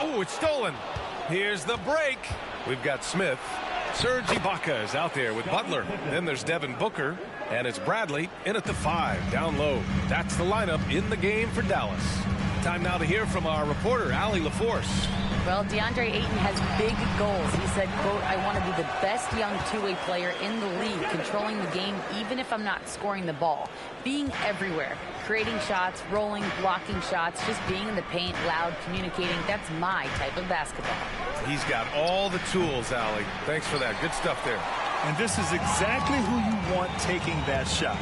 Oh, it's stolen. Here's the break. We've got Smith. Serge Ibaka is out there with Butler. Then there's Devin Booker. And it's Bradley in at the 5, down low. That's the lineup in the game for Dallas. Time now to hear from our reporter, Allie LaForce. Well, DeAndre Ayton has big goals. He said, quote, I want to be the best young two-way player in the league, controlling the game even if I'm not scoring the ball. Being everywhere, creating shots, rolling, blocking shots, just being in the paint, loud, communicating. That's my type of basketball. He's got all the tools, Allie. Thanks for that. Good stuff there. And this is exactly who you want taking that shot.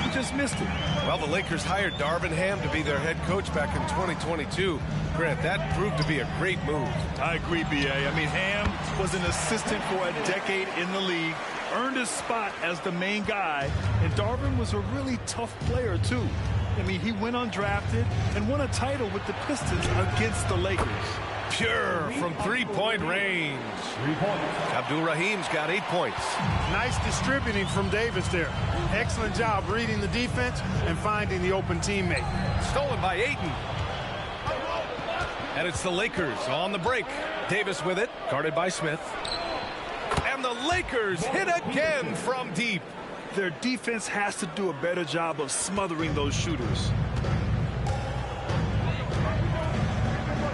He just missed it. Well, the Lakers hired Darvin Ham to be their head coach back in 2022. Grant, that proved to be a great move. I agree, B.A. I mean, Ham was an assistant for a decade in the league, earned his spot as the main guy, and Darvin was a really tough player, too. I mean, he went undrafted and won a title with the Pistons against the Lakers. Pure from three-point range. Abdul-Rahim's got 8 points. Nice distributing from Davis there. Excellent job reading the defense and finding the open teammate. Stolen by Ayton. And it's the Lakers on the break. Davis with it, guarded by Smith. And the Lakers hit again from deep. Their defense has to do a better job of smothering those shooters.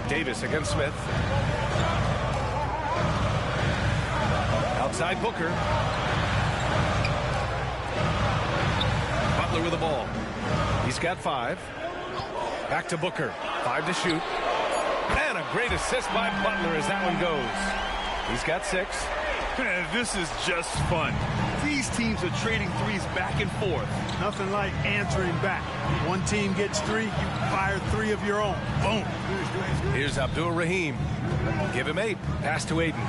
Davis against Smith. Outside Booker. Butler with the ball. He's got 5. Back to Booker. 5 to shoot. And a great assist by Butler as that one goes. He's got 6. This is just fun. These teams are trading threes back and forth. Nothing like answering back. One team gets 3, you fire 3 of your own. Boom. Here's Abdul-Rahim. Give him 8. Pass to Ayton.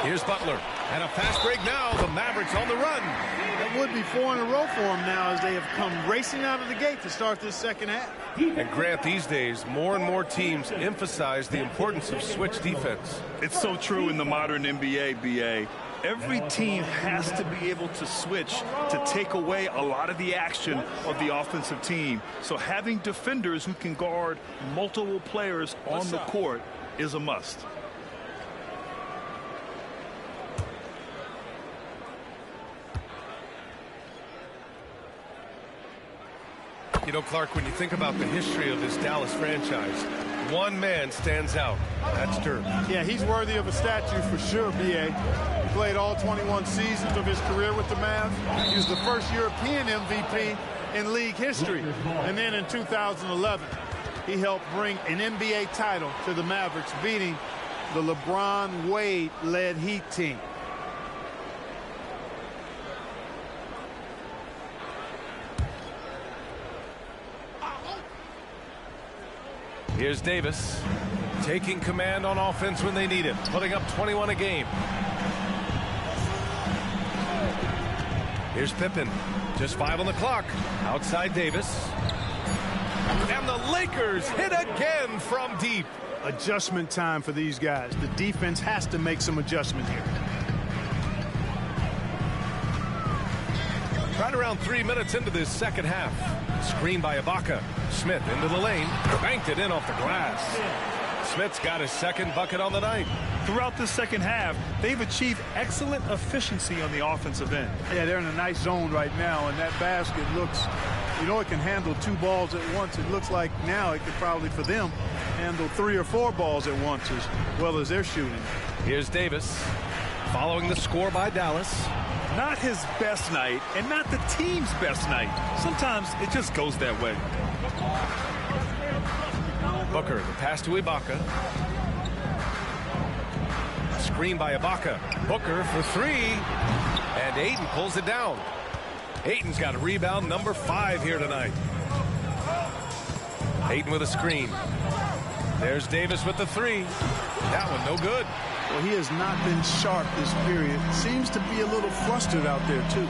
Here's Butler. And a fast break now. The Mavericks on the run. That would be 4 in a row for them now as they have come racing out of the gate to start this second half. And Grant, these days, more and more teams emphasize the importance of switch defense. It's so true in the modern NBA, BA. Every team has to be able to switch to take away a lot of the action of the offensive team. So having defenders who can guard multiple players on the court is a must. You know, Clark, when you think about the history of this Dallas franchise, one man stands out. That's Dirk. Yeah, he's worthy of a statue for sure, B.A. He played all 21 seasons of his career with the Mavs. He was the first European MVP in league history. And then in 2011, he helped bring an NBA title to the Mavericks, beating the LeBron Wade-led Heat team. Here's Davis, taking command on offense when they need it, putting up 21 a game. Here's Pippen, just 5 on the clock. Outside Davis. And the Lakers hit again from deep. Adjustment time for these guys. The defense has to make some adjustment here. Right around 3 minutes into this second half. Screen by Ibaka. Smith into the lane. Banked it in off the glass. Smith's got his second bucket on the night. Throughout this second half, they've achieved excellent efficiency on the offensive end. Yeah, they're in a nice zone right now, and that basket looks, you know, it can handle 2 balls at once. It looks like now it could probably, for them, handle 3 or 4 balls at once as well as they're shooting. Here's Davis, following the score by Dallas. Not his best night, and not the team's best night. Sometimes it just goes that way. Booker, the pass to Ibaka. Screen by Ibaka. Booker for 3. And Ayton pulls it down. Ayton's got a rebound number 5 here tonight. Ayton with a screen. There's Davis with the 3. That one no good. Well, he has not been sharp this period. Seems to be a little flustered out there, too.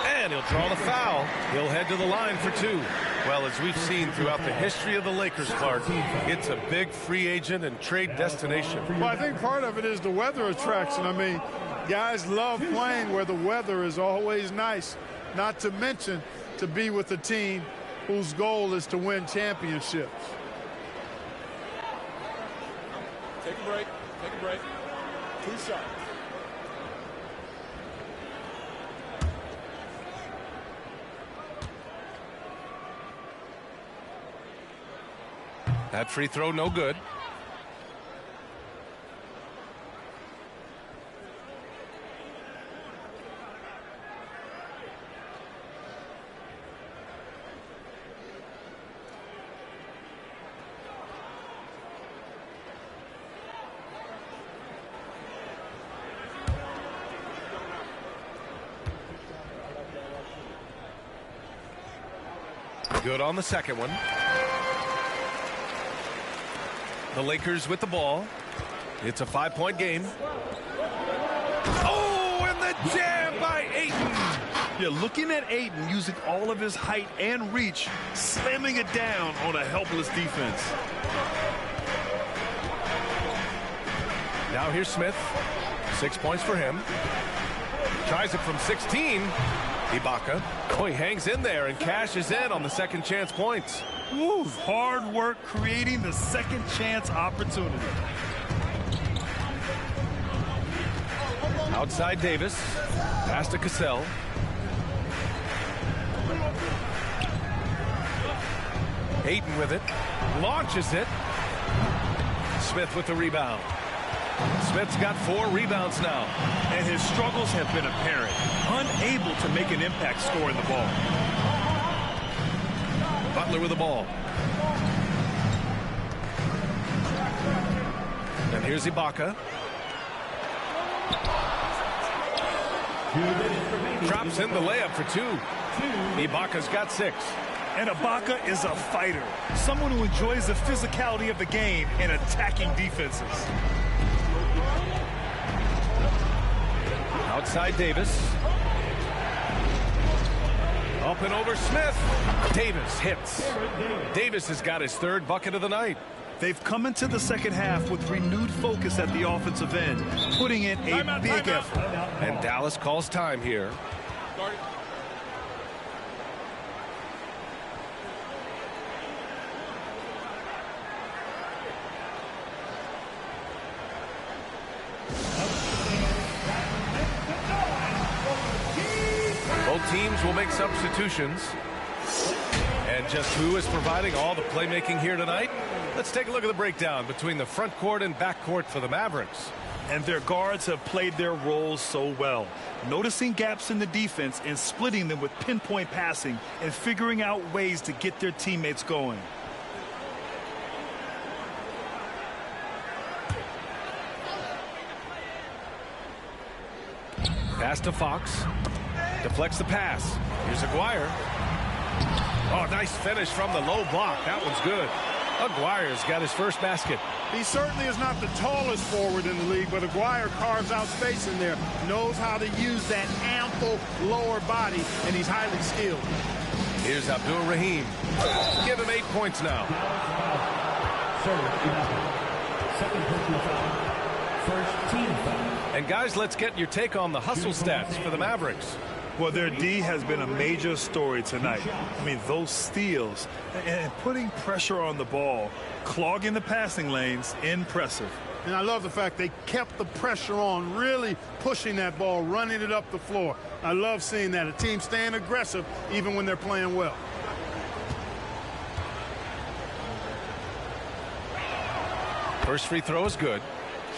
And he'll draw the foul. He'll head to the line for 2. Well, as we've seen throughout the history of the Lakers, Clark, it's a big free agent and trade destination. Well, I think part of it is the weather attraction. I mean, guys love playing where the weather is always nice, not to mention to be with a team whose goal is to win championships. Take a break. Take a break. 2 shots. That free throw no good. Good on the second one. The Lakers with the ball. It's a 5-point game. Oh, and the jam by Ayton. Yeah, looking at Ayton using all of his height and reach, slamming it down on a helpless defense. Now here's Smith. 6 points for him. Tries it from 16. Ibaka. Oh, he hangs in there and cashes in on the second chance points. Ooh, hard work creating the second chance opportunity. Outside Davis. Pass to Cassell. Ayton with it. Launches it. Smith with the rebound. Smith's got 4 rebounds now. And his struggles have been apparent. Unable to make an impact scoring the ball. Butler with the ball. And here's Ibaka. Drops in the layup for 2. Ibaka's got 6. And Ibaka is a fighter. Someone who enjoys the physicality of the game and attacking defenses. Outside Davis. Up and over Smith. Davis hits. Davis has got his 3rd bucket of the night. They've come into the second half with renewed focus at the offensive end, putting in a big effort. And Dallas calls time here. Both teams will make substitutions. And just who is providing all the playmaking here tonight? Let's take a look at the breakdown between the front court and back court for the Mavericks. And their guards have played their roles so well, noticing gaps in the defense and splitting them with pinpoint passing and figuring out ways to get their teammates going. Pass to Fox. Deflects the pass. Here's Aguirre. Oh, nice finish from the low block. That one's good. Aguirre's got his first basket. He certainly is not the tallest forward in the league, but Aguirre carves out space in there, knows how to use that ample lower body, and he's highly skilled. Here's Abdul Rahim. Give him 8 points now. Second personal foul. First team foul. And guys, let's get your take on the hustle stats for the Mavericks. Well, their D has been a major story tonight. I mean, those steals and putting pressure on the ball, clogging the passing lanes, impressive. And I love the fact they kept the pressure on, really pushing that ball, running it up the floor. I love seeing that. A team staying aggressive even when they're playing well. First free throw is good.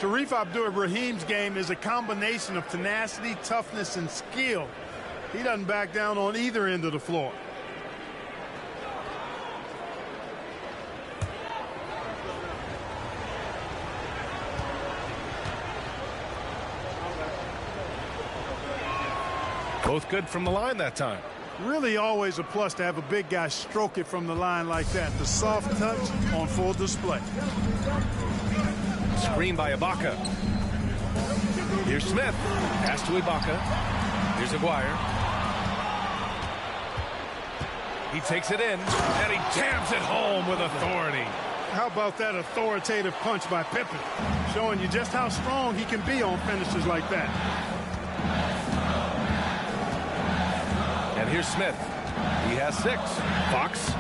Sharif Abdur-Rahim's game is a combination of tenacity, toughness, and skill. He doesn't back down on either end of the floor. Both good from the line that time. Really always a plus to have a big guy stroke it from the line like that. The soft touch on full display. Screen by Ibaka. Here's Smith. Pass to Ibaka. Here's Aguirre. He takes it in, and he jams it home with authority. How about that authoritative punch by Pippen? Showing you just how strong he can be on finishes like that. And here's Smith. He has 6. Fox.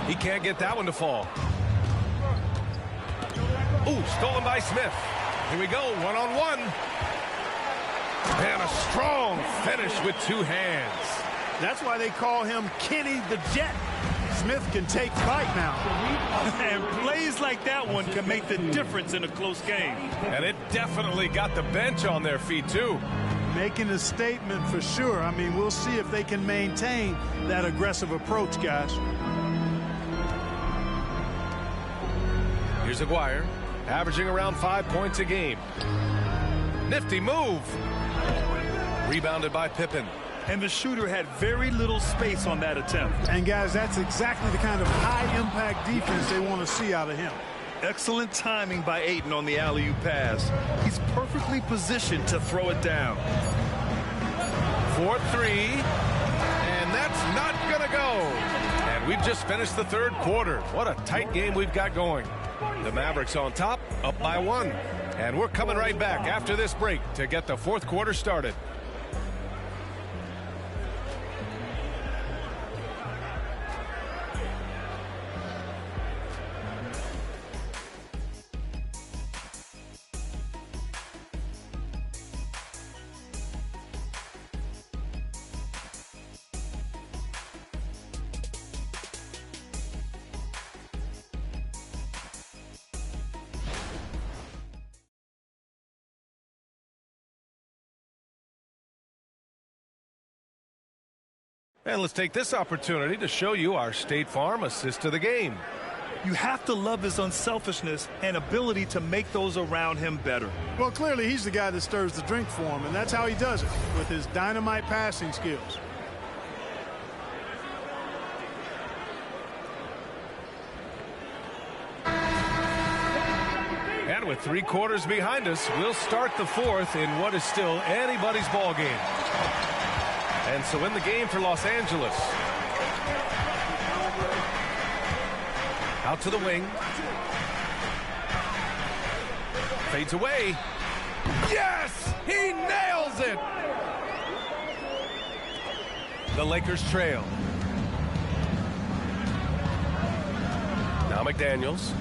He can't get that one to fall. Ooh, stolen by Smith. Here we go, one-on-one. And a strong finish with 2 hands. That's why they call him Kenny the Jet. Smith can take flight now. And plays like that one can make the difference in a close game. And it definitely got the bench on their feet, too. Making a statement for sure. I mean, we'll see if they can maintain that aggressive approach, guys. Here's Aguirre, averaging around 5 points a game. Nifty move. Rebounded by Pippen. And the shooter had very little space on that attempt. And, guys, that's exactly the kind of high-impact defense they want to see out of him. Excellent timing by Ayton on the alley-oop pass. He's perfectly positioned to throw it down. 4 for three. And that's not going to go. And we've just finished the third quarter. What a tight game we've got going. The Mavericks on top, up by 1. And we're coming right back after this break to get the fourth quarter started. And let's take this opportunity to show you our State Farm assist to the game. You have to love his unselfishness and ability to make those around him better. Well, clearly he's the guy that stirs the drink for him, and that's how he does it, with his dynamite passing skills. And with 3 quarters behind us, we'll start the fourth in what is still anybody's ball game. And so in the game for Los Angeles. Out to the wing. Fades away. Yes! He nails it! The Lakers trail. Now McDaniels.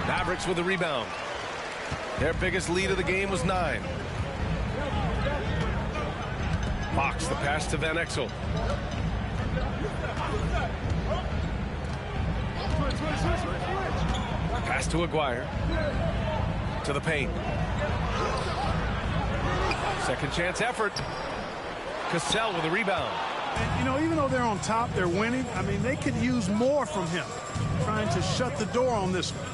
Mavericks with the rebound. Their biggest lead of the game was 9. Fox, the pass to Van Exel. Pass to Aguirre. To the paint. Second chance effort. Cassell with a rebound. And, you know, even though they're on top, they're winning. I mean, they could use more from him. Trying to shut the door on this one.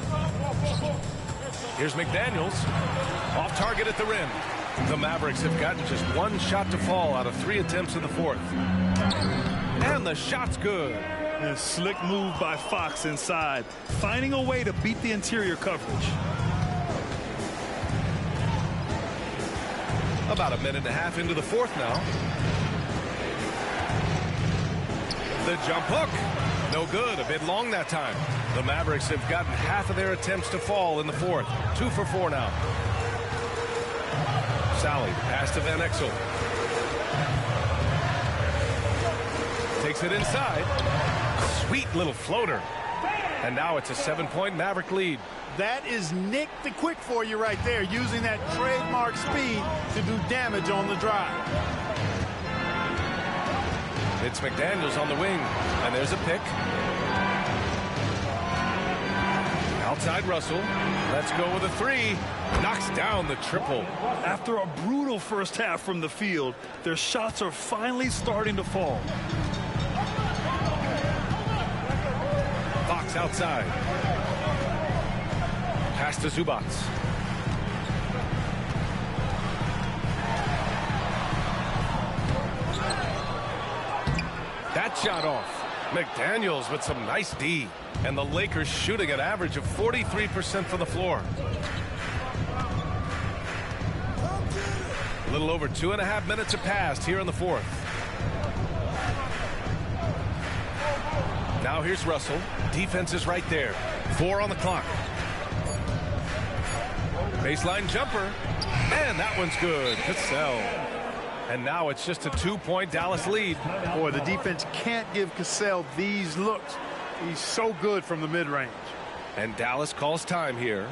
Here's McDaniels. Off target at the rim. The Mavericks have gotten just 1 shot to fall out of 3 attempts in the fourth. And the shot's good. A slick move by Fox inside, finding a way to beat the interior coverage. About a minute and a half into the fourth now. The jump hook. No good. A bit long that time. The Mavericks have gotten half of their attempts to fall in the fourth. 2 for 4 now. Sally, pass to Van Exel. Takes it inside. Sweet little floater. And now it's a 7-point Maverick lead. That is Nick the Quick for you right there, using that trademark speed to do damage on the drive. It's McDaniels on the wing, and there's a pick. Outside Russell. Let's go with a 3. Knocks down the triple. After a brutal first half from the field, their shots are finally starting to fall. Fox outside. Pass to Zubac. That shot off. McDaniels with some nice D. And the Lakers shooting an average of 43% from the floor. A little over 2.5 minutes have passed here in the fourth. Now here's Russell. Defense is right there. 4 on the clock. Baseline jumper. And that one's good. Cassell. And now it's just a 2-point Dallas lead. Boy, the defense can't give Cassell these looks. He's so good from the mid-range. And Dallas calls time here.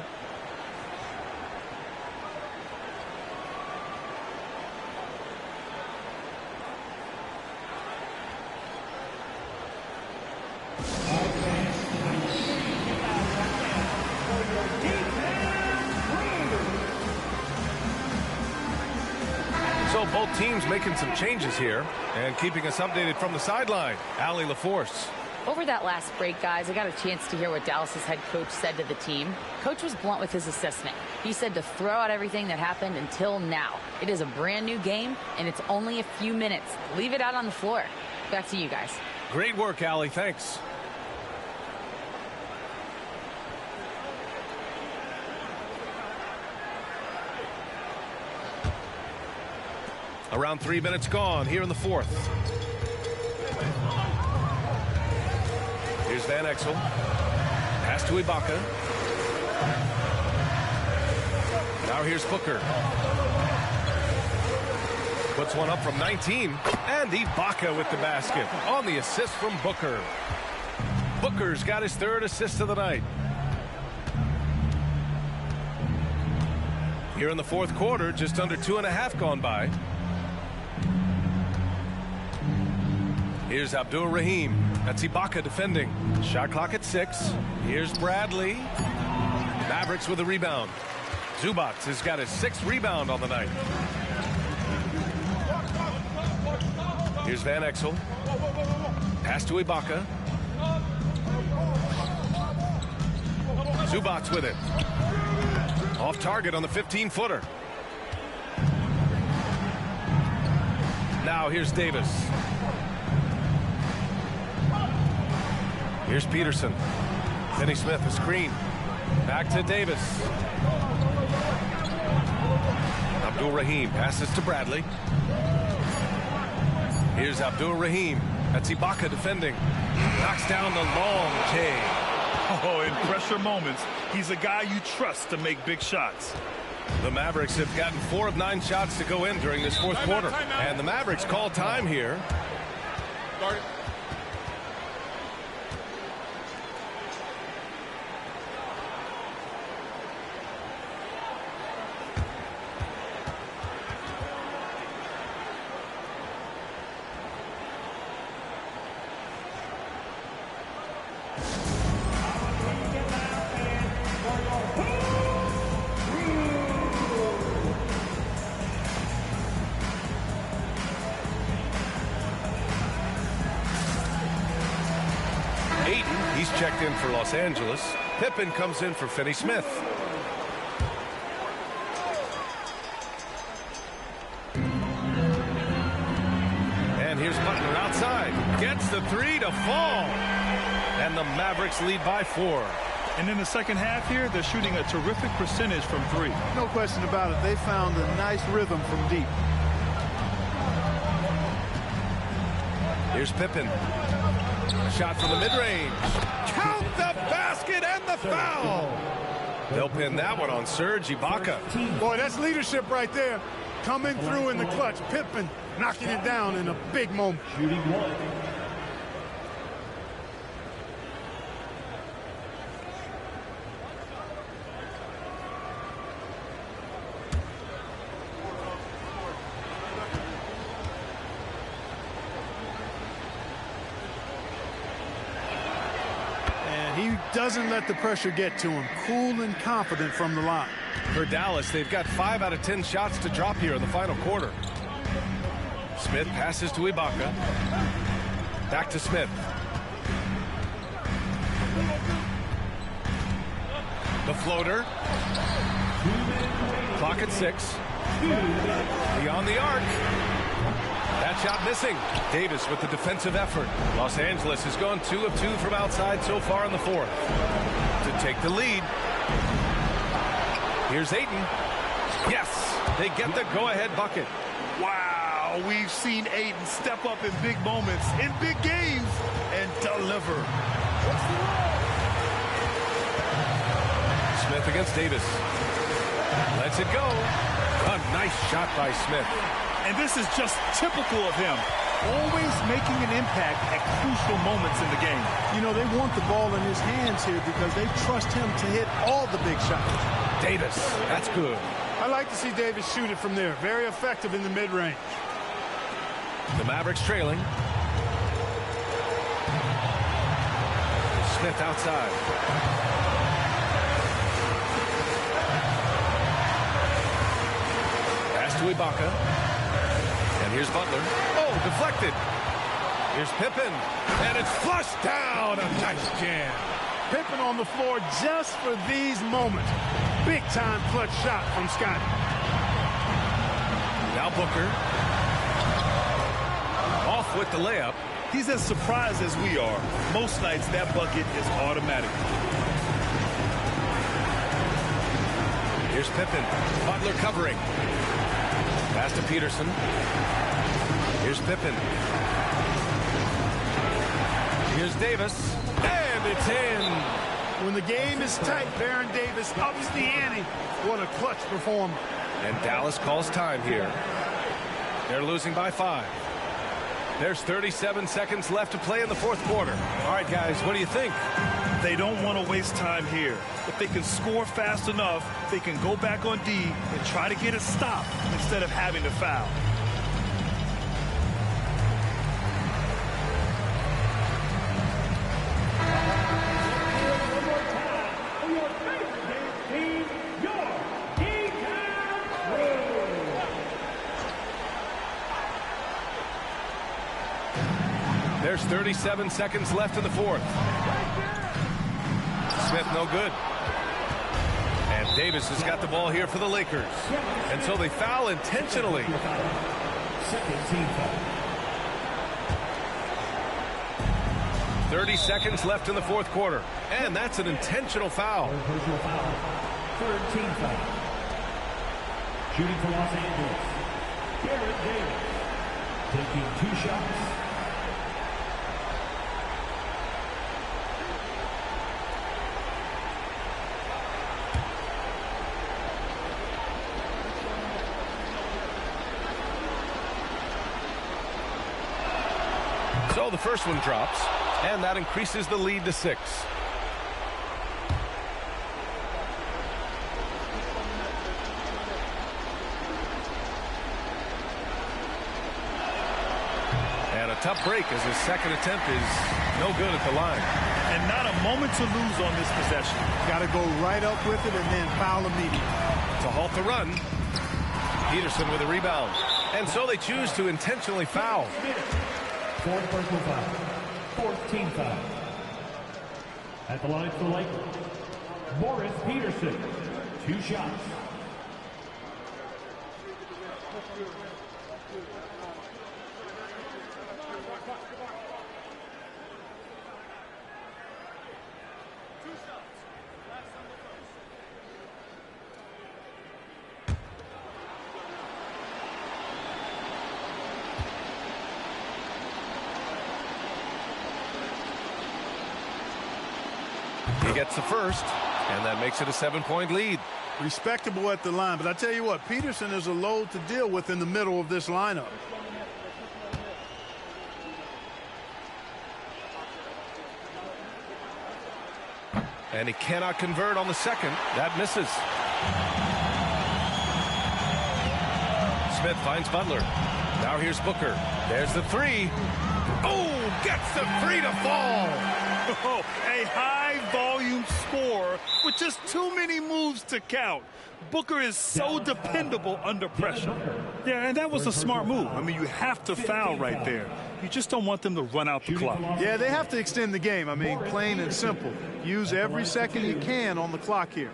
So both teams making some changes here and keeping us updated from the sideline. Allie LaForce. Over that last break, guys, I got a chance to hear what Dallas's head coach said to the team. Coach was blunt with his assessment. He said to throw out everything that happened until now. It is a brand new game, and it's only a few minutes. Leave it out on the floor. Back to you guys. Great work, Allie. Thanks. Around 3 minutes gone here in the fourth. Here's Van Exel. Pass to Ibaka. Now here's Booker. Puts one up from 19. And Ibaka with the basket on the assist from Booker. Booker's got his third assist of the night. Here in the fourth quarter, just under 2.5 gone by. Here's Abdul Rahim. That's Ibaka defending. Shot clock at 6. Here's Bradley. Mavericks with a rebound. Zubac has got his 6th rebound on the night. Here's Van Exel. Pass to Ibaka. Zubac with it. Off target on the 15-footer. Now here's Davis. Here's Peterson. Finney Smith, a screen. Back to Davis. Abdul Rahim passes to Bradley. Here's Abdul Rahim. That's Ibaka defending. Knocks down the long J. Oh, in pressure moments, he's a guy you trust to make big shots. The Mavericks have gotten 4 of 9 shots to go in during this fourth quarter. And the Mavericks call time here. Guard it. He's checked in for Los Angeles. Pippen comes in for Finney Smith. And here's Butler outside. Gets the 3 to fall. And the Mavericks lead by 4. And in the second half here, they're shooting a terrific percentage from 3. No question about it. They found a nice rhythm from deep. Here's Pippen. Shot from the mid-range. Count the basket and the foul. They'll pin that one on Serge Ibaka. Boy, that's leadership right there. Coming through in the clutch. Pippen knocking it down in a big moment. Shooting 1. He doesn't let the pressure get to him. Cool and confident from the line. For Dallas, they've got 5 out of 10 shots to drop here in the final quarter. Smith passes to Ibaka. Back to Smith. The floater. Clock at 6. Beyond the arc. That shot missing. Davis with the defensive effort. Los Angeles has gone 2 of 2 from outside so far in the fourth. To take the lead. Here's Ayton. Yes, they get the go-ahead bucket. Wow, we've seen Ayton step up in big moments, in big games, and deliver. Smith against Davis. Lets it go. A nice shot by Smith. And this is just typical of him. Always making an impact at crucial moments in the game. You know, they want the ball in his hands here because they trust him to hit all the big shots. Davis, that's good. I like to see Davis shoot it from there. Very effective in the mid-range. The Mavericks trailing. Smith outside. Pass to Ibaka. And here's Butler. Oh, deflected. Here's Pippen. And it's flushed down. A nice jam. Pippen on the floor just for these moments. Big-time clutch shot from Scotty. Now Booker. Off with the layup. He's as surprised as we are. Most nights, that bucket is automatic. Here's Pippen. Butler covering. Pass to Peterson. Here's Pippen. Here's Davis. And it's in. When the game is tight, Baron Davis ups the ante. What a clutch performer. And Dallas calls time here. They're losing by 5. There's 37 seconds left to play in the fourth quarter. All right, guys, what do you think? They don't want to waste time here. If they can score fast enough, they can go back on D and try to get a stop instead of having to foul. There's 37 seconds left in the fourth. Smith no good. And Davis has got the ball here for the Lakers. And so they foul intentionally. Second team foul. 30 seconds left in the fourth quarter. And that's an intentional foul. Personal foul. Third team foul. Shooting for Los Angeles. Garrett Davis. Taking 2 shots. So the first one drops, and that increases the lead to 6. And a tough break as his second attempt is no good at the line. And not a moment to lose on this possession. Got to go right up with it and then foul immediately. To halt the run, Peterson with a rebound. And so they choose to intentionally foul. Fourth personal foul. Fourth team foul. At the line for the Lakers, Morris Peterson. 2 shots. He gets the first, and that makes it a 7-point lead. Respectable at the line, but I tell you what, Peterson is a load to deal with in the middle of this lineup. And he cannot convert on the second. That misses. Smith finds Butler. Now here's Booker. There's the 3. Oh, gets the 3 to fall. Oh, a high-volume score with just too many moves to count. Booker is so dependable under pressure. Yeah, and that was a smart move. I mean, you have to foul right there. You just don't want them to run out the clock. Yeah, they have to extend the game. I mean, plain and simple. Use every second you can on the clock here.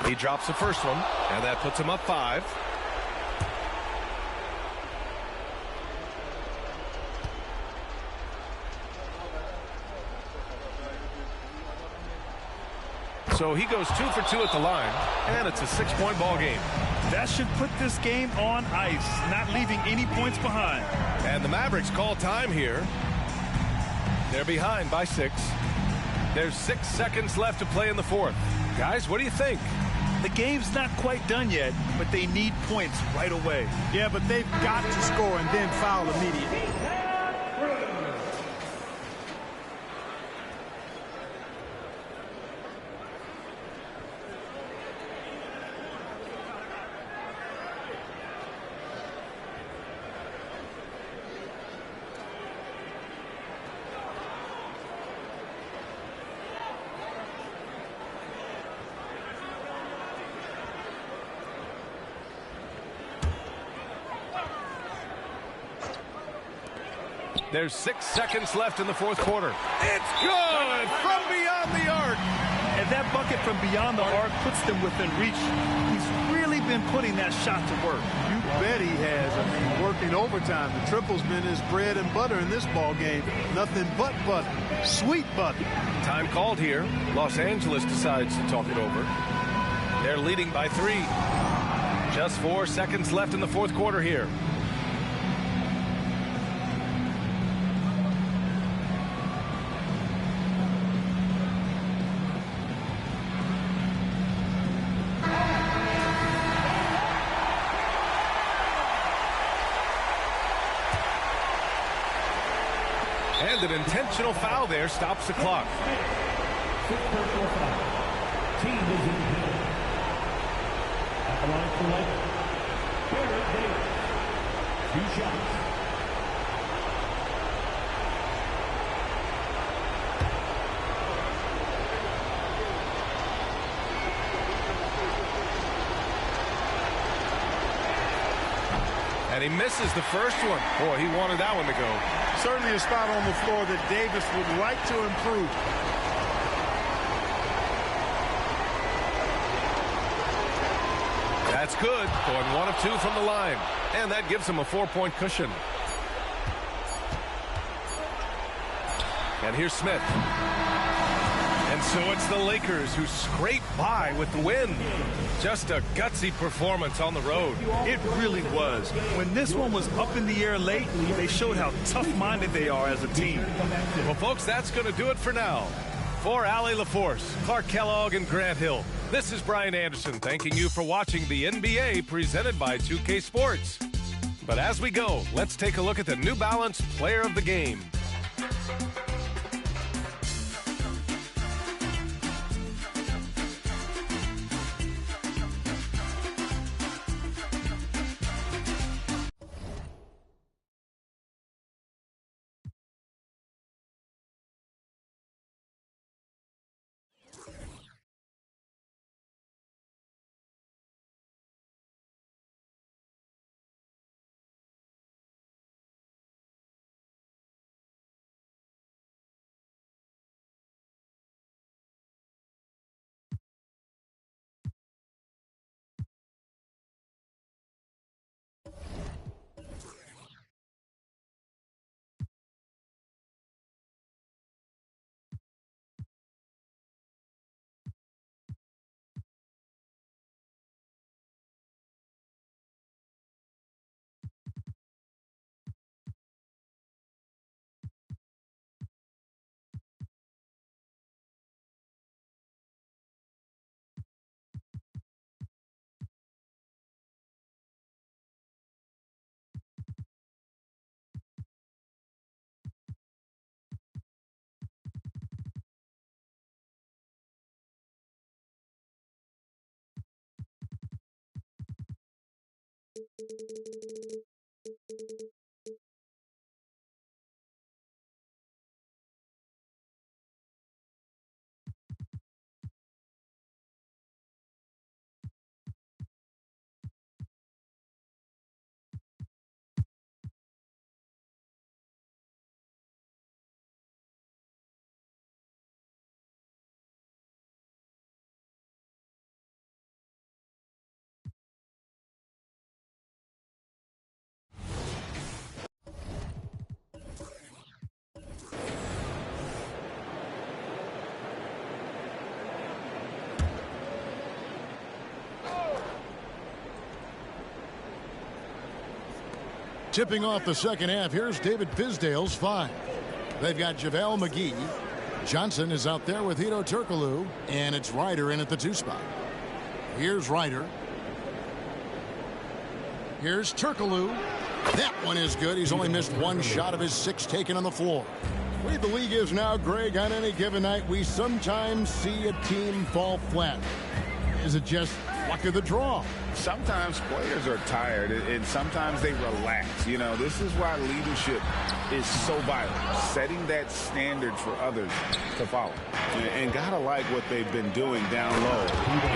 He drops the first one, and that puts him up 5. So he goes 2 for 2 at the line, and it's a 6-point ball game. That should put this game on ice, not leaving any points behind. And the Mavericks call time here. They're behind by 6. There's 6 seconds left to play in the fourth. Guys, what do you think? The game's not quite done yet, but they need points right away. Yeah, but they've got to score and then foul immediately. There's 6 seconds left in the fourth quarter. It's good from beyond the arc. And that bucket from beyond the arc puts them within reach. He's really been putting that shot to work. You bet he has. I mean, working overtime. The triple's been his bread and butter in this ball game. Nothing but butter. Sweet butter. Time called here. Los Angeles decides to talk it over. They're leading by 3. Just 4 seconds left in the fourth quarter here. And an intentional foul there stops the clock. Team is in the middle. At the line for Lake. Barrett Davis. 2 shots. And he misses the first one. Boy, he wanted that one to go. Certainly a spot on the floor that Davis would like to improve. That's good. Going 1 of 2 from the line. And that gives him a 4-point cushion. And here's Smith. And so it's the Lakers who scrape by with the win. Just a gutsy performance on the road. It really was. When this one was up in the air late, they showed how tough-minded they are as a team. Well, folks, that's going to do it for now. For Allie LaForce, Clark Kellogg, and Grant Hill, this is Brian Anderson thanking you for watching the NBA presented by 2K Sports. But as we go, let's take a look at the New Balance Player of the Game. Tipping off the second half, here's David Fizdale's 5. They've got JaVale McGee. Johnson is out there with Hedo Turkoglu, and it's Ryder in at the 2 spot. Here's Ryder. Here's Turkoglu. That one is good. He's only missed 1 shot of his 6 taken on the floor. The way the league is now, Greg, on any given night, we sometimes see a team fall flat. Is it just luck of the draw? Sometimes players are tired, and sometimes they relax. You know, this is why leadership is so vital, setting that standard for others to follow. And gotta like what they've been doing down low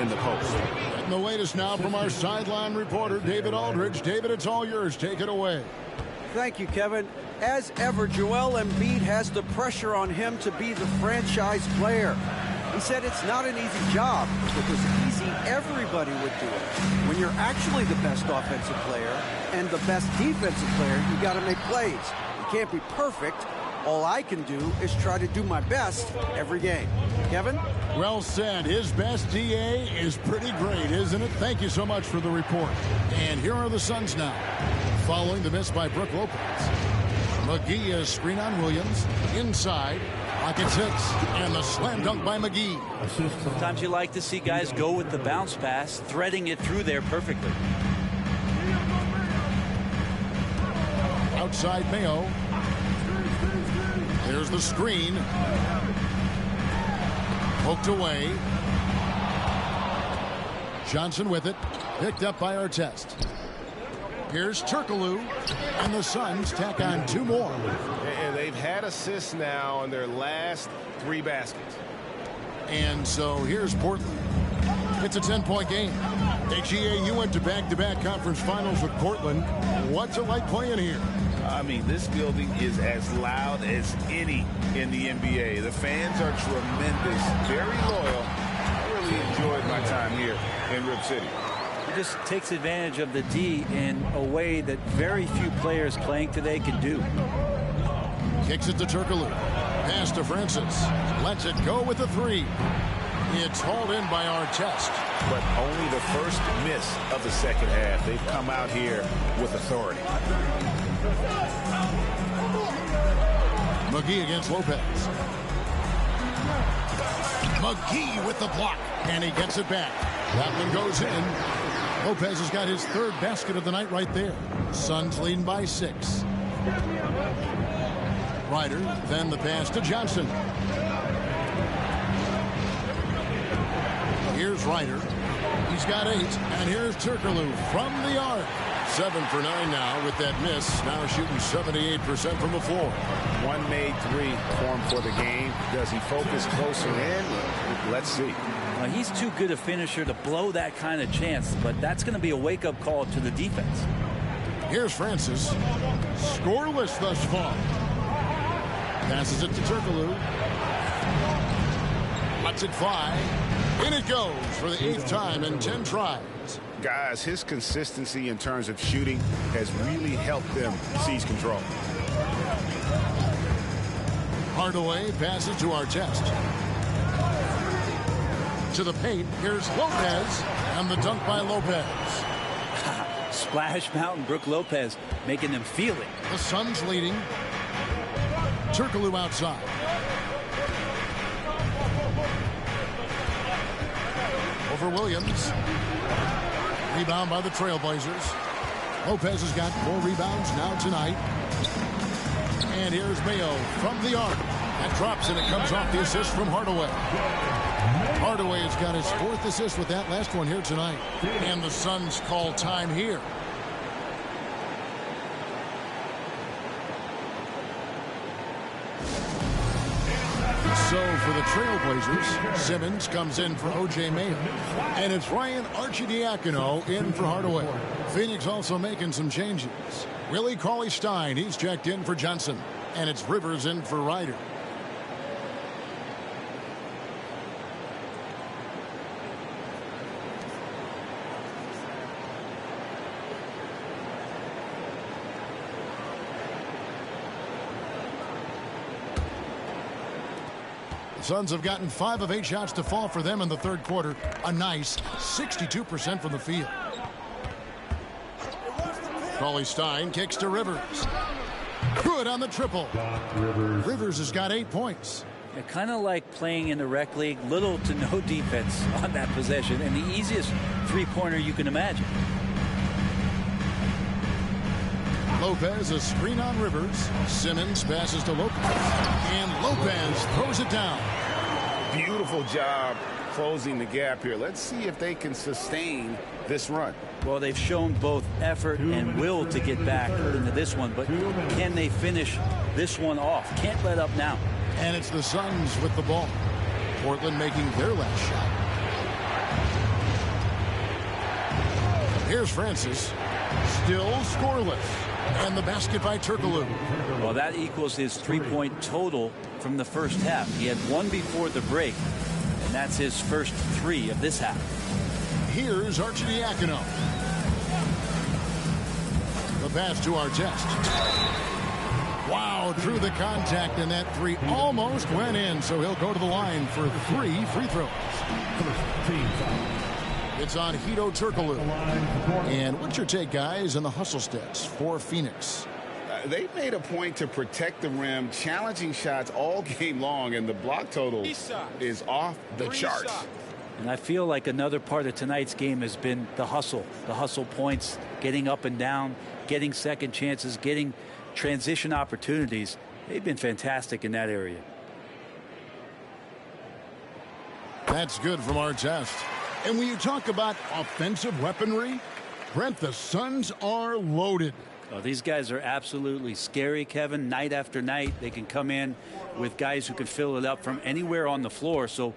in the post. And the latest now from our sideline reporter, David Aldridge. David, it's all yours. Take it away. Thank you, Kevin. As ever, Joel Embiid has the pressure on him to be the franchise player. He said it's not an easy job. If it was easy, everybody would do it. When you're actually the best offensive player and the best defensive player, you got to make plays. You can't be perfect. All I can do is try to do my best every game. Kevin? Well said. His best DA is pretty great, isn't it? Thank you so much for the report. And here are the Suns now. Following the miss by Brook Lopez. McGee is screen on Williams. Inside. Rockets hits. And the slam dunk by McGee. Sometimes you like to see guys go with the bounce pass, threading it through there perfectly. Outside Mayo. There's the screen. Poked away. Johnson with it. Picked up by Artest. Here's Turkoglu. And the Suns tack on 2 more. And they've had assists now on their last 3 baskets. And so here's Portland. It's a 10-point game. HGA, you went to back-to-back conference finals with Portland. What's it like playing here? I mean, this building is as loud as any in the NBA. The fans are tremendous, very loyal. I really enjoyed my time here in Rip City. It just takes advantage of the D in a way that very few players playing today can do. Kicks it to Turkoglu. Pass to Francis. Lets it go with the 3. It's hauled in by Artest. But only the first miss of the second half. They've come out here with authority. McGee against Lopez. McGee with the block. And he gets it back. That one goes in. Lopez has got his 3rd basket of the night right there. Suns leading by 6. Ryder, then the pass to Johnson. Here's Ryder. He's got 8. And here's Turkoglu from the arc. 7 for 9 now with that miss. Now shooting 78% from the floor. 1 made 3 form for the game. Does he focus closer in? Let's see. Now, he's too good a finisher to blow that kind of chance, but that's going to be a wake-up call to the defense. Here's Francis. Scoreless thus far. Passes it to Turkoglu. Lets it fly. In it goes for the 8th time in 10 tries. Guys, his consistency in terms of shooting has really helped them seize control. Hardaway passes to Artest. To the paint. Here's Lopez. And the dunk by Lopez. Splash Mountain, Brook Lopez making them feel it. The Suns leading. Turkoglu outside. Over Williams. Rebound by the Trailblazers. Lopez has got 4 rebounds now tonight. And here's Mayo from the arc. That drops and it comes off the assist from Hardaway. Hardaway has got his 4th assist with that last one here tonight. And the Suns call time here. So for the Trailblazers, Simmons comes in for O.J. Mayo. And it's Ryan Arcidiacono in for Hardaway. Phoenix also making some changes. Willie Cauley-Stein, he's checked in for Johnson. And it's Rivers in for Ryder. Suns have gotten 5 of 8 shots to fall for them in the 3rd quarter. A nice 62% from the field. Cauley-Stein kicks to Rivers. Good on the triple. Rivers has got 8 points. Kind of like playing in the rec league, little to no defense on that possession, and the easiest 3-pointer you can imagine. Lopez, a screen on Rivers. Simmons passes to Lopez. And Lopez throws it down. Beautiful job closing the gap here. Let's see if they can sustain this run. Well, they've shown both effort and will to get back into this one, but can they finish this one off? Can't let up now. And it's the Suns with the ball. Portland making their last shot. Here's Francis. Still scoreless. And the basket by Turkoglu. Well, that equals his 3-point total from the first half. He had 1 before the break. And that's his first 3 of this half. Here's Arcidiacono. The pass to Artest. Wow, through the contact, and that 3 almost went in, so he'll go to the line for 3 free throws. It's on Hedo Turkoglu. And what's your take, guys, on the hustle stats for Phoenix? They made a point to protect the rim, challenging shots all game long, and the block total is off the charts. And I feel like another part of tonight's game has been the hustle points, getting up and down, getting second chances, getting transition opportunities. They've been fantastic in that area. That's good from Artest. And when you talk about offensive weaponry, Brent, the Suns are loaded. Oh, these guys are absolutely scary, Kevin. Night after night, they can come in with guys who can fill it up from anywhere on the floor. So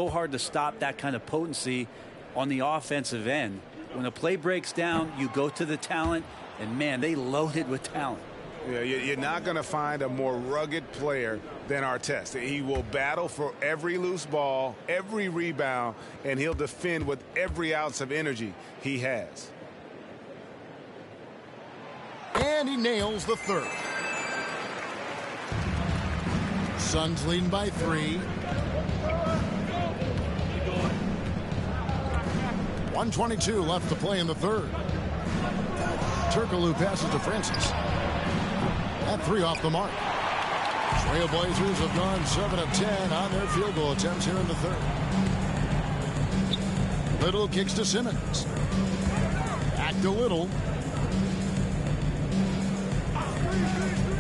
hard to stop that kind of potency on the offensive end. When a play breaks down, you go to the talent, and man, they loaded with talent. Yeah, you're not going to find a more rugged player than Artest. He will battle for every loose ball, every rebound, and he'll defend with every ounce of energy he has. And he nails the 3rd. Suns leading by 3. 1:22 left to play in the 3rd. Turkoglu passes to Francis. That 3 off the mark. Trailblazers have gone 7 of 10 on their field goal attempts here in the 3rd. Little kicks to Simmons. Back to Little.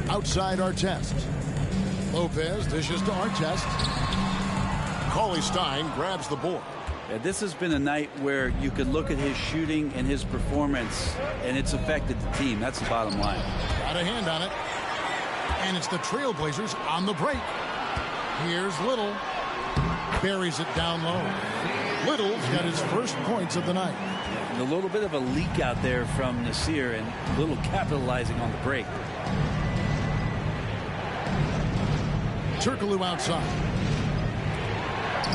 Outside Artest. Lopez dishes to Artest. Cauley Stein grabs the board. Yeah, this has been a night where you can look at his shooting and his performance, and it's affected the team. That's the bottom line. Got a hand on it. And it's the Trailblazers on the break. Here's Little. Buries it down low. Little's got his first points of the night. And a little bit of a leak out there from Nasir, and Little capitalizing on the break. Turkoglu outside.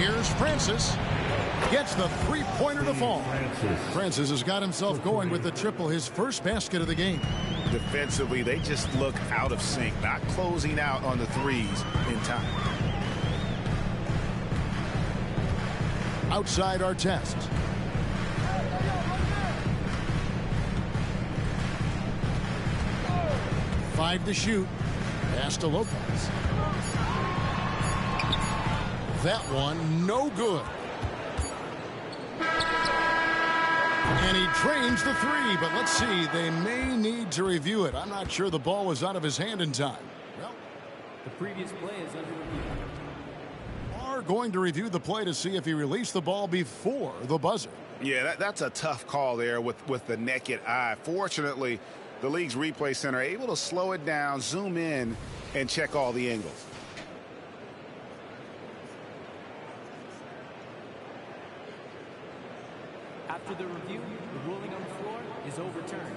Here's Francis. Gets the 3-pointer to fall. Francis has got himself going with the triple, his first basket of the game. Defensively, they just look out of sync, not closing out on the threes in time. Outside Artest. Five to shoot. Pass to Lopez. That one, no good. And he trains the 3, but let's see. They may need to review it. I'm not sure the ball was out of his hand in time. Well, the previous play is under review. Are going to review the play to see if he released the ball before the buzzer. Yeah, that's a tough call there with the naked eye. Fortunately, the league's replay center able to slow it down, zoom in, and check all the angles. After the review, the ruling on the floor is overturned.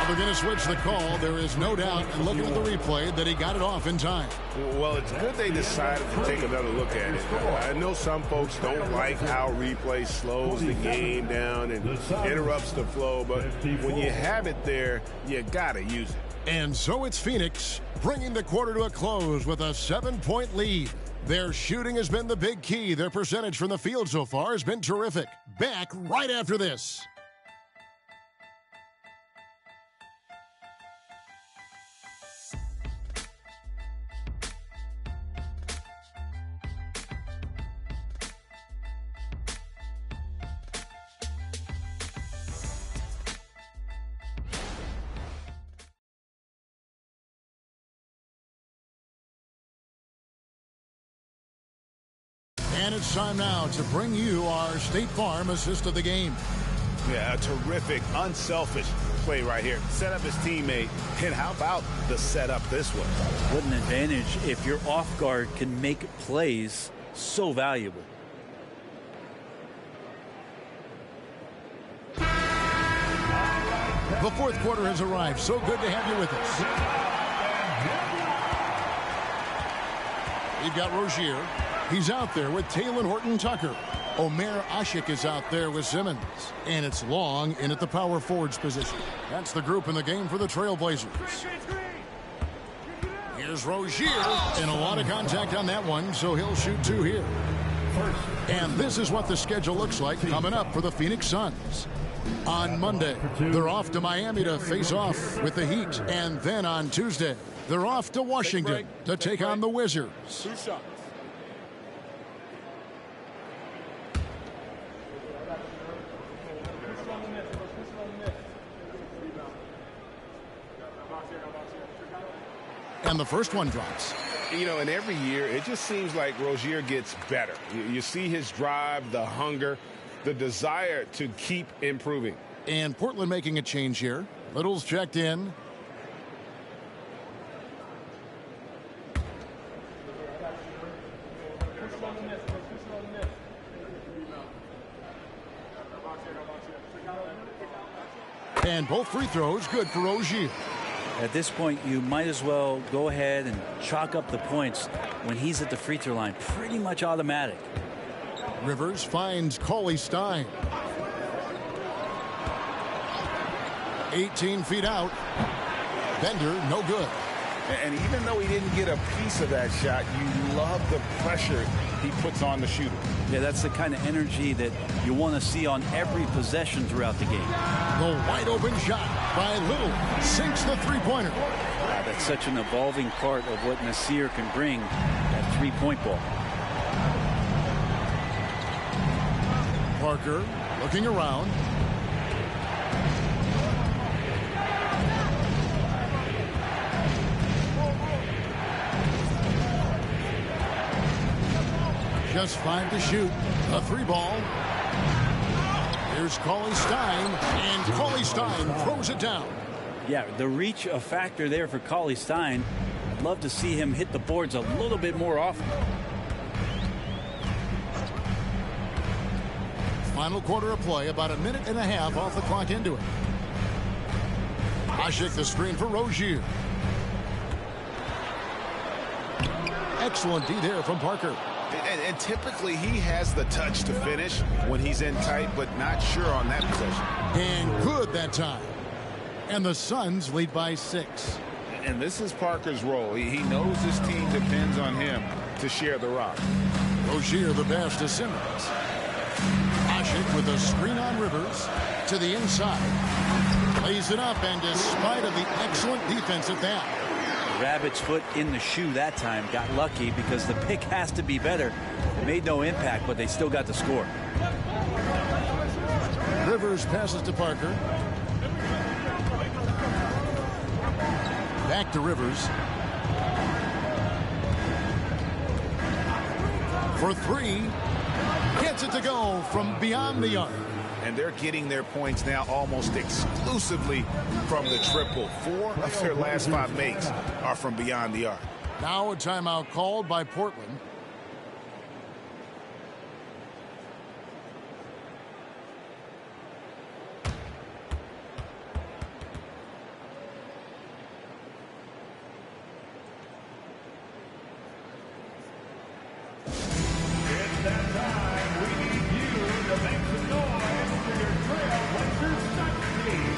They're going to switch the call. There is no doubt, and looking at the replay, that he got it off in time. Well, it's good they decided to take another look at it. I know some folks don't like how replay slows the game down and interrupts the flow, but when you have it there, you got to use it. And so it's Phoenix bringing the quarter to a close with a 7-point lead. Their shooting has been the big key. Their percentage from the field so far has been terrific. Back right after this. And it's time now to bring you our State Farm assist of the game. Yeah, a terrific, unselfish play right here. Set up his teammate. And how about the setup this way? What an advantage if your off guard can make plays so valuable. The fourth quarter has arrived. So good to have you with us. We've got Rozier. He's out there with Taylor Horton-Tucker. Omer Ashik is out there with Simmons. And it's Long in at the power forwards position. That's the group in the game for the Trailblazers. Here's Rozier. And a lot of contact on that one, so he'll shoot 2 here. And this is what the schedule looks like coming up for the Phoenix Suns. On Monday, they're off to Miami to face off with the Heat. And then on Tuesday, they're off to Washington to take on the Wizards. 2 shots. And the first one drops. You know, and every year, it just seems like Rozier gets better. You see his drive, the hunger, the desire to keep improving. And Portland making a change here. Little's checked in. And both free throws good for Rozier. At this point, you might as well go ahead and chalk up the points when he's at the free throw line. Pretty much automatic. Rivers finds Cauley Stein. 18 feet out. Bender, no good. And even though he didn't get a piece of that shot, you love the pressure he puts on the shooter. Yeah, that's the kind of energy that you want to see on every possession throughout the game. The wide open shot by Little sinks the three-pointer. Wow, that's such an evolving part of what Nasir can bring, that three-point ball. Parker looking around. Just 5 to shoot. A 3-ball. Here's Cauley Stein, and Cauley Stein throws it down. Yeah, the reach a factor there for Cauley Stein. I'd love to see him hit the boards a little bit more often. Final quarter of play, about a minute and a half off the clock into it. Ashik the screen for Rozier. Excellent D there from Parker. And typically he has the touch to finish when he's in tight, but not sure on that possession. And good that time. And the Suns lead by 6. And this is Parker's role. He knows his team depends on him to share the rock. Rozier the pass to Simmons. Ashik with a screen on Rivers to the inside. Lays it up, and despite of the excellent defense at that. Rabbit's foot in the shoe that time. Got lucky because the pick has to be better. Made no impact, but they still got the score. Rivers passes to Parker. Back to Rivers. For 3. Gets it to go from beyond the arc. And they're getting their points now almost exclusively from the triple. 4 of their last 5 makes are from beyond the arc. Now a timeout called by Portland. It's that time. We need you to make some noise for your Trailblazers Suns team.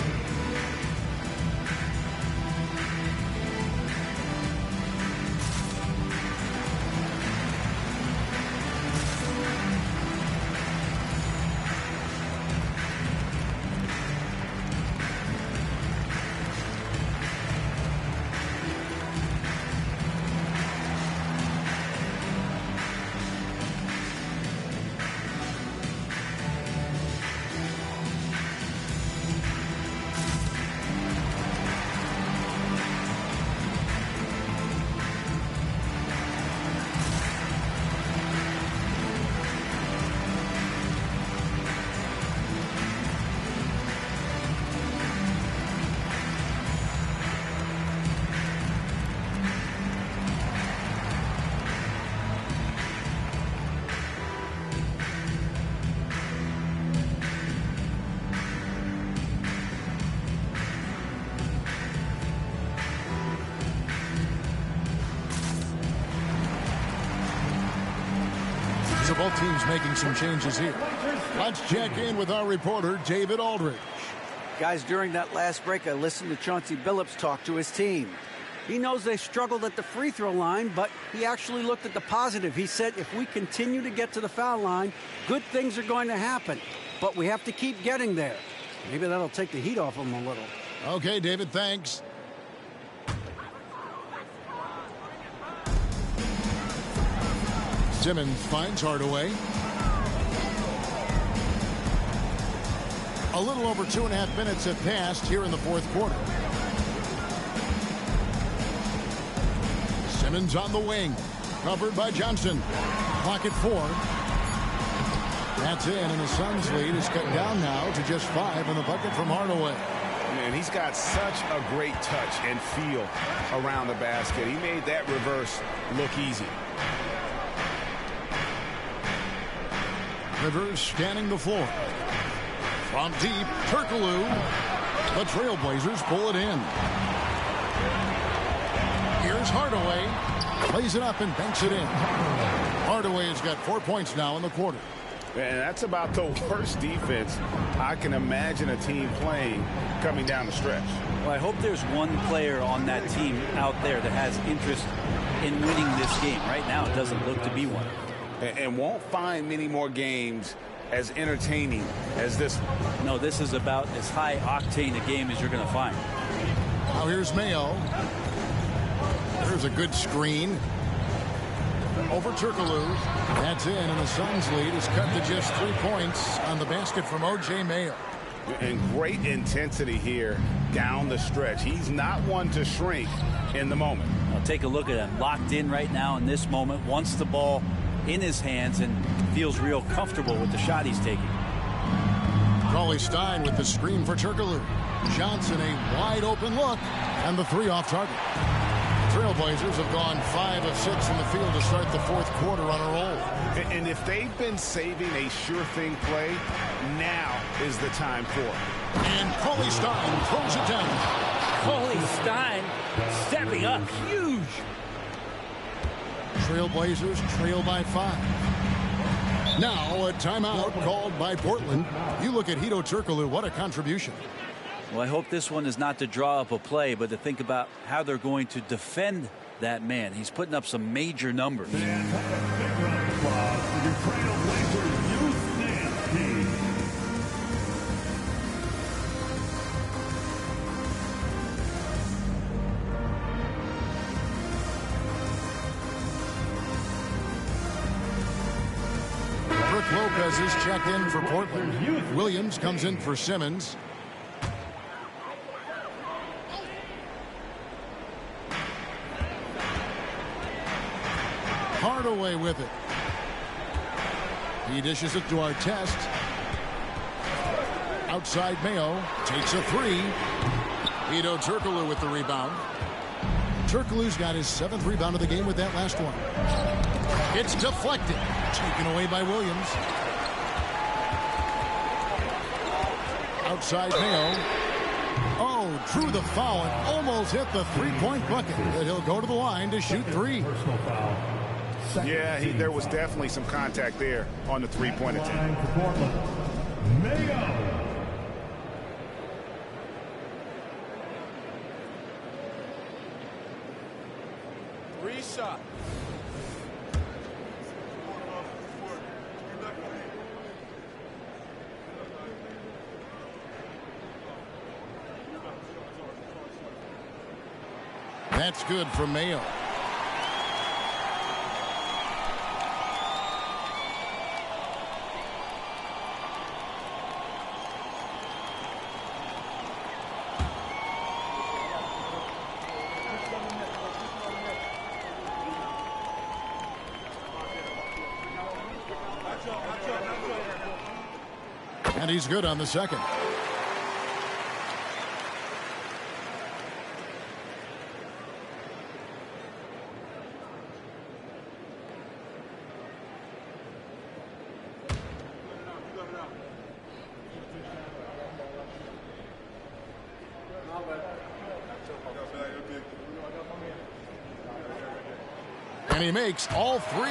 So both teams making some changes here. Let's check in with our reporter, David Aldridge. Guys, during that last break, I listened to Chauncey Billups talk to his team. He knows they struggled at the free throw line, but he actually looked at the positive. He said, if we continue to get to the foul line, good things are going to happen. But we have to keep getting there. Maybe that'll take the heat off them a little. Okay, David, thanks. Simmons finds Hardaway. A little over 2.5 minutes have passed here in the fourth quarter. Simmons on the wing. Covered by Johnson. Clock at 4. That's in, and the Suns' lead is cut down now to just 5 in the bucket from Hardaway. Man, he's got such a great touch and feel around the basket. He made that reverse look easy. Rivers scanning the floor. From deep, Turkoglu. The Trailblazers pull it in. Here's Hardaway. Plays it up and banks it in. Hardaway has got 4 points now in the quarter. And that's about the worst defense I can imagine a team playing coming down the stretch. Well, I hope there's one player on that team out there that has interest in winning this game. Right now, it doesn't look to be one. And won't find many more games as entertaining as this one. No, this is about as high octane a game as you're going to find. Now here's Mayo. There's a good screen. Over Turkoglu. That's in, and the Suns' lead is cut to just 3 points on the basket from O.J. Mayo. And great intensity here down the stretch. He's not one to shrink in the moment. Now take a look at him. Locked in right now in this moment. Wants the ball in his hands and feels real comfortable with the shot he's taking. Cauley Stein with the screen for Turkoglu. Johnson a wide open look, and the 3 off target. Trailblazers have gone 5 of 6 in the field to start the fourth quarter on a roll. And if they've been saving a sure thing play, now is the time for it. And Cauley Stein throws it down. Cauley Stein stepping up huge. Trailblazers trail by 5. Now a timeout called by Portland. You look at Hedo Turkoglu, what a contribution. Well, I hope this one is not to draw up a play, but to think about how they're going to defend that man. He's putting up some major numbers. Rick Lopez is checked in for Portland. Williams comes in for Simmons. Hardaway with it. He dishes it to Artest. Outside Mayo. Takes a 3. Hedo Turkoglu with the rebound. Turkoglu's got his 7th rebound of the game with that last one. It's deflected. Taken away by Williams. Outside Mayo. Oh, drew the foul and almost hit the 3-point bucket. But he'll go to the line to shoot 3. Yeah, there was definitely some contact there on the 3-point attempt. Mayo. Shot. That's good for Mayo. And he's good on the second. And he makes all 3.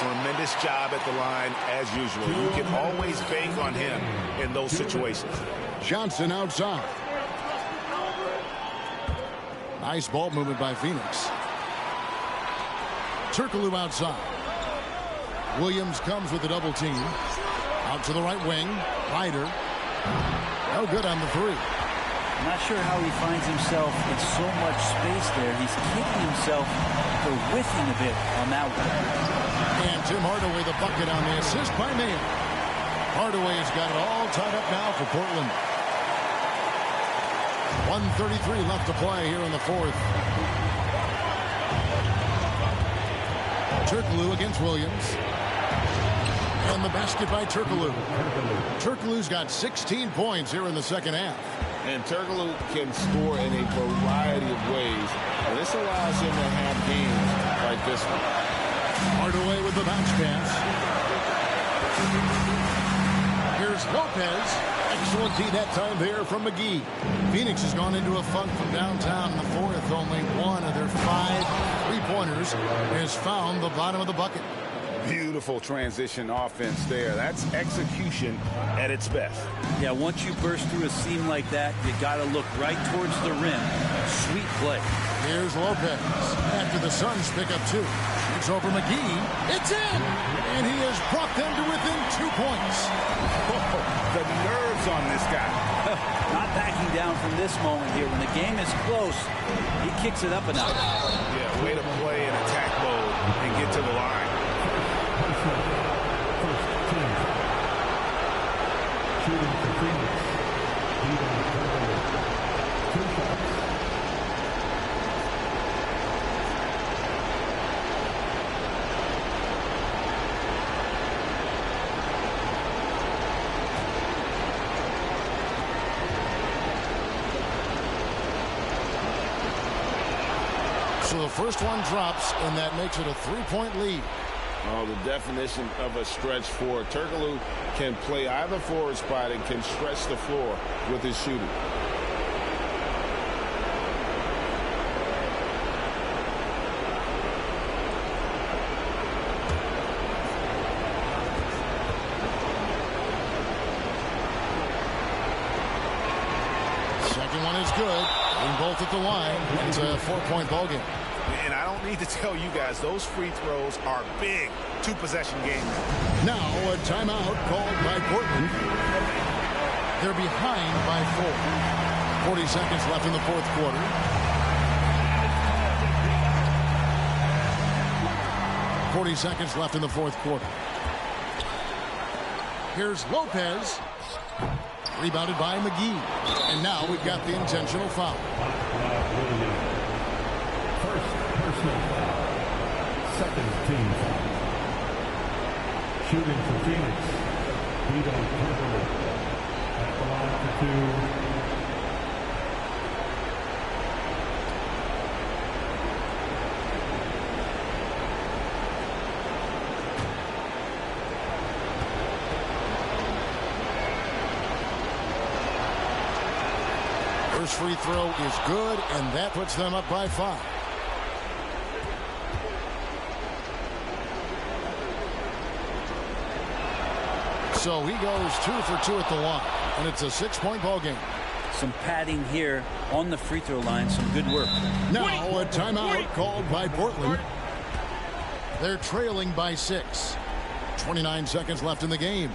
Tremendous job at the line as usual. You can always bank on him in those situations. Johnson outside. Nice ball movement by Phoenix. Turkoglu outside. Williams comes with a double team. Out to the right wing. Ryder. No good on the three. I'm not sure how he finds himself in so much space there. He's kicking himself for whiffing a bit on that one. And Tim Hardaway the bucket on the assist by Mayer. Hardaway has got it all tied up now for Portland. 1:33 left to play here in the fourth. Turkoglu against Williams. And the basket by Turkoglu. Turkoglu's got 16 points here in the second half. And Turkoglu can score in a variety of ways. And this allows him to have games like this one. Hardaway with the bounce pass. Here's Lopez. Excellent D that time there from McGee. Phoenix has gone into a funk from downtown in the fourth. Only one of their 5 3-pointers has found the bottom of the bucket. Beautiful transition offense there. That's execution at its best. Yeah, once you burst through a seam like that, you got to look right towards the rim. Sweet play. Here's Lopez. After the Suns pick up 2. Shoots over McGee. It's in! And he has brought them to within 2 points. Oh, the nerves on this guy. Not backing down from this moment here. When the game is close, he kicks it up a notch. Yeah, way to play in attack mode and get to the line. Shooting for Phoenix. Two shots. So the first one drops, and that makes it a 3-point lead. Oh, the definition of a stretch forward. Turkoglu can play either forward spot and can stretch the floor with his shooting. Second one is good. And both at the line. It's a 4-point ball game. And I don't need to tell you guys, those free throws are big 2-possession games. Now a timeout called by Portland. They're behind by 4. 40 seconds left in the fourth quarter. Seconds left in the fourth quarter. Here's Lopez. Rebounded by McGee. And now we've got the intentional foul. Personal foul. Second team foul. Shooting for Phoenix. Vito Turkoglu at the line for 2. First free throw is good, and that puts them up by 5. So he goes 2 for 2 at the line, and it's a 6-point ball game. Some padding here on the free throw line. Some good work. Now a timeout called by Portland. They're trailing by 6. 29 seconds left in the game.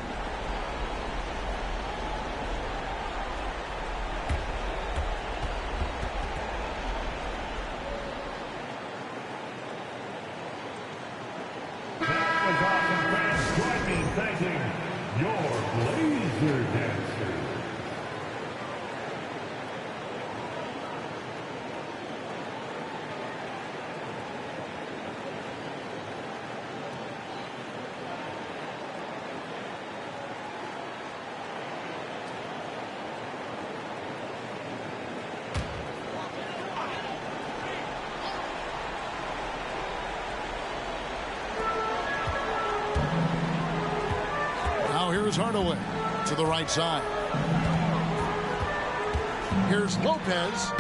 Here's Hardaway to the right side. Here's Lopez.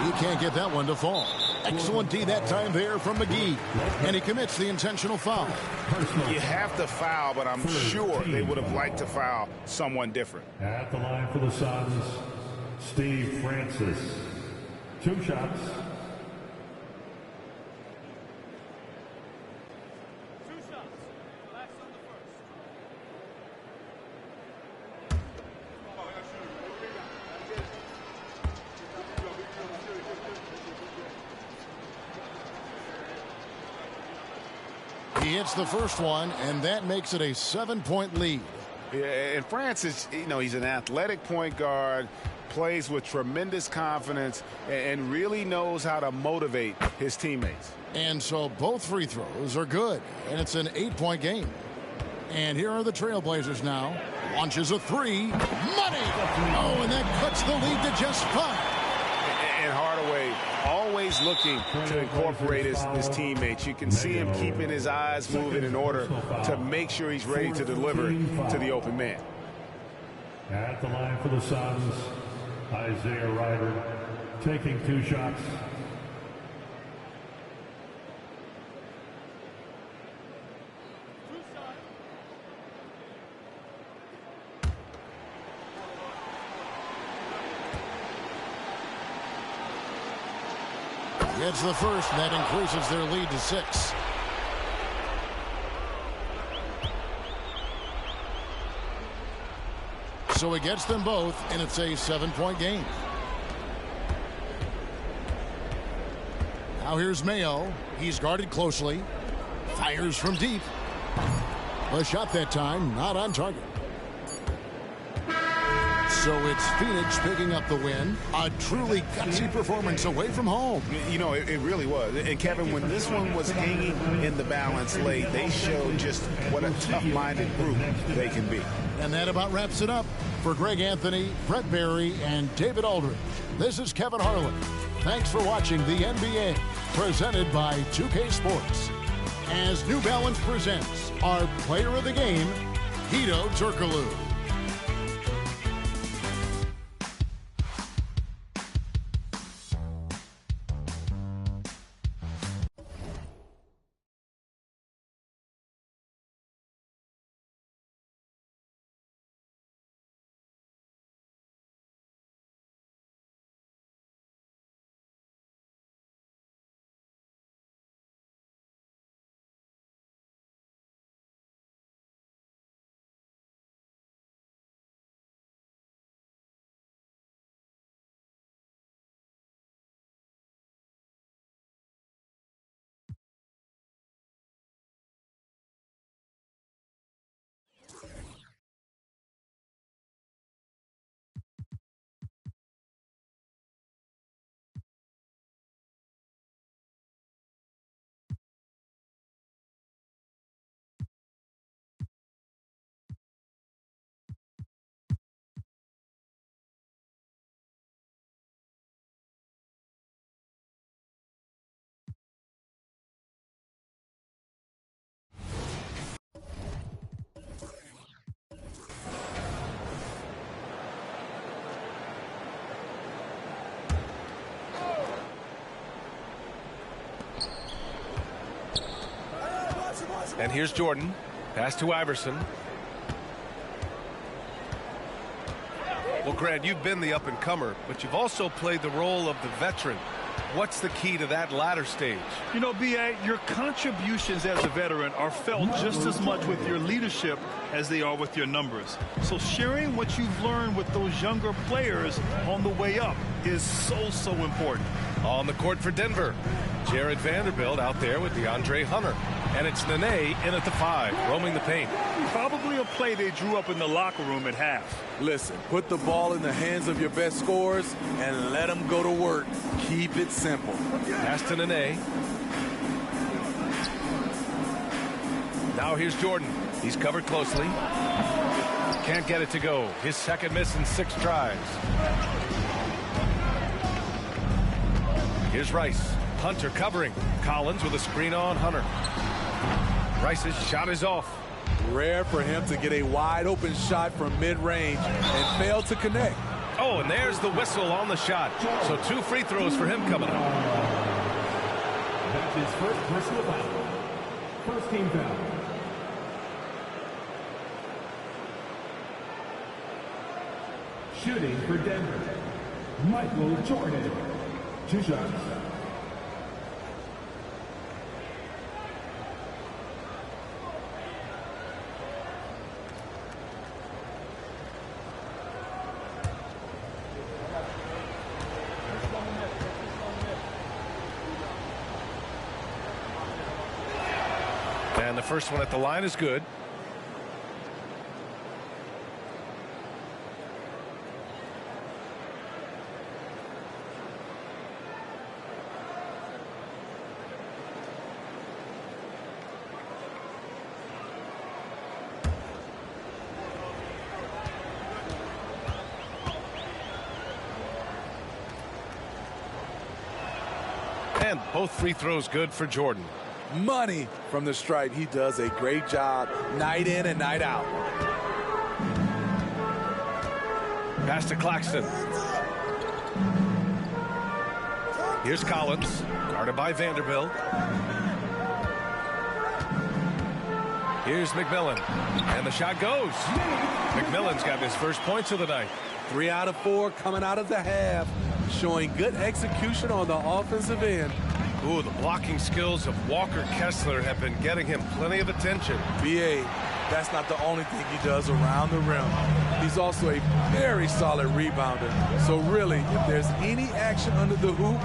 He can't get that one to fall. Excellent D that time there from McGee. And he commits the intentional foul. You have to foul, but I'm sure they would have liked to foul someone different. At the line for the Suns, Steve Francis. 2 shots. He hits the first one, and that makes it a 7-point lead. Yeah, and Francis, you know, he's an athletic point guard, plays with tremendous confidence, and really knows how to motivate his teammates. And so both free throws are good, and it's an 8-point game. And here are the Trailblazers now. Launches a 3. Money! Oh, and that cuts the lead to just 5. And Hardaway always looking to incorporate his teammates. You can see him keeping his eyes moving in order to make sure he's ready to deliver to the open man. At the line for the Suns, Isaiah Ryder taking 2 shots. Gets the first, and that increases their lead to 6. So he gets them both, and it's a 7-point game. Now here's Mayo. He's guarded closely. Fires from deep. A shot that time, not on target. So it's Phoenix picking up the win. A truly gutsy performance away from home. You know, it really was. And Kevin, when this one was hanging in the balance late, they showed just what a tough-minded group they can be. And that about wraps it up. For Greg Anthony, Brett Barry, and David Aldridge, this is Kevin Harlan. Thanks for watching the NBA, presented by 2K Sports. As New Balance presents our player of the game, Hedo Turkoglu. And here's Jordan. Pass to Iverson. Well, Grant, you've been the up-and-comer, but you've also played the role of the veteran. What's the key to that latter stage? You know, B.A., your contributions as a veteran are felt just as much with your leadership as they are with your numbers. So sharing what you've learned with those younger players on the way up is so important. On the court for Denver, Jared Vanderbilt out there with DeAndre Hunter. And it's Nene in at the 5, roaming the paint. Probably a play they drew up in the locker room at half. Listen, put the ball in the hands of your best scorers and let them go to work. Keep it simple. Pass to Nene. Now here's Jordan. He's covered closely. Can't get it to go. His second miss in 6 tries. Here's Rice. Hunter covering. Collins with a screen on Hunter. Rice's shot is off. Rare for him to get a wide open shot from mid-range and fail to connect. Oh, and there's the whistle on the shot. So 2 free throws for him coming up. his first personal foul. First team foul. Shooting for Denver, Michael Jordan. 2 shots. And the first one at the line is good. And both free throws good for Jordan. Money from the stripe. He does a great job night in and night out. Pass to Claxton. Here's Collins, guarded by Vanderbilt. Here's McMillan, and the shot goes. McMillan's got his first points of the night. 3 out of 4 coming out of the half, showing good execution on the offensive end. Ooh, the blocking skills of Walker Kessler have been getting him plenty of attention. B.A., that's not the only thing he does around the rim. He's also a very solid rebounder. So really, if there's any action under the hoop,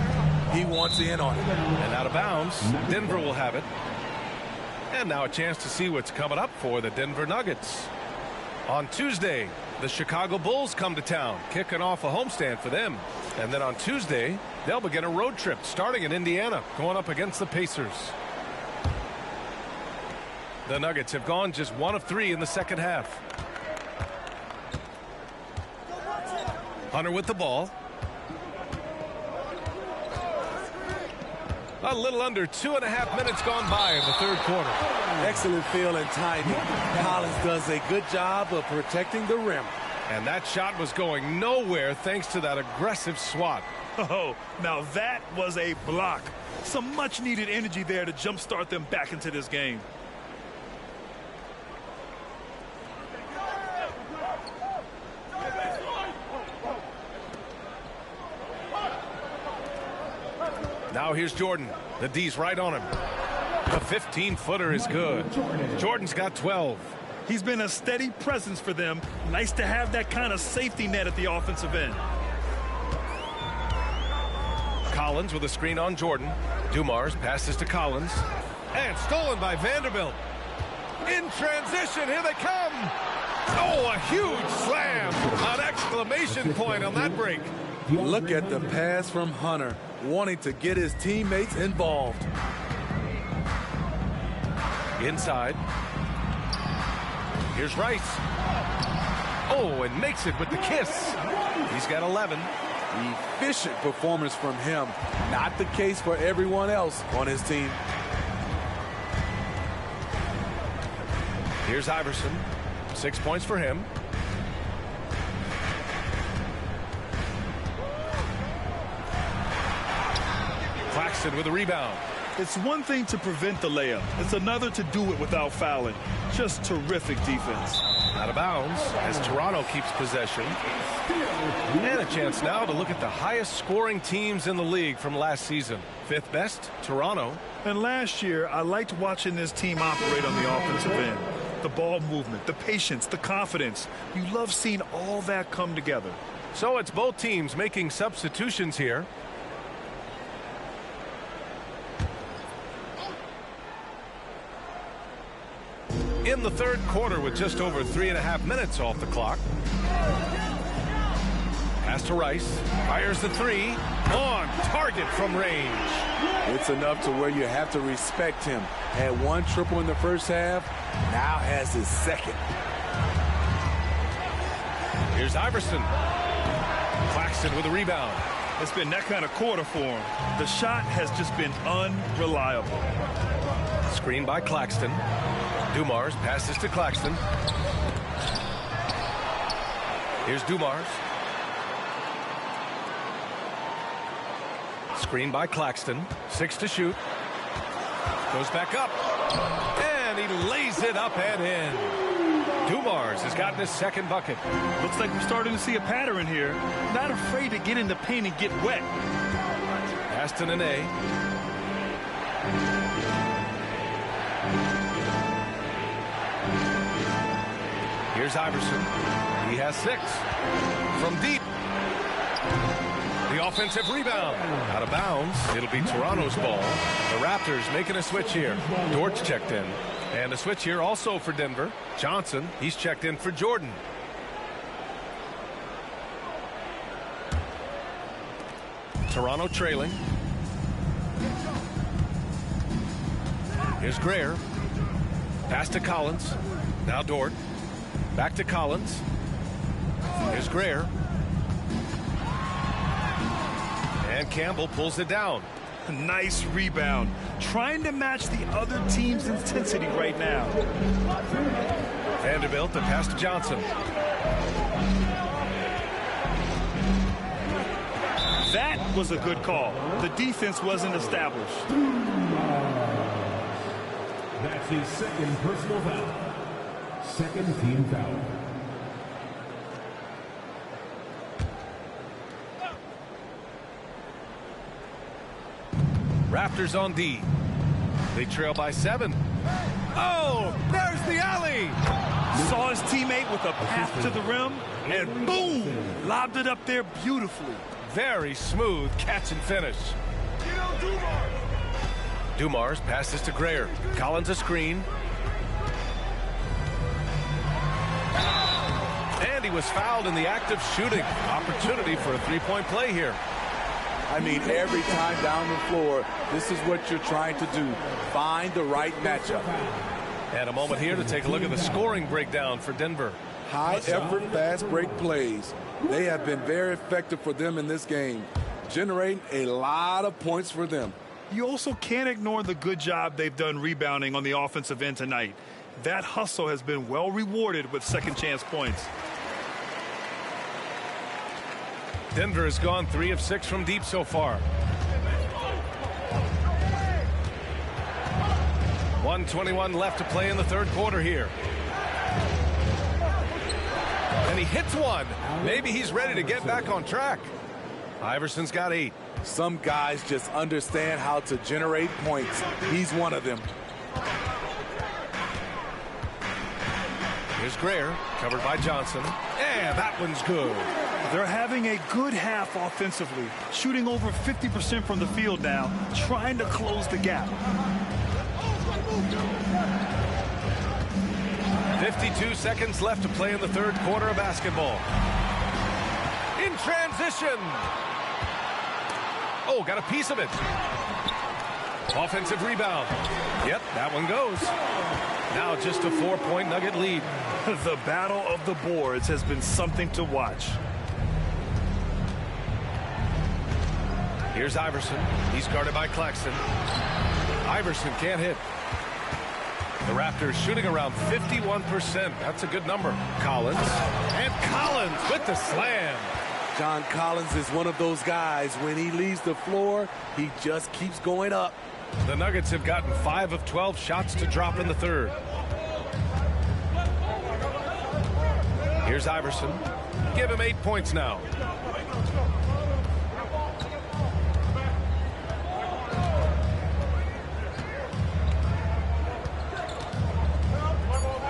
he wants in on it. And out of bounds, Denver will have it. And now a chance to see what's coming up for the Denver Nuggets. On Tuesday, the Chicago Bulls come to town, kicking off a homestand for them. And then on Tuesday, they'll begin a road trip starting in Indiana, going up against the Pacers. The Nuggets have gone just 1 of 3 in the second half. Hunter with the ball. A little under 2.5 minutes gone by in the third quarter. Excellent feel and timing. Collins does a good job of protecting the rim. And that shot was going nowhere thanks to that aggressive swat. Oh, now that was a block. Some much needed energy there to jumpstart them back into this game. Now here's Jordan. The D's right on him. The 15-footer is good. Jordan's got 12. He's been a steady presence for them. Nice to have that kind of safety net at the offensive end. Collins with a screen on Jordan. Dumars passes to Collins. And stolen by Vanderbilt. In transition, here they come. Oh, a huge slam. An exclamation point on that break. Look at the pass from Hunter, wanting to get his teammates involved. Inside. Here's Rice. Oh, and makes it with the kiss. He's got 11. Efficient performance from him. Not the case for everyone else on his team. Here's Iverson. 6 points for him. Claxton with a rebound. It's one thing to prevent the layup. It's another to do it without fouling. Just terrific defense. Out of bounds as Toronto keeps possession. And a chance now to look at the highest scoring teams in the league from last season. 5th best, Toronto. And last year, I liked watching this team operate on the offensive end. The ball movement, the patience, the confidence. You love seeing all that come together. So it's both teams making substitutions here. In the third quarter with just over 3.5 minutes off the clock. Pass to Rice. Fires the 3. On target from range. It's enough to where you have to respect him. Had 1 triple in the first half. Now has his second. Here's Iverson. Claxton with a rebound. It's been that kind of quarter for him. The shot has just been unreliable. Screen by Claxton. Dumars passes to Claxton. Here's Dumars. Screen by Claxton. 6 to shoot. Goes back up. And he lays it up and in. Dumars has gotten his second bucket. Looks like we're starting to see a pattern here. Not afraid to get in the paint and get wet. Aston and A. Here's Iverson. He has 6. From deep. The offensive rebound. Out of bounds. It'll be Toronto's ball. The Raptors making a switch here. Dortch checked in. And a switch here also for Denver. Johnson, he's checked in for Jordan. Toronto trailing. Here's Greer. Pass to Collins. Now Dort. Back to Collins. Here's Greer. And Campbell pulls it down. Nice rebound. Trying to match the other team's intensity right now. Vanderbilt, the pass to Johnson. That was a good call. The defense wasn't established. That's his second personal foul. Second team foul. Raptors on D. They trail by 7. Oh, there's the alley. Saw his teammate with a path to the rim, and boom, lobbed it up there beautifully. Very smooth catch and finish. Dumars passes to Greer. Collins a screen. And he was fouled in the act of shooting. Opportunity for a three-point play here. I mean, every time down the floor, this is what you're trying to do. Find the right matchup. And a moment here to take a look at the scoring breakdown for Denver. High-effort, fast-break plays. They have been very effective for them in this game, generating a lot of points for them. You also can't ignore the good job they've done rebounding on the offensive end tonight. That hustle has been well rewarded with second chance points. Denver has gone 3 of 6 from deep so far. 1:21 left to play in the third quarter here. And he hits one. Maybe he's ready to get back on track. Iverson's got 8. Some guys just understand how to generate points. He's one of them. Here's Greer, covered by Johnson. And that one's good. They're having a good half offensively, shooting over 50% from the field now, trying to close the gap. 52 seconds left to play in the third quarter of basketball. In transition. Oh, got a piece of it. Offensive rebound. Yep, that one goes. Now just a 4-point Nugget lead. The battle of the boards has been something to watch. Here's Iverson. He's guarded by Claxton. Iverson can't hit. The Raptors shooting around 51%. That's a good number. Collins. And Collins with the slam. John Collins is one of those guys. When he leaves the floor, he just keeps going up. The Nuggets have gotten 5 of 12 shots to drop in the third. Here's Iverson. Give him 8 points now.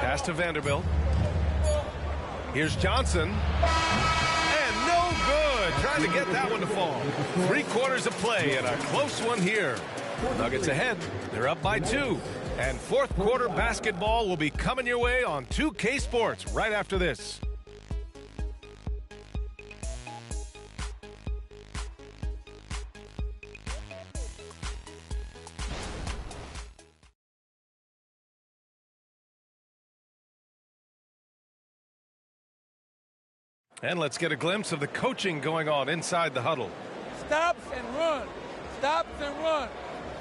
Pass to Vanderbilt. Here's Johnson. And no good. Trying to get that one to fall. 3 quarters of play and a close one here. Nuggets ahead. They're up by 2. And fourth quarter basketball will be coming your way on 2K Sports right after this. And let's get a glimpse of the coaching going on inside the huddle. Stops and run. Stops and run.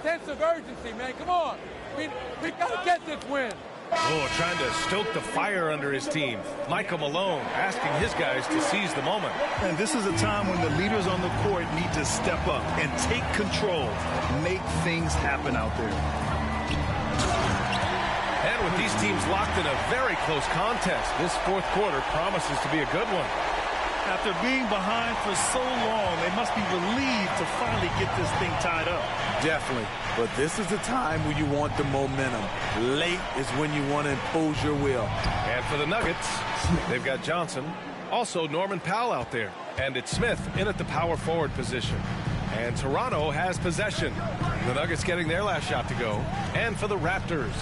Sense of urgency, man. Come on. We got to get this win. Oh, trying to stoke the fire under his team. Michael Malone asking his guys to seize the moment. And this is a time when the leaders on the court need to step up and take control. Make things happen out there. With these teams locked in a very close contest, this fourth quarter promises to be a good one. After being behind for so long, they must be relieved to finally get this thing tied up. Definitely. But this is the time when you want the momentum. Late is when you want to impose your will. And for the Nuggets, they've got Johnson. Also Norman Powell out there. And it's Smith in at the power forward position. And Toronto has possession. The Nuggets getting their last shot to go. And for the Raptors.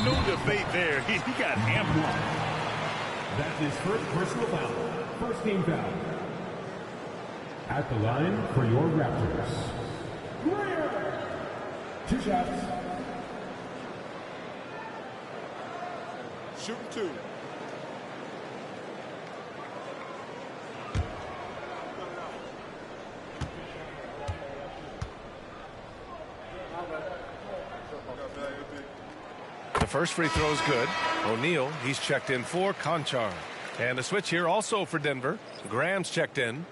No debate there. He got hammered. That's his first personal foul. First team foul. At the line for your Raptors. Greer. 2 shots. Shoot 2. The first free throw is good. O'Neal, he's checked in for Conchar. And a switch here also for Denver. Graham's checked in.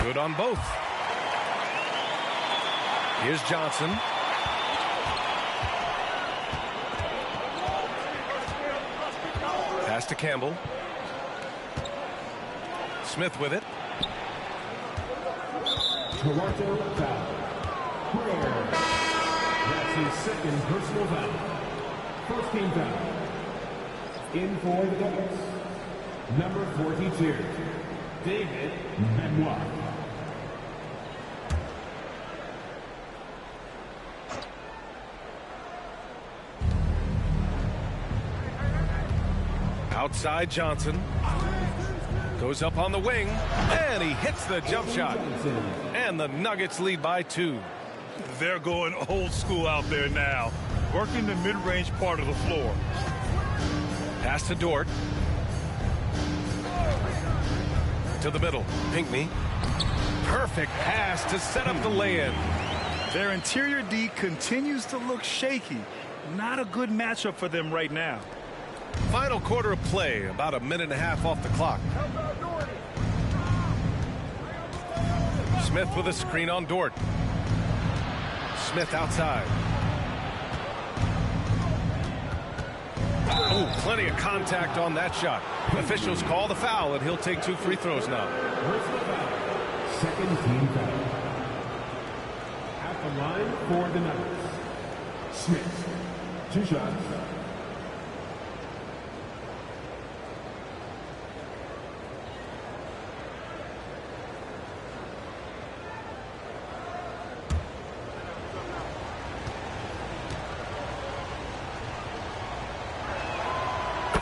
Good on both. Here's Johnson. Pass to Campbell. Smith with it. Toronto foul. Greer. That's his second personal foul. First team foul. In for the Nuggets. Number 42. David Benoit. Outside Johnson. Goes up on the wing. And he hits the jump shot. And the Nuggets lead by 2. They're going old school out there now. Working the mid-range part of the floor. Pass to Dort. To the middle. Pinckney. Perfect pass to set up the lay-in. Their interior D continues to look shaky. Not a good matchup for them right now. Final quarter of play, about a minute and a half off the clock. Smith with a screen on Dort. Smith outside. Oh, plenty of contact on that shot. Officials call the foul, and he'll take 2 free throws now. Second team foul. At the line for the Nuggets. Smith. 2 shots.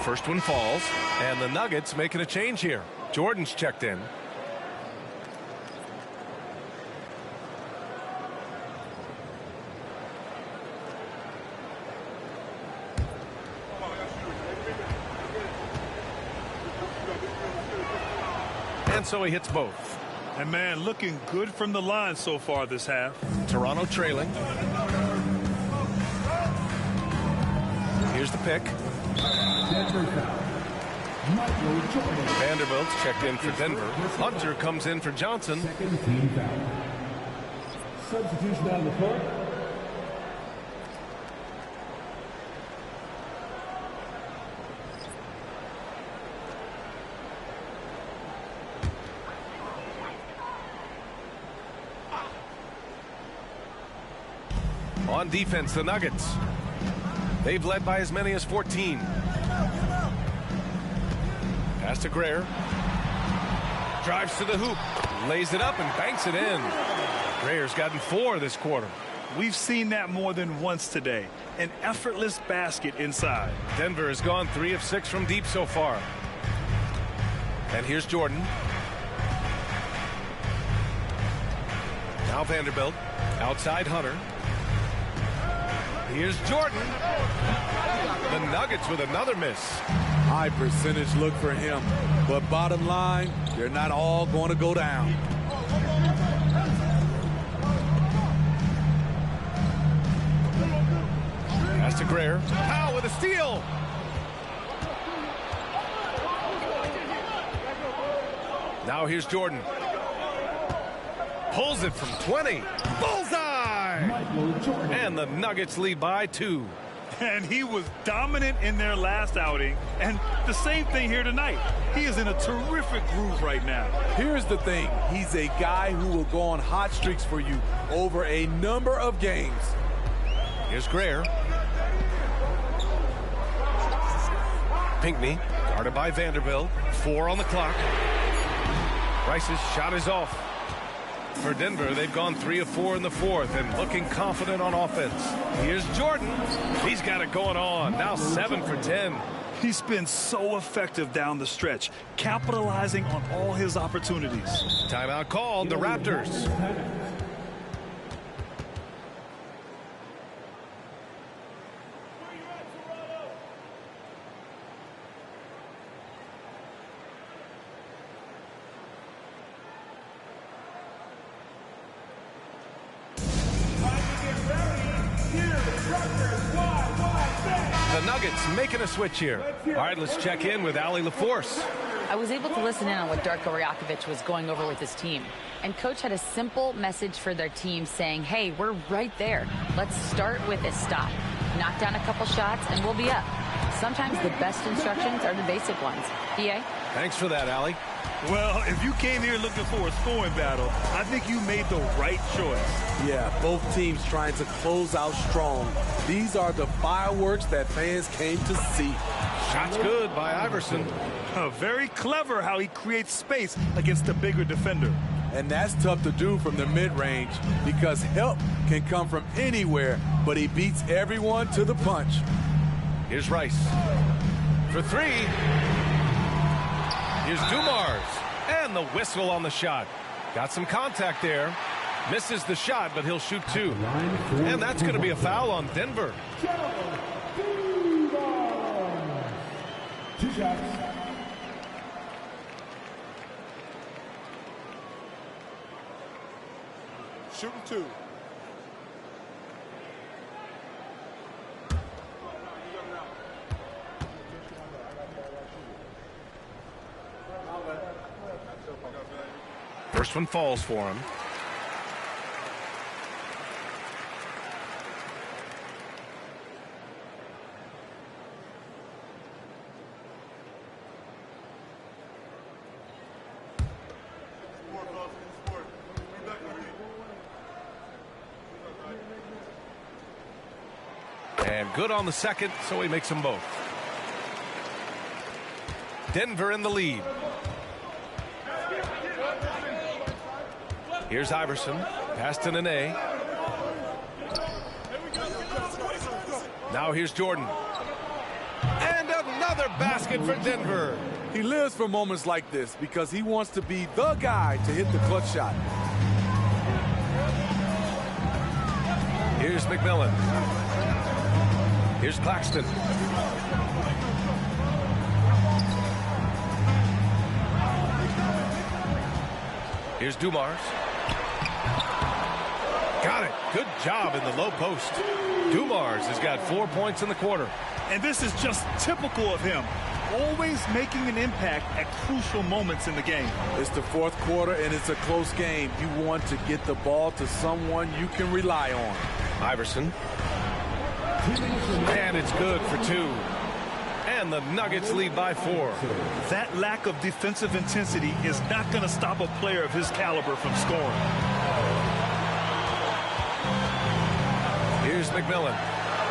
First one falls, and the Nuggets making a change here. Jordan's checked in. And so he hits both. And man, looking good from the line so far this half. Toronto trailing. Here's the pick. Vanderbilt's checked in for Denver. Hunter comes in for Johnson. Second team foul. Substitution on the court. On defense, the Nuggets. They've led by as many as 14. Pass to Greer. Drives to the hoop. Lays it up and banks it in. Greer's gotten 4 this quarter. We've seen that more than once today. An effortless basket inside. Denver has gone 3 of 6 from deep so far. And here's Jordan. Now Vanderbilt. Outside Hunter. Here's Jordan. The Nuggets with another miss. High percentage look for him. But bottom line, they're not all going to go down. Pass to Greer. Powell with a steal. Now here's Jordan. Pulls it from 20. Bullseye! And the Nuggets lead by 2. And he was dominant in their last outing. And the same thing here tonight. He is in a terrific groove right now. Here's the thing. He's a guy who will go on hot streaks for you over a number of games. Here's Greer. Pinckney, guarded by Vanderbilt. 4 on the clock. Rice's shot is off. For Denver, they've gone 3 of 4 in the fourth and looking confident on offense. Here's Jordan. He's got it going on. Now 7 for 10. He's been so effective down the stretch, capitalizing on all his opportunities. Timeout called, the Raptors. The Nuggets making a switch here. All right, let's check in with Allie LaForce. I was able to listen in on what Darko Rajakovic was going over with his team. And Coach had a simple message for their team saying, hey, we're right there. Let's start with a stop. Knock down a couple shots and we'll be up. Sometimes the best instructions are the basic ones. PA? Thanks for that, Allie. Well, if you came here looking for a scoring battle, I think you made the right choice. Yeah, both teams trying to close out strong. These are the fireworks that fans came to see. Shot's good by Iverson. Very clever how he creates space against the bigger defender. And that's tough to do from the mid-range because help can come from anywhere, but he beats everyone to the punch. Here's Rice. For 3. Here's Dumars. And the whistle on the shot. Got some contact there. Misses the shot, but he'll shoot 2. And that's going to be a foul on Denver. 2 shots. Shooting 2. First one falls for him. And good on the second, so he makes them both. Denver in the lead. Here's Iverson. Passed in an A. Now here's Jordan. And another basket for Denver. He lives for moments like this because he wants to be the guy to hit the clutch shot. Here's McMillan. Here's Claxton. Here's Dumars. Got it. Good job in the low post. Dumars has got 4 points in the quarter. And this is just typical of him. Always making an impact at crucial moments in the game. It's the fourth quarter and it's a close game. You want to get the ball to someone you can rely on. Iverson. And it's good for 2. And the Nuggets lead by 4. That lack of defensive intensity is not going to stop a player of his caliber from scoring. Here's McMillan.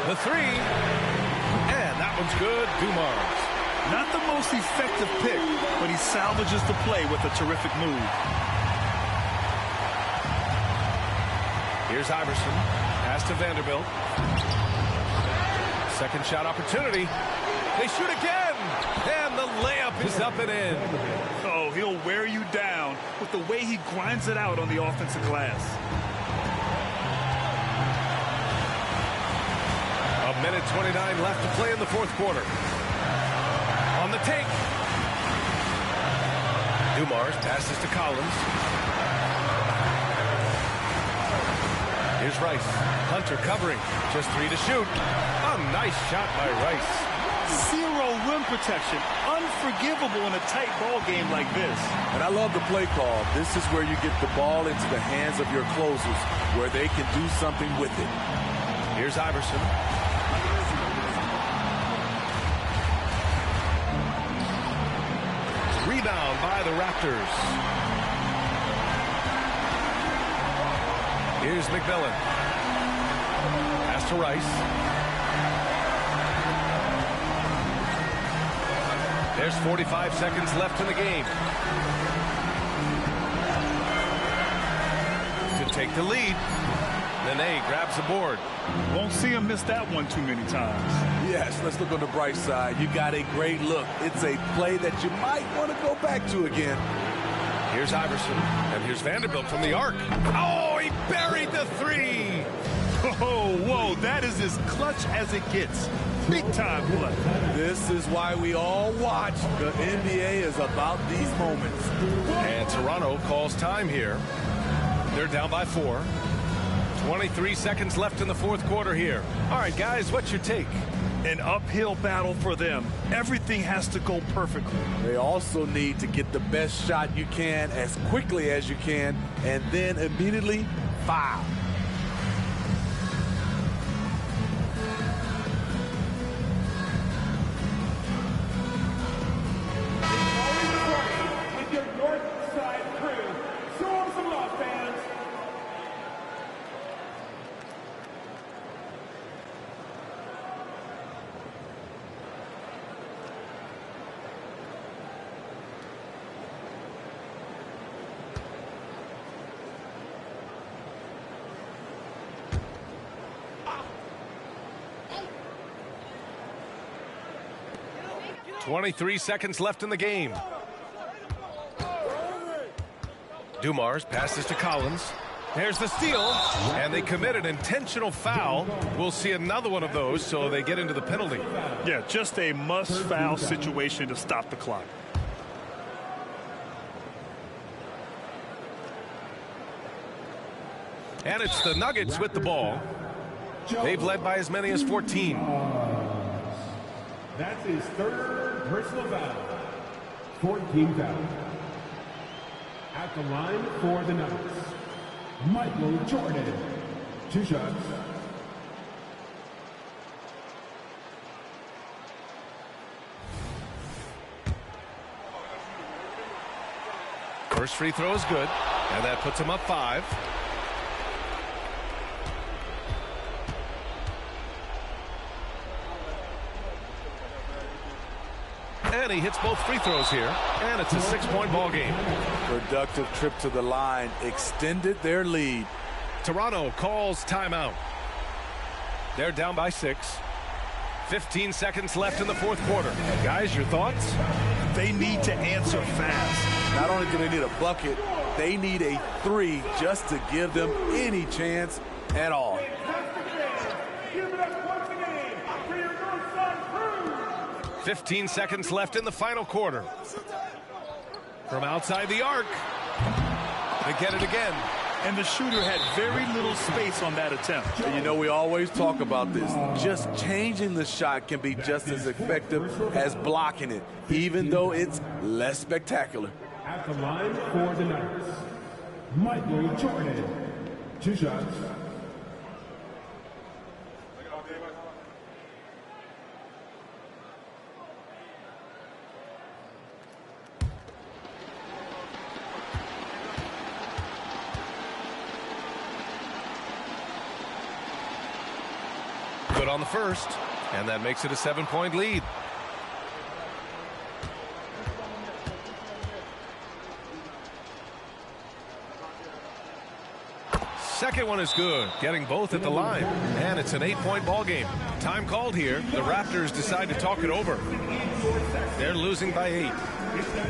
The 3. And that one's good. Dumars. Not the most effective pick, but he salvages the play with a terrific move. Here's Iverson. Pass to Vanderbilt. Second shot opportunity. They shoot again. And the layup is up and in. Oh, he'll wear you down with the way he grinds it out on the offensive glass. A minute 29 left to play in the fourth quarter. On the take. Dumars passes to Collins. Here's Rice. Hunter covering. Just 3 to shoot. A nice shot by Rice. 0 rim protection. Unforgivable in a tight ball game like this. And I love the play call. This is where you get the ball into the hands of your closers, where they can do something with it. Here's Iverson. Rebound by the Raptors. Here's McMillan. Pass to Rice. There's 45 seconds left in the game. To take the lead. Nene grabs the board. Won't see him miss that one too many times. Yes, let's look on the bright side. You got a great look. It's a play that you might want to go back to again. Here's Iverson, and here's Vanderbilt from the arc. Oh, he buried the three. Oh, whoa, that is as clutch as it gets. Big time play. This is why we all watch. The NBA is about these moments. And Toronto calls time here. They're down by 4. 23 seconds left in the fourth quarter here. All right, guys, what's your take? An uphill battle for them. Everything has to go perfectly. They also need to get the best shot you can as quickly as you can, and then immediately foul. With your north side crew, show them some love, fans. Twenty-three seconds left in the game. Dumars passes to Collins. There's the steal, and they commit an intentional foul. We'll see another one of those, so they get into the penalty. Yeah, just a must-foul situation to stop the clock. And it's the Nuggets with the ball. They've led by as many as 14. That's his third personal foul. 14 foul. At the line for the Nuggets, Michael Jordan. 2 shots. First free throw is good, and that puts him up 5. And he hits both free throws here, and it's a 6-point ball game. Productive trip to the line extended their lead. Toronto calls timeout. They're down by 6. 15 seconds left in the fourth quarter. Guys, your thoughts? They need to answer fast. Not only do they need a bucket, they need a 3 just to give them any chance at all. Give it up once again for your north side crew. 15 seconds left in the final quarter. From outside the arc. They get it again. And the shooter had very little space on that attempt. And you know, we always talk about this. Just changing the shot can be just as effective as blocking it, even though it's less spectacular. At the line for the Nuggets, Michael Jordan. 2 shots. Good on the first, and that makes it a 7-point lead. Second one is good, getting both at the line, and it's an 8-point ball game. Time called here. The Raptors decide to talk it over. They're losing by 8.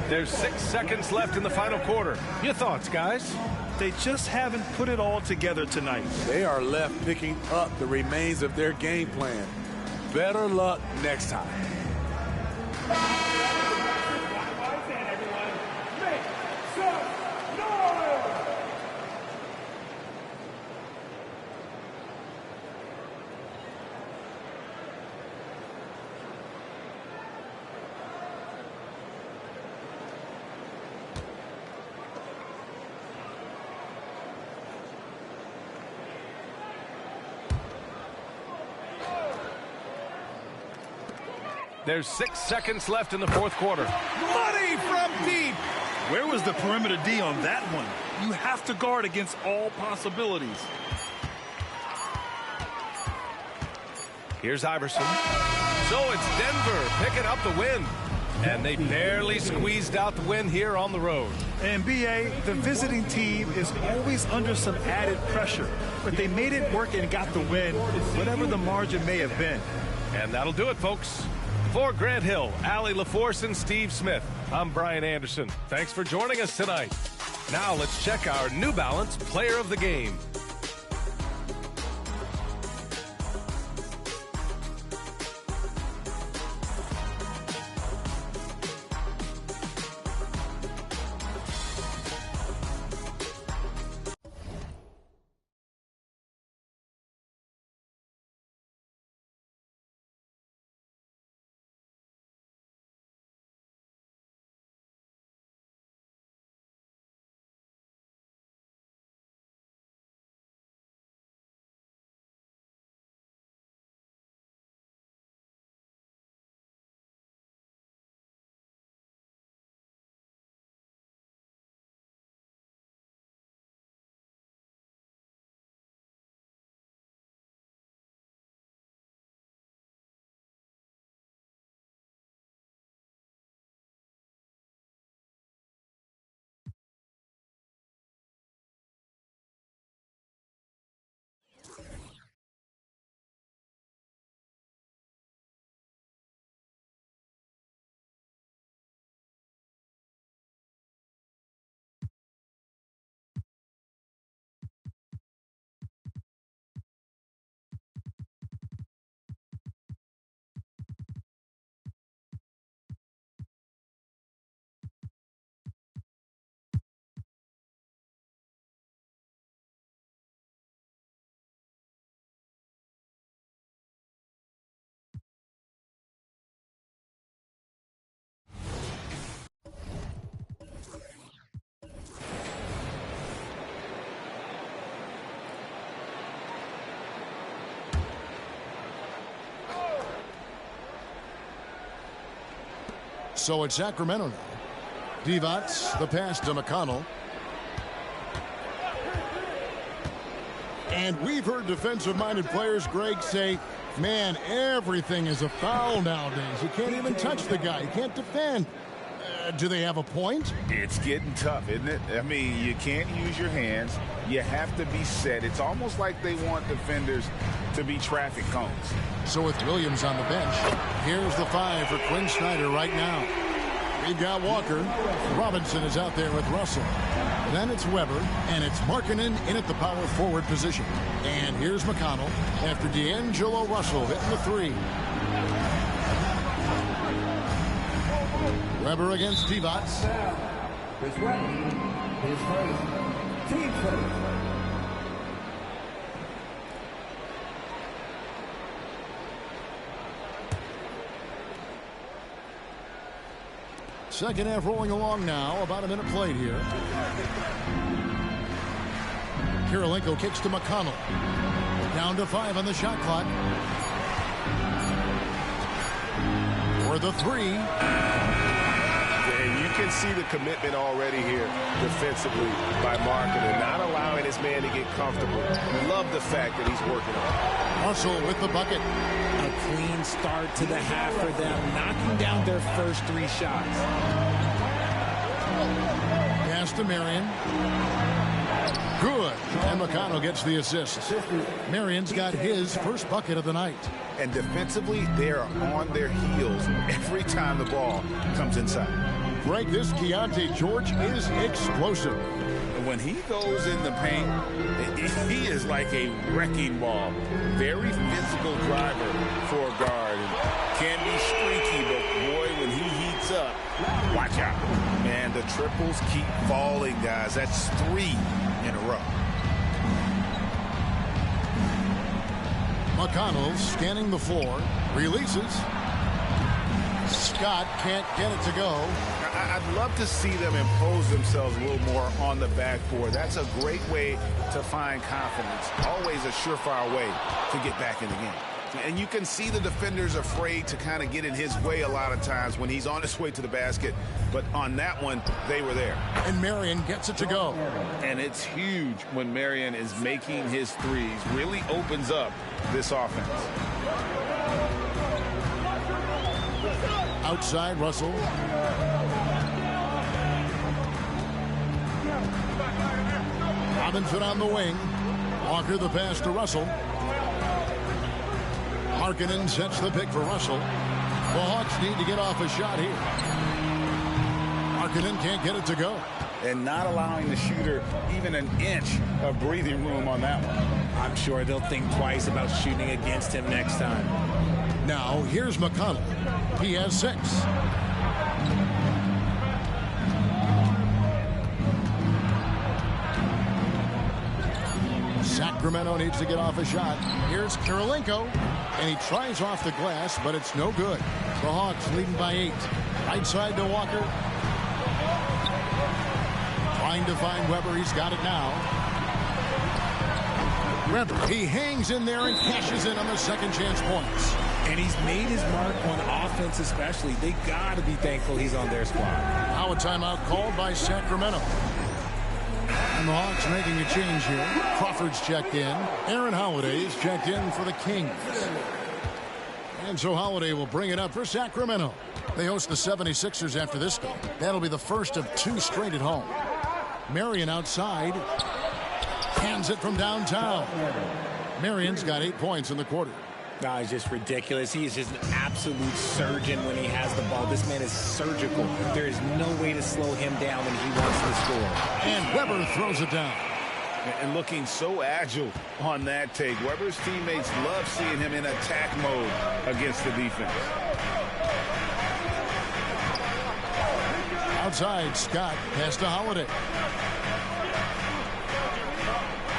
There's 6 seconds left in the final quarter. Your thoughts, guys? They just haven't put it all together tonight. They are left picking up the remains of their game plan. Better luck next time. There's 6 seconds left in the fourth quarter. Money from deep. Where was the perimeter D on that one? You have to guard against all possibilities. Here's Iverson. So it's Denver picking up the win. And they barely squeezed out the win here on the road. And BA, the visiting team is always under some added pressure. But they made it work and got the win, whatever the margin may have been. And that'll do it, folks. For Grant Hill, Allie LaForce, and Steve Smith, I'm Brian Anderson. Thanks for joining us tonight. Now let's check our New Balance Player of the Game. So it's Sacramento now. Divac, the pass to McConnell. And we've heard defensive-minded players, Greg, say, man, everything is a foul nowadays. You can't even touch the guy. You can't defend. Do they have a point? It's getting tough, isn't it? I mean, you can't use your hands. You have to be set. It's almost like they want defenders to be traffic cones. So with Williams on the bench, here's the 5 for Quinn Snyder right now. We've got Walker. Robinson is out there with Russell. Then it's Weber, and it's Markkanen in at the power forward position. And here's McConnell after D'Angelo Russell hitting the 3. Weber against Divac. His right, his first, team first. Second half rolling along now. About a minute played here. Kirilenko kicks to McConnell. Down to 5 on the shot clock. For the 3. And you can see the commitment already here defensively by Markkanen, not allowing his man to get comfortable. Love the fact that he's working on it. Russell with the bucket. A clean start to the half for them, knocking down their first 3 shots. Pass to Marion. Good. And McConnell gets the assist. Marion's got his first bucket of the night. And defensively, they're on their heels every time the ball comes inside. Greg, this Keontae George is explosive. When he goes in the paint, he is like a wrecking ball. Very physical driver for a guard. Can be streaky, but boy, when he heats up, watch out. Man, the triples keep falling, guys. That's 3 in a row. McConnell scanning the floor. Releases. Scott can't get it to go. I'd love to see them impose themselves a little more on the backboard. That's a great way to find confidence. Always a surefire way to get back in the game. And you can see the defenders afraid to kind of get in his way a lot of times when he's on his way to the basket. But on that one, they were there. And Marion gets it to go. And it's huge when Marion is making his threes. Really opens up this offense. Outside, Russell. Robinson on the wing. Walker the pass to Russell. Markkanen sets the pick for Russell. The Hawks need to get off a shot here. Markkanen can't get it to go. And not allowing the shooter even an inch of breathing room on that one. I'm sure they'll think twice about shooting against him next time. Now, here's McConnell. He has 6. Sacramento needs to get off a shot. Here's Kirilenko, and he tries off the glass, but it's no good. The Hawks leading by 8. Right side to Walker. Trying to find Weber. He's got it now. Weber, he hangs in there and cashes in on the second chance points. And he's made his mark on offense especially. They got to be thankful he's on their squad. Now a timeout called by Sacramento. And the Hawks making a change here. Crawford's checked in. Aaron Holiday's checked in for the Kings. And so Holiday will bring it up for Sacramento. They host the 76ers after this game. That'll be the first of 2 straight at home. Marion outside. Hands it from downtown. Marion's got 8 points in the quarter. No, it's just ridiculous. He is just an absolute surgeon when he has the ball. This man is surgical. There is no way to slow him down when he wants to score. And Weber throws it down. And looking so agile on that take. Weber's teammates love seeing him in attack mode against the defense. Outside, Scott pass to Holiday.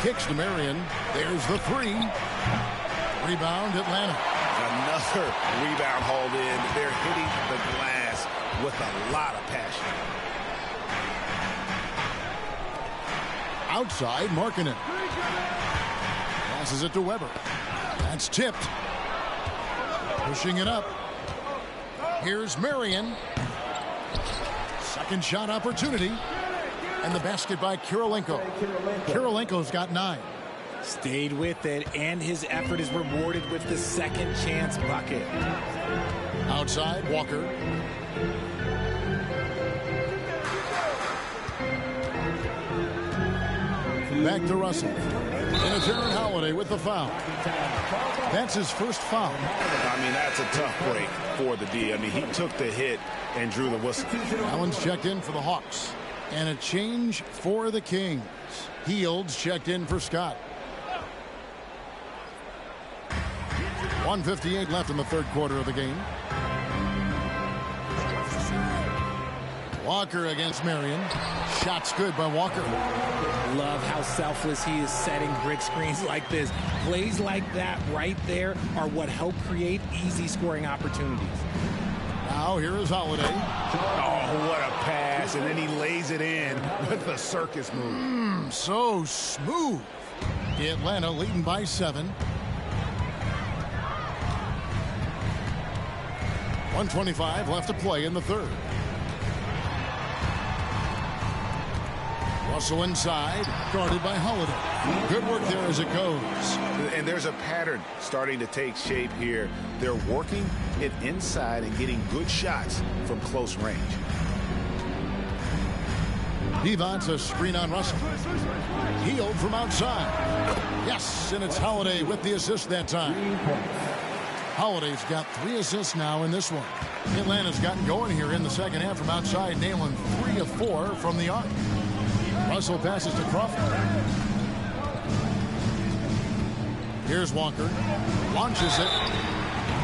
Kicks to Marion. There's the 3. Rebound, Atlanta. Another rebound hauled in. They're hitting the glass with a lot of passion. Outside, Markkanen. Passes it to Weber. That's tipped. Pushing it up. Here's Marion. Second shot opportunity. And the basket by Kirilenko. Kirilenko's got 9. Stayed with it, and his effort is rewarded with the second chance bucket. Outside, Walker. Back to Russell. And it's Aaron Holiday with the foul. That's his first foul. I mean, that's a tough break for the D. I mean, he took the hit and drew the whistle. Allen's checked in for the Hawks. And a change for the Kings. Heald's checked in for Scott. 1:58 left in the third quarter of the game. Walker against Marion. Shots good by Walker. Love how selfless he is setting brick screens like this. Plays like that right there are what help create easy scoring opportunities. Now here is Holiday. Oh, what a pass. And then he lays it in with the circus move. So smooth. Atlanta leading by 7. 1:25 left to play in the third. Russell inside, guarded by Holiday. Good work there as it goes. And there's a pattern starting to take shape here. They're working it inside and getting good shots from close range. Devon's a screen on Russell. Healed from outside. Yes, and it's Holiday with the assist that time. Holiday's got 3 assists now in this one. Atlanta's gotten going here in the second half from outside, nailing 3 of 4 from the arc. Russell passes to Crawford. Here's Walker. Launches it.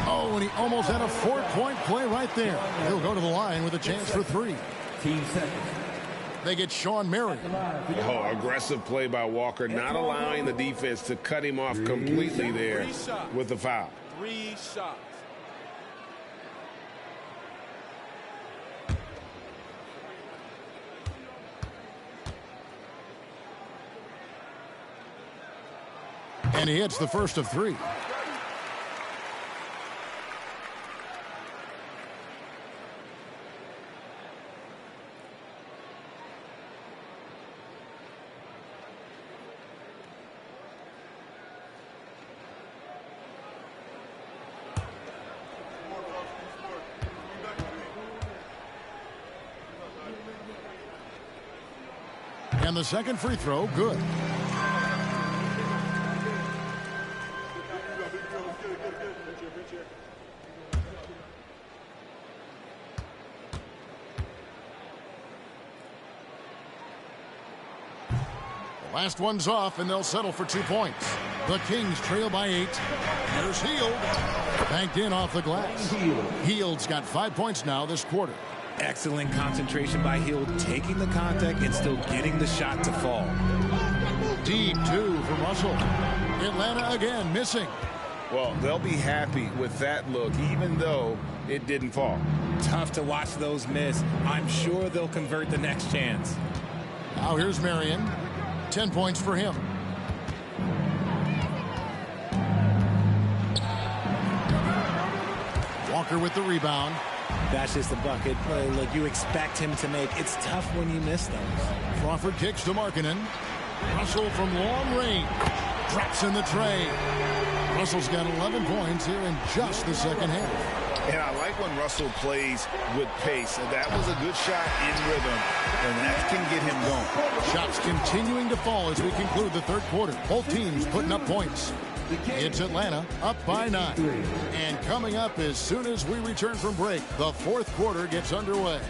Oh, and he almost had a 4-point play right there. He'll go to the line with a chance for 3. They get Sean Marion. Oh, aggressive play by Walker, not allowing the defense to cut him off completely there with the foul. 3 shots. And he hits the first of 3. And the second free throw, good. Last one's off, and they'll settle for 2 points. The Kings trail by 8. There's Hield. Banked in off the glass. Hield's got 5 points now this quarter. Excellent concentration by Hield, taking the contact and still getting the shot to fall. Deep 2 for Russell. Atlanta again missing. Well, they'll be happy with that look, even though it didn't fall. Tough to watch those miss. I'm sure they'll convert the next chance. Now here's Marion. 10 points for him. Walker with the rebound. That's just a bucket. Look, you expect him to make. It's tough when you miss those. Crawford kicks to Markkanen. Russell from long range. Drops in the tray. Russell's got 11 points here in just the second half. And I like when Russell plays with pace. That was a good shot in rhythm, and that can get him going. Shots continuing to fall as we conclude the third quarter. Both teams putting up points. It's Atlanta up by 9. And coming up as soon as we return from break, the fourth quarter gets underway.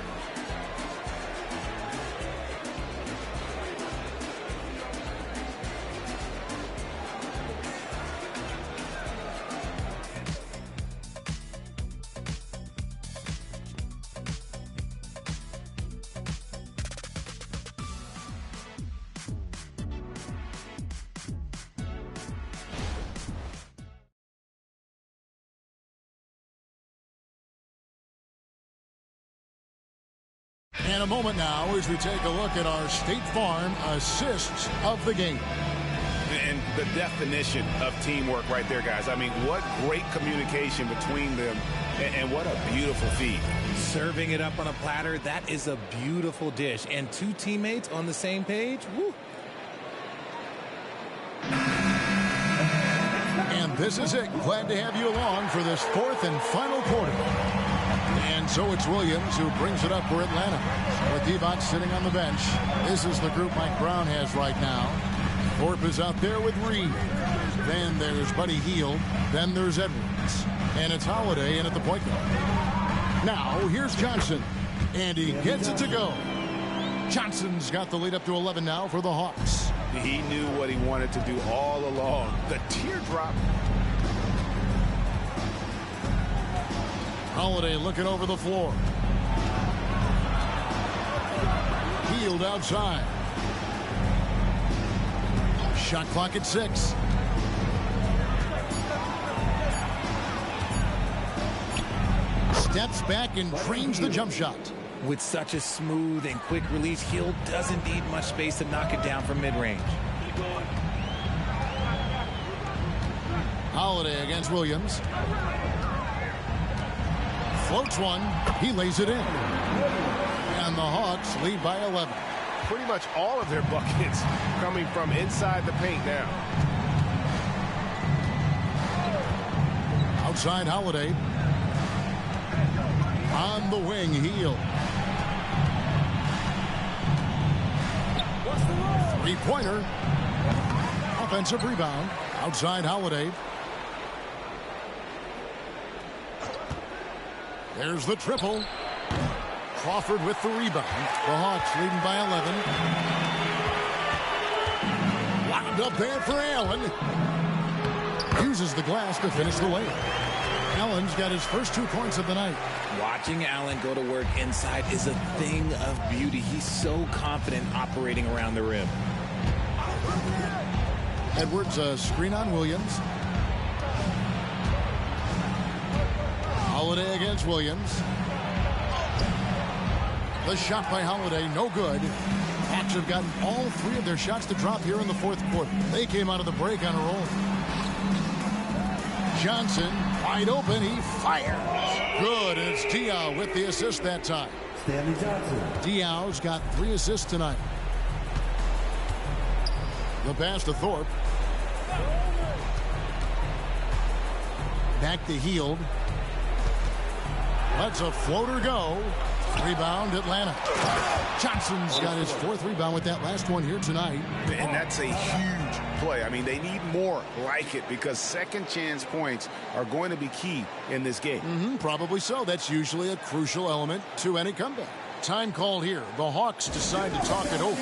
And a moment now as we take a look at our State Farm assists of the game. And the definition of teamwork right there, guys. I mean, what great communication between them, and what a beautiful feed. Serving it up on a platter, that is a beautiful dish. And 2 teammates on the same page, woo. And this is it. Glad to have you along for this fourth and final quarter. And so it's Williams who brings it up for Atlanta. With Divac sitting on the bench. This is the group Mike Brown has right now. Thorpe is out there with Reed. Then there's Buddy Hield. Then there's Edwards. And it's Holiday in at the point guard. Now here's Johnson. And he gets it to go. Johnson's got the lead up to 11 now for the Hawks. He knew what he wanted to do all along. The teardrop. Holiday looking over the floor. Hield outside. Shot clock at 6. Steps back and trains the jump shot. With such a smooth and quick release, Hield doesn't need much space to knock it down from mid-range. Holiday against Williams. Floats one. He lays it in. And the Hawks lead by 11. Pretty much all of their buckets coming from inside the paint now. Outside Holiday. On the wing, Hield. 3-pointer. Offensive rebound. Outside Holiday. There's the triple. Crawford with the rebound. The Hawks leading by 11. Lined up there for Allen. Uses the glass to finish the layup. Allen's got his first 2 points of the night. Watching Allen go to work inside is a thing of beauty. He's so confident operating around the rim. Edwards, a screen on Williams. Holiday against Williams. The shot by Holiday, no good. Hawks have gotten all 3 of their shots to drop here in the fourth quarter. They came out of the break on a roll. Johnson, wide open, he fires. Good, and it's Diaw with the assist that time. Stanley Johnson. Diaw's got 3 assists tonight. The pass to Thorpe. Back to Hield. Lets a floater go. Rebound, Atlanta. Johnson's got his 4th rebound with that last one here tonight. And that's a huge play. I mean, they need more like it because second chance points are going to be key in this game. Probably so. That's usually a crucial element to any comeback. Time called here. The Hawks decide to talk it over.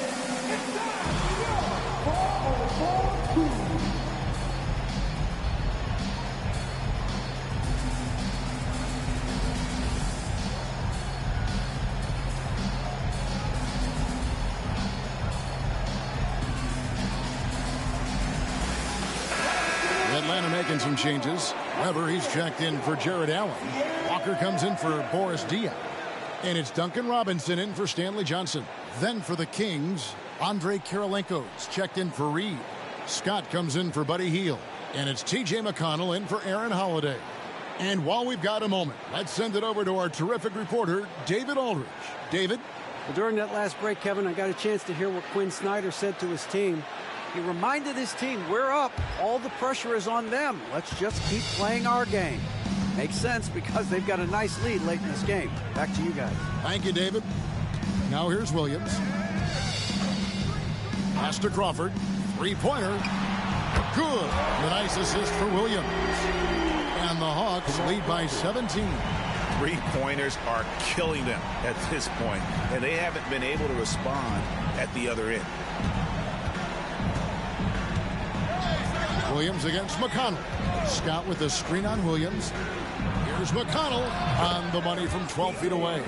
Atlanta making some changes. However, he's checked in for Jared Allen. Walker comes in for Boris Diaw. And it's Duncan Robinson in for Stanley Johnson. Then for the Kings, Andre Kirilenko's checked in for Reed. Scott comes in for Buddy Hield. And it's T.J. McConnell in for Aaron Holiday. And while we've got a moment, let's send it over to our terrific reporter, David Aldridge. David? Well, during that last break, Kevin, I got a chance to hear what Quinn Snyder said to his team. He reminded his team, we're up. All the pressure is on them. Let's just keep playing our game. Makes sense because they've got a nice lead late in this game. Back to you guys. Thank you, David. Now here's Williams. Pass to Crawford. 3-pointer. Good. A nice assist for Williams. And the Hawks lead by 17. 3-pointers are killing them at this point, and they haven't been able to respond at the other end. Williams against McConnell. Scott with the screen on Williams. Here's McConnell on the money from 12 feet away.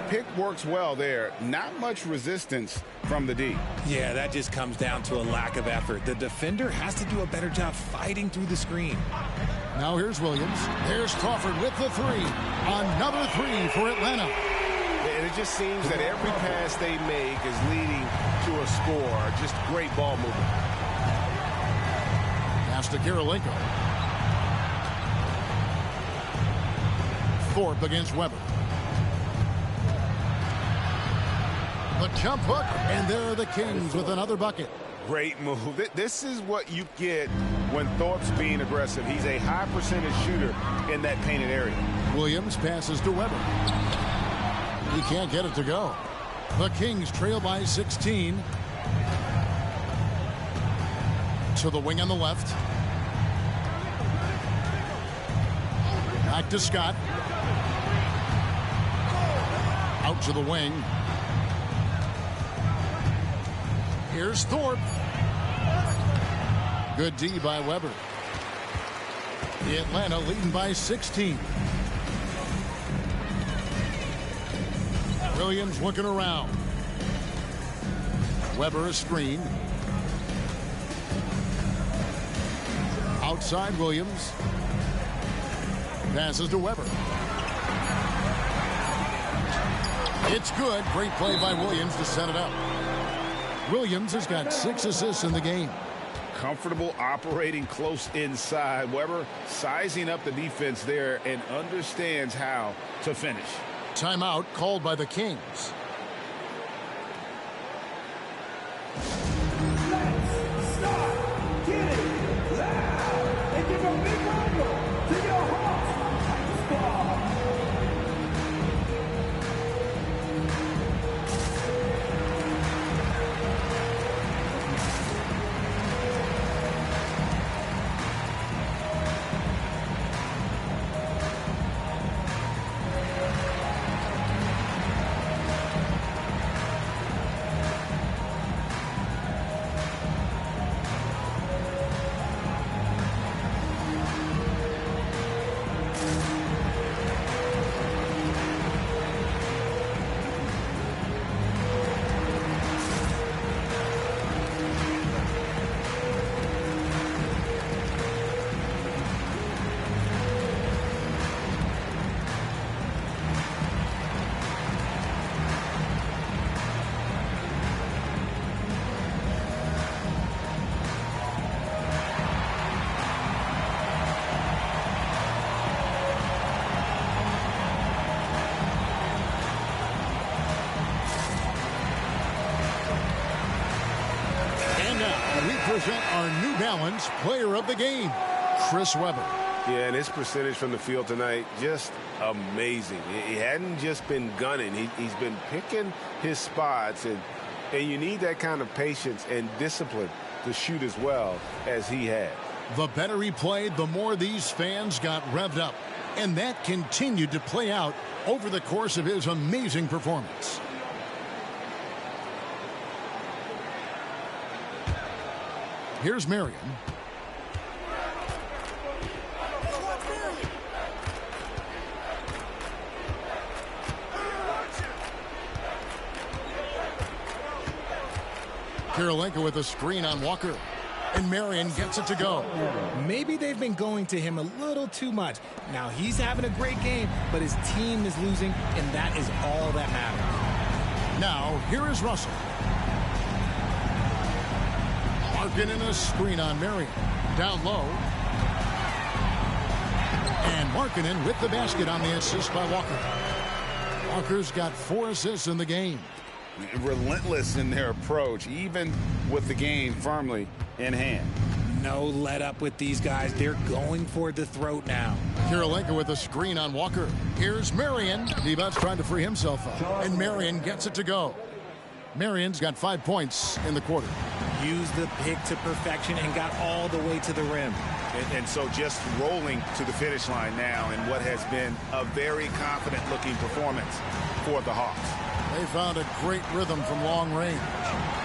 Pick works well there. Not much resistance from the D. Yeah, that just comes down to a lack of effort. The defender has to do a better job fighting through the screen. Now here's Williams. There's Crawford with the 3. Another 3 for Atlanta. And it just seems that every pass they make is leading to a score. Just great ball movement. Pass to Kirilenko. Thorpe against Weber. The jump hook, and there are the Kings with another bucket. Great move. This is what you get when Thorpe's being aggressive. He's a high percentage shooter in that painted area. Williams passes to Weber. He can't get it to go. The Kings trail by 16. To the wing on the left. Back to Scott. Out to the wing. Here's Thorpe. Good D by Weber. The Atlanta leading by 16. Williams looking around. Weber a screen. Outside Williams. Passes to Weber. It's good. Great play by Williams to set it up. Williams has got 6 assists in the game. Comfortable operating close inside. Weber sizing up the defense there and understands how to finish. Timeout called by the Kings. Let's start getting loud and give a big round to your Hawks squad. Present our New Balance Player of the Game, Chris Webber. Yeah, and his percentage from the field tonight, just amazing. He hadn't just been gunning. He's been picking his spots, and you need that kind of patience and discipline to shoot as well as he had. The better he played, the more these fans got revved up. And that continued to play out over the course of his amazing performance. Here's Marion. Kirilenko with a screen on Walker. And Marion gets it to go. Maybe they've been going to him a little too much. Now he's having a great game, but his team is losing, and that is all that matters. Now, here is Russell. Markkanen a screen on Marion. Down low. And Markkanen with the basket on the assist by Walker. Walker's got 4 assists in the game. Relentless in their approach, even with the game firmly in hand. No let up with these guys. They're going for the throat now. Kirilenko with a screen on Walker. Here's Marion. Divat's trying to free himself up. And Marion gets it to go. Marion's got 5 points in the quarter. Used the pick to perfection and got all the way to the rim. And so just rolling to the finish line now in what has been a very confident-looking performance for the Hawks. They found a great rhythm from long range.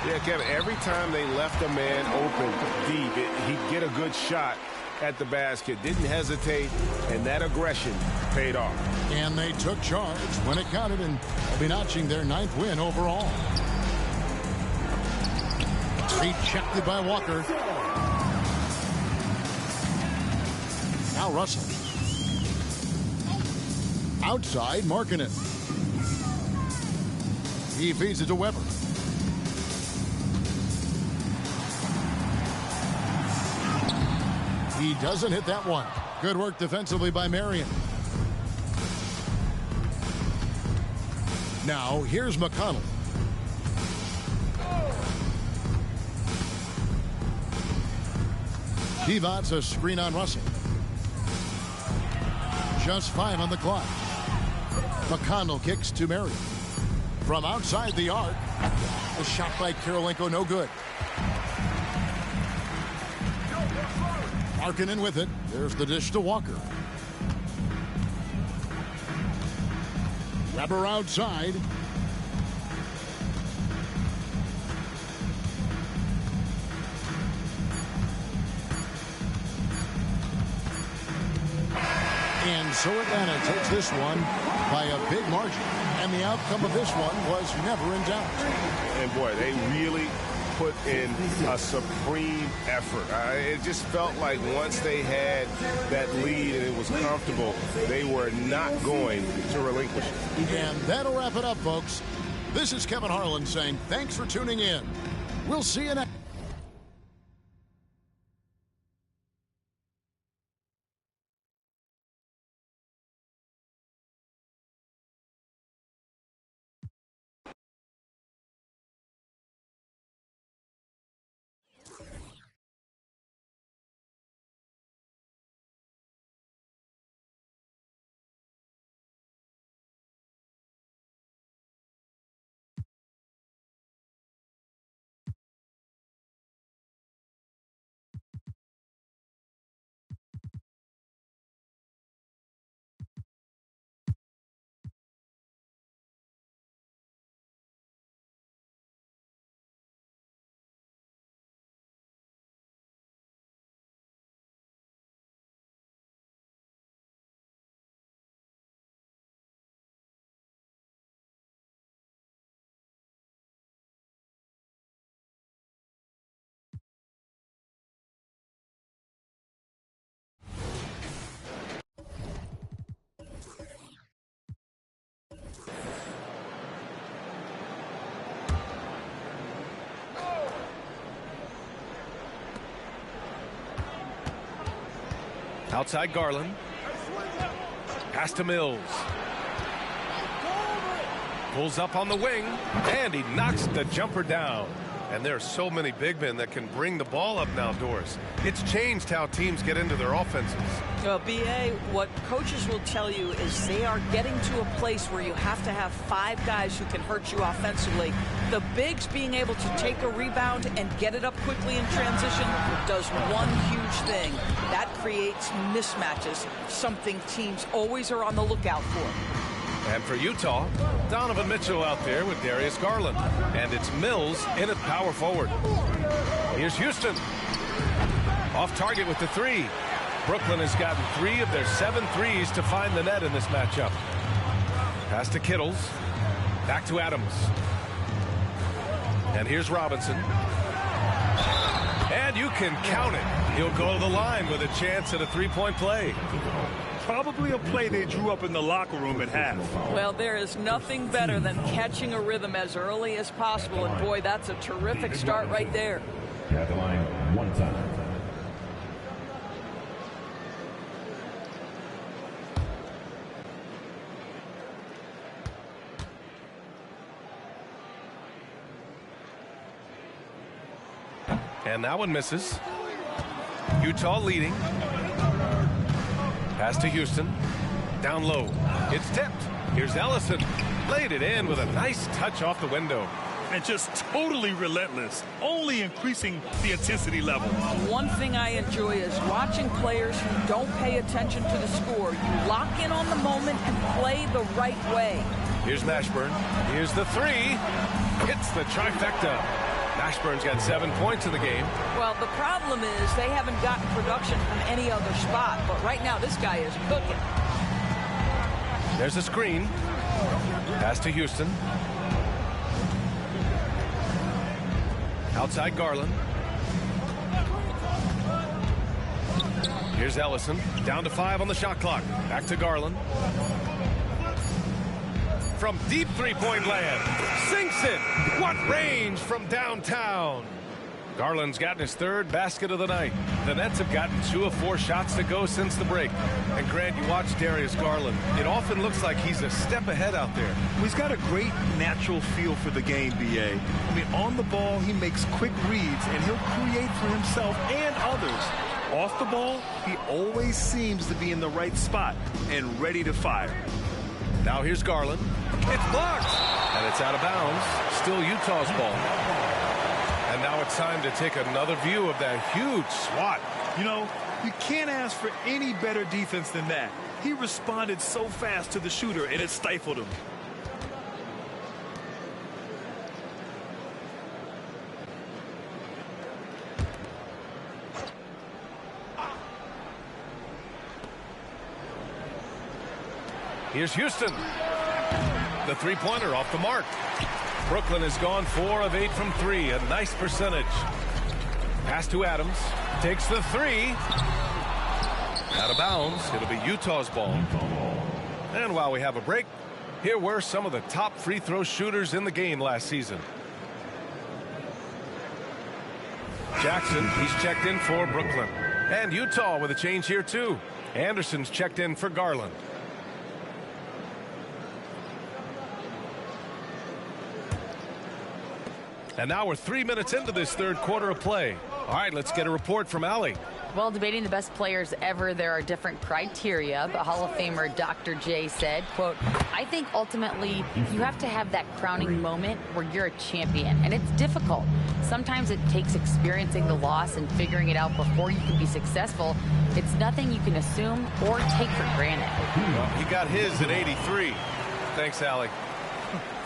Yeah, Kevin, every time they left a man open deep, he'd get a good shot at the basket. Didn't hesitate, and that aggression paid off. And they took charge when it counted, and they'll be notching their 9th win overall. Checked by Walker. Now Russell. Outside, Markkanen. He feeds it to Weber. He doesn't hit that one. Good work defensively by Marion. Now, here's McConnell. Divat's a screen on Russell. Just 5 on the clock. McConnell kicks to Marion. From outside the arc, a shot by Kirilenko, no good. Markkanen with it. There's the dish to Walker. Weber outside. And so Atlanta takes this one by a big margin. And the outcome of this one was never in doubt. And boy, they really put in a supreme effort. It just felt like once they had that lead and it was comfortable, they were not going to relinquish it. And that'll wrap it up, folks. This is Kevin Harlan saying thanks for tuning in. We'll see you next. Outside Garland. Pass to Mills. Pulls up on the wing, and he knocks the jumper down. And there are so many big men that can bring the ball up now, Doris. It's changed how teams get into their offenses. Well, BA, what coaches will tell you is they are getting to a place where you have to have 5 guys who can hurt you offensively. The bigs being able to take a rebound and get it up quickly in transition does one huge thing. That creates mismatches, something teams always are on the lookout for. And for Utah, Donovan Mitchell out there with Darius Garland. And it's Mills in at power forward. Here's Houston. Off target with the 3. Brooklyn has gotten 3 of their 7 threes to find the net in this matchup. Pass to Kittles. Back to Adams. And here's Robinson. And you can count it. He'll go to the line with a chance at a 3-point play. Probably a play they drew up in the locker room at half. Well, there is nothing better than catching a rhythm as early as possible. And boy, that's a terrific start right there. At the line, 1 time. And that one misses. Utah leading. Pass to Houston. Down low. It's tipped. Here's Ellison. Laid it in with a nice touch off the window. And just totally relentless, only increasing the intensity level. One thing I enjoy is watching players who don't pay attention to the score. You lock in on the moment and play the right way. Here's Mashburn. Here's the 3. Hits the trifecta. Mashburn's got 7 points in the game. Well, the problem is they haven't gotten production from any other spot. But right now, this guy is cooking. There's a screen. Pass to Houston. Outside Garland. Here's Ellison. Down to 5 on the shot clock. Back to Garland. From deep 3-point land. Sinks it. What range from downtown. Garland's gotten his 3rd basket of the night. The Nets have gotten 2 of 4 shots to go since the break. And Grant, you watch Darius Garland. It often looks like he's a step ahead out there. He's got a great natural feel for the game, BA. I mean, on the ball, he makes quick reads, and he'll create for himself and others. Off the ball, he always seems to be in the right spot and ready to fire. Now here's Garland. It's blocked. And it's out of bounds. Still Utah's ball. And now it's time to take another view of that huge swat. You know, you can't ask for any better defense than that. He responded so fast to the shooter, and it stifled him. Here's Houston. The 3-pointer off the mark. Brooklyn has gone 4 of 8 from 3. A nice percentage. Pass to Adams. Takes the 3. Out of bounds. It'll be Utah's ball. And while we have a break, here were some of the top free throw shooters in the game last season. Jackson, he's checked in for Brooklyn. And Utah with a change here too. Anderson's checked in for Garland. And now we're 3 minutes into this 3rd quarter of play. All right, let's get a report from Allie. Well, debating the best players ever, there are different criteria, but Hall of Famer Dr. J said, quote, I think ultimately you have to have that crowning moment where you're a champion, and it's difficult. Sometimes it takes experiencing the loss and figuring it out before you can be successful. It's nothing you can assume or take for granted. Well, he got his at 83. Thanks, Allie.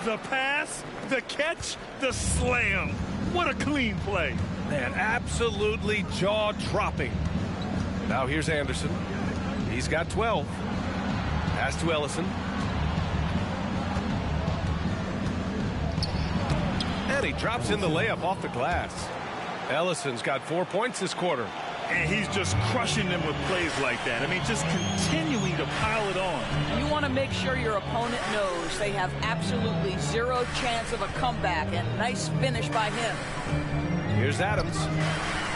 The pass, the catch, the slam. What a clean play. Man, absolutely jaw-dropping. Now here's Anderson. He's got 12. Pass to Ellison. And he drops in the layup off the glass. Ellison's got 4 points this quarter. And he's just crushing them with plays like that. I mean, just continuing to pile it on. You want to make sure your opponent knows they have absolutely 0 chance of a comeback. And nice finish by him. Here's Adams.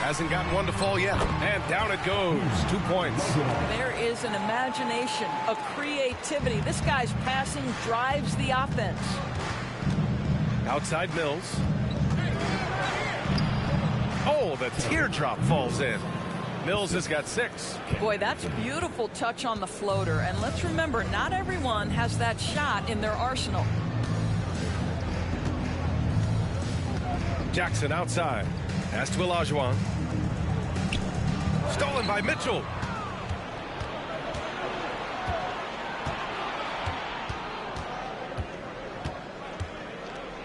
Hasn't gotten one to fall yet. And down it goes. 2 points. There is an imagination, a creativity. This guy's passing drives the offense. Outside Mills. Oh, the teardrop falls in. Mills has got 6. Boy, that's a beautiful touch on the floater. And let's remember, not everyone has that shot in their arsenal. Jackson outside. Pass to Olajuwon. Stolen by Mitchell.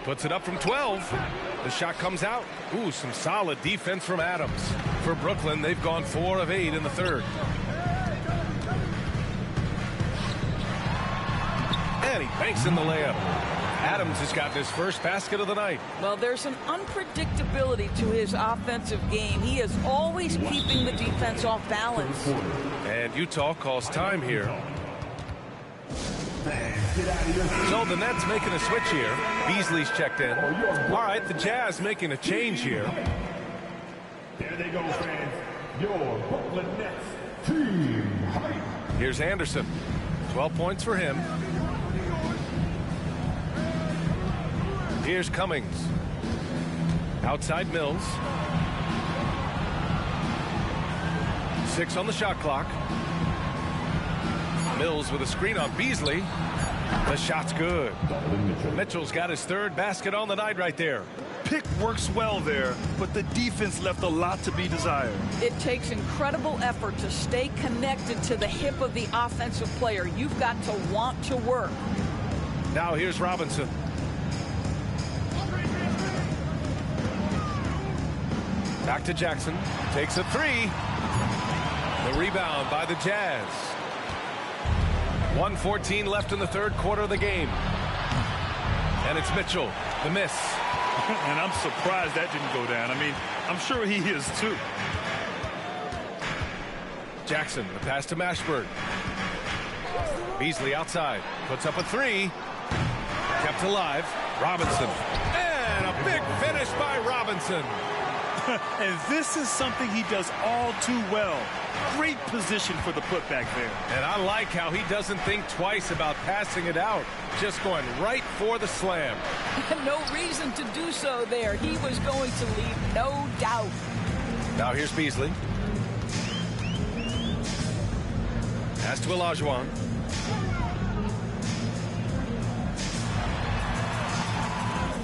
Puts it up from 12. The shot comes out. Ooh, some solid defense from Adams. For Brooklyn, they've gone 4 of 8 in the third. And he banks in the layup. Adams has gotten his first basket of the night. Well, there's an unpredictability to his offensive game. He is always keeping the defense off balance. And Utah calls time here. So the Nets making a switch here. Beasley's checked in. All right, the Jazz making a change here. There they go, fans. Your Brooklyn Nets team hype. Here's Anderson. 12 points for him. Here's Cummings. Outside Mills. 6 on the shot clock. Mills with a screen on Beasley. The shot's good. Mitchell's got his 3rd basket on the night right there. Pick works well there, but the defense left a lot to be desired. It takes incredible effort to stay connected to the hip of the offensive player. You've got to want to work. Now here's Robinson. Back to Jackson. Takes a 3. The rebound by the Jazz. 1:14 left in the third quarter of the game. And it's Mitchell. The miss. And I'm surprised that didn't go down. I mean, I'm sure he is too. Jackson, the pass to Mashburn. Beasley outside. Puts up a 3. Kept alive. Robinson. And a big finish by Robinson. And this is something he does all too well. Great position for the putback there. And I like how he doesn't think twice about passing it out. Just going right for the slam. No reason to do so there. He was going to leave no doubt. Now here's Beasley. Pass to Olajuwon.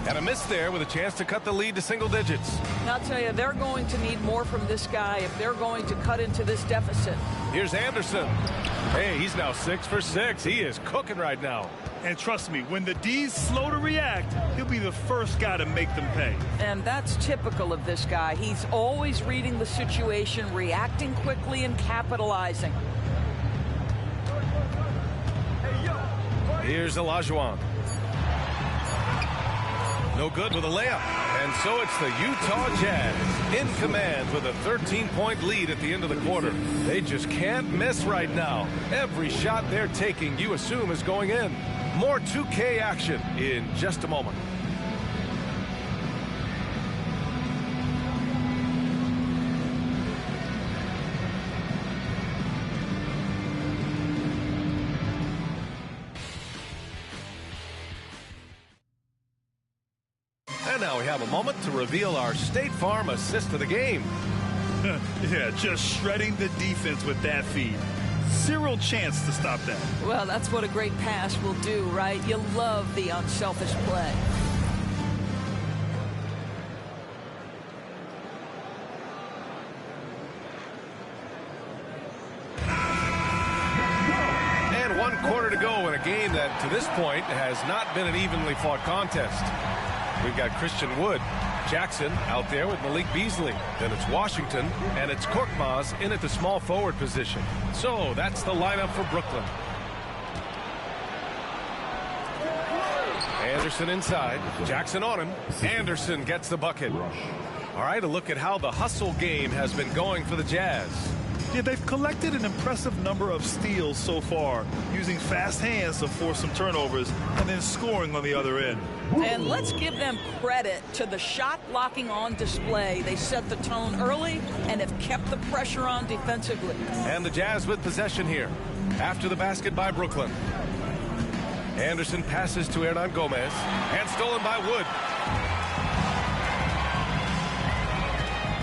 And a miss there with a chance to cut the lead to single digits. And I'll tell you, they're going to need more from this guy if they're going to cut into this deficit. Here's Anderson. Hey, he's now 6 for 6. He is cooking right now. And trust me, when the D's slow to react, he'll be the first guy to make them pay. And that's typical of this guy. He's always reading the situation, reacting quickly, and capitalizing. Here's Olajuwon. No good with a layup. And so it's the Utah Jazz in command with a 13-point lead at the end of the quarter. They just can't miss right now. Every shot they're taking, you assume, is going in. More 2K action in just a moment. And now we have a moment to reveal our State Farm assist of the game. Yeah, just shredding the defense with that feed. Zero chance to stop that. Well, that's what a great pass will do, right? You love the unselfish play. And 1 quarter to go in a game that, to this point, has not been an evenly fought contest. We've got Christian Wood. Jackson out there with Malik Beasley. Then it's Washington, and it's Korkmaz in at the small forward position. So that's the lineup for Brooklyn. Anderson inside. Jackson on him. Anderson gets the bucket. All right, a look at how the hustle game has been going for the Jazz. Yeah, they've collected an impressive number of steals so far, using fast hands to force some turnovers and then scoring on the other end. And let's give them credit to the shot blocking on display. They set the tone early and have kept the pressure on defensively. And the Jazz with possession here after the basket by Brooklyn. Anderson passes to Hernan Gomez and stolen by Wood.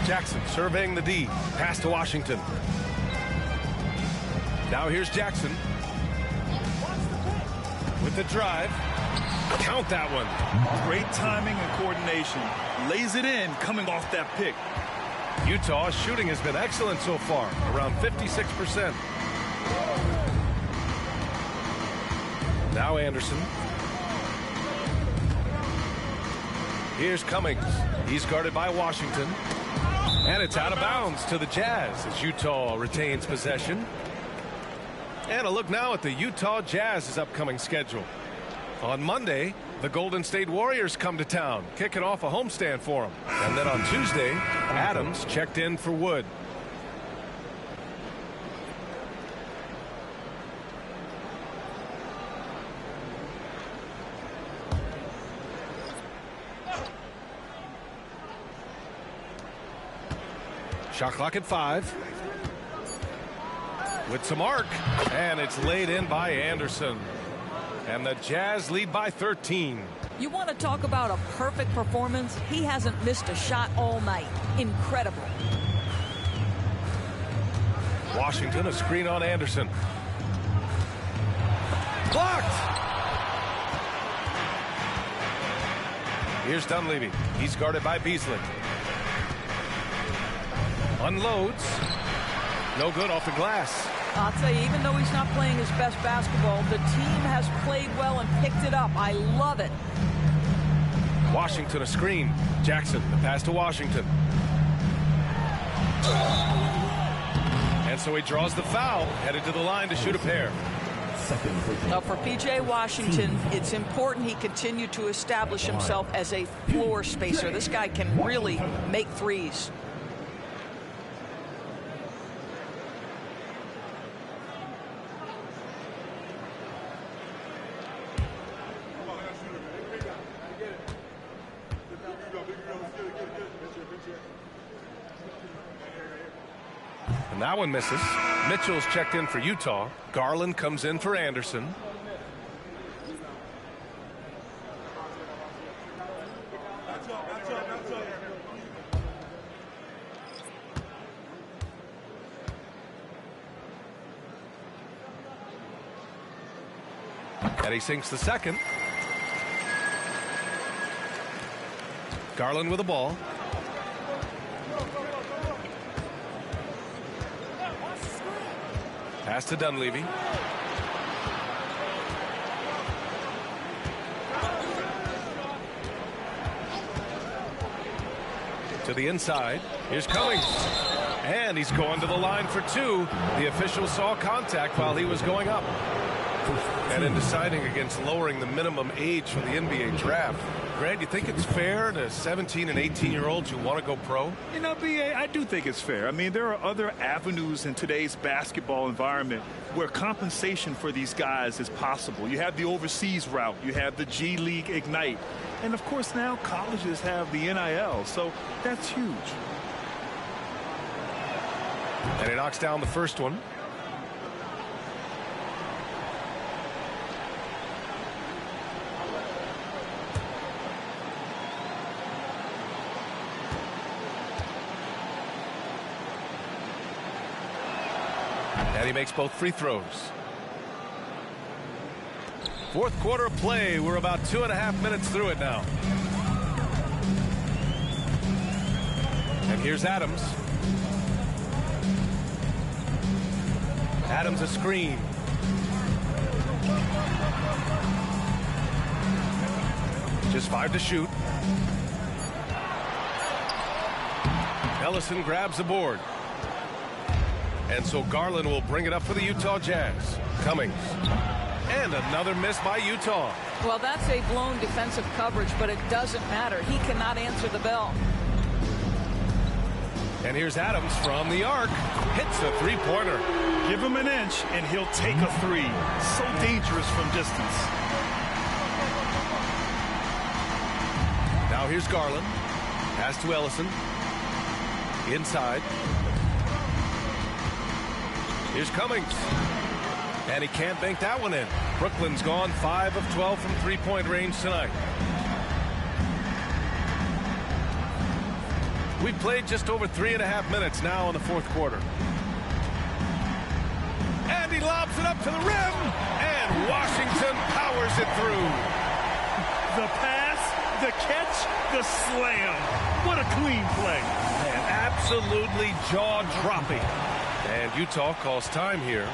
Jackson surveying the D. Pass to Washington. Now here's Jackson. With the drive. Count that one. Great timing and coordination. Lays it in coming off that pick. Utah's shooting has been excellent so far, around 56%. Now Anderson. Here's Cummings. He's guarded by Washington. And it's out of bounds to the Jazz as Utah retains possession. And a look now at the Utah Jazz's upcoming schedule. On Monday, the Golden State Warriors come to town, kicking off a homestand for them. And then on Tuesday, Adams checked in for Wood. Shot clock at 5. With some arc, and it's laid in by Anderson. And the Jazz lead by 13. You want to talk about a perfect performance? He hasn't missed a shot all night. Incredible. Washington, a screen on Anderson. Blocked! Here's Dunleavy. He's guarded by Beasley. Unloads. No good off the glass. I'll tell you, even though he's not playing his best basketball, the team has played well and picked it up. I love it. Washington, a screen. Jackson, the pass to Washington. And so he draws the foul, headed to the line to shoot a pair. Now for P.J. Washington, it's important he continue to establish himself as a floor spacer. This guy can really make threes. And that one misses. Mitchell's checked in for Utah. Garland comes in for Anderson. And he sinks the second. Garland with the ball. Pass to Dunleavy. To the inside. Here's Cummings. And he's going to the line for 2. The official saw contact while he was going up. And in deciding against lowering the minimum age for the NBA draft, Grant, you think it's fair to 17 and 18-year-olds who want to go pro? You know, B.A., I do think it's fair. I mean, there are other avenues in today's basketball environment where compensation for these guys is possible. You have the overseas route. You have the G League Ignite. And, of course, now colleges have the NIL. So that's huge. And he knocks down the first one. And he makes both free throws. Fourth quarter of play. We're about 2.5 minutes through it now. And here's Adams. Adams a screen. Just 5 to shoot. Ellison grabs the board. And so Garland will bring it up for the Utah Jazz. Cummings. And another miss by Utah. Well, that's a blown defensive coverage, but it doesn't matter. He cannot answer the bell. And here's Adams from the arc. Hits a three-pointer. Give him an inch, and he'll take a 3. So dangerous from distance. Now here's Garland. Pass to Ellison. Inside. Here's Cummings. And he can't bank that one in. Brooklyn's gone 5 of 12 from three-point range tonight. We've played just over 3.5 minutes now in the fourth quarter. And he lobs it up to the rim, and Washington powers it through. The pass, the catch, the slam. What a clean play. Man, absolutely jaw-dropping. And Utah calls time here.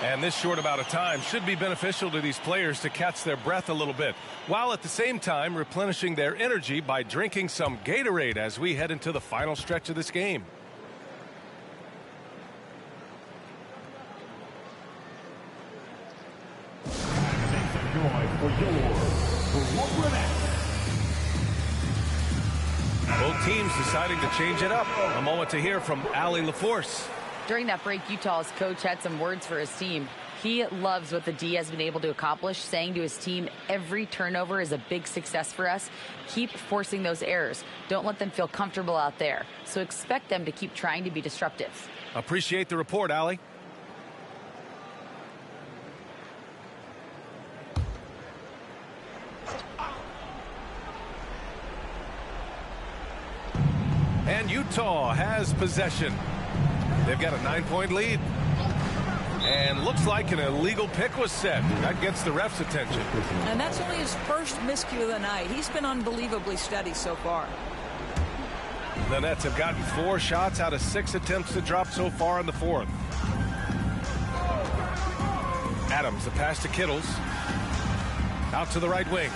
And this short amount of time should be beneficial to these players to catch their breath a little bit, while at the same time replenishing their energy by drinking some Gatorade as we head into the final stretch of this game. Both teams deciding to change it up. A moment to hear from Allie LaForce. During that break, Utah's coach had some words for his team. He loves what the D has been able to accomplish, saying to his team, every turnover is a big success for us. Keep forcing those errors. Don't let them feel comfortable out there. So expect them to keep trying to be disruptive. Appreciate the report, Allie. And Utah has possession. They've got a 9-point lead. And looks like an illegal pick was set. That gets the ref's attention. And that's only his first miscue of the night. He's been unbelievably steady so far. The Nets have gotten 4 shots out of 6 attempts to drop so far in the fourth. Adams, the pass to Kittles. Out to the right wing.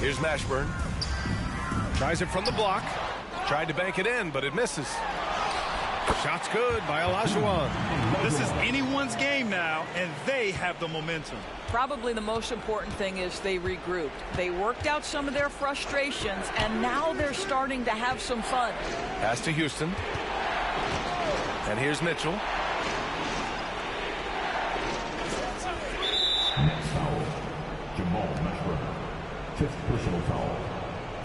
Here's Mashburn. Tries it from the block. Tried to bank it in, but it misses. Shot's good by Olajuwon. This is anyone's game now, and they have the momentum. Probably the most important thing is they regrouped. They worked out some of their frustrations, and now they're starting to have some fun. Pass to Houston. And here's Mitchell. Next foul, Jamal Mashburn. 5th personal foul.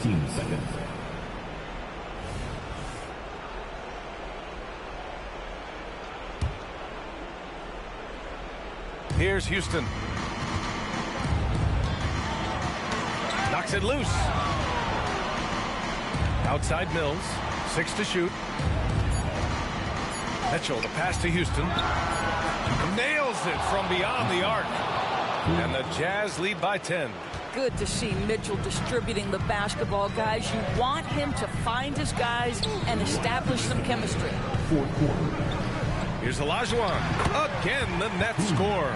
Team second. Here's Houston. Knocks it loose. Outside Mills. 6 to shoot. Mitchell, the pass to Houston. Nails it from beyond the arc. And the Jazz lead by 10. Good to see Mitchell distributing the basketball, guys. You want him to find his guys and establish some chemistry. Fourth quarter. Here's Olajuwon. Again, the Nets score.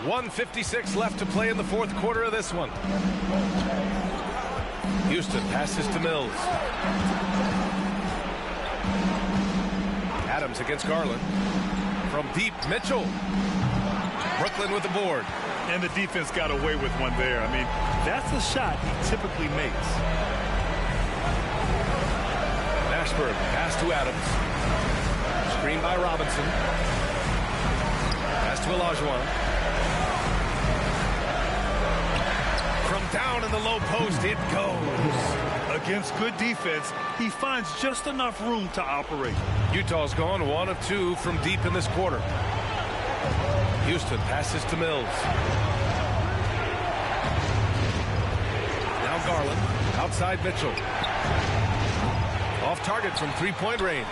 1:56 left to play in the fourth quarter of this one. Houston passes to Mills. Adams against Garland. From deep, Mitchell. Brooklyn with the board. And the defense got away with one there. I mean, that's the shot he typically makes. Ashburn, pass to Adams. Screen by Robinson. Pass to Olajuwon. From down in the low post, it goes. Against good defense, he finds just enough room to operate. Utah's gone 1 of 2 from deep in this quarter. Houston passes to Mills. Now Garland. Outside Mitchell. Off target from 3-point range.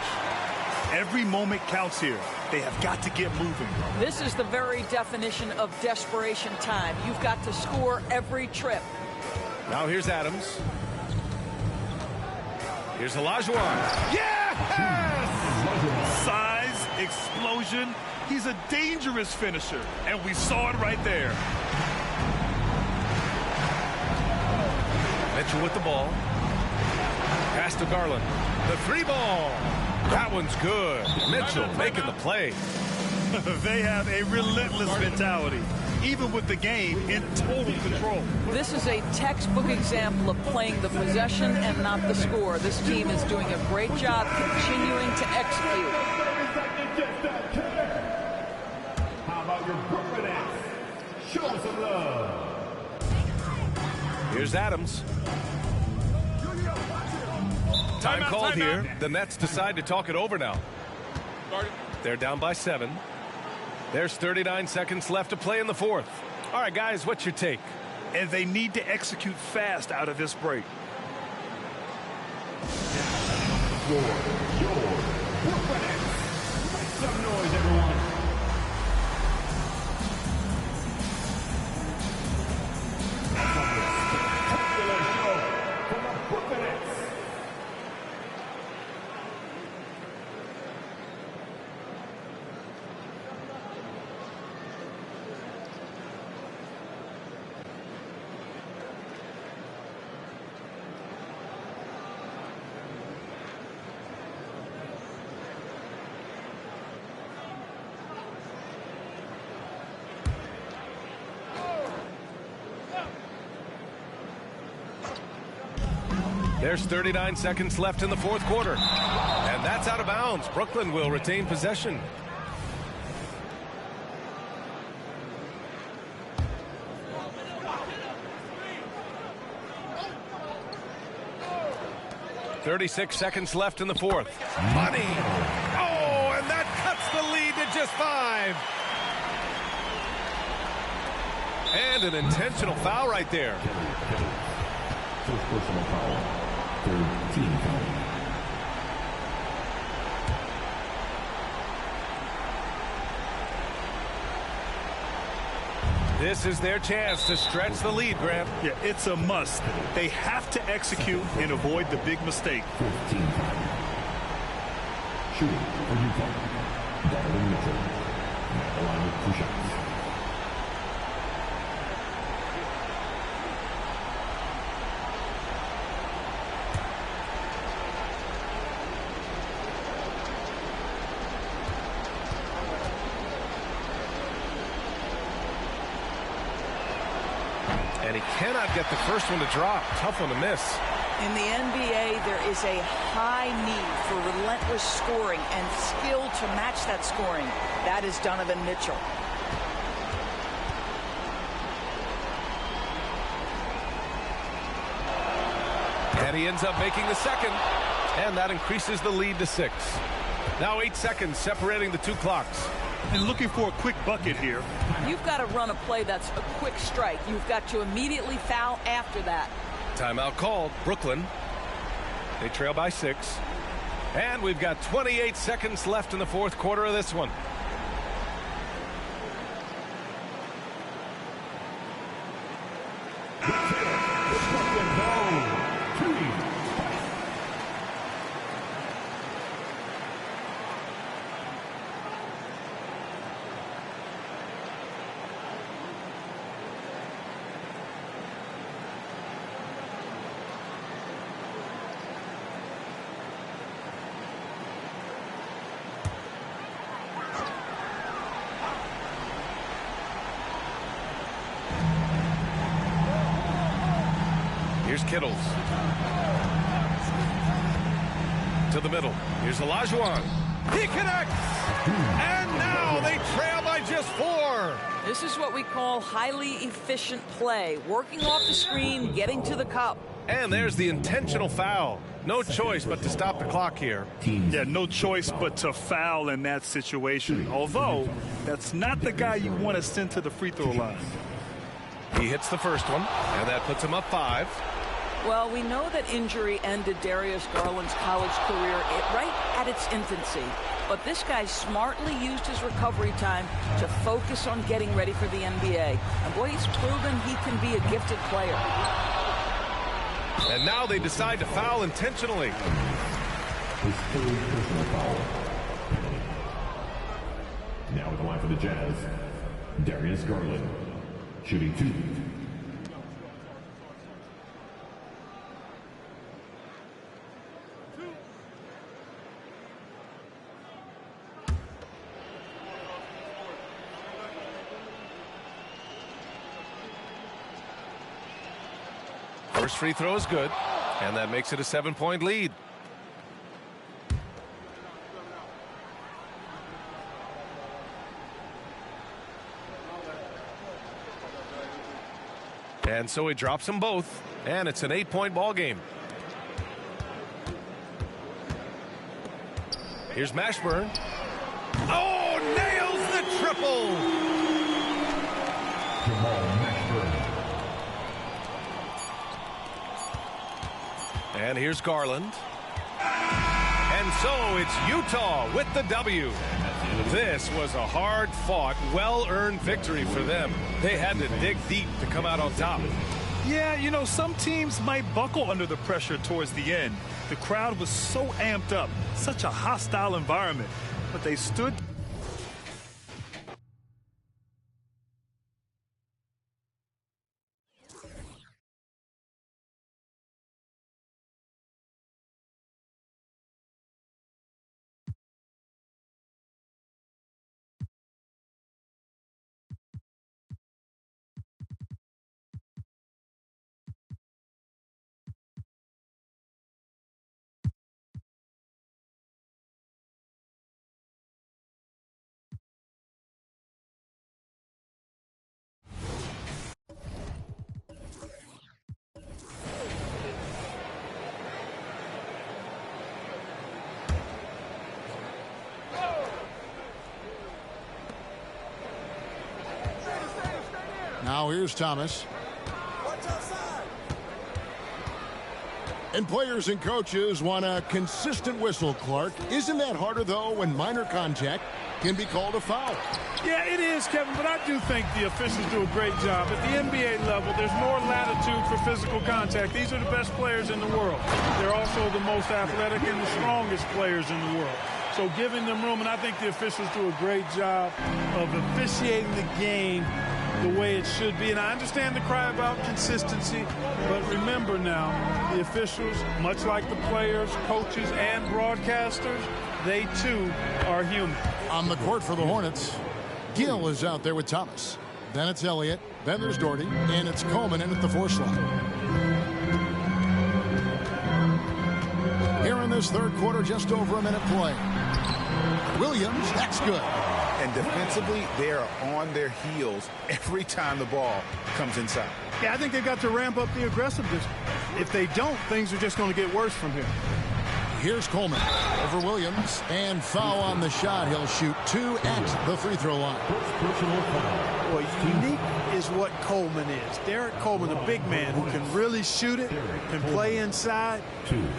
Every moment counts here. They have got to get moving. This is the very definition of desperation time. You've got to score every trip. Now here's Adams. Here's Olajuwon. Yes! Size, explosion. He's a dangerous finisher, and we saw it right there. Mitchell with the ball. Pass to Garland. The 3-ball. That one's good. Mitchell making the play. They have a relentless mentality, even with the game in total control. This is a textbook example of playing the possession and not the score. This team is doing a great job continuing to execute. How about your Brooklyn Nets? Show some love. Here's Adams. Time called here. The Nets decide to talk it over now. They're down by 7. There's 39 seconds left to play in the fourth. All right, guys, what's your take? and they need to execute fast out of this break. Make some noise, everyone. There's 39 seconds left in the fourth quarter. And that's out of bounds. Brooklyn will retain possession. .36 seconds left in the fourth. Money! Oh, and that cuts the lead to just 5. And an intentional foul right there. First personal foul. Third team foul. This is their chance to stretch the lead, Grant. Yeah, it's a must. They have to execute and avoid the big mistake. 15 foul. Shooting for Utah. Donovan Mitchell. At the line with 2 shots. And he cannot get the first one to drop. Tough one to miss. In the NBA, there is a high need for relentless scoring and skill to match that scoring. That is Donovan Mitchell. And he ends up making the second. And that increases the lead to 6. Now 8 seconds separating the 2 clocks. And looking for a quick bucket here. You've got to run a play that's a quick strike. You've got to immediately foul after that. Timeout called. Brooklyn. They trail by 6. And we've got 28 seconds left in the fourth quarter of this one. Here's Kittles. To the middle. Here's Olajuwon. He connects! And now they trail by just 4. This is what we call highly efficient play. Working off the screen, getting to the cup. And there's the intentional foul. No choice but to stop the clock here. Yeah, no choice but to foul in that situation. Although, that's not the guy you want to send to the free throw line. He hits the first one, and that puts him up 5. Well, we know that injury ended Darius Garland's college career right at its infancy. But this guy smartly used his recovery time to focus on getting ready for the NBA. And boy, he's proven he can be a gifted player. And now they decide to foul intentionally. His third personal foul. Now at the line for the Jazz, Darius Garland, shooting 2. First free throw is good, and that makes it a 7-point lead. And so he drops them both, and it's an 8-point ball game. Here's Mashburn. Oh, nails the triple! And here's Garland. And so it's Utah with the W. This was a hard-fought, well-earned victory for them. They had to dig deep to come out on top. Yeah, you know, some teams might buckle under the pressure towards the end. The crowd was so amped up, such a hostile environment, but they stood. Now here's Thomas. And players and coaches want a consistent whistle, Clark. Isn't that harder, though, when minor contact can be called a foul? Yeah, it is, Kevin, but I do think the officials do a great job. At the NBA level, there's more latitude for physical contact. These are the best players in the world. They're also the most athletic and the strongest players in the world. So giving them room, and I think the officials do a great job of officiating the game the way it should be. And I understand the cry about consistency, but remember now, the officials, much like the players, coaches, and broadcasters, they too are human. On the court for the Hornets, Gill is out there with Thomas. Then it's Elliott, then there's Doherty, and it's Coleman in at the 4 slot. Here in this third quarter, just over a minute play. Williams, that's good. And defensively, they are on their heels every time the ball comes inside. Yeah, I think they've got to ramp up the aggressiveness. If they don't, things are just going to get worse from here. Here's Coleman over Williams, and foul on the shot. He'll shoot 2 at the free throw line. Well, unique is what Coleman is. Derek Coleman, a big man who can really shoot it, can play inside.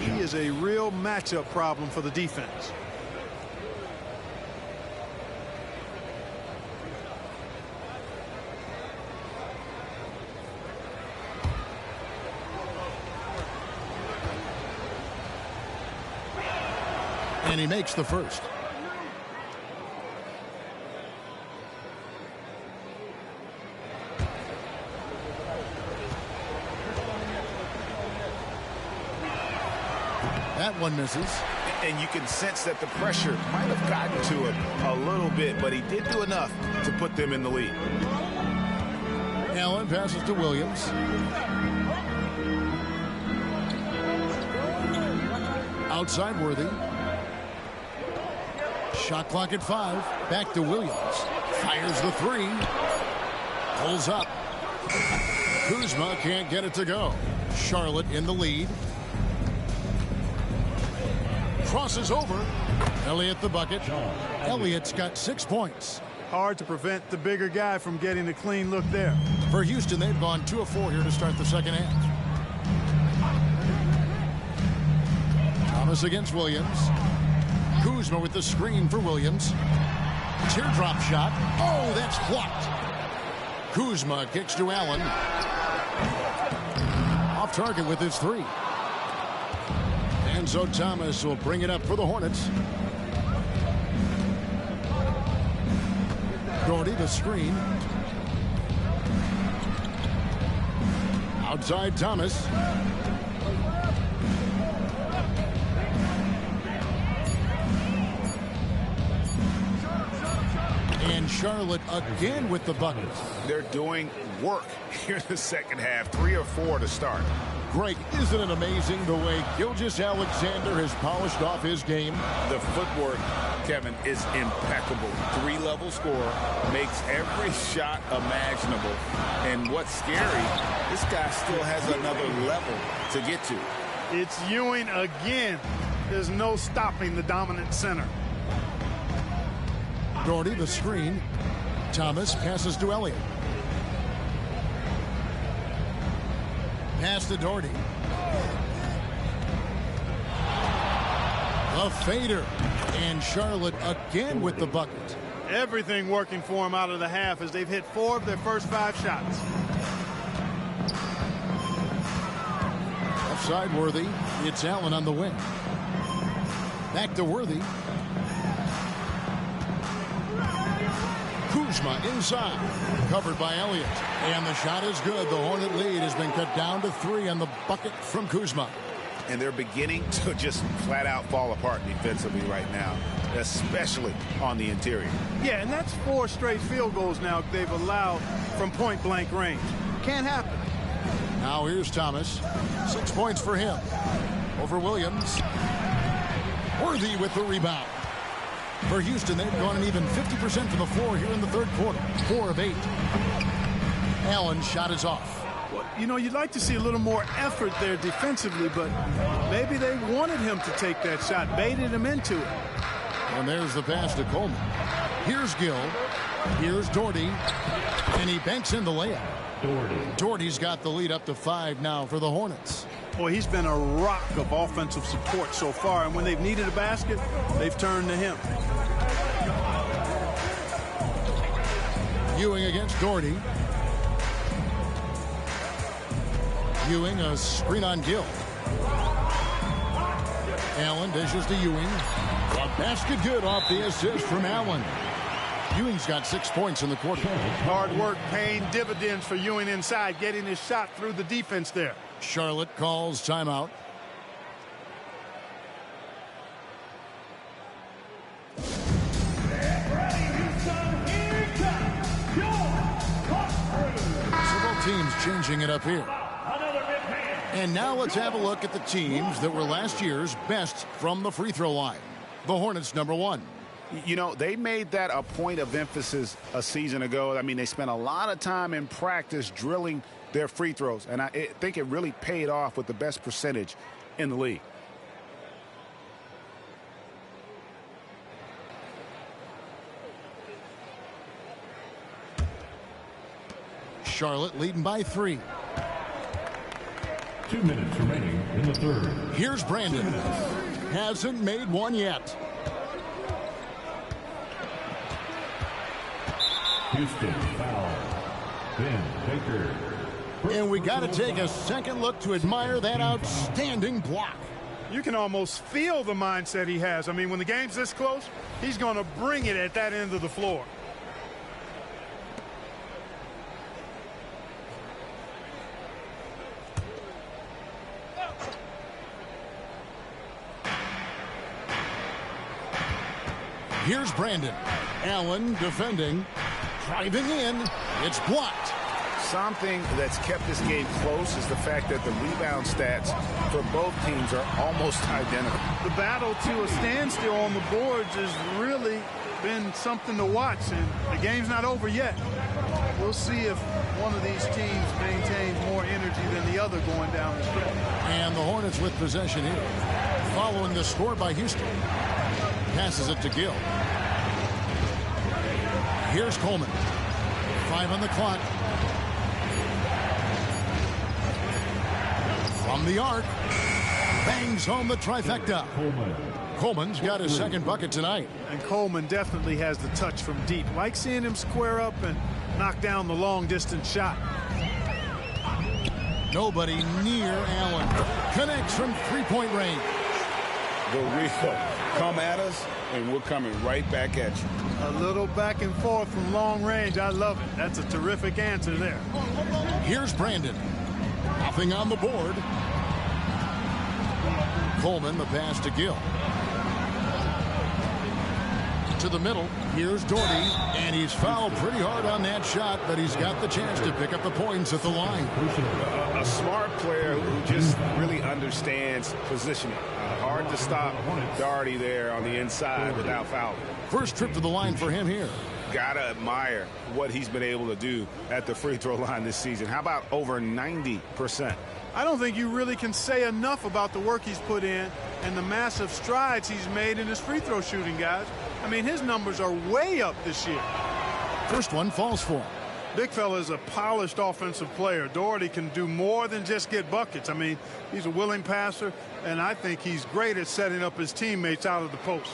He is a real matchup problem for the defense. And he makes the first. That one misses. And you can sense that the pressure might have gotten to him a little bit, but he did do enough to put them in the lead. Allen passes to Williams. Outside Worthy. Shot clock at 5. Back to Williams. Fires the 3. Pulls up. Kuzma can't get it to go. Charlotte in the lead. Crosses over. Elliott the bucket. Elliott's got 6 points. Hard to prevent the bigger guy from getting a clean look there. For Houston, they've gone 2 of 4 here to start the second half. Thomas against Williams. Kuzma with the screen for Williams. Teardrop shot. Oh, that's blocked. Kuzma kicks to Allen. Off target with his 3. And so Thomas will bring it up for the Hornets. Doherty the screen. Outside Thomas. And Charlotte again with the bucket. They're doing work here in the second half. 3 or 4 to start. Greg, isn't it amazing the way Gilgeous-Alexander has polished off his game? The footwork, Kevin, is impeccable. 3-level scorer, makes every shot imaginable. And what's scary, this guy still has another level to get to. It's Ewing again. There's no stopping the dominant center. Doherty the screen. Thomas passes to Elliott. Pass to Doherty. A fader. And Charlotte again with the bucket. Everything working for them out of the half as they've hit 4 of their first 5 shots. Offside Worthy. It's Allen on the wing. Back to Worthy. Kuzma inside. Covered by Elliott. And the shot is good. The Hornet lead has been cut down to 3 on the bucket from Kuzma. And they're beginning to just flat out fall apart defensively right now, especially on the interior. Yeah, and that's 4 straight field goals now they've allowed from point-blank range. Can't happen. Now here's Thomas. 6 points for him. Over Williams. Worthy with the rebound. For Houston, they've gone an even 50% from the floor here in the third quarter. 4 of 8. Allen's shot is off. Well, you know, you'd like to see a little more effort there defensively, but maybe they wanted him to take that shot, baited him into it. And there's the pass to Coleman. Here's Gill. Here's Doherty. And he banks in the layup. Doherty's got the lead up to 5 now for the Hornets. Boy, he's been a rock of offensive support so far, and when they've needed a basket, they've turned to him. Ewing against Doherty. Ewing, a screen on Gill. Allen dishes to Ewing. A basket good off the assist from Allen. Ewing's got 6 points in the quarter. Hard work paying dividends for Ewing inside, getting his shot through the defense there. Charlotte calls timeout. Several teams changing it up here. And now let's have a look at the teams that were last year's best from the free throw line. The Hornets #1. You know, they made that a point of emphasis a season ago. I mean, they spent a lot of time in practice drilling their free throws, and I think it really paid off with the best percentage in the league. Charlotte leading by 3. 2 minutes remaining in the third. Here's Brandon. Hasn't made one yet. Houston foul. Ben Baker. And we got to take a second look to admire that outstanding block. You can almost feel the mindset he has. I mean, when the game's this close, he's going to bring it at that end of the floor. Here's Brandon. Allen defending. Driving in. It's blocked. Something that's kept this game close is the fact that the rebound stats for both teams are almost identical. The battle to a standstill on the boards has really been something to watch, and the game's not over yet. We'll see if one of these teams maintains more energy than the other going down the stretch. And the Hornets with possession here. Following the score by Houston. Passes it to Gill. Here's Coleman. 5 on the clock. From the arc. Bangs home the trifecta. Coleman's got his second bucket tonight. And Coleman definitely has the touch from deep. Like seeing him square up and knock down the long distance shot. Nobody near Allen. Connects from 3-point range. Go Rico. Come at us, and we're coming right back at you. A little back and forth from long range. I love it. That's a terrific answer there. Here's Brandon. Nothing on the board. Coleman, the pass to Gill. To the middle. Here's Doherty. And he's fouled pretty hard on that shot, but he's got the chance to pick up the points at the line. A smart player who just really understands positioning. Hard to stop Doherty there on the inside without fouling. First trip to the line for him here. Gotta admire what he's been able to do at the free throw line this season. How about over 90%? I don't think you really can say enough about the work he's put in and the massive strides he's made in his free throw shooting, guys. I mean, his numbers are way up this year. First one falls for him. Big fella is a polished offensive player. Doherty can do more than just get buckets. I mean, he's a willing passer, and I think he's great at setting up his teammates out of the post.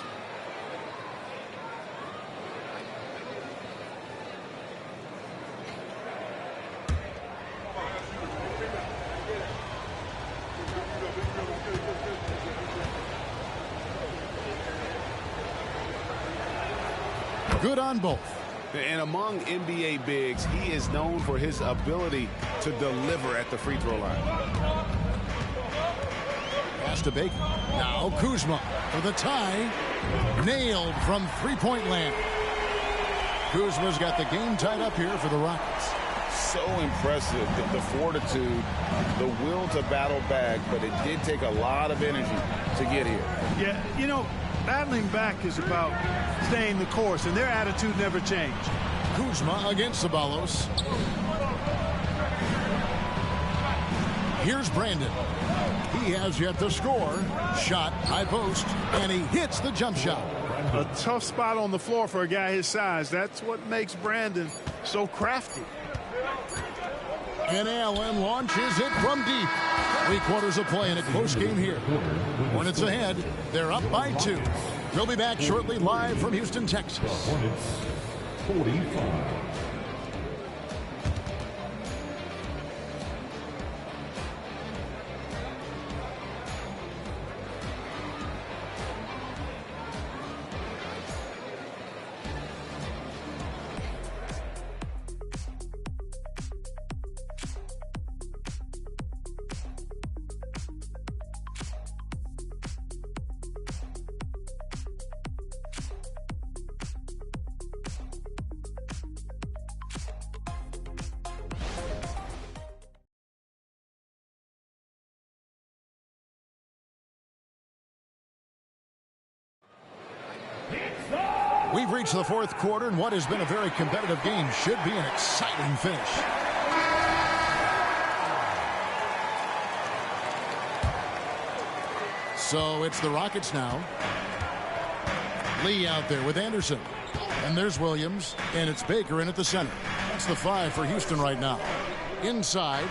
Good on both. And among NBA bigs, he is known for his ability to deliver at the free throw line. Pass to Baker. Now Kuzma for the tie. Nailed from three-point land. Kuzma's got the game tied up here for the Rockets. So impressive, the fortitude, the will to battle back, but it did take a lot of energy to get here. Yeah, you know, battling back is about staying the course, and their attitude never changed. Kuzma against Ceballos. Here's Brandon. He has yet to score. Shot, high post, and he hits the jump shot. A tough spot on the floor for a guy his size. That's what makes Brandon so crafty. And Allen launches it from deep. 3 quarters of play in a close game here. Hornets ahead. They're up by 2. We'll be back shortly live from Houston, Texas. Hornets 45. We've reached the 4th quarter, and what has been a very competitive game should be an exciting finish. So it's the Rockets now. Lee out there with Anderson. And there's Williams, and it's Baker in at the center. That's the 5 for Houston right now. Inside,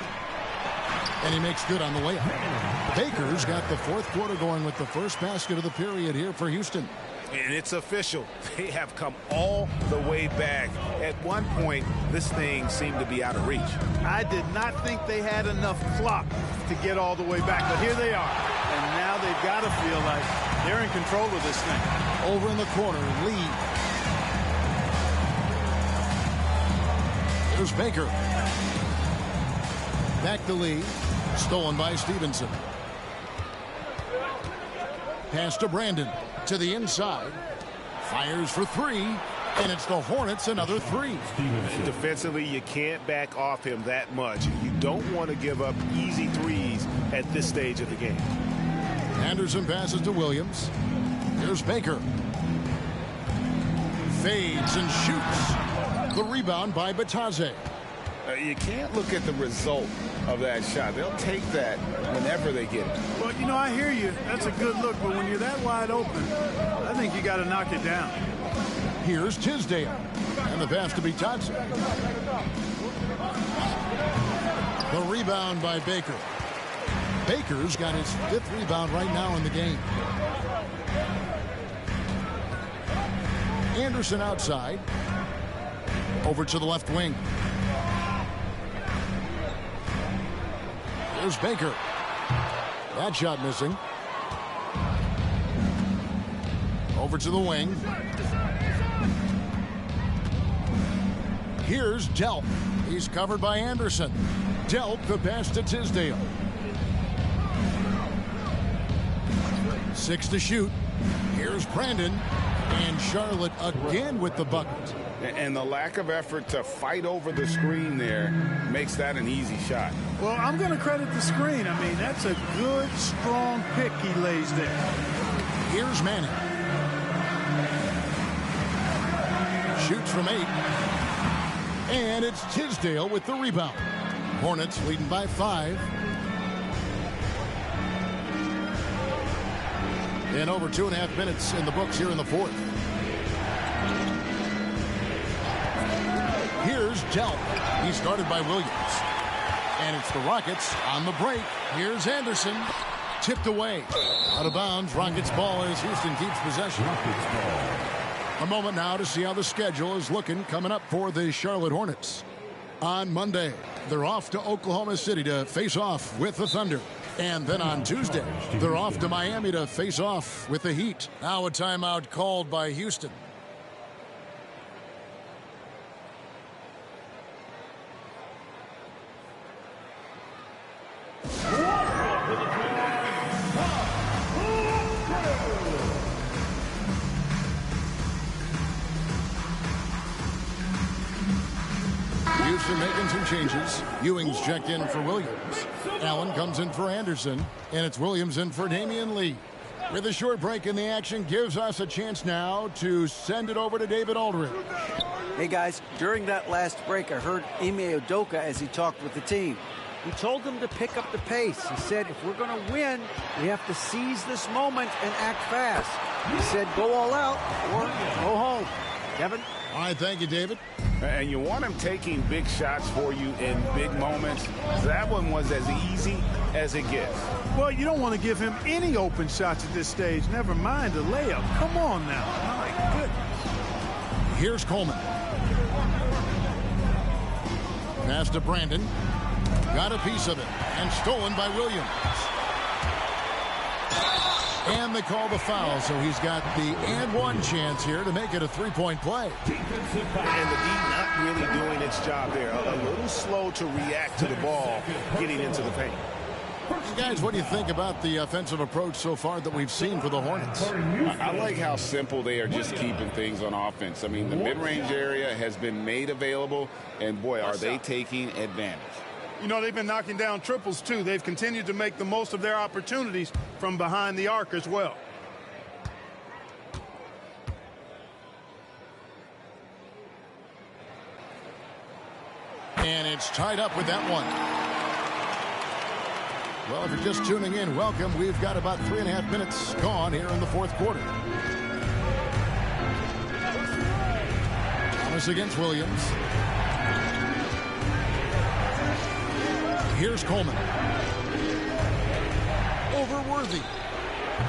and he makes good on the layup. Baker's got the 4th quarter going with the first basket of the period here for Houston. And it's official. They have come all the way back. At one point, this thing seemed to be out of reach. I did not think they had enough clock to get all the way back, but here they are. And now they've got to feel like they're in control of this thing. Over in the corner, Lee. There's Baker. Back to Lee. Stolen by Stevenson. Pass to Brandon. To the inside. Fires for 3. And it's the Hornets another 3. Defensively, you can't back off him that much. You don't want to give up easy threes at this stage of the game. Anderson passes to Williams. Here's Baker. Fades and shoots. The rebound by Bataze. You can't look at the result of that shot. They'll take that whenever they get it. Well, you know, I hear you. That's a good look, but when you're that wide open, I think you got to knock it down. Here's Tisdale. And the pass to Bataze. The rebound by Baker. Baker's got his 5th rebound right now in the game. Anderson outside. Over to the left wing. There's Baker. That shot missing. Over to the wing. Here's Delp. He's covered by Anderson. Delp the pass to Tisdale. 6 to shoot. Here's Brandon. And Charlotte again with the bucket. And the lack of effort to fight over the screen there makes that an easy shot. Well, I'm going to credit the screen. I mean, that's a good, strong pick he lays there. Here's Manning. Shoots from 8. And it's Tisdale with the rebound. Hornets leading by 5. And over 2.5 minutes in the books here in the 4th. Here's Delp. He's guarded by Williams. And it's the Rockets on the break. Here's Anderson. Tipped away. Out of bounds. Rockets ball as Houston keeps possession. A moment now to see how the schedule is looking coming up for the Charlotte Hornets. On Monday, they're off to Oklahoma City to face off with the Thunder. And then on Tuesday, they're off to Miami to face off with the Heat. Now a timeout called by Houston. Houston making some changes. Ewing's checked in for Williams. Allen comes in for Anderson. And it's Williams in for Damian Lee. With a short break in the action, gives us a chance now to send it over to David Aldridge. Hey, guys, during that last break, I heard Ime Udoka as he talked with the team. He told them to pick up the pace. He said, if we're going to win, we have to seize this moment and act fast. He said, go all out or go home. Kevin? All right, thank you, David. And you want him taking big shots for you in big moments. That one was as easy as it gets. Well, you don't want to give him any open shots at this stage. Never mind the layup. Come on now. My goodness. Here's Coleman. Pass to Brandon. Got a piece of it. And stolen by Williams. And they call the foul, so he's got the and one chance here to make it a three-point play. And the D not really doing its job there. A little slow to react to the ball getting into the paint. Guys, what do you think about the offensive approach so far that we've seen for the Hornets? I like how simple they are just keeping things on offense. I mean, the mid-range area has been made available, and boy, are they taking advantage. You know, they've been knocking down triples, too. They've continued to make the most of their opportunities from behind the arc as well. And it's tied up with that one. Well, if you're just tuning in, welcome. We've got about 3.5 minutes gone here in the fourth quarter. Thomas against Williams. Here's Coleman. Over Worthy.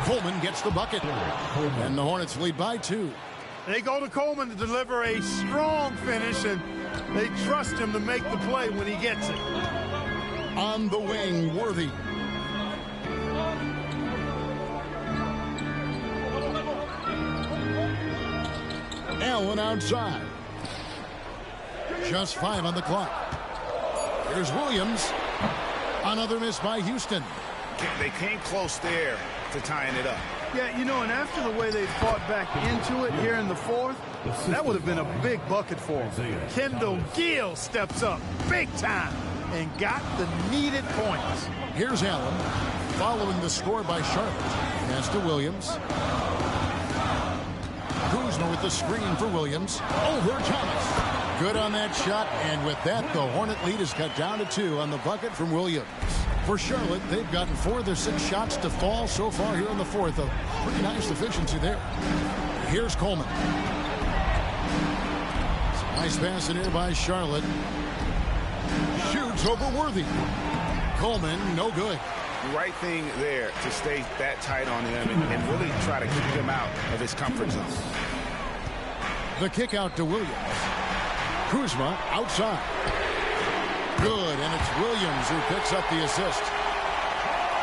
Coleman gets the bucket. And the Hornets lead by 2. They go to Coleman to deliver a strong finish, and they trust him to make the play when he gets it. On the wing, Worthy. Allen outside. Just 5 on the clock. Here's Williams. Another miss by Houston. They came close there to tying it up. Yeah, you know, and after the way they fought back into it here in the fourth, that would have been a big bucket for him. Kendall Gill steps up big time and got the needed points. Here's Allen following the score by Charlotte. Pass to Williams. Kuzma with the screen for Williams. Over Thomas. Good on that shot, and with that, the Hornet lead is cut down to 2 on the bucket from Williams. For Charlotte, they've gotten 4 of their 6 shots to fall so far here in the fourth. A pretty nice efficiency there. Here's Coleman. Nice pass in here by Charlotte. Shoots over Worthy. Coleman, no good. Right thing there to stay that tight on him and really try to keep him out of his comfort zone. The kick out to Williams. Kuzma outside. Good, and it's Williams who picks up the assist.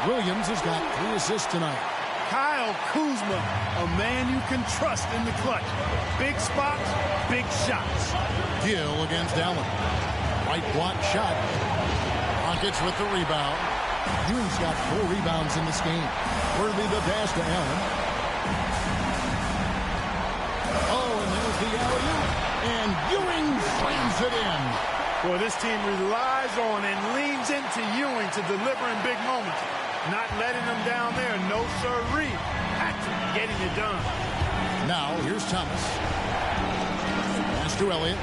Williams has got 3 assists tonight. Kyle Kuzma, a man you can trust in the clutch. Big spots, big shots. Gill against Allen. Right block shot. Rockets with the rebound. Ewing's got 4 rebounds in this game. Worthy the pass to Allen. Oh, and there's the alley-oop. And Ewing slams it in. Boy, this team relies on and leans into Ewing to deliver in big moments. Not letting them down there. No sirree. Patrick getting it done. Now, here's Thomas. Pass to Elliott.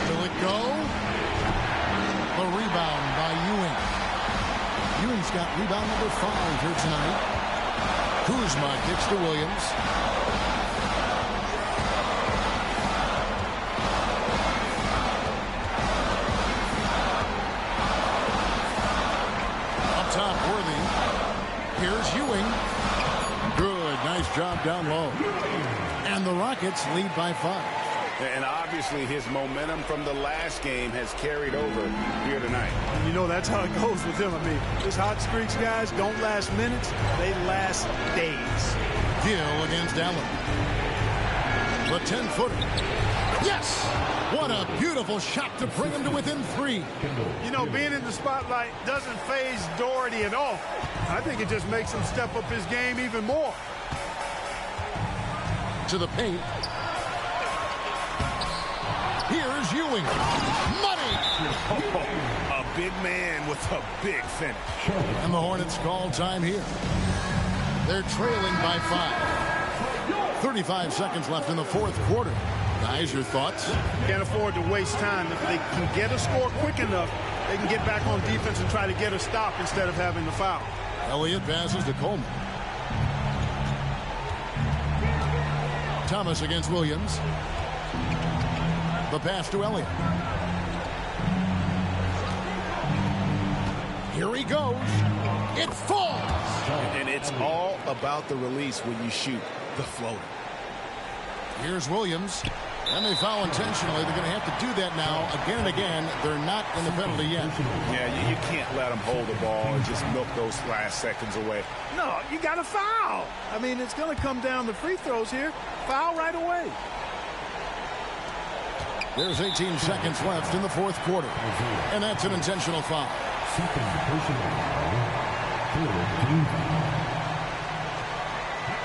Will it go? The rebound by Ewing. Ewing's got rebound number 5 here tonight. Kuzma kicks to Williams. top Worthy. Here's Ewing. Good, nice job down low. And the Rockets lead by 5. And obviously his momentum from the last game has carried over here tonight. And you know, that's how it goes with him. I mean, his hot streaks, guys, don't last minutes. They last days. Gill against Allen. The 10-footer. Yes! What a beautiful shot to bring him to within 3. You know, being in the spotlight doesn't faze Doherty at all. I think it just makes him step up his game even more. To the paint. Here's Ewing. Money! A big man with a big finish. And the Hornets call time here. They're trailing by 5. 35 seconds left in the fourth quarter. Guys, your thoughts? Can't afford to waste time. If they can get a score quick enough, they can get back on defense and try to get a stop instead of having the foul. Elliott passes to Coleman. Thomas against Williams. The pass to Elliott. Here he goes. It falls. And it's all about the release when you shoot the floater. Here's Williams. And they foul intentionally. They're going to have to do that now again and again. They're not in the penalty yet. Yeah, you can't let them hold the ball and just milk those last seconds away. No, you got to foul. I mean, it's going to come down to free throws here. Foul right away. There's 18 seconds left in the fourth quarter. And that's an intentional foul. Second personal foul.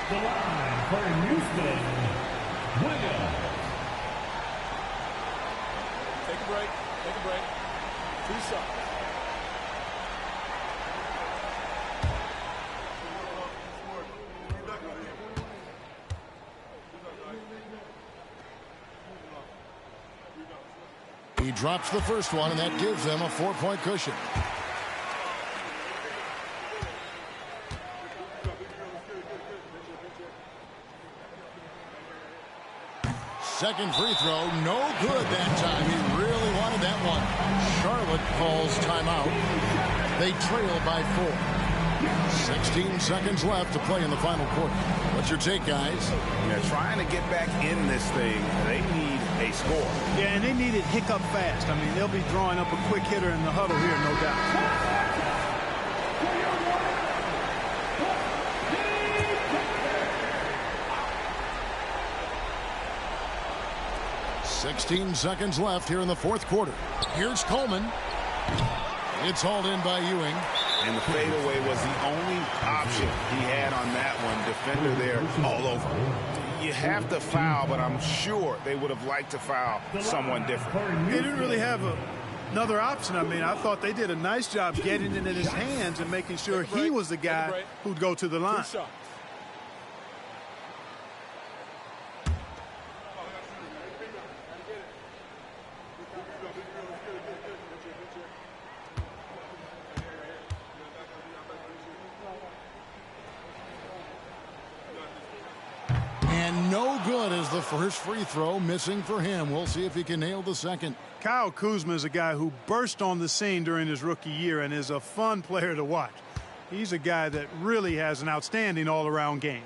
The line for Houston, Williams. Take a break. Take a break. 2 shots. He drops the first one, and that gives them a 4-point cushion. Second free throw, no good that time. He really wanted that one. Charlotte calls timeout. They trail by 4. 16 seconds left to play in the final quarter. What's your take, guys? Yeah, trying to get back in this thing, they need a score. Yeah, and they need it hiccup fast. I mean, they'll be drawing up a quick hitter in the huddle here, no doubt. 16 seconds left here in the fourth quarter. Here's Coleman. It's hauled in by Ewing. And the fadeaway was the only option he had on that one. Defender there all over. You have to foul, but I'm sure they would have liked to foul someone different. They didn't really have another option. I mean, I thought they did a nice job getting it in his hands and making sure he was the guy who'd go to the line. And no good as the first free throw missing for him. We'll see if he can nail the second. Kyle Kuzma is a guy who burst on the scene during his rookie year and is a fun player to watch. He's a guy that really has an outstanding all-around game.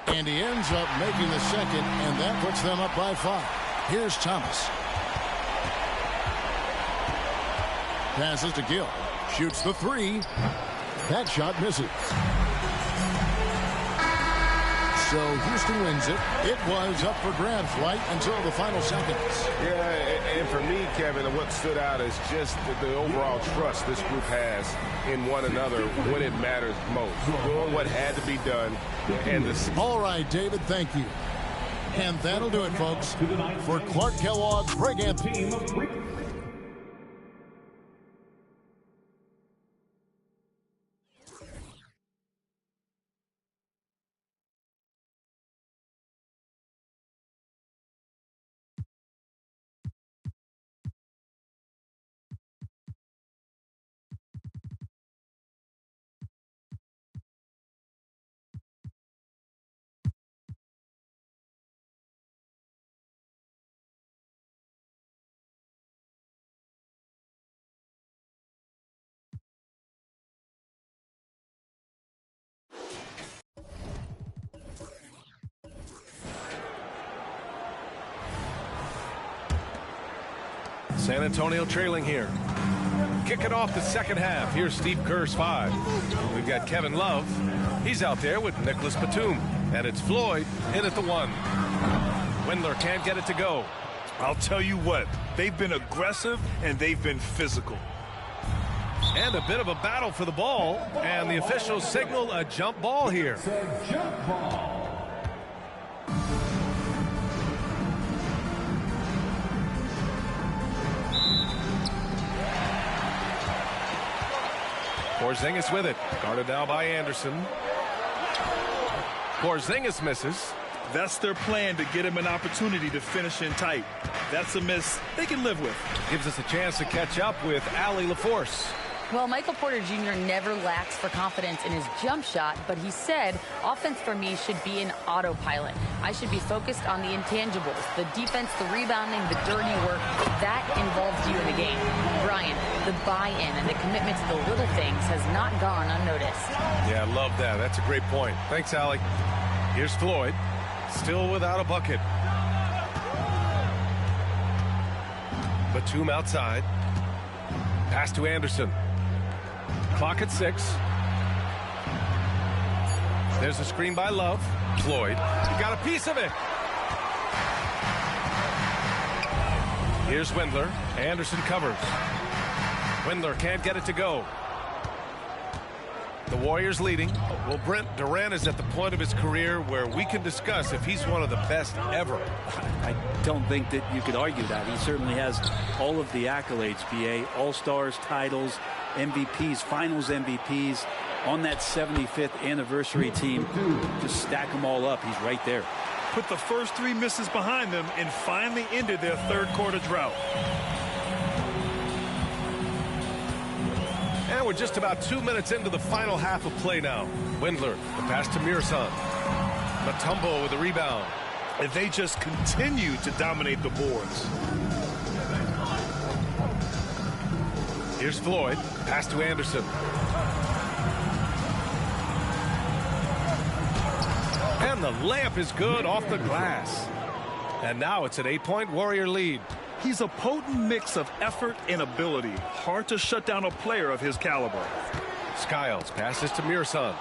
And he ends up making the second, and that puts them up by 5. Here's Thomas. Passes to Gill. Shoots the 3. That shot misses. So Houston wins it. It was up for grabs right until the final seconds. Yeah, and for me, Kevin, what stood out is just the overall trust this group has in one another when it matters most. Doing what had to be done. And all right, David, thank you. And that'll do it, folks. For Clark Kellogg, Greg Anthony. San Antonio trailing here. Kicking off the second half. Here's Steve Kerr's 5. We've got Kevin Love. He's out there with Nicholas Batum. And it's Floyd in at the 1. Windler can't get it to go. I'll tell you what, they've been aggressive and they've been physical. And a bit of a battle for the ball. And the officials signal a jump ball here. It's a jump ball. Porzingis with it. Guarded now by Anderson. Porzingis misses. That's their plan, to get him an opportunity to finish in tight. That's a miss they can live with. Gives us a chance to catch up with Allie LaForce. Well, Michael Porter Jr. never lacks for confidence in his jump shot, but he said, offense for me should be an autopilot. I should be focused on the intangibles, the defense, the rebounding, the dirty work. That involves you in the game. Brian, the buy-in and the commitment to the little things has not gone unnoticed. Yeah, I love that. That's a great point. Thanks, Allie. Here's Floyd, still without a bucket. Batum outside. Pass to Anderson. Clock at 6. There's a screen by Love. Floyd got a piece of it. Here's Windler. Anderson covers. Windler can't get it to go. The Warriors leading. Well, Brent, Durant is at the point of his career where we can discuss if he's one of the best ever. I don't think that you could argue that. He certainly has all of the accolades, BA. All-Stars, titles, MVPs, Finals MVPs. On that 75th anniversary team, just stack them all up. He's right there. Put the first 3 misses behind them and finally ended their third quarter drought. And we're just about 2 minutes into the final half of play now. Windler, the pass to Mirsan. Mutombo with the rebound. And they just continue to dominate the boards. Here's Floyd. Pass to Anderson. And the layup is good off the glass. And now it's an 8-point Warrior lead. He's a potent mix of effort and ability. Hard to shut down a player of his caliber. Skiles passes to Mirsan.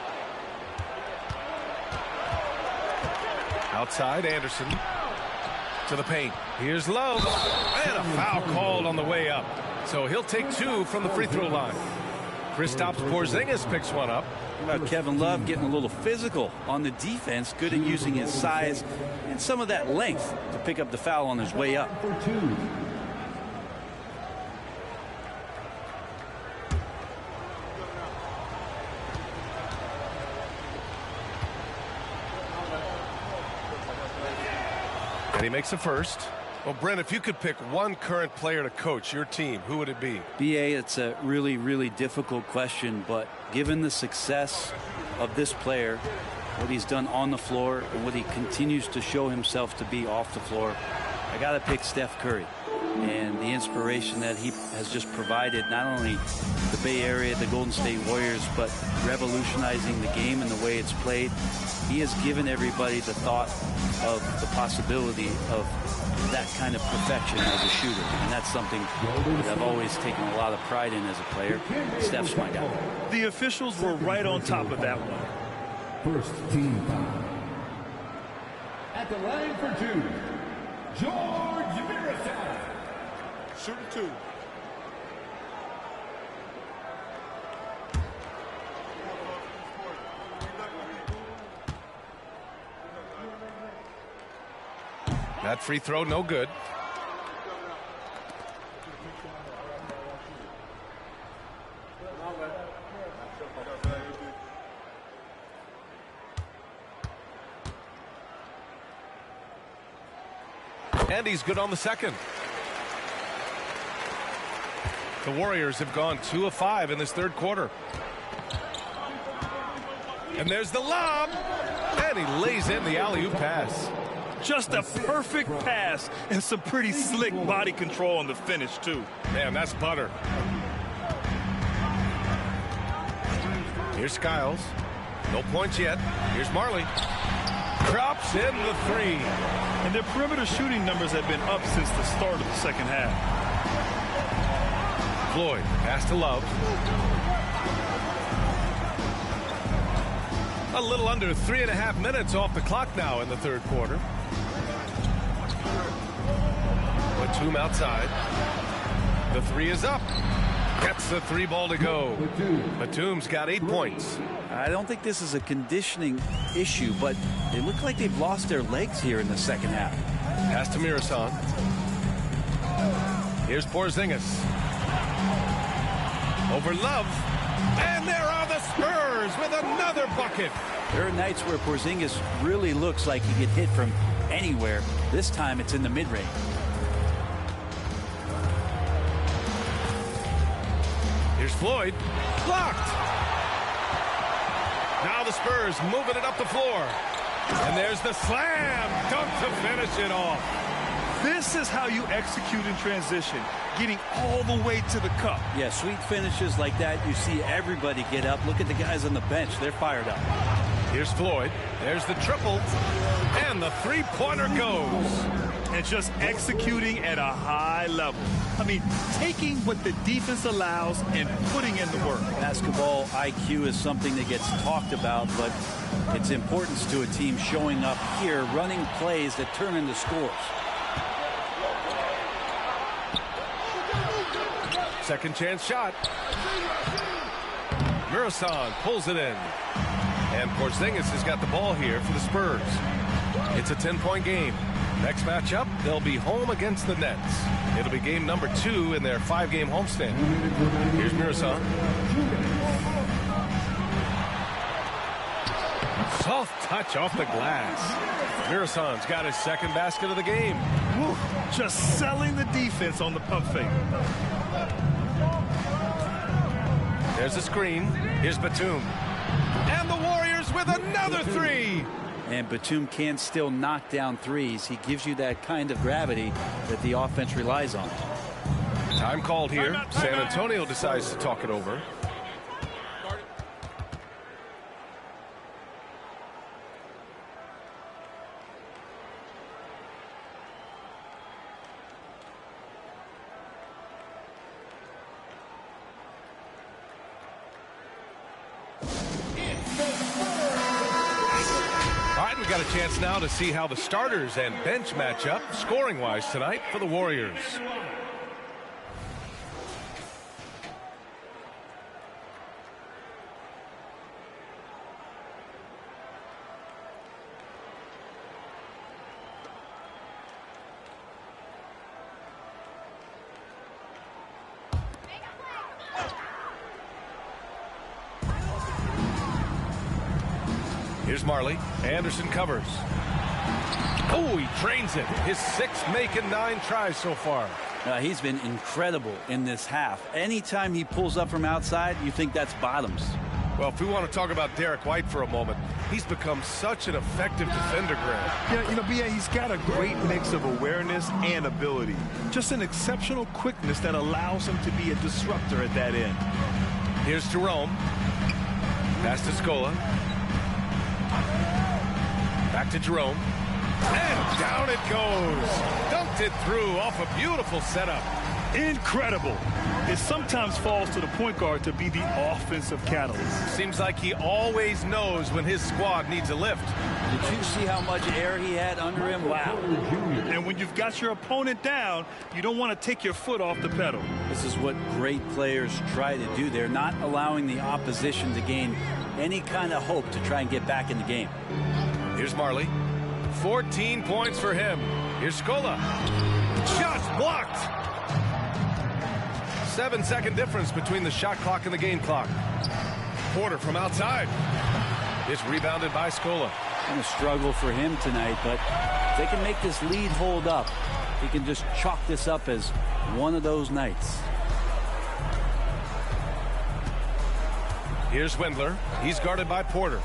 Outside, Anderson to the paint. Here's Love. And a foul called on the way up. So he'll take 2 from the free throw line. Kristaps Porzingis picks one up. How about Kevin Love getting a little physical on the defense, good at using his size and some of that length to pick up the foul on his way up. And he makes the first. Well, Brent, if you could pick one current player to coach your team, who would it be? BA, it's a really, really difficult question, but given the success of this player, what he's done on the floor and what he continues to show himself to be off the floor, I got to pick Steph Curry. And the inspiration that he has just provided, not only the Bay Area, the Golden State Warriors, but revolutionizing the game and the way it's played. He has given everybody the thought of the possibility of that kind of perfection as a shooter. And that's something that I've always taken a lot of pride in as a player. Steph's my guy. The officials were right on top of that one. First team foul. At the line for 2, George Mirasol. Shooting 2. That free throw, no good. And he's good on the second. The Warriors have gone 2 of 5 in this third quarter. And there's the lob. And he lays in the alley-oop pass. Just a perfect pass and some pretty slick body control on the finish, too. Man, that's butter. Here's Skiles. No points yet. Here's Marley. Drops in the 3. And their perimeter shooting numbers have been up since the start of the second half. Floyd, pass to Love. A little under 3.5 minutes off the clock now in the third quarter. Batum outside. The three is up. Gets the three ball to go. Batum's got 8 points. I don't think this is a conditioning issue, but they look like they've lost their legs here in the second half. Pass to Mirasan. Here's Porzingis. Over Love. And there are the Spurs with another bucket. There are nights where Porzingis really looks like he could hit from anywhere. This time it's in the mid-range. Here's Floyd. Blocked. Now the Spurs moving it up the floor. And there's the slam dunk to finish it off. This is how you execute in transition, getting all the way to the cup. Yeah, sweet finishes like that, you see everybody get up. Look at the guys on the bench. They're fired up. Here's Floyd. There's the triple. And the three-pointer goes. And just executing at a high level. I mean, taking what the defense allows and putting in the work. Basketball IQ is something that gets talked about, but its importance to a team showing up here, running plays that turn into scores. Second chance shot. Mirasan pulls it in. And Porzingis has got the ball here for the Spurs. It's a 10-point game. Next matchup, they'll be home against the Nets. It'll be game number 2 in their 5-game homestand. Here's Mirasan. Soft touch off the glass. Mirasan's got his second basket of the game. Woo, just selling the defense on the pump fake. There's a screen. Here's Batum. And the Warriors with another three. And Batum can still knock down threes. He gives you that kind of gravity that the offense relies on. Time called here. San Antonio decides to talk it over. Got a chance now to see how the starters and bench match up scoring-wise tonight for the Warriors. Here's Marley. Anderson covers. Oh, he drains it. His 6th make in 9 tries so far. He's been incredible in this half. Anytime he pulls up from outside, you think that's bottoms. Well, if we want to talk about Derek White for a moment, he's become such an effective defender, Grant. Yeah, you know, B.A., he's got a great mix of awareness and ability. Just an exceptional quickness that allows him to be a disruptor at that end. Here's Jerome. Pass to Scola. Back to Jerome. And down it goes. Dunked it through off a beautiful setup. Incredible. It sometimes falls to the point guard to be the offensive catalyst. Seems like he always knows when his squad needs a lift. Did you see how much air he had under him? Wow. And when you've got your opponent down, you don't want to take your foot off the pedal. This is what great players try to do. They're not allowing the opposition to gain any kind of hope to try and get back in the game. Here's Marley. 14 points for him. Here's Scola. Shot blocked. 7-second difference between the shot clock and the game clock. Porter from outside. It's rebounded by Scola. Going to struggle for him tonight, but if they can make this lead hold up, he can just chalk this up as one of those nights. Here's Wendler. He's guarded by Porter.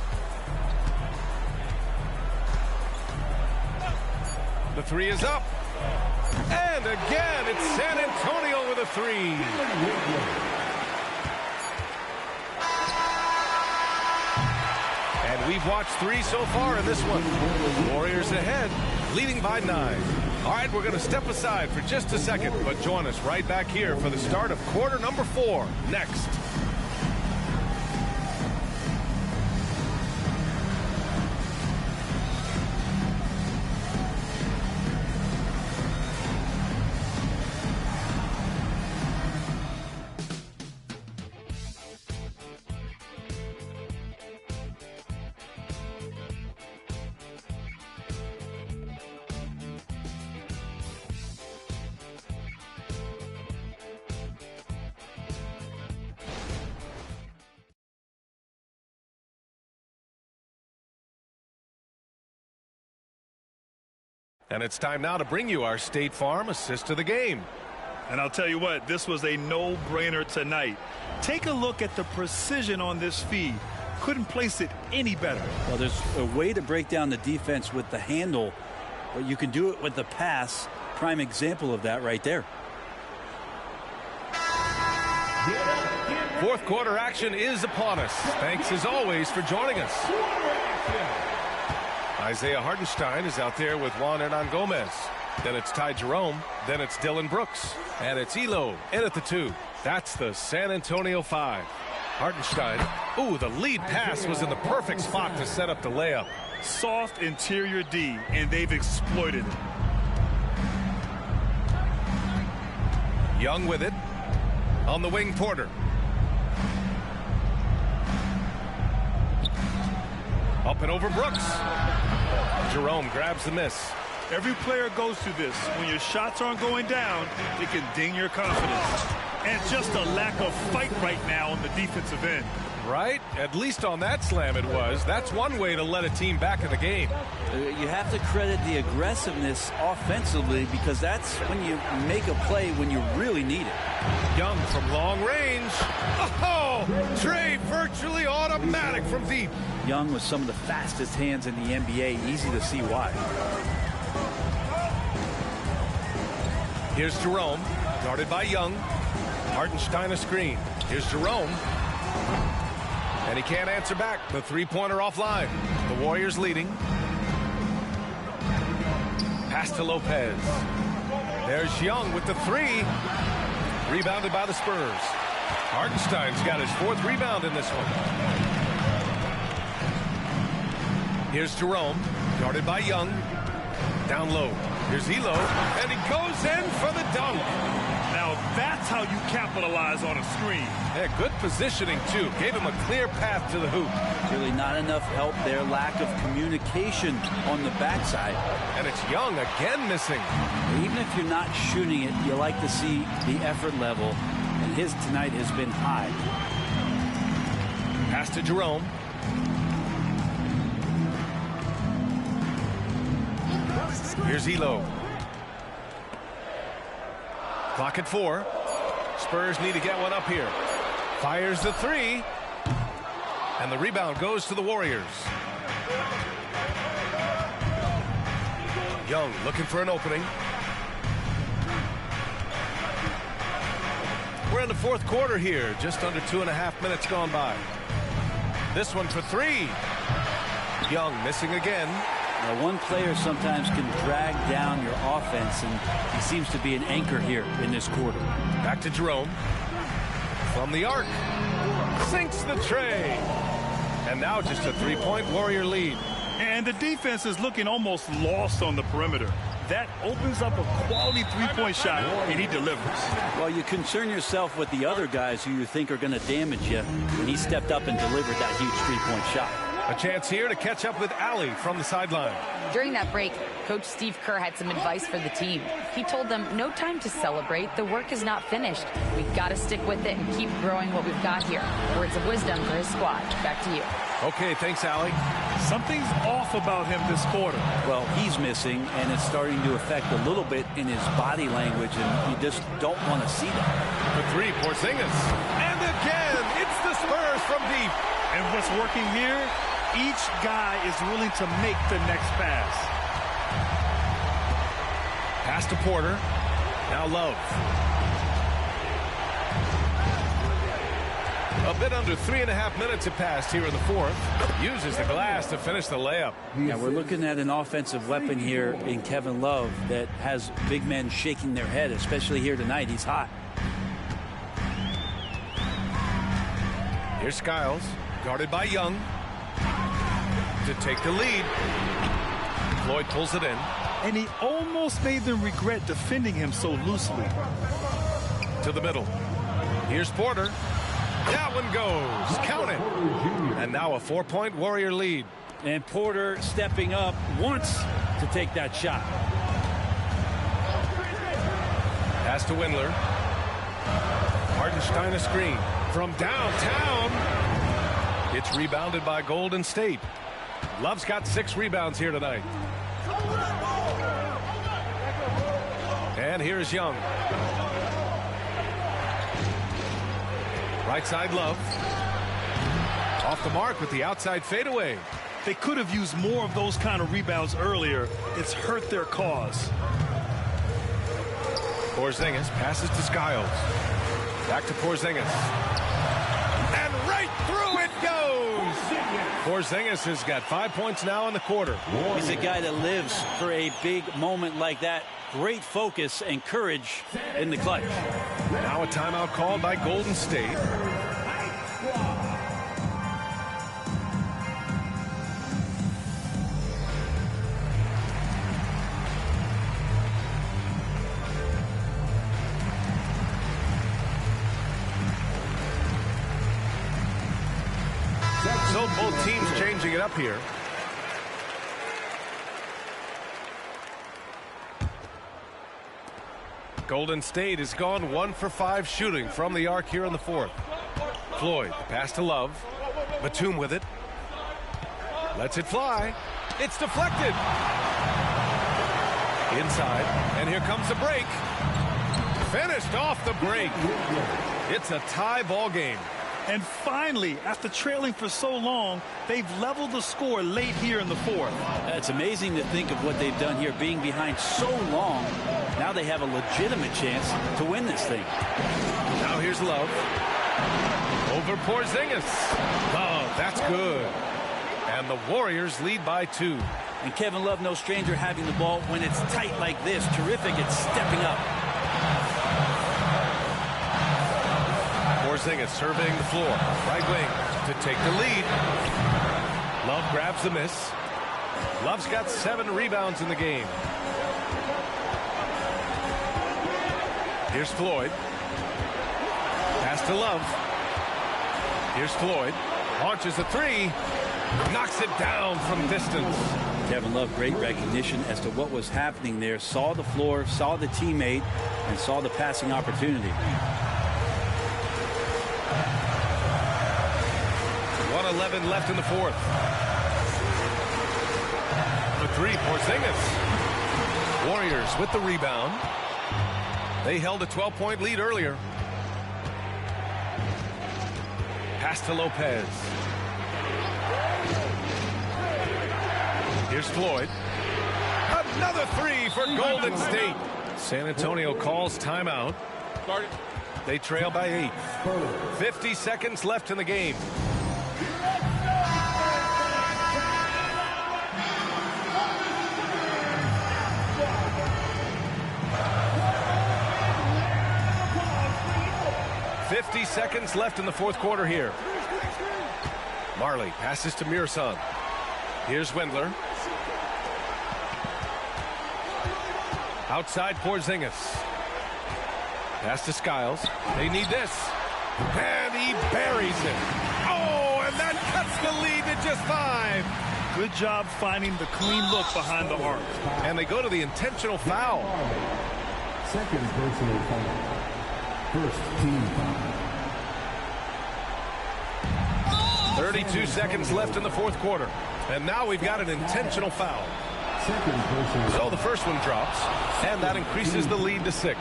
The three is up. And again, it's San Antonio with a three. And we've watched 3 so far in this one. Warriors ahead, leading by 9. All right, we're going to step aside for just a second, but join us right back here for the start of quarter number 4 next. And it's time now to bring you our State Farm assist of the game. And I'll tell you what, this was a no-brainer tonight. Take a look at the precision on this feed. Couldn't place it any better. Well, there's a way to break down the defense with the handle, but you can do it with the pass. Prime example of that right there. Fourth quarter action is upon us. Thanks as always for joining us. Isaiah Hartenstein is out there with Juan Hernan Gomez. Then it's Ty Jerome. Then it's Dylan Brooks. And it's Elo in at the 2. That's the San Antonio 5. Hartenstein. Ooh, the lead pass was in the perfect spot to set up the layup. Soft interior D, and they've exploited it. Young with it. On the wing, Porter. Up and over Brooks. Jerome grabs the miss. Every player goes through this. When your shots aren't going down, it can ding your confidence. And just a lack of fight right now on the defensive end. Right? At least on that slam it was. That's one way to let a team back in the game. You have to credit the aggressiveness offensively, because that's when you make a play when you really need it. Young from long range. Oh! Trey virtually automatic from deep. Young with some of the fastest hands in the NBA. Easy to see why. Here's Jerome. Guarded by Young. Hartenstein a screen. Here's Jerome. And he can't answer back. The three-pointer offline. The Warriors leading. Pass to Lopez. There's Young with the 3. Rebounded by the Spurs. Hartenstein's got his 4th rebound in this one. Here's Jerome. Guarded by Young. Down low. Here's Elo. And he goes in for the dunk. Now that's how you capitalize on a screen. Yeah, good positioning, too. Gave him a clear path to the hoop. Really not enough help there. Lack of communication on the backside. And it's Young again missing. Even if you're not shooting it, you like to see the effort level. And his tonight has been high. Pass to Jerome. Here's Elo. Clock at 4. Spurs need to get one up here. Fires the 3. And the rebound goes to the Warriors. Young looking for an opening. We're in the 4th quarter here. Just under 2.5 minutes gone by. This one for 3. Young missing again. Now, one player sometimes can drag down your offense, and he seems to be an anchor here in this quarter. Back to Jerome. From the arc. Sinks the tray. And now just a 3-point Warrior lead. And the defense is looking almost lost on the perimeter. That opens up a quality 3-point shot, and he delivers. Well, you concern yourself with the other guys who you think are going to damage you when he stepped up and delivered that huge 3-point shot. A chance here to catch up with Allie from the sideline. During that break, Coach Steve Kerr had some advice for the team. He told them, no time to celebrate. The work is not finished. We've got to stick with it and keep growing what we've got here. Words of wisdom for his squad. Back to you. Okay, thanks, Allie. Something's off about him this quarter. Well, he's missing, and it's starting to affect a little bit in his body language, and you just don't want to see that. The 3, Porzingis. And again, it's the Spurs from deep. And what's working here? Each guy is willing to make the next pass. Pass to Porter. Now Love. A bit under 3.5 minutes have passed here in the fourth. Uses the glass to finish the layup. Yeah, we're looking at an offensive weapon here in Kevin Love that has big men shaking their head, especially here tonight. He's hot. Here's Skiles, guarded by Young, to take the lead. Floyd pulls it in. And he almost made them regret defending him so loosely. To the middle. Here's Porter. That one goes. Count it. And now a 4-point Warrior lead. And Porter stepping up wants to take that shot. Pass to Windler. Hartenstein a screen from downtown. It's rebounded by Golden State. Love's got 6 rebounds here tonight. And here's Young. Right side Love. Off the mark with the outside fadeaway. They could have used more of those kind of rebounds earlier. It's hurt their cause. Porzingis passes to Skiles. Back to Porzingis. And right through it goes. Porzingis has got 5 points now in the quarter. He's a guy that lives for a big moment like that. Great focus and courage in the clutch. Now a timeout called by Golden State. So both teams changing it up here. Golden State has gone 1 for 5 shooting from the arc here in the fourth. Floyd, pass to Love. Batum with it. Lets it fly. It's deflected. Inside, and here comes the break. Finished off the break. It's a tie ball game. And finally, after trailing for so long, they've leveled the score late here in the fourth. It's amazing to think of what they've done here, being behind so long. Now they have a legitimate chance to win this thing. Now here's Love. Over Porzingis. Oh, that's good. And the Warriors lead by 2. And Kevin Love, no stranger having the ball when it's tight like this. Terrific at stepping up. Porzingis surveying the floor. Right wing to take the lead. Love grabs the miss. Love's got 7 rebounds in the game. Here's Floyd. Pass to Love. Here's Floyd. Launches a 3. Knocks it down from distance. Kevin Love, great recognition as to what was happening there. Saw the floor, saw the teammate, and saw the passing opportunity. 1:11 left in the fourth. The 3, Porzingis. Warriors with the rebound. They held a 12-point lead earlier. Pass to Lopez. Here's Floyd. Another 3 for Golden State. San Antonio calls timeout. They trail by 8. 50 seconds left in the game. Seconds left in the fourth quarter here. Marley passes to Mirson. Here's Windler. Outside Porzingis. Pass to Skiles. They need this. And he buries it. Oh, and that cuts the lead to just 5. Good job finding the clean look behind the arc. And they go to the intentional foul. Second personal foul. First team foul. 32 seconds left in the fourth quarter. And now we've got an intentional foul. So the first one drops, and that increases the lead to 6.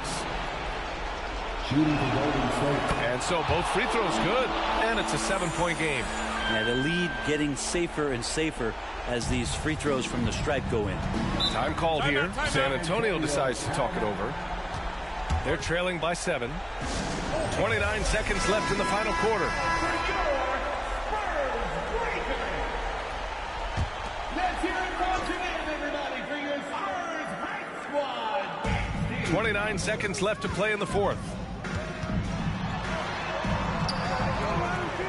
And so both free throws good, and it's a 7-point game. Yeah, the lead getting safer and safer as these free throws from the stripe go in. Time called here. San Antonio decides to talk it over. They're trailing by 7. 29 seconds left in the final quarter. Let's hear it once again, everybody, for your Spurs Break Squad. 29 seconds left to play in the fourth.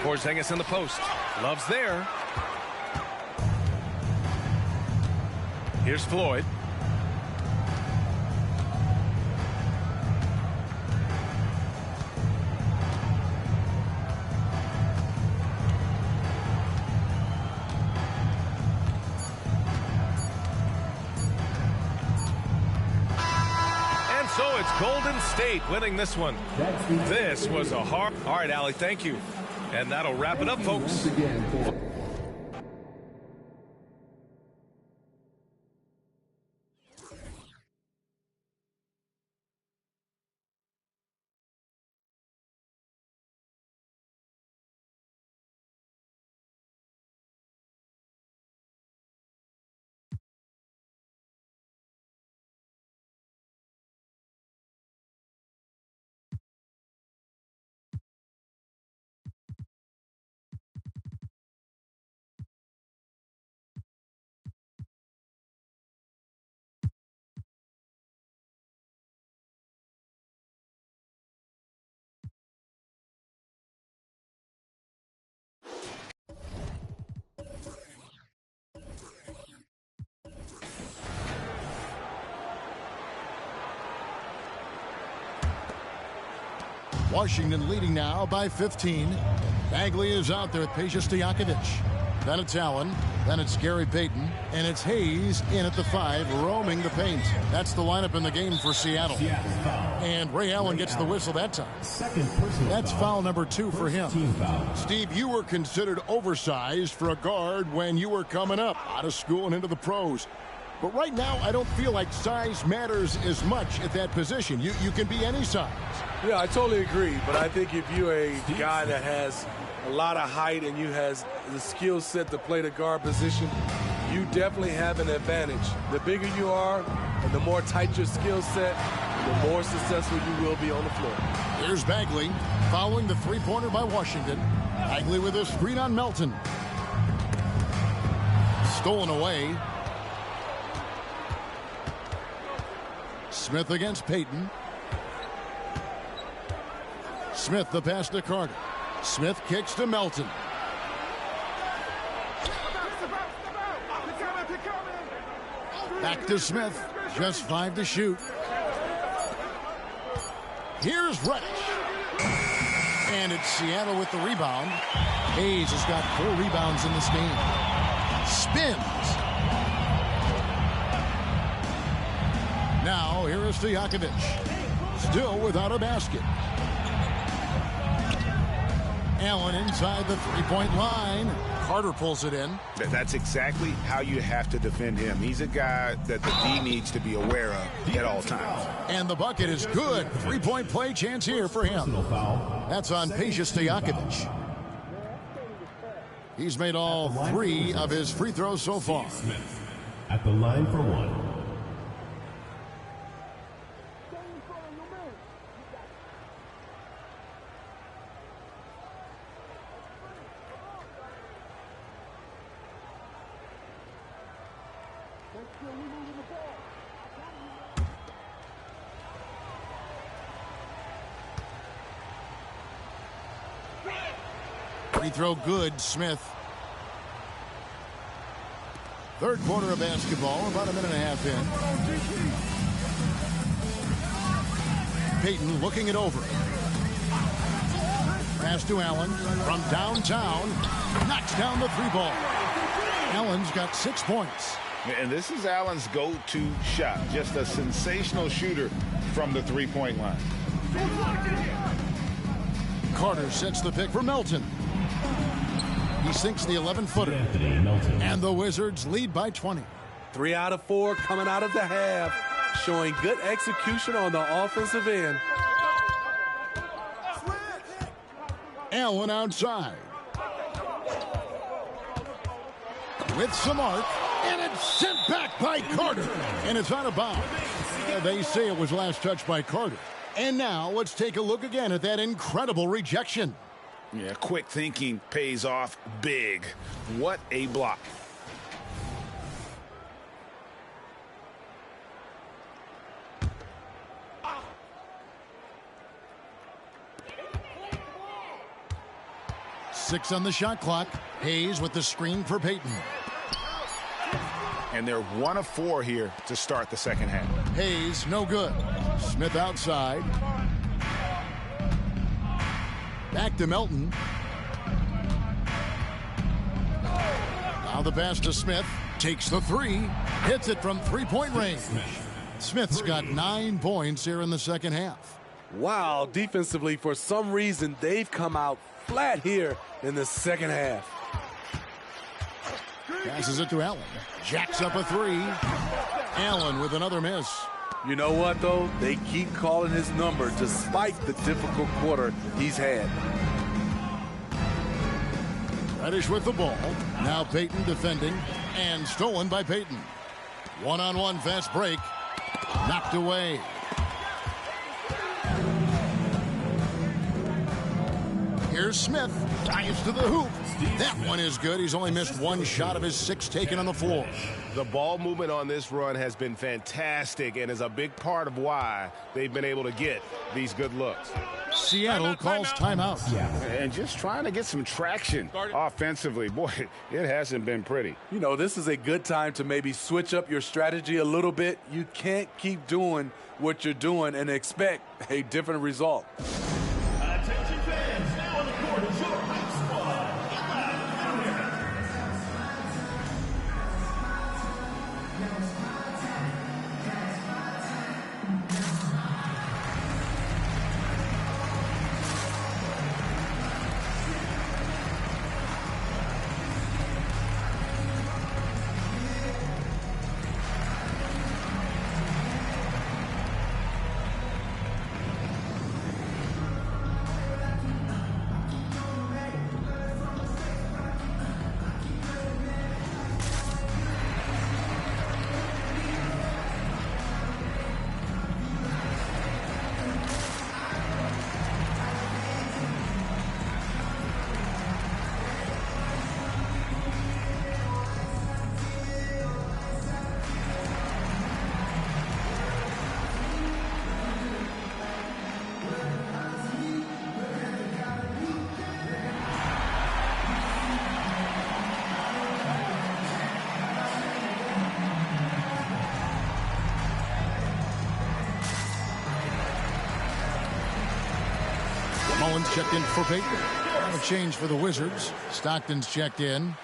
Porzingis in the post. Love's there. Here's Floyd. So it's Golden State winning this one. This was a hard... All right, Allie, thank you. And that'll wrap it up, folks. Washington leading now by 15. Bagley is out there with Peja Stojakovic. Then it's Allen. Then it's Gary Payton. And it's Hayes in at the 5, roaming the paint. That's the lineup in the game for Seattle. And Ray Allen gets the whistle that time. That's foul number 2 for him. Steve, you were considered oversized for a guard when you were coming up out of school and into the pros. But right now, I don't feel like size matters as much at that position. You can be any size. Yeah, I totally agree. But I think if you're a guy that has a lot of height and you has the skill set to play the guard position, you definitely have an advantage. The bigger you are and the more tight your skill set, the more successful you will be on the floor. Here's Bagley following the three-pointer by Washington. Bagley with a screen on Melton. Stolen away. Smith against Payton. Smith the pass to Carter. Smith kicks to Melton. Back to Smith. Just 5 to shoot. Here's Reddish. And it's Seattle with the rebound. Hayes has got 4 rebounds in this game. Spins. Now here is Stojakovic. Still without a basket. Allen inside the three-point line. Carter pulls it in. That's exactly how you have to defend him. He's a guy that the D needs to be aware of at all times. And the bucket is good. Three-point play chance here for him. That's on Peja Stojakovic. He's made all 3 of his free throws so far. At the line for 1. Free throw good, Smith. Third quarter of basketball, about a minute and a half in. Payton looking it over. Pass to Allen from downtown. Knocks down the 3-ball. Allen's got 6 points. And this is Allen's go-to shot. Just a sensational shooter from the three-point line. Carter sets the pick for Melton. He sinks the 11-footer. And the Wizards lead by 20. 3 out of 4 coming out of the half, showing good execution on the offensive end. Allen outside. With some arc, and it's sent back by Carter. And it's out of bounds. They say it was last touched by Carter. And now let's take a look again at that incredible rejection. Yeah, quick thinking pays off big. What a block. Six on the shot clock. Hayes with the screen for Payton. And they're 1 of 4 here to start the second half. Hayes, no good. Smith outside. Back to Melton. Now the pass to Smith. Takes the three. Hits it from three-point range. Smith's got 9 points here in the second half. Wow, defensively, for some reason, they've come out flat here in the second half. Passes it to Allen. Jacks up a three. Allen with another miss. You know what, though? They keep calling his number despite the difficult quarter he's had. Reddish with the ball. Now Payton defending. And stolen by Payton. One-on-one fast break. Knocked away. Here's Smith. Dives to the hoop. That one is good. He's only missed 1 shot of his 6 taken on the floor. The ball movement on this run has been fantastic and is a big part of why they've been able to get these good looks. Seattle calls timeout. And just trying to get some traction offensively. Boy, it hasn't been pretty. You know, this is a good time to maybe switch up your strategy a little bit. You can't keep doing what you're doing and expect a different result. Attention fans, now on the court is your hype squad. Mullins checked in for Payton. A change for the Wizards. Stockton's checked in.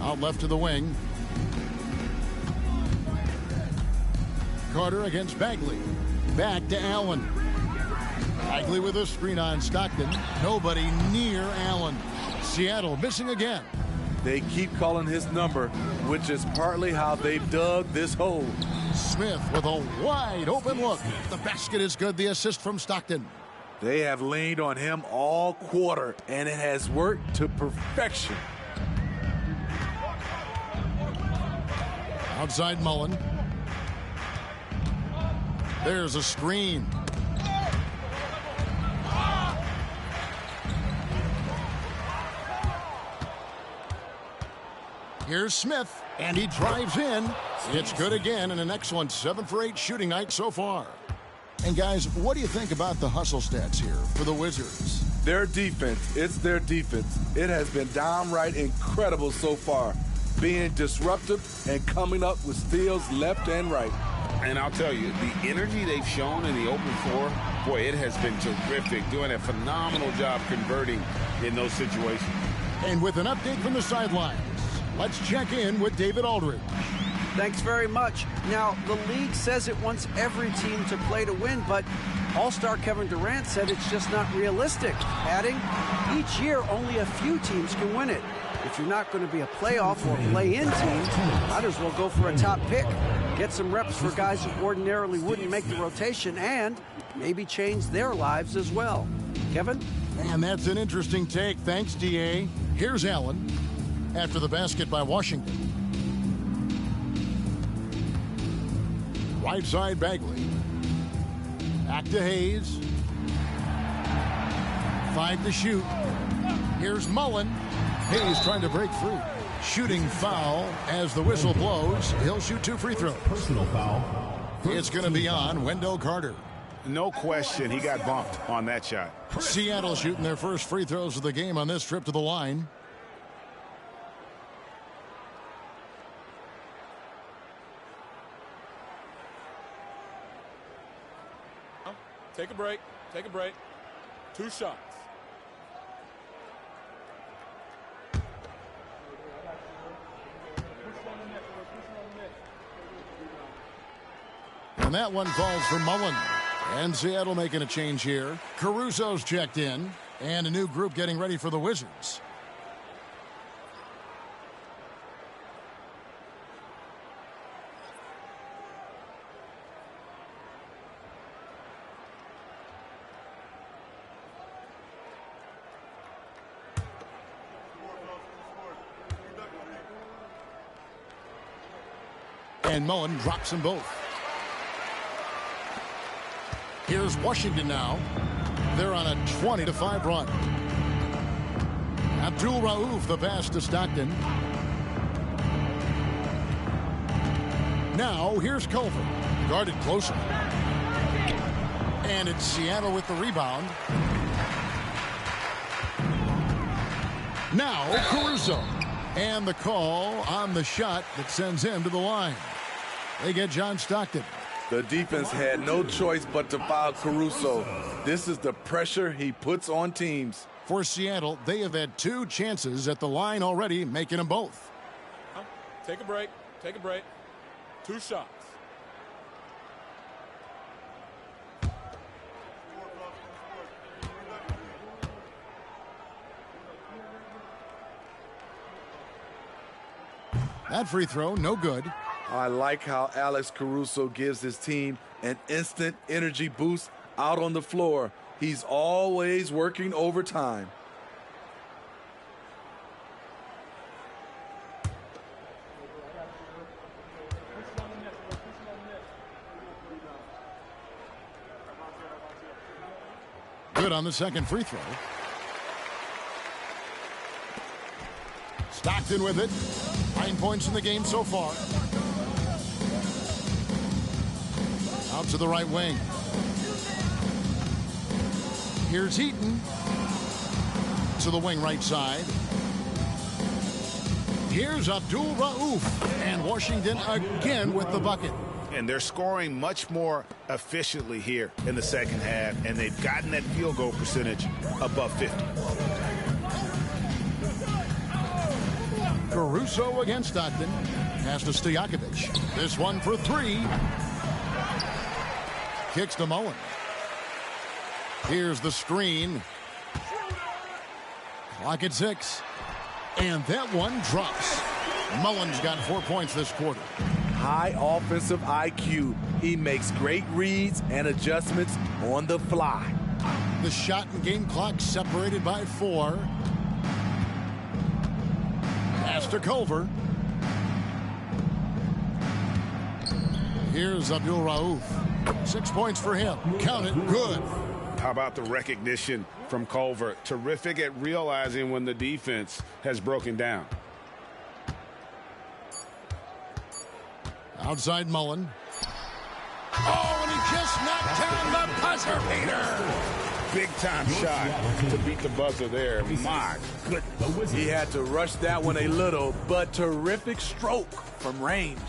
Out left to the wing. Carter against Bagley. Back to Allen. Bagley with a screen on Stockton. Nobody near Allen. Seattle missing again. They keep calling his number, which is partly how they've dug this hole. Smith with a wide open look. The basket is good. The assist from Stockton. They have leaned on him all quarter, and it has worked to perfection. Outside Mullen. There's a screen. Here's Smith, and he drives in. It's good again, and an excellent 7 for 8 shooting night so far. And guys, what do you think about the hustle stats here for the Wizards? Their defense, it's their defense. It has been downright incredible so far, being disruptive and coming up with steals left and right. And I'll tell you, the energy they've shown in the open floor, boy, it has been terrific, doing a phenomenal job converting in those situations. And with an update from the sidelines, let's check in with David Aldridge. Thanks very much. Now, the league says it wants every team to play to win, but All-star Kevin Durant said it's just not realistic, adding, each year only a few teams can win it. If you're not going to be a playoff or play-in team, might as well go for a top pick. Get some reps for guys who ordinarily wouldn't make the rotation and maybe change their lives as well. Kevin? And that's an interesting take. Thanks, D.A. Here's Allen after the basket by Washington. Right side, Bagley. Back to Hayes. 5 to shoot. Here's Mullen. Hayes trying to break through. Shooting foul as the whistle blows. He'll shoot 2 free throws. Personal foul. It's going to be on Wendell Carter. No question, he got bumped on that shot. Seattle shooting their first free throws of the game on this trip to the line. Take a break. Take a break. 2 shots. And that one falls for Mullen. And Seattle making a change here. Caruso's checked in. And a new group getting ready for the Wizards. And Mullen drops them both. Here's Washington now. They're on a 20-5 run. Abdul Rauf, the pass to Stockton. Now here's Culver. Guarded closer. And it's Seattle with the rebound. Now Caruso. And the call on the shot that sends him to the line. They get John Stockton. The defense had no choice but to foul Caruso. This is the pressure he puts on teams. For Seattle, they have had 2 chances at the line already, making them both. Take a break. Take a break. 2 shots. That free throw, no good. I like how Alex Caruso gives his team an instant energy boost out on the floor. He's always working overtime. Good on the second free throw. Stockton with it. 9 points in the game so far. Out to the right wing. Here's Heaton. To the wing right side. Here's Abdul Rauf. And Washington again with the bucket. And they're scoring much more efficiently here in the second half, and they've gotten that field goal percentage above 50. Caruso against Stockton. Pass to Stojakovic. This one for 3. Kicks to Mullen. Here's the screen. Clock at 6. And that one drops. Mullen's got 4 points this quarter. High offensive IQ. He makes great reads and adjustments on the fly. The shot and game clock separated by 4. Pass to Culver. Here's Abdul Rauf. 6 points for him. Count it. Good. How about the recognition from Culver? Terrific at realizing when the defense has broken down. Outside Mullen. Oh, and he just knocked down the buzzer beater. Big time shot to beat the buzzer there. My goodness. He had to rush that one a little, but terrific stroke from range.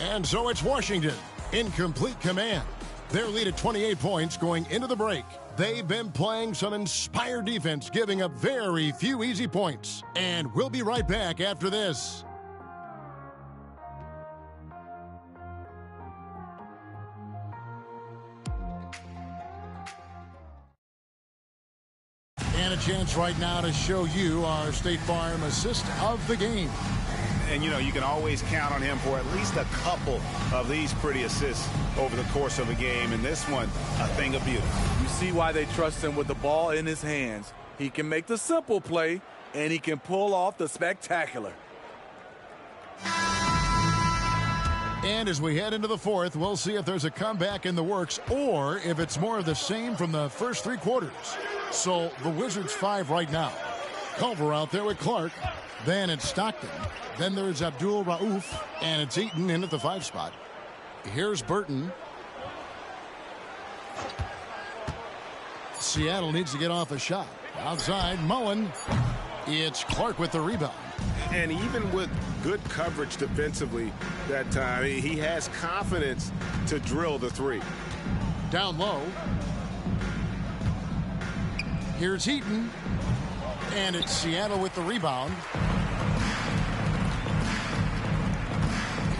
And so it's Washington in complete command. Their lead at 28 points going into the break. They've been playing some inspired defense, giving up very few easy points. And we'll be right back after this. chance right now to show you our State Farm assist of the game. And, you know, you can always count on him for at least a couple of these pretty assists over the course of a game. And this one, a thing of beauty. You see why they trust him with the ball in his hands. He can make the simple play, and he can pull off the spectacular. And as we head into the fourth, we'll see if there's a comeback in the works or if it's more of the same from the first three quarters. So the Wizards 5 right now. Culver out there with Clark. Then it's Stockton. Then there's Abdul Rauf, and it's Eaton in at the 5 spot. Here's Burton. Seattle needs to get off a shot. Outside, Mullen. It's Clark with the rebound. And even with good coverage defensively that time, he has confidence to drill the three. Down low. Here's Eaton. And it's Seattle with the rebound.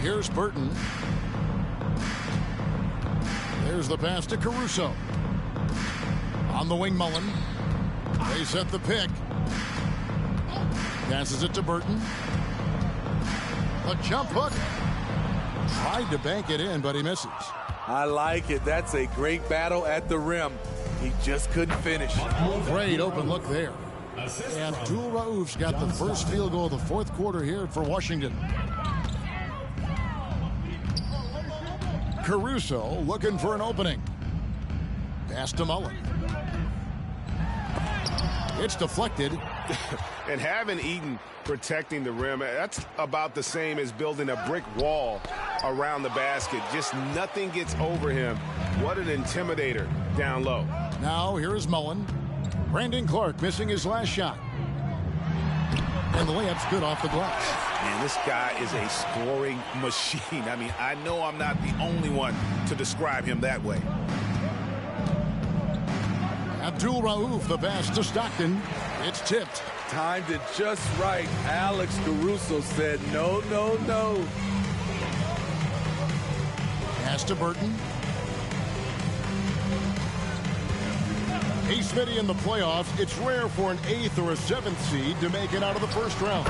Here's Burton. There's the pass to Caruso. On the wing, Mullen. They set the pick. Passes it to Burton. A jump hook. Tried to bank it in, but he misses. I like it. That's a great battle at the rim. He just couldn't finish. Great open look there. And Abdul Rauf's got the first field goal of the fourth quarter here for Washington. Caruso looking for an opening. Pass to Mullen. It's deflected. And having Eaton protecting the rim, that's about the same as building a brick wall around the basket. Just nothing gets over him. What an intimidator down low. Now here is Mullen. Brandon Clark missing his last shot. And the layup's good off the glass. Man, this guy is a scoring machine. I mean, I know I'm not the only one to describe him that way. Abdul Rauf, the pass to Stockton. It's tipped. Timed it just right. Alex Caruso said no, no, no. Pass to Burton. Hey, Smitty, in the playoffs, it's rare for an 8th or a 7th seed to make it out of the first round.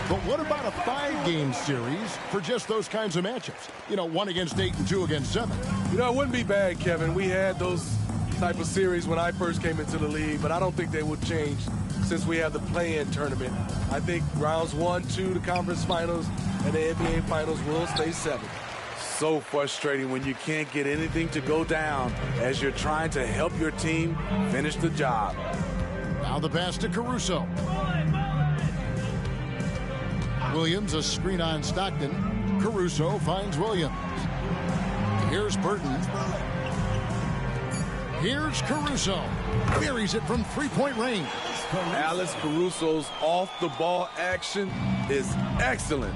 But what about a 5-game series for just those kinds of matchups? You know, 1 against 8 and 2 against 7. You know, it wouldn't be bad, Kevin. We had those type of series when I first came into the league, but I don't think they would change since we have the play-in tournament. I think rounds 1, 2, the conference finals, and the NBA finals will stay 7. So frustrating when you can't get anything to go down as you're trying to help your team finish the job. Now the pass to Caruso. Williams, a screen on Stockton. Caruso finds Williams. Here's Burton. Here's Caruso. Buries it from three-point range. Alex Caruso's off-the-ball action is excellent.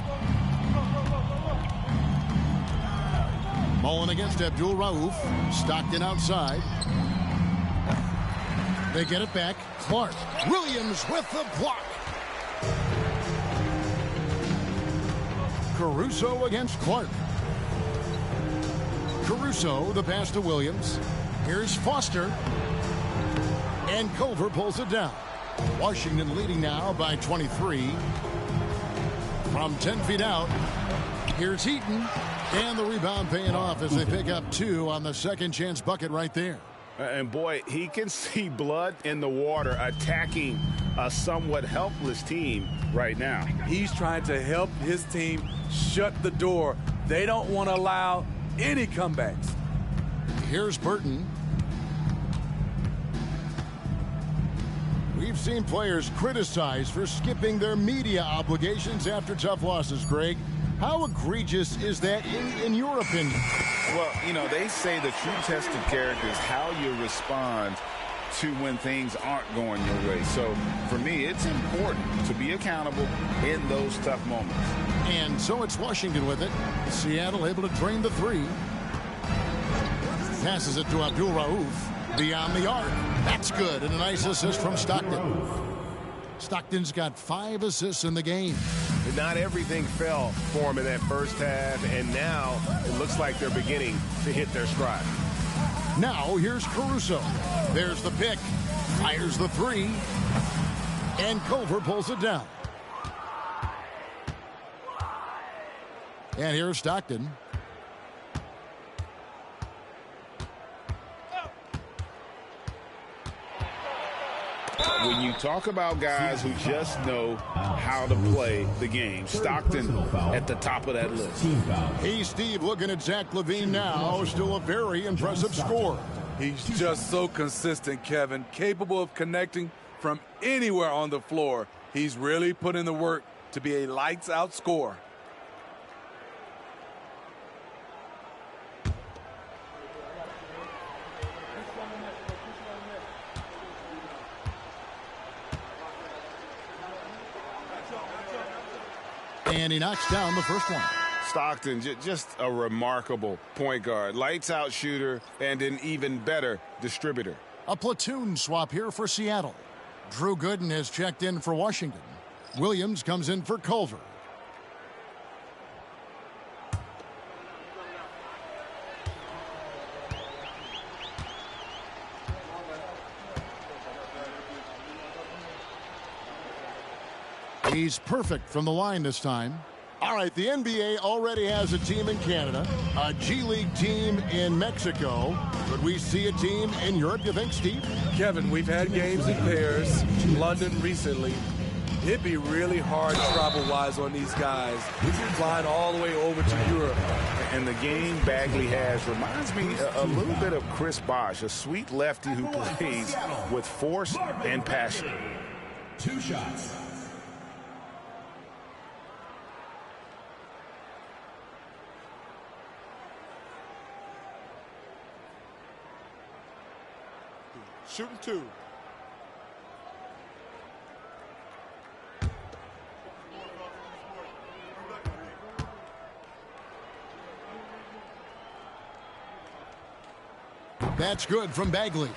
Mullen against Abdul Rauf. Stockton outside. They get it back. Clark. Williams with the block. Caruso against Clark. Caruso, the pass to Williams. Here's Foster. And Culver pulls it down. Washington leading now by 23. From 10 feet out. Here's Heaton. And the rebound paying off as they pick up 2 on the second chance bucket right there. And boy, he can see blood in the water attacking a somewhat helpless team right now. He's trying to help his team shut the door. They don't want to allow any comebacks. Here's Burton. We've seen players criticized for skipping their media obligations after tough losses, Greg. How egregious is that in your opinion? Well, you know, they say the true test of character is how you respond to when things aren't going your way. So, for me, it's important to be accountable in those tough moments. And so it's Washington with it. Seattle able to drain the 3. Passes it to Abdul Rauf. Beyond the arc. That's good. And a nice assist from Stockton. Stockton's got 5 assists in the game. Not everything fell for him in that first half, and now it looks like they're beginning to hit their stride. Now here's Caruso. There's the pick. Fires the three. And Culver pulls it down. And here's Stockton. When you talk about guys who just know how to play the game, Stockton at the top of that list. Hey, Steve, looking at Zach LaVine now, still a very impressive score. He's just so consistent, Kevin, capable of connecting from anywhere on the floor. He's really put in the work to be a lights-out scorer. And he knocks down the first one. Stockton, just a remarkable point guard. Lights out shooter and an even better distributor. A platoon swap here for Seattle. Drew Gooden has checked in for Washington. Williams comes in for Culver. He's perfect from the line this time. All right, the NBA already has a team in Canada, a G League team in Mexico. Could we see a team in Europe, you think, Steve? Kevin, we've had games in pairs, London recently. It'd be really hard travel-wise on these guys, flying all the way over to Europe. And the game Bagley has reminds me a little bit of Chris Bosh, a sweet lefty who plays with force and passion. 2 shots. Shooting 2. That's good from Bagley.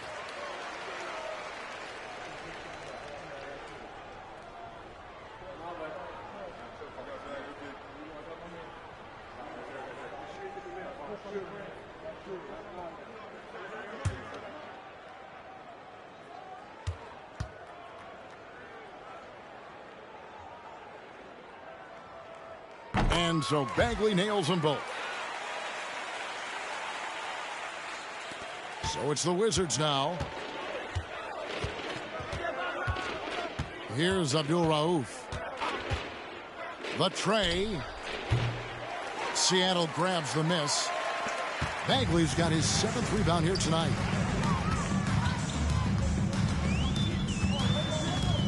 And so Bagley nails them both. So it's the Wizards now. Here's Abdul Rauf. The tray. Seattle grabs the miss. Bagley's got his 7th rebound here tonight.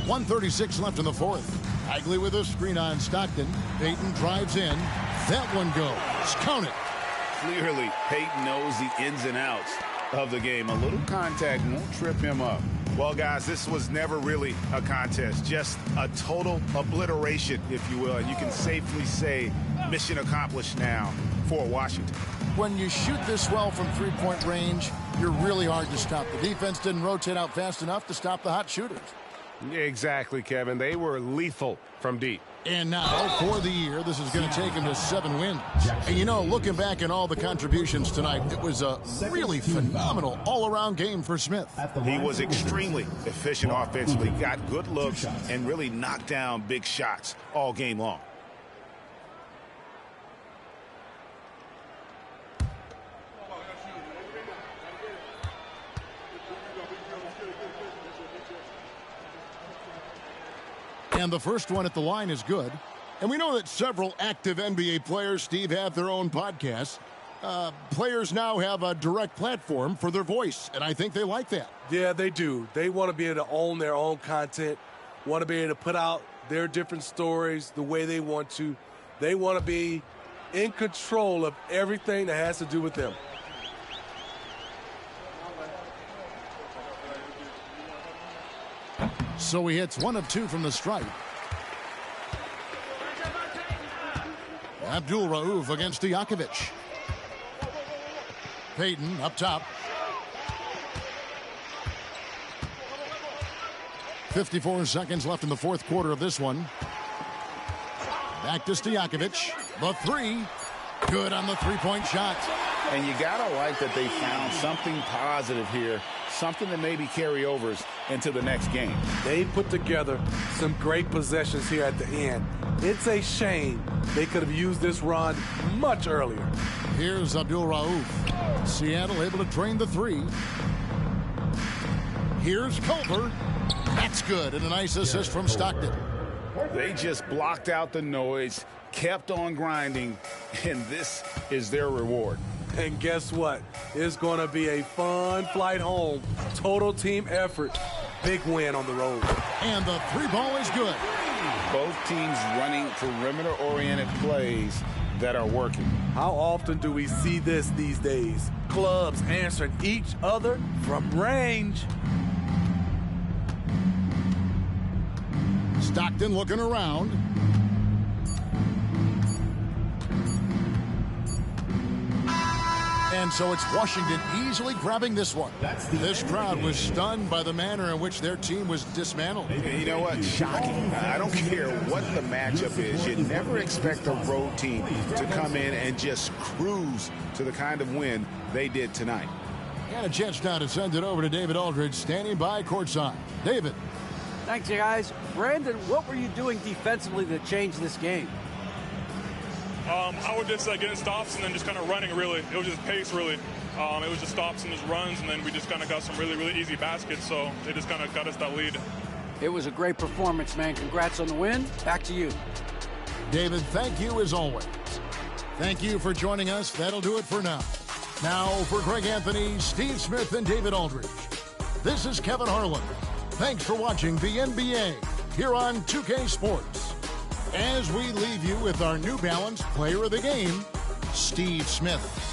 1:36 left in the 4th. Bagley with a screen on Stockton. Payton drives in. That one goes. Count it. Clearly, Payton knows the ins and outs of the game. A little contact won't trip him up. Well, guys, this was never really a contest. Just a total obliteration, if you will. And you can safely say mission accomplished now for Washington. When you shoot this well from three-point range, you're really hard to stop. The defense didn't rotate out fast enough to stop the hot shooters. Exactly, Kevin. They were lethal from deep. And now, for the year, this is going to take him to 7 wins. And, you know, looking back at all the contributions tonight, it was a really phenomenal all-around game for Smith. He was extremely efficient offensively, got good looks, and really knocked down big shots all game long. And the first one at the line is good. And we know that several active NBA players, Steve, have their own podcasts. Players now have a direct platform for their voice, and I think they like that. Yeah, they do. They want to be able to own their own content, want to be able to put out their different stories the way they want to. They want to be in control of everything that has to do with them. So he hits 1 of 2 from the stripe. Abdul Rauf against Stojakovic. Payton up top. 54 seconds left in the 4th quarter of this one. Back to Stojakovic. The 3. Good on the three-point shot. And you got to like that they found something positive here, something that maybe carry overs into the next game. They put together some great possessions here at the end. It's a shame they could have used this run much earlier. Here's Abdul Rauf. Seattle able to drain the three. Here's Culver. That's good, and a nice assist from Stockton. They just blocked out the noise, kept on grinding, and this is their reward. And guess what? It's going to be a fun flight home. Total team effort. Big win on the road. And the three ball is good. Both teams running perimeter-oriented plays that are working. How often do we see this these days? Clubs answering each other from range. Stockton looking around. And so it's Washington easily grabbing this one. This crowd was stunned by the manner in which their team was dismantled. You know what? Shocking. I don't care what the matchup is. You never expect a road team to come in and just cruise to the kind of win they did tonight. And a chance now to send it over to David Aldridge, standing by courtside. David. Thanks, you guys. Brandon, what were you doing defensively to change this game? I would just getting stops and then just kind of running, really. It was just pace, really. It was just stops and just runs, and then we just kind of got some really, really easy baskets, so they just kind of got us that lead. It was a great performance, man. Congrats on the win. Back to you. David, thank you as always. Thank you for joining us. That'll do it for now. Now, for Greg Anthony, Steve Smith, and David Aldridge, this is Kevin Harlan. Thanks for watching the NBA here on 2K Sports. As we leave you with our New Balance Player of the Game, Steve Smith.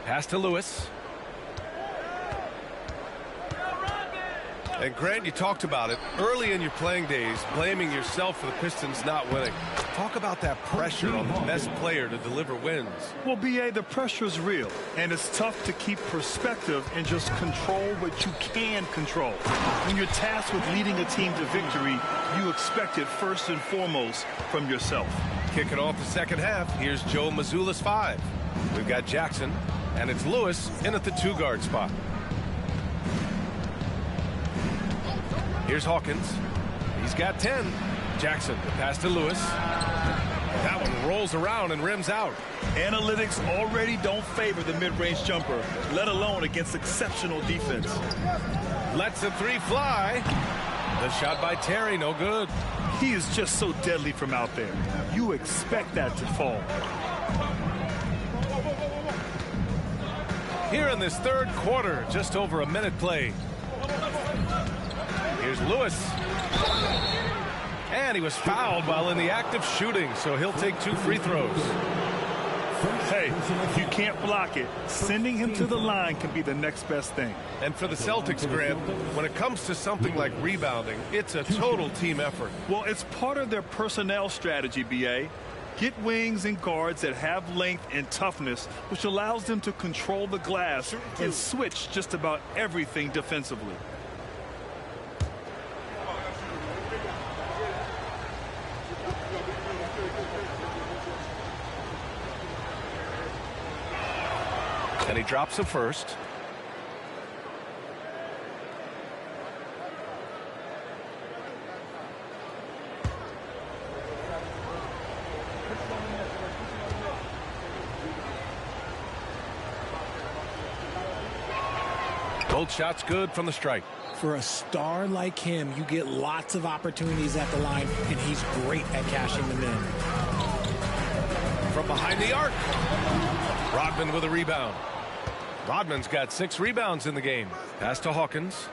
Pass to Lewis. And Grant, you talked about it early in your playing days, blaming yourself for the Pistons not winning. Talk about that pressure on the best player to deliver wins. Well, B.A., the pressure is real, and it's tough to keep perspective and just control what you can control. When you're tasked with leading a team to victory, you expect it first and foremost from yourself. Kicking off the second half, here's Joe Mazzulla's 5. We've got Jackson, and it's Lewis in at the 2-guard spot. Here's Hawkins. He's got 10. Jackson, the pass to Lewis. That one rolls around and rims out. Analytics already don't favor the mid-range jumper, let alone against exceptional defense. Lets the 3 fly. The shot by Terry, no good. He is just so deadly from out there. You expect that to fall. Here in this third quarter, just over a minute played. Here's Lewis. And he was fouled while in the act of shooting, so he'll take 2 free throws. Hey, if you can't block it, sending him to the line can be the next best thing. And for the Celtics, Grant, when it comes to something like rebounding, it's a total team effort. Well, it's part of their personnel strategy, B.A. Get wings and guards that have length and toughness, which allows them to control the glass and switch just about everything defensively. And he drops the first. Both shots good from the stripe. For a star like him, you get lots of opportunities at the line, and he's great at cashing them in. From behind the arc. Rodman with a rebound. Rodman's got 6 rebounds in the game. Pass to Hawkins.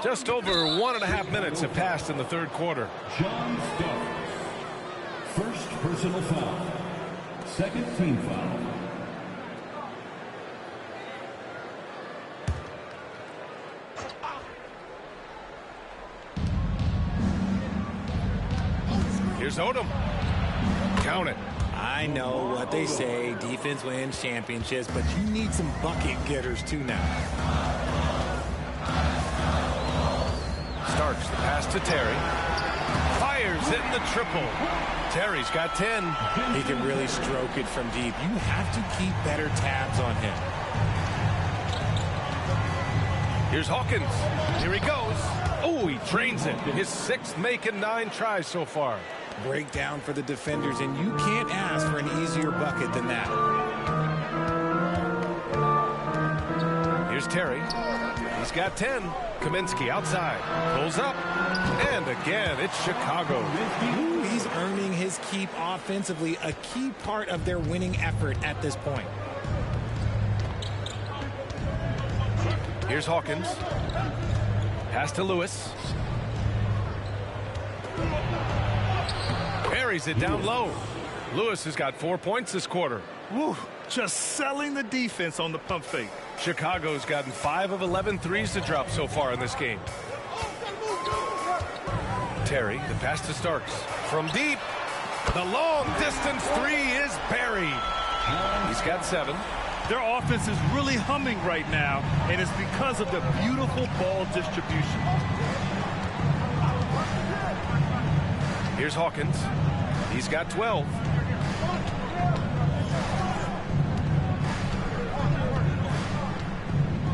Just over 1.5 minutes have passed in the third quarter. John Starks. First personal foul. Second team foul. Here's Odom. Count it. I know what they say, defense wins championships, but you need some bucket getters too now. Starks the pass to Terry. Fires in the triple. Terry's got 10. He can really stroke it from deep. You have to keep better tabs on him. Here's Hawkins. Here he goes. Oh, he drains it. His 6th make in 9 tries so far. Breakdown for the defenders, and you can't ask for an easier bucket than that. Here's Terry. He's got 10. Kaminsky outside. Pulls up. And again, it's Chicago. Ooh, he's earning his keep offensively, a key part of their winning effort at this point. Here's Hawkins. Pass to Lewis. Carries it down low. Lewis has got 4 points this quarter. Woo, just selling the defense on the pump fake. Chicago's gotten 5 of 11 threes to drop so far in this game. Terry, the pass to Starks. From deep, the long distance 3 is buried. He's got 7. Their offense is really humming right now, and it's because of the beautiful ball distribution. Here's Hawkins. He's got 12.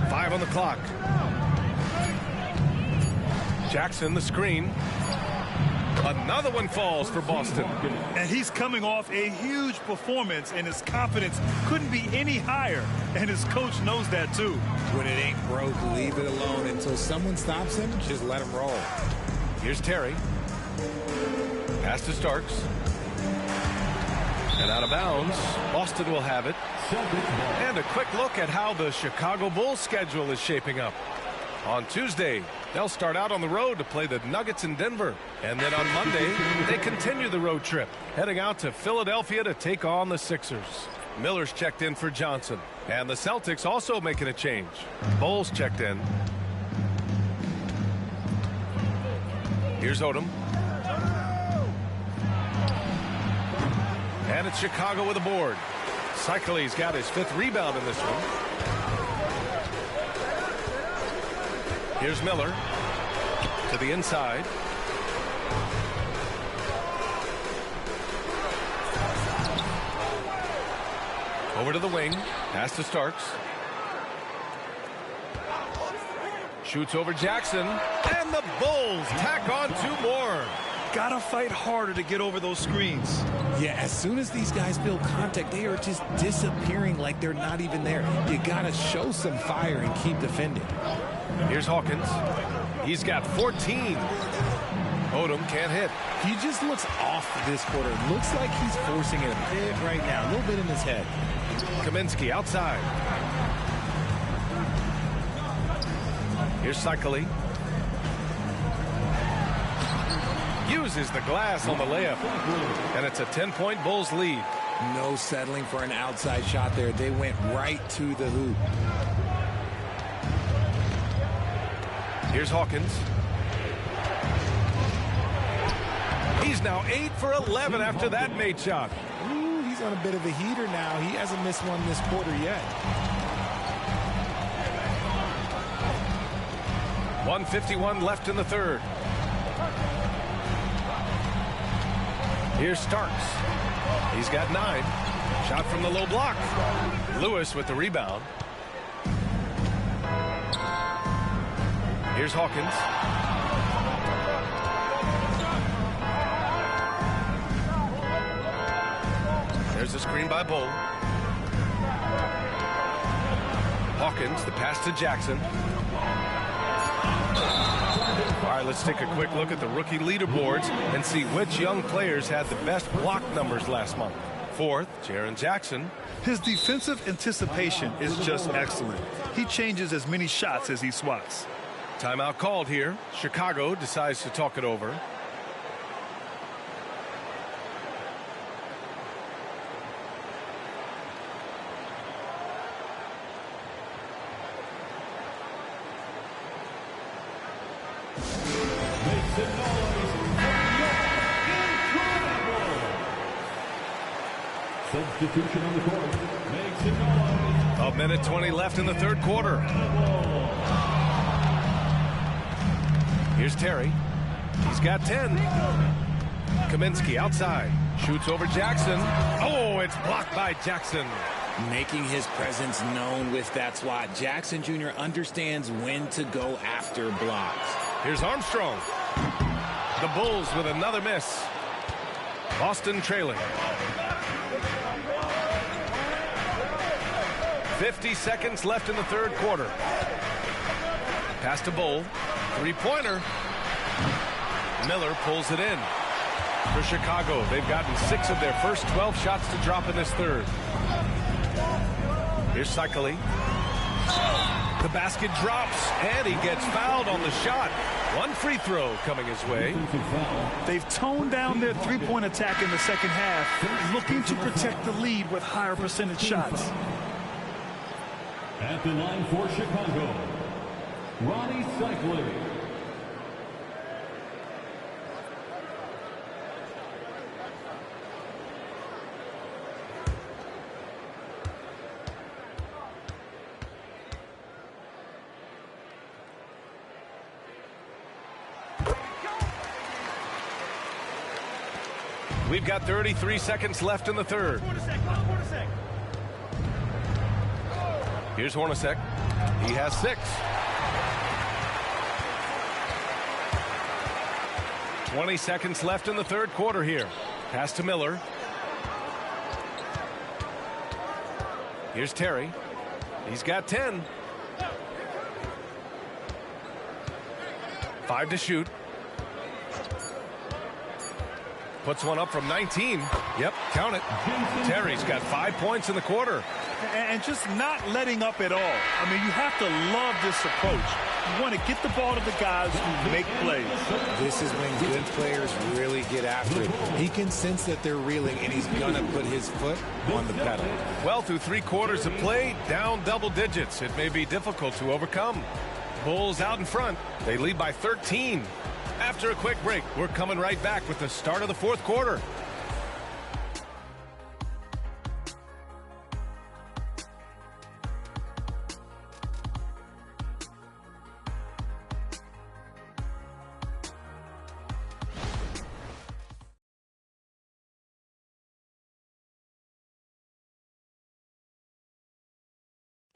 Five on the clock. Jackson, the screen. Another one falls for Boston. And he's coming off a huge performance, and his confidence couldn't be any higher. And his coach knows that, too. When it ain't broke, leave it alone until someone stops him. Just let him roll. Here's Terry. Pass to Starks. And out of bounds. Boston will have it. And a quick look at how the Chicago Bulls schedule is shaping up. On Tuesday, they'll start out on the road to play the Nuggets in Denver. And then on Monday, they continue the road trip, heading out to Philadelphia to take on the Sixers. Miller's checked in for Johnson. And the Celtics also making a change. Bulls checked in. Here's Odom. And it's Chicago with a board. Cycle's got his 5th rebound in this one. Here's Miller to the inside. Over to the wing. Pass to Starks. Shoots over Jackson. And the Bulls tack on 2 more. Gotta fight harder to get over those screens. Yeah, as soon as these guys feel contact, they are just disappearing like they're not even there. You gotta show some fire and keep defending. Here's Hawkins. He's got 14. Odom can't hit. He just looks off this quarter. Looks like he's forcing it a bit right now. A little bit in his head. Kaminsky outside. Here's Cycle. Uses the glass on the layup. And it's a 10-point Bulls lead. No settling for an outside shot there. They went right to the hoop. Here's Hawkins. He's now 8 for 11 after that made shot. Ooh, he's on a bit of a heater now. He hasn't missed one this quarter yet. 1:51 left in the third. Here's Starks. He's got 9. Shot from the low block. Lewis with the rebound. Here's Hawkins. There's a screen by Bull. Hawkins, the pass to Jackson. All right, let's take a quick look at the rookie leaderboards and see which young players had the best block numbers last month. 4th, Jaren Jackson. His defensive anticipation is just excellent. He changes as many shots as he swats. Timeout called here. Chicago decides to talk it over. Substitution on the court. Makes it noise. A minute 20 left in the third quarter. Here's Terry. He's got 10. Kaminsky outside. Shoots over Jackson. Oh, it's blocked by Jackson. Making his presence known with that swat. Jackson Jr. understands when to go after blocks. Here's Armstrong. The Bulls with another miss. Boston trailing. 50 seconds left in the third quarter. Pass to Bull. Three-pointer. Miller pulls it in. For Chicago, they've gotten 6 of their first 12 shots to drop in this third. Here's Cycli. The basket drops, and he gets fouled on the shot. One free throw coming his way. They've toned down their three-point attack in the second half, looking to protect the lead with higher percentage shots. At the line for Chicago, Ronnie Cycli. We've got 33 seconds left in the third. Here's Hornacek. He has 6. 20 seconds left in the third quarter here. Pass to Miller. Here's Terry. He's got 10. 5 to shoot. Puts one up from 19. Yep, count it. Terry's got 5 points in the quarter. And just not letting up at all. I mean, you have to love this approach. You want to get the ball to the guys who make plays. This is when good players really get after it. He can sense that they're reeling, and he's going to put his foot on the pedal. Well, through 3 quarters of play, down double digits. It may be difficult to overcome. Bulls out in front. They lead by 13. After a quick break, we're coming right back with the start of the fourth quarter.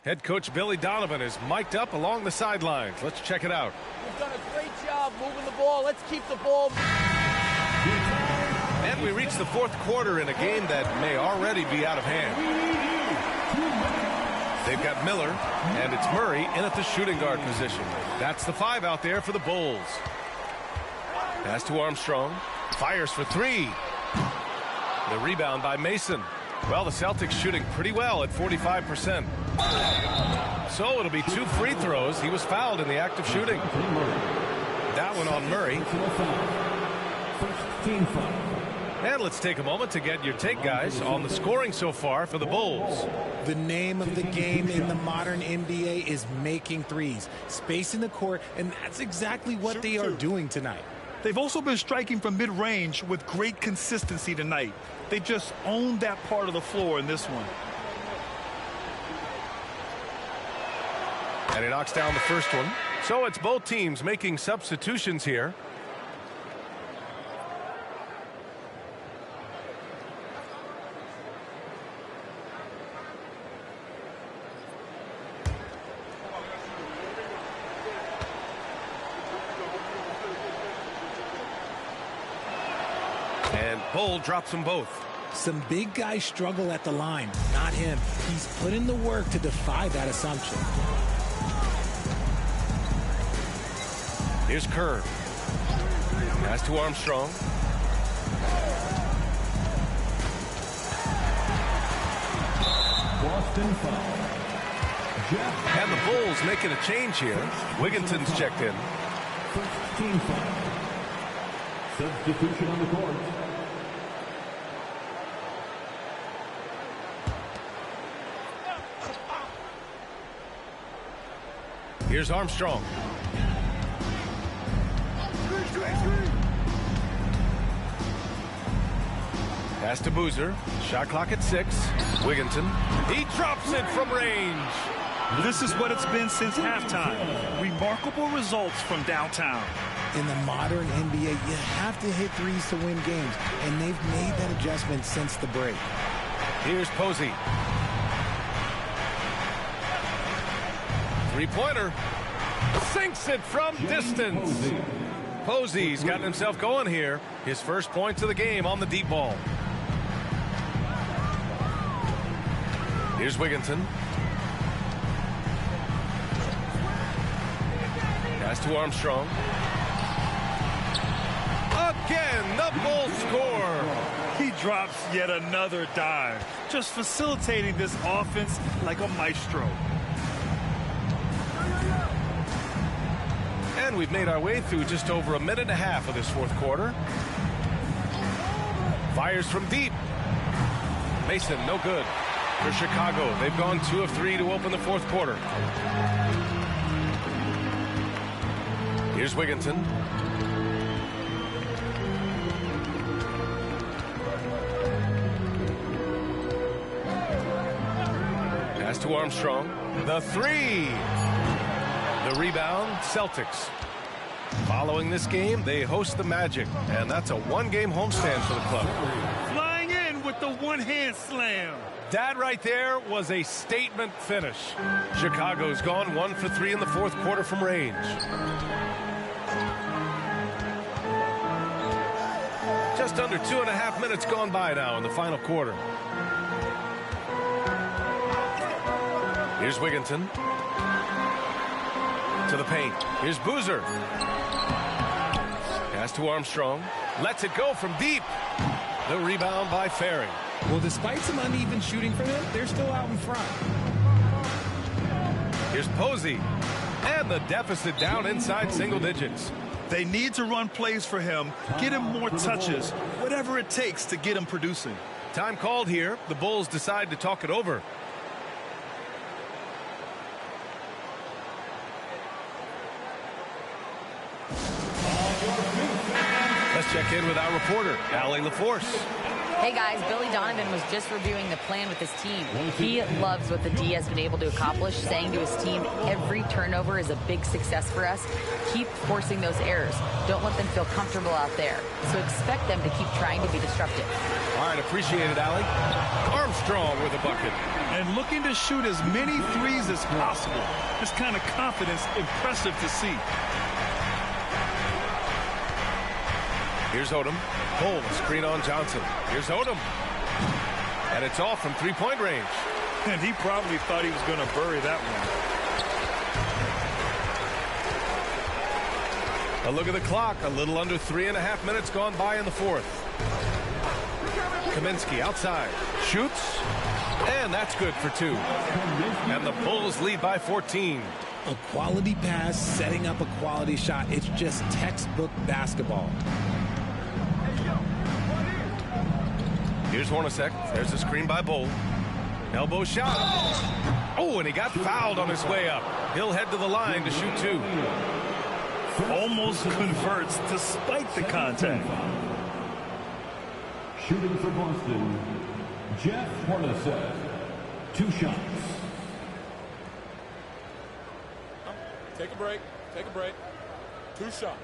Head coach Billy Donovan is mic'd up along the sidelines. Let's check it out. We've done a great job moving the ball. Let's keep the ball. And we reach the fourth quarter in a game that may already be out of hand. They've got Miller, and it's Murray in at the shooting guard position. That's the 5 out there for the Bulls. Pass to Armstrong. Fires for 3. The rebound by Mason. Well, the Celtics shooting pretty well at 45%. So it'll be 2 free throws. He was fouled in the act of shooting. That one on Murray. And let's take a moment to get your take, guys, on the scoring so far for the Bulls. The name of the game in the modern NBA is making threes, spacing the court, and that's exactly what they are doing tonight. They've also been striking from mid-range with great consistency tonight. They just owned that part of the floor in this one. And he knocks down the first one. So it's both teams making substitutions here. And Bull drops them both. Some big guys struggle at the line, not him. He's put in the work to defy that assumption. Here's Kerr. Pass to Armstrong. Boston foul. And the Bulls making a change here. Wigginton's checked in. First team foul. Substitution on the court. Here's Armstrong. Pass to Boozer. Shot clock at 6. Wigginton. He drops it from range. This is what it's been since halftime. Remarkable results from downtown. In the modern NBA, you have to hit threes to win games, and they've made that adjustment since the break. Here's Posey. Three-pointer. Sinks it from distance. Posey's gotten himself going here. His first points of the game on the deep ball. Here's Wigginton. Pass to Armstrong. Again, the Bulls score. He drops yet another dive, just facilitating this offense like a maestro. And we've made our way through just over a minute and a half of this fourth quarter. Fires from deep. Mason, no good. For Chicago, they've gone 2 of 3 to open the fourth quarter. Here's Wigginton. Pass to Armstrong. The 3. The rebound, Celtics. Following this game, they host the Magic, and that's a one-game homestand for the club. Flying in with the one-hand slam. That right there was a statement finish. Chicago's gone 1 for 3 in the fourth quarter from range. Just under 2.5 minutes gone by now in the final quarter. Here's Wigginton. To the paint. Here's Boozer. Pass to Armstrong. Lets it go from deep. The rebound by Ferry. Well, despite some uneven shooting from him, they're still out in front. Here's Posey. And the deficit down inside single digits. They need to run plays for him, get him more touches, whatever it takes to get him producing. Time called here. The Bulls decide to talk it over. Let's check in with our reporter, Allie LaForce. Hey guys, Billy Donovan was just reviewing the plan with his team. He loves what the D has been able to accomplish, saying to his team, every turnover is a big success for us. Keep forcing those errors. Don't let them feel comfortable out there. So expect them to keep trying to be disruptive. All right, appreciate it, Allie. Armstrong with a bucket. And looking to shoot as many threes as possible. This kind of confidence, impressive to see. Here's Odom. Pull the screen on Johnson. Here's Odom. And it's off from three-point range. And he probably thought he was going to bury that one. A look at the clock. A little under 3.5 minutes gone by in the fourth. Kaminsky outside. Shoots. And that's good for 2. And the Bulls lead by 14. A quality pass, setting up a quality shot. It's just textbook basketball. Here's Hornacek. There's a screen by Bull. Elbow shot. Oh, and he got fouled on his way up. He'll head to the line to shoot 2. Almost converts despite the contact. Shooting for Boston, Jeff Hornacek. 2 shots. Take a break. Take a break. 2 shots.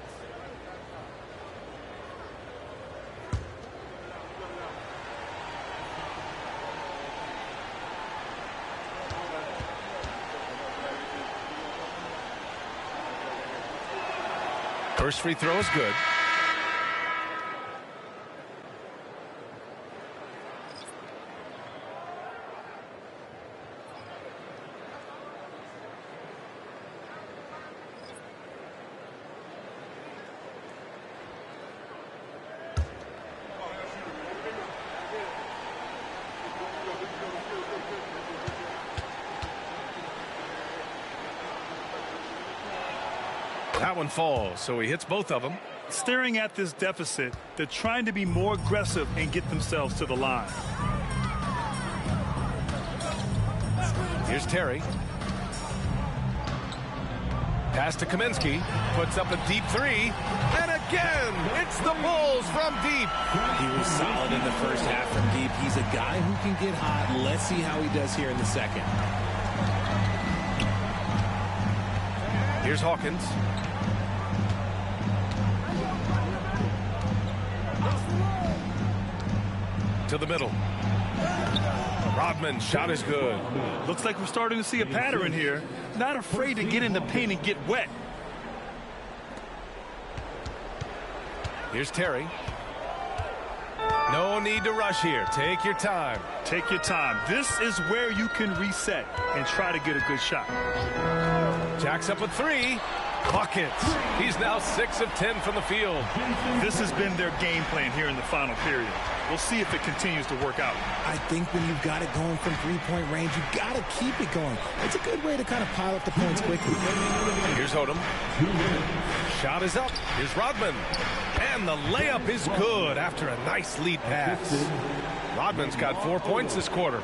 First free throw is good. That one falls, so he hits both of them. Staring at this deficit, they're trying to be more aggressive and get themselves to the line. Here's Terry. Pass to Kaminsky. Puts up a deep 3. And again. It's the Bulls from deep. He was solid in the first half from deep. He's a guy who can get hot. Let's see how he does here in the second. Here's Hawkins. To the middle. Rodman's shot is good. Looks like we're starting to see a pattern here. Not afraid to get in the paint and get wet. Here's Terry. No need to rush here. Take your time. Take your time. This is where you can reset and try to get a good shot. Jack's up with 3. Buckets. He's now 6 of 10 from the field. This has been their game plan here in the final period. We'll see if it continues to work out. I think when you've got it going from three-point range, you've got to keep it going. It's a good way to kind of pile up the points quickly. Here's Odom. Shot is up. Here's Rodman. And the layup is good after a nice lead pass. Rodman's got 4 points this quarter.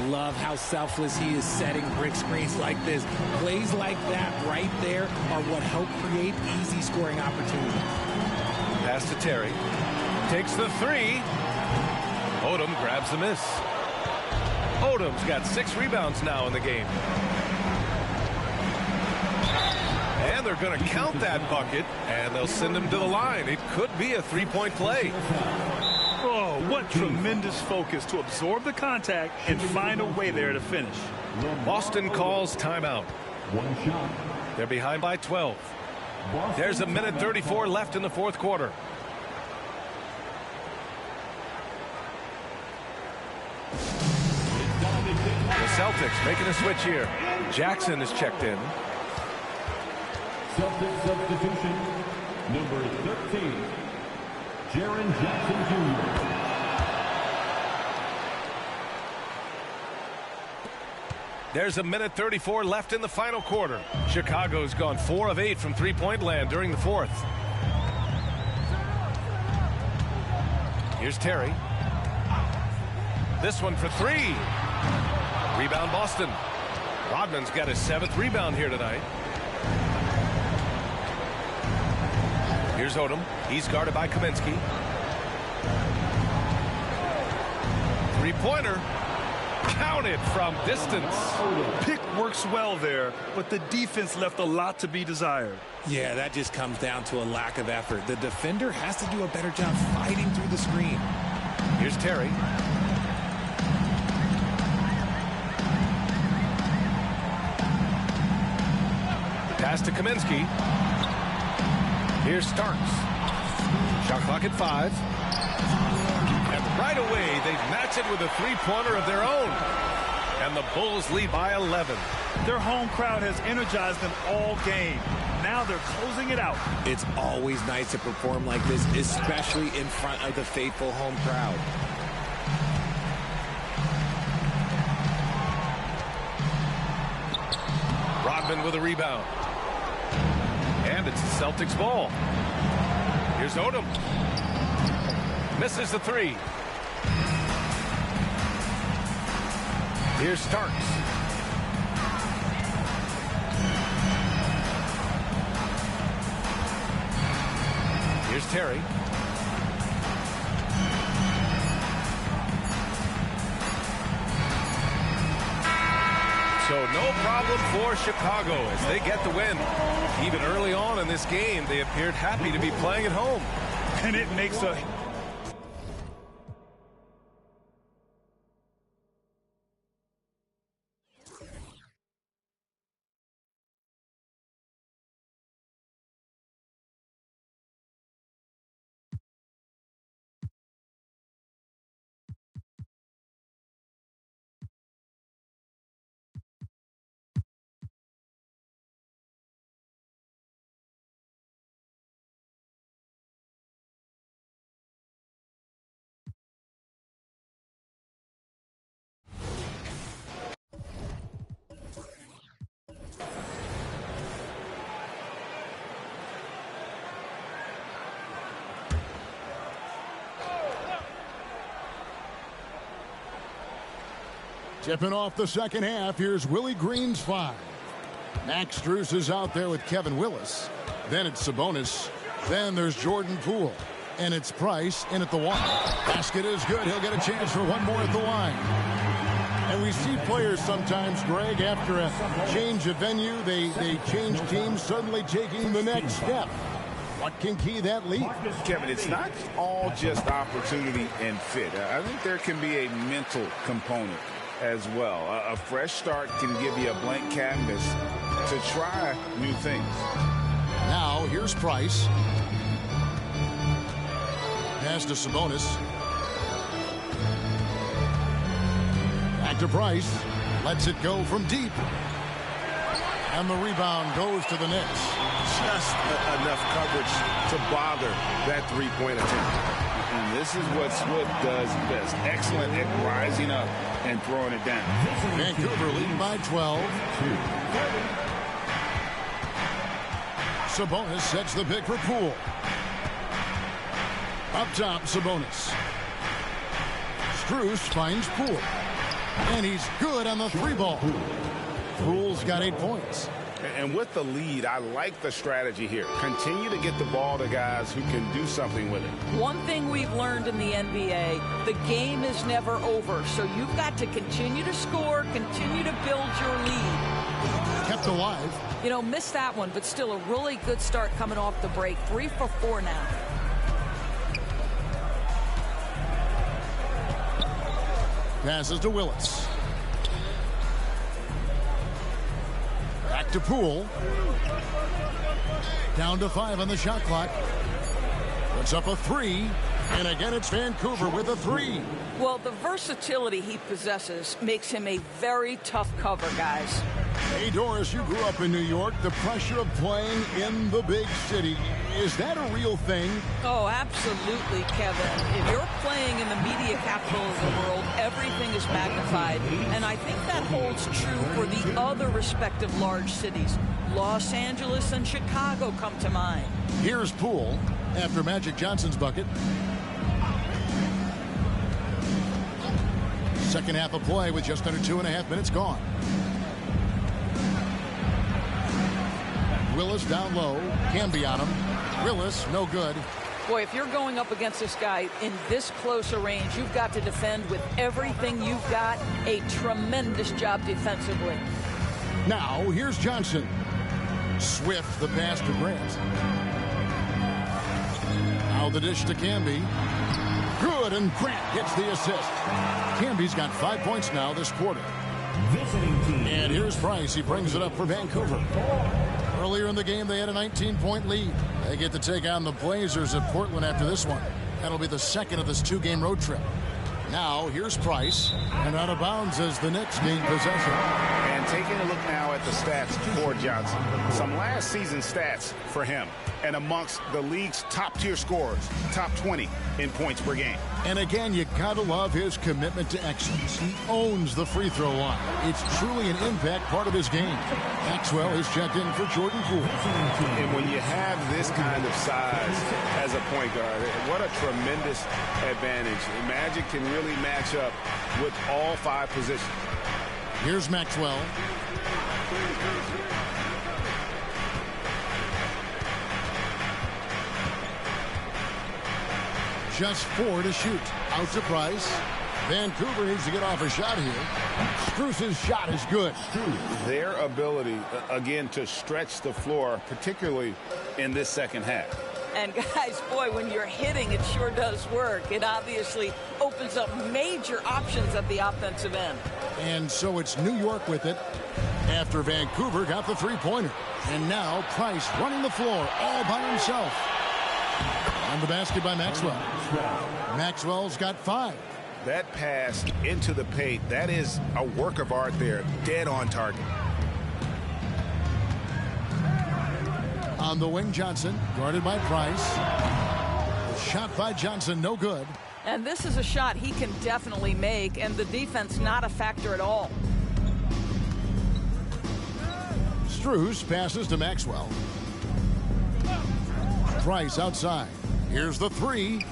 Love how selfless he is setting brick screens like this. Plays like that right there are what help create easy scoring opportunities. Pass to Terry. Takes the 3. Odom grabs the miss. Odom's got 6 rebounds now in the game. And they're going to count that bucket, and they'll send him to the line. It could be a 3-point play. Oh, what tremendous focus to absorb the contact and find a way there to finish. Boston calls timeout. They're behind by 12. There's a minute 34 left in the fourth quarter. The Celtics making a switch here. Jackson is checked in. Celtics substitution, number 13, Jaren Jackson Jr. There's a minute 34 left in the final quarter. Chicago's gone 4 of 8 from three-point land during the fourth. Here's Terry. This one for 3. Rebound Boston. Rodman's got his 7th rebound here tonight. Here's Odom. He's guarded by Kaminsky. 3-pointer. Counted from distance. Pick works well there, but the defense left a lot to be desired. Yeah, that just comes down to a lack of effort. The defender has to do a better job fighting through the screen. Here's Terry. Pass to Kaminsky. Here's Starks. Shot clock at 5. And right away, they match it with a 3-pointer of their own. And the Bulls lead by 11. Their home crowd has energized them all game. Now they're closing it out. It's always nice to perform like this, especially in front of the faithful home crowd. Rodman with a rebound. And it's the Celtics ball. Here's Odom. Misses the 3. Here's Starks. Here's Terry. So no problem for Chicago as they get the win. Even early on in this game, they appeared happy to be playing at home. And it makes a... Tipping off the second half, here's Willie Green's 5. Max Strus is out there with Kevin Willis. Then it's Sabonis. Then there's Jordan Poole. And it's Price in at the 1. Basket is good. He'll get a chance for one more at the line. And we see players sometimes, Greg, after a change of venue, they change teams, suddenly taking the next step. What can key that lead? Kevin, it's not all just opportunity and fit. I think there can be a mental component as well. A fresh start can give you a blank canvas to try new things. Now, here's Price. Pass to Sabonis. Back to Price. Lets it go from deep. And the rebound goes to the Knicks. Just enough coverage to bother that three-point attempt. And this is what Swift does best. Excellent at rising up and throwing it down. Vancouver leading by 12. Sabonis sets the pick for Poole. Up top, Sabonis. Strus finds Poole. And he's good on the 3-ball. Poole's got 8 points. And with the lead, I like the strategy here. Continue to get the ball to guys who can do something with it. One thing we've learned in the NBA, the game is never over. So you've got to continue to score, continue to build your lead. Kept alive. You know, missed that one, but still a really good start coming off the break. 3 for 4 now. Passes to Willis. Back to Poole. Down to 5 on the shot clock. Puts up a 3. And again, it's Vancouver with a 3. Well, the versatility he possesses makes him a very tough cover, guys. Hey, Doris, you grew up in New York. The pressure of playing in the big city, is that a real thing? Oh, absolutely, Kevin. If you're playing in the media capital of the world, everything is magnified. And I think that holds true for the other respective large cities. Los Angeles and Chicago come to mind. Here's Poole after Magic Johnson's bucket. Second half of play with just under 2.5 minutes gone. Willis down low. Can be on him. Willis, no good. Boy, if you're going up against this guy in this close a range, you've got to defend with everything you've got. A tremendous job defensively. Now, here's Johnson. Swift, the pass to Grant. Now the dish to Camby. Good, and Grant gets the assist. Camby's got 5 points now this quarter. And here's Price. He brings it up for Vancouver. Earlier in the game, they had a 19-point lead. They get to take on the Blazers at Portland after this one. That'll be the second of this 2-game road trip. Now, here's Price. And out of bounds as the Knicks gain possession. And taking a look now at the stats for Johnson. Some last season stats for him. And amongst the league's top-tier scorers, top 20 in points per game. And again, you gotta love his commitment to excellence. He owns the free throw line. It's truly an impact part of his game. Maxwell is checked in for Jordan Poole. And when you have this kind of size as a point guard, what a tremendous advantage. Magic can really match up with all 5 positions. Here's Maxwell. Just 4 to shoot. Out to Price. Vancouver needs to get off a shot here. Strus's shot is good. Their ability, again, to stretch the floor, particularly in this second half. And guys, boy, when you're hitting, it sure does work. It obviously opens up major options at the offensive end. And so it's New York with it after Vancouver got the 3-pointer. And now Price running the floor all by himself. On the basket by Maxwell. Maxwell's got 5. That pass into the paint, that is a work of art there. Dead on target. On the wing, Johnson, guarded by Price. The shot by Johnson, no good. And this is a shot he can definitely make, and the defense not a factor at all. Strus passes to Maxwell. Price outside. Here's the 3.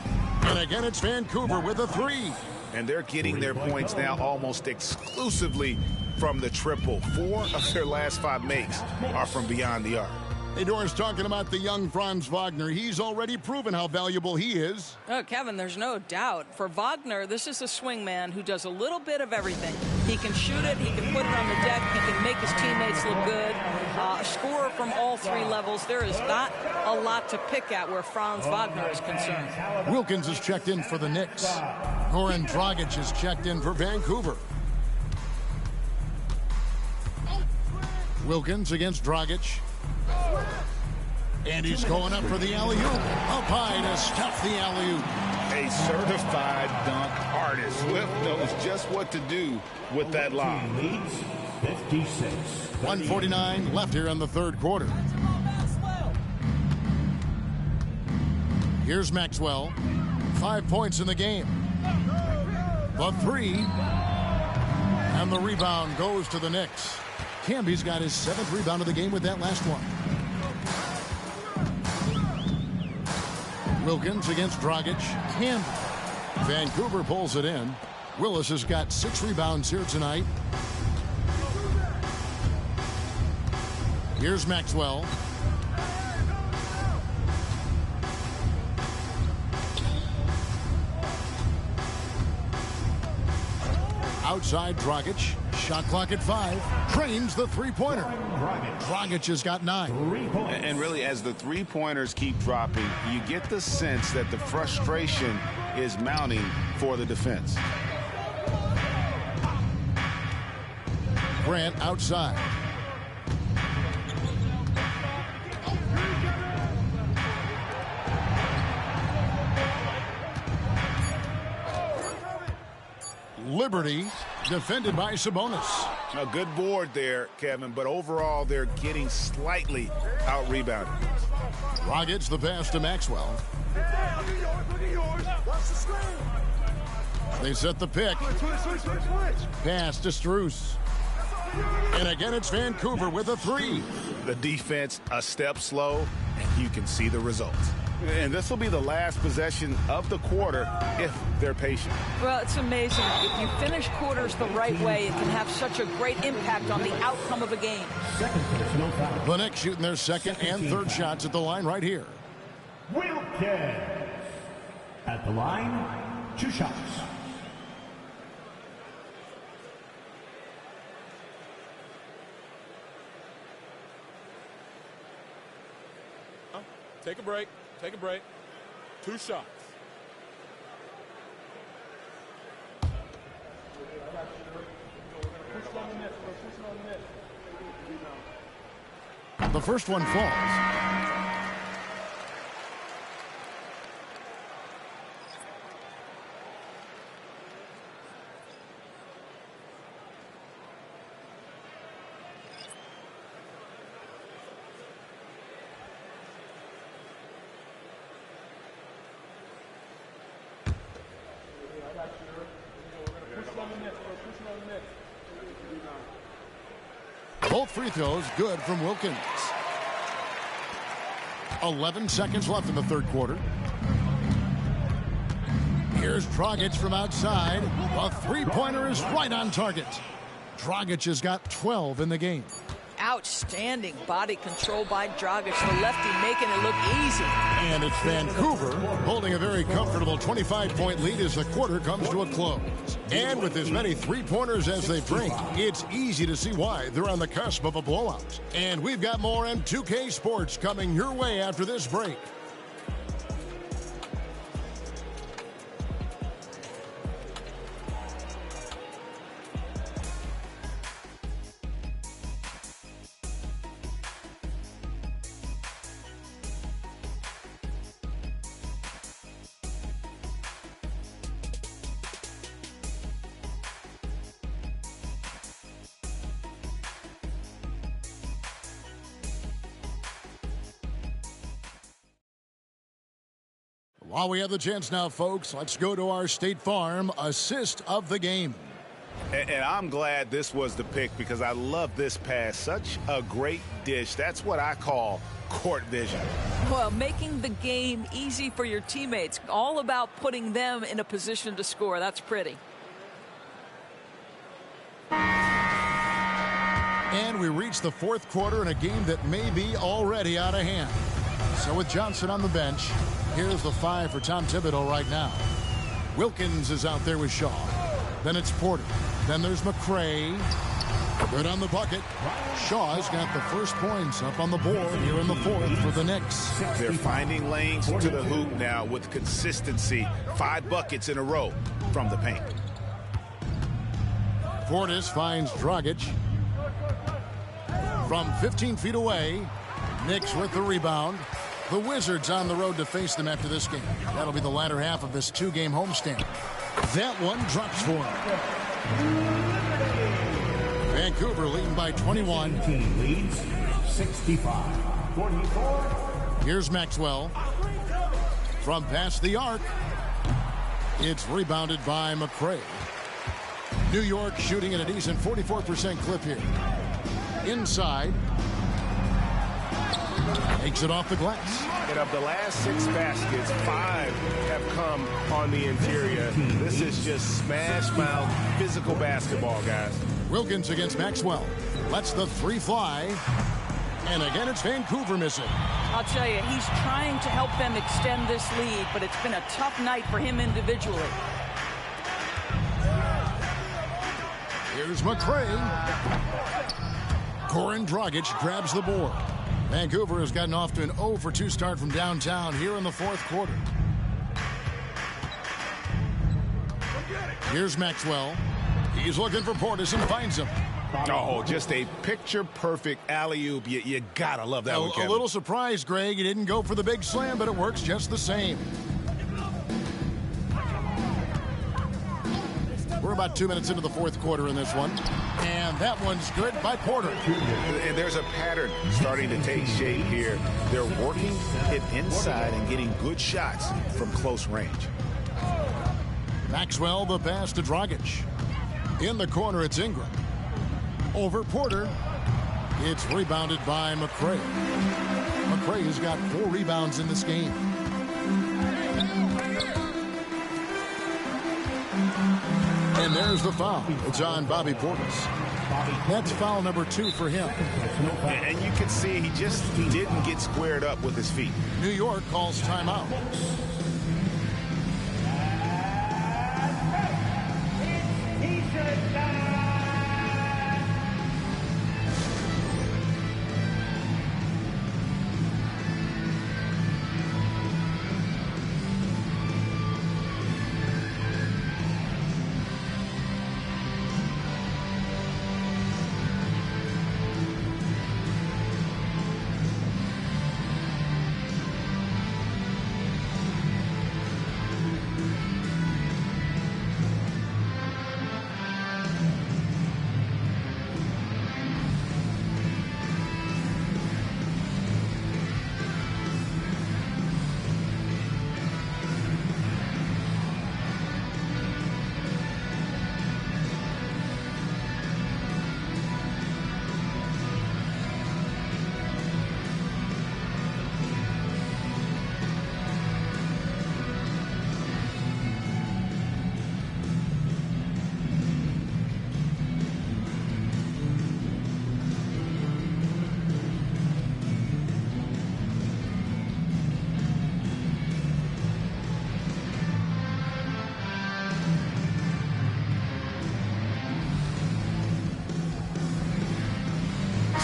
And again, it's Vancouver with a 3. And they're getting their points now almost exclusively from the triple. 4 of their last 5 makes are from beyond the arc. Hey, Doris, talking about the young Franz Wagner. He's already proven how valuable he is. Oh, Kevin, there's no doubt. For Wagner, this is a swing man who does a little bit of everything. He can shoot it, he can put it on the deck, he can make his teammates look good, score from all three levels. There is not a lot to pick at where Franz Wagner is concerned. Wilkins is checked in for the Knicks. Goran Dragic is checked in for Vancouver. Wilkins against Dragic. And he's going up for the alley-oop. Up high to stuff the alley-oop. A certified dunk artist. Swift knows just what to do with that lob. 1:49 left here in the third quarter. Here's Maxwell. 5 points in the game. The three. And the rebound goes to the Knicks. Camby's got his 7th rebound of the game with that last one. Wilkins against Dragic. Camby. Vancouver pulls it in. Willis has got 6 rebounds here tonight. Here's Maxwell. Outside Dragic. Shot clock at 5. Trains the three-pointer. Dragic has got 9. And really, as the three-pointers keep dropping, you get the sense that the frustration is mounting for the defense. Grant outside. Liberty defended by Sabonis. A good board there, Kevin, but overall they're getting slightly out-rebounded. Dragic the pass to Maxwell. They set the pick. Pass to Strus. And again it's Vancouver with a 3. The defense a step slow, and you can see the results. And this will be the last possession of the quarter if they're patient. Well, it's amazing. If you finish quarters the right way, it can have such a great impact on the outcome of a game. The Knicks shooting their second and third shots at the line right here. Wilkins at the line, 2 shots. Take a break. Take a break. 2 shots. The first one falls. Both free throws good from Wilkins. 11 seconds left in the third quarter. Here's Dragic from outside. A three-pointer is right on target. Dragic has got 12 in the game. Outstanding body control by Dragic, the lefty making it look easy. And it's Vancouver holding a very comfortable 25-point lead as the quarter comes to a close. And with as many three-pointers as they bring, it's easy to see why they're on the cusp of a blowout. And we've got more M2K Sports coming your way after this break. While we have the chance now, folks, let's go to our State Farm assist of the game. And I'm glad this was the pick because I love this pass. Such a great dish. That's what I call court vision. Well, making the game easy for your teammates. All about putting them in a position to score. That's pretty. And And we reach the fourth quarter in a game that may be already out of hand. So with Johnson on the bench, here's the 5 for Tom Thibodeau right now. Wilkins is out there with Shaw. Then it's Porter. Then there's McCray. Good on the bucket. Shaw's got the first points up on the board here in the fourth for the Knicks. They're finding lanes to the hoop now with consistency. 5 buckets in a row from the paint. Portis finds Dragic. From 15 feet away, Knicks with the rebound. The Wizards on the road to face them after this game. That'll be the latter half of this 2-game homestand. That one drops for them. Vancouver leading by 21. Team leads 65-44. Here's Maxwell. From past the arc. It's rebounded by McCray. New York shooting at a decent 44% clip here. Inside. Takes it off the glass. And of the last 6 baskets, 5 have come on the interior. This is just smash mouth physical basketball, guys. Wilkins against Maxwell. Lets the 3 fly. And again, it's Vancouver missing. I'll tell you, he's trying to help them extend this lead, but it's been a tough night for him individually. Here's McCray. Goran Dragic grabs the board. Vancouver has gotten off to an 0 for 2 start from downtown here in the fourth quarter. Here's Maxwell. He's looking for Portis and finds him. Oh, just a picture-perfect alley-oop. You gotta love that one, Kevin. A little surprised, Greg. He didn't go for the big slam, but it works just the same. We're about 2 minutes into the fourth quarter in this one. And that one's good by Porter. And there's a pattern starting to take shape here. They're working it inside and getting good shots from close range. Maxwell, the pass to Dragic. In the corner, it's Ingram. Over Porter. It's rebounded by McCray. McCray has got 4 rebounds in this game. And there's the foul. It's on Bobby Portis. That's foul number 2 for him. And you can see he didn't get squared up with his feet. New York calls timeout.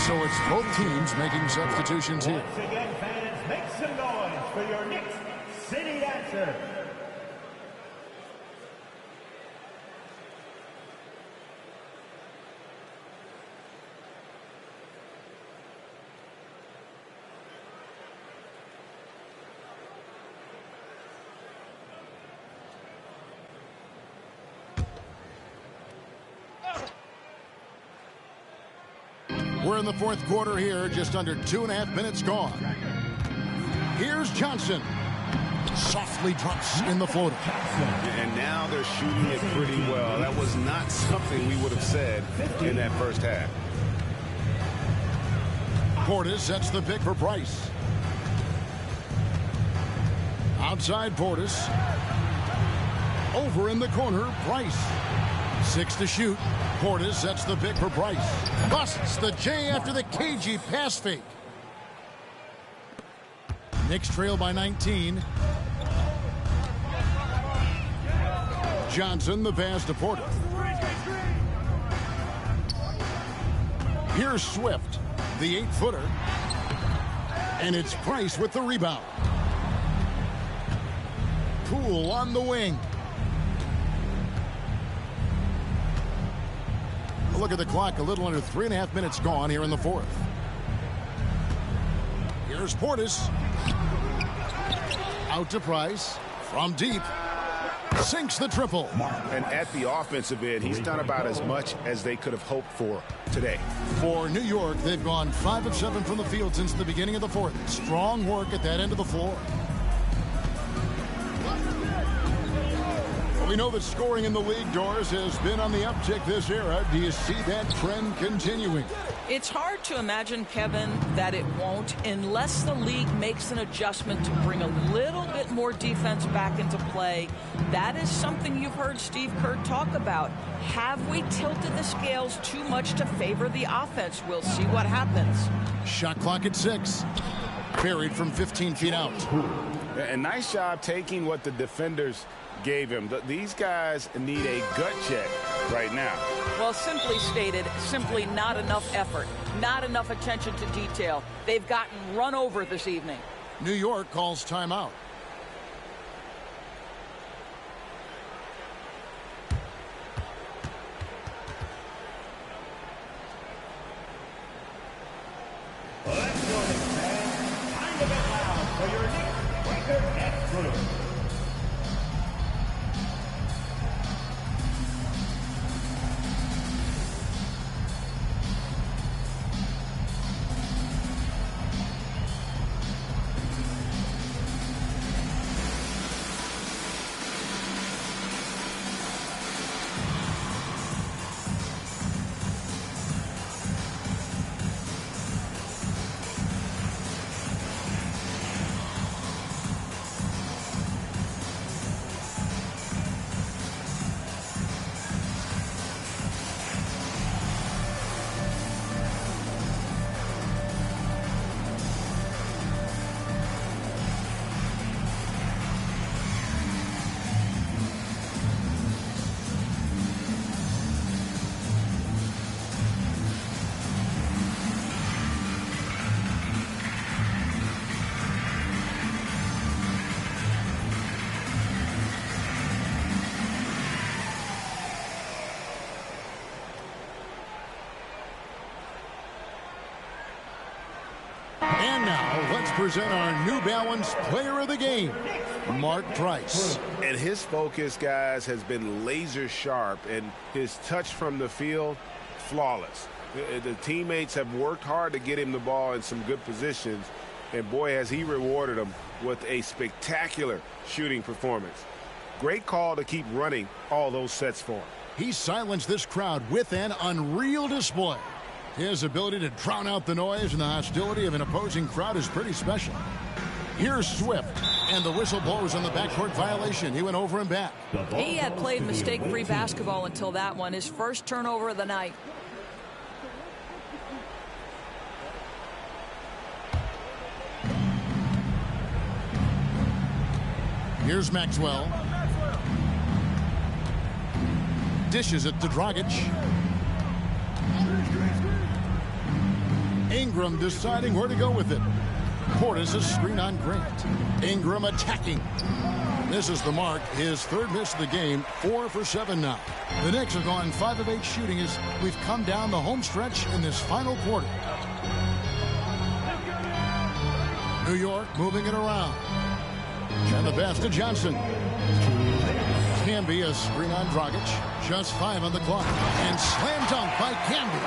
So it's both teams making substitutions here. Once again, fans, make some noise for your Knicks City Dancer. We're in the fourth quarter here, just under 2.5 minutes gone. Here's Johnson. Softly drops in the floater. And now they're shooting it pretty well. That was not something we would have said in that first half. Portis sets the pick for Price. Outside Portis. Over in the corner, Price. 6 to shoot. Portis sets the pick for Price. Busts the J after the cagey pass fake. Knicks trail by 19. Johnson the pass to Portis. Here's Swift, the 8-footer. And it's Price with the rebound. Poole on the wing. Look at the clock, a little under 3.5 minutes gone here in the fourth. Here's Portis. Out to Price. From deep. Sinks the triple. And at the offensive end, he's done about as much as they could have hoped for today. For New York, they've gone 5 of 7 from the field since the beginning of the fourth. Strong work at that end of the floor. We know that scoring in the league, Doris, has been on the uptick this era. Do you see that trend continuing? It's hard to imagine, Kevin, that it won't unless the league makes an adjustment to bring a little bit more defense back into play. That is something you've heard Steve Kerr talk about. Have we tilted the scales too much to favor the offense? We'll see what happens. Shot clock at 6. Buried from 15 feet out. And nice job taking what the defenders gave him. These guys need a gut check right now. Well, simply stated, simply not enough effort, not enough attention to detail. They've gotten run over this evening. New York calls timeout. Let's go, fans. Time to get loud for your Knicks record extra. And now, let's present our New Balance Player of the Game, Mark Price. And his focus, guys, has been laser sharp, and his touch from the field, flawless. The teammates have worked hard to get him the ball in some good positions, and boy, has he rewarded them with a spectacular shooting performance. Great call to keep running all those sets for him. He silenced this crowd with an unreal display. His ability to drown out the noise and the hostility of an opposing crowd is pretty special. Here's Swift, and the whistle blows on the backcourt violation. He went over and back. He had played mistake-free basketball until that one, his first turnover of the night. Here's Maxwell. Dishes it to Dragic. Ingram deciding where to go with it. Portis a screen on Grant. Ingram attacking. This is the mark. His third miss of the game. 4 for 7 now. The Knicks have gone 5 of 8 shooting as we've come down the home stretch in this final quarter. New York moving it around. And the pass to Johnson. Camby a screen on Dragic. Just 5 on the clock. And slam dunk by Camby.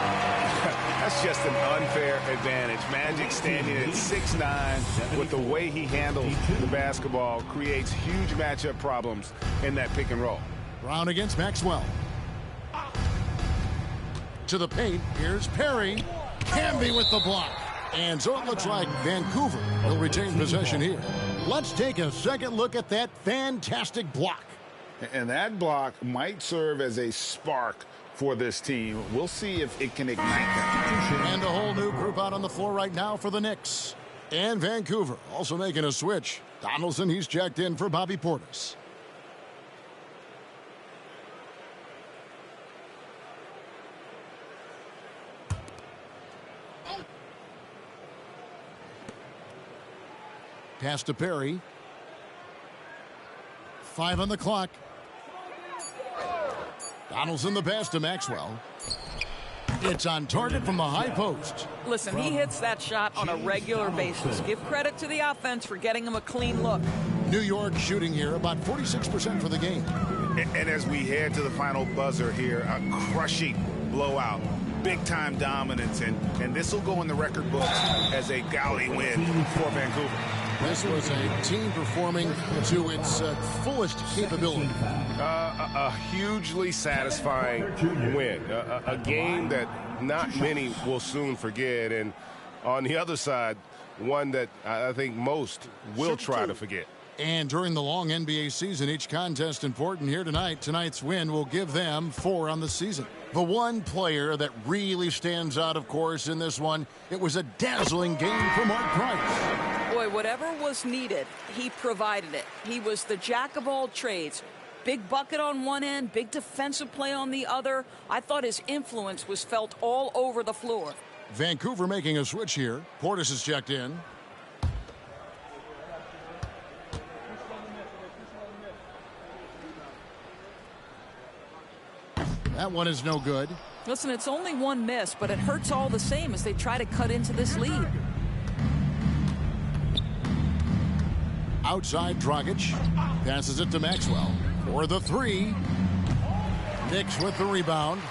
That's just an unfair advantage. Magic standing at 6'9", with the way he handles the basketball, creates huge matchup problems in that pick and roll. Brown against Maxwell. To the paint. Here's Perry. Camby with the block. And so it looks like Vancouver will retain possession here. Let's take a second look at that fantastic block. And that block might serve as a spark for this team. We'll see if it can ignite that. And a whole new group out on the floor right now for the Knicks. And Vancouver also making a switch. Donaldson, he's checked in for Bobby Portis. Pass to Perry. 5 on the clock. Donaldson the pass to Maxwell. It's on target from the high post. Listen, he hits that shot on a regular basis. Give credit to the offense for getting him a clean look. New York shooting here about 46% for the game. And as we head to the final buzzer here, a crushing blowout. Big-time dominance, and this will go in the record books as a gaudy win for Vancouver. This was a team performing to its fullest capability. A hugely satisfying win. A game that not many will soon forget. And on the other side, one that I think most will try to forget. And during the long NBA season, each contest important here tonight. Tonight's win will give them 4 on the season. The one player that really stands out, of course, in this one, it was a dazzling game for Mark Price. Boy, whatever was needed, he provided it. He was the jack of all trades. Big bucket on one end, big defensive play on the other. I thought his influence was felt all over the floor. Vancouver making a switch here. Portis is checked in. That one is no good. Listen, it's only one miss, but it hurts all the same as they try to cut into this lead. Outside, Dragic passes it to Maxwell for the 3. Knicks with the rebound.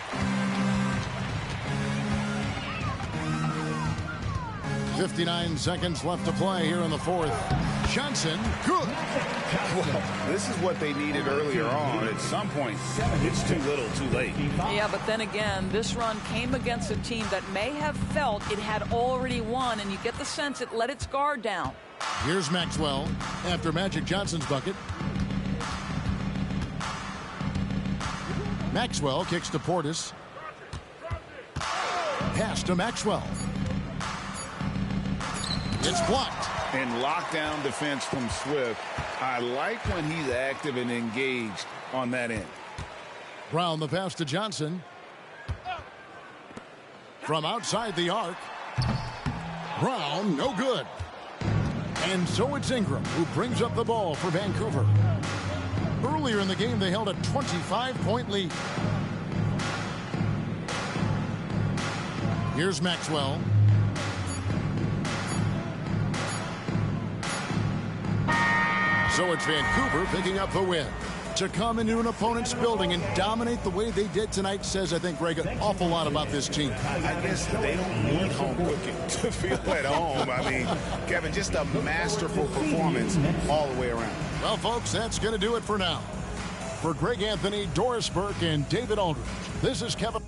.59 seconds left to play here in the fourth. Johnson, good. Well, this is what they needed earlier on. At some point, it's too little, too late. Yeah, but then again, this run came against a team that may have felt it had already won, and you get the sense it let its guard down. Here's Maxwell after Magic Johnson's bucket. Maxwell kicks to Portis. Pass to Maxwell. It's blocked. And lockdown defense from Swift. I like when he's active and engaged on that end. Brown the pass to Johnson. From outside the arc. Brown, no good. And so it's Ingram who brings up the ball for Vancouver. Earlier in the game, they held a 25-point lead. Here's Maxwell. So it's Vancouver picking up the win. To come into an opponent's building and dominate the way they did tonight says, I think, Greg, an awful lot about this team. I guess they don't need home cooking to feel at home. I mean, Kevin, just a masterful performance all the way around. Well, folks, that's going to do it for now. For Greg Anthony, Doris Burke, and David Aldridge, this is Kevin.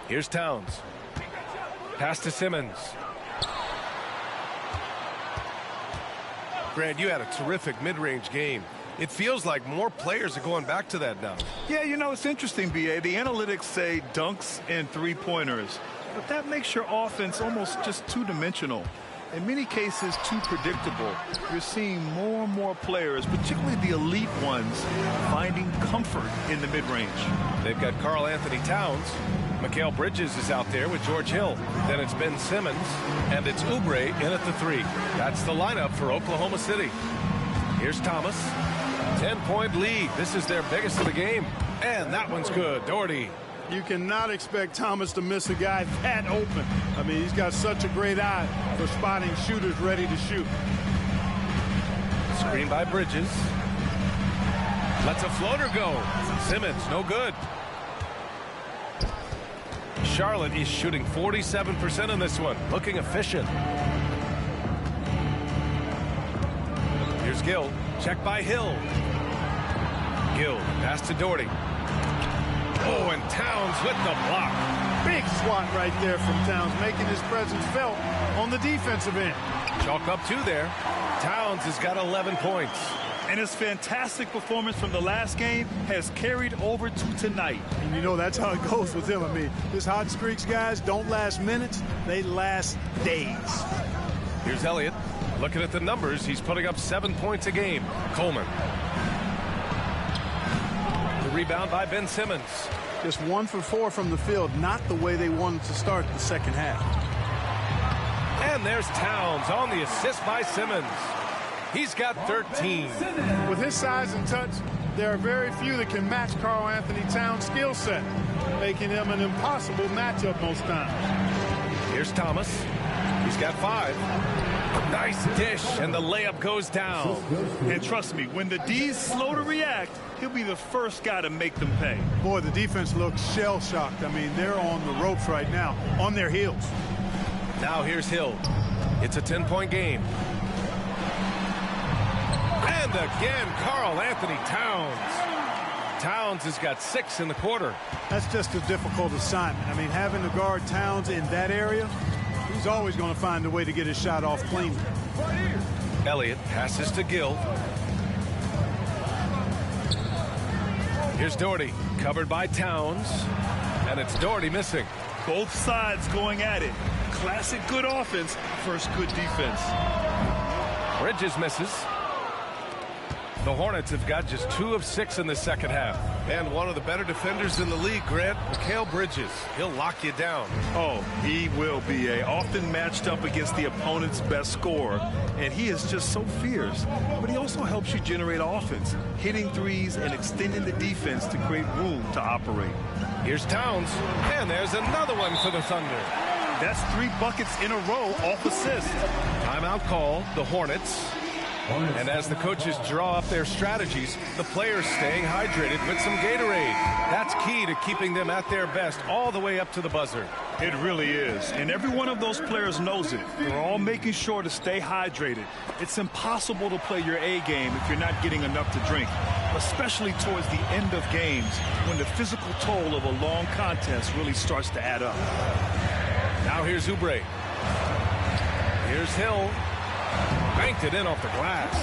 Here's Towns. Pass to Simmons. Grant, you had a terrific mid-range game. It feels like more players are going back to that now. Yeah, you know, it's interesting, B.A. The analytics say dunks and three-pointers, but that makes your offense almost just two-dimensional. In many cases, too predictable. You're seeing more and more players, particularly the elite ones, finding comfort in the mid-range. They've got Karl Anthony Towns. Mikal Bridges is out there with George Hill. Then it's Ben Simmons, and it's Oubre in at the 3. That's the lineup for Oklahoma City. Here's Thomas. 10-point lead. This is their biggest of the game. And that one's good. Doherty. You cannot expect Thomas to miss a guy that open. I mean, he's got such a great eye for spotting shooters ready to shoot. Screen by Bridges. Lets a floater go. Simmons, no good. Charlotte is shooting 47% in this one. Looking efficient. Here's Gill. Check by Hill. Gill, pass to Doherty. Oh, and Towns with the block. Big swat right there from Towns, making his presence felt on the defensive end. Chalk up 2 there. Towns has got 11 points. And his fantastic performance from the last game has carried over to tonight. And you know, that's how it goes with him. I mean, his hot streaks, guys, don't last minutes. They last days. Here's Elliott. Looking at the numbers, he's putting up 7 points a game. Coleman. The rebound by Ben Simmons. Just 1 for 4 from the field, not the way they wanted to start the second half. And there's Towns on the assist by Simmons. He's got 13. With his size and touch, there are very few that can match Karl Anthony Towns' skill set, making him an impossible matchup most times. Here's Thomas. He's got 5. Nice dish, and the layup goes down. And trust me, when the D's slow to react, he'll be the first guy to make them pay. Boy, the defense looks shell-shocked. I mean, they're on the ropes right now, on their heels. Now here's Hill. It's a 10-point game. And again, Karl Anthony Towns. Towns has got 6 in the quarter. That's just a difficult assignment. I mean, having to guard Towns in that area, he's always going to find a way to get his shot off cleanly. Elliott passes to Gill. Here's Doherty, covered by Towns. And it's Doherty missing. Both sides going at it. Classic good offense versus good defense. Bridges misses. The Hornets have got just 2 of 6 in the second half. And one of the better defenders in the league, Grant, Mikal Bridges. He'll lock you down. Oh, he will be often matched up against the opponent's best scorer. And he is just so fierce. But he also helps you generate offense, hitting threes and extending the defense to create room to operate. Here's Towns. And there's another one for the Thunder. That's 3 buckets in a row off assist. Timeout call, the Hornets. And as the coaches draw up their strategies, the players staying hydrated with some Gatorade. That's key to keeping them at their best all the way up to the buzzer. It really is. And every one of those players knows it. They're all making sure to stay hydrated. It's impossible to play your A game if you're not getting enough to drink, especially towards the end of games when the physical toll of a long contest really starts to add up. Now here's Oubre. Here's Hill. Banked it in off the glass.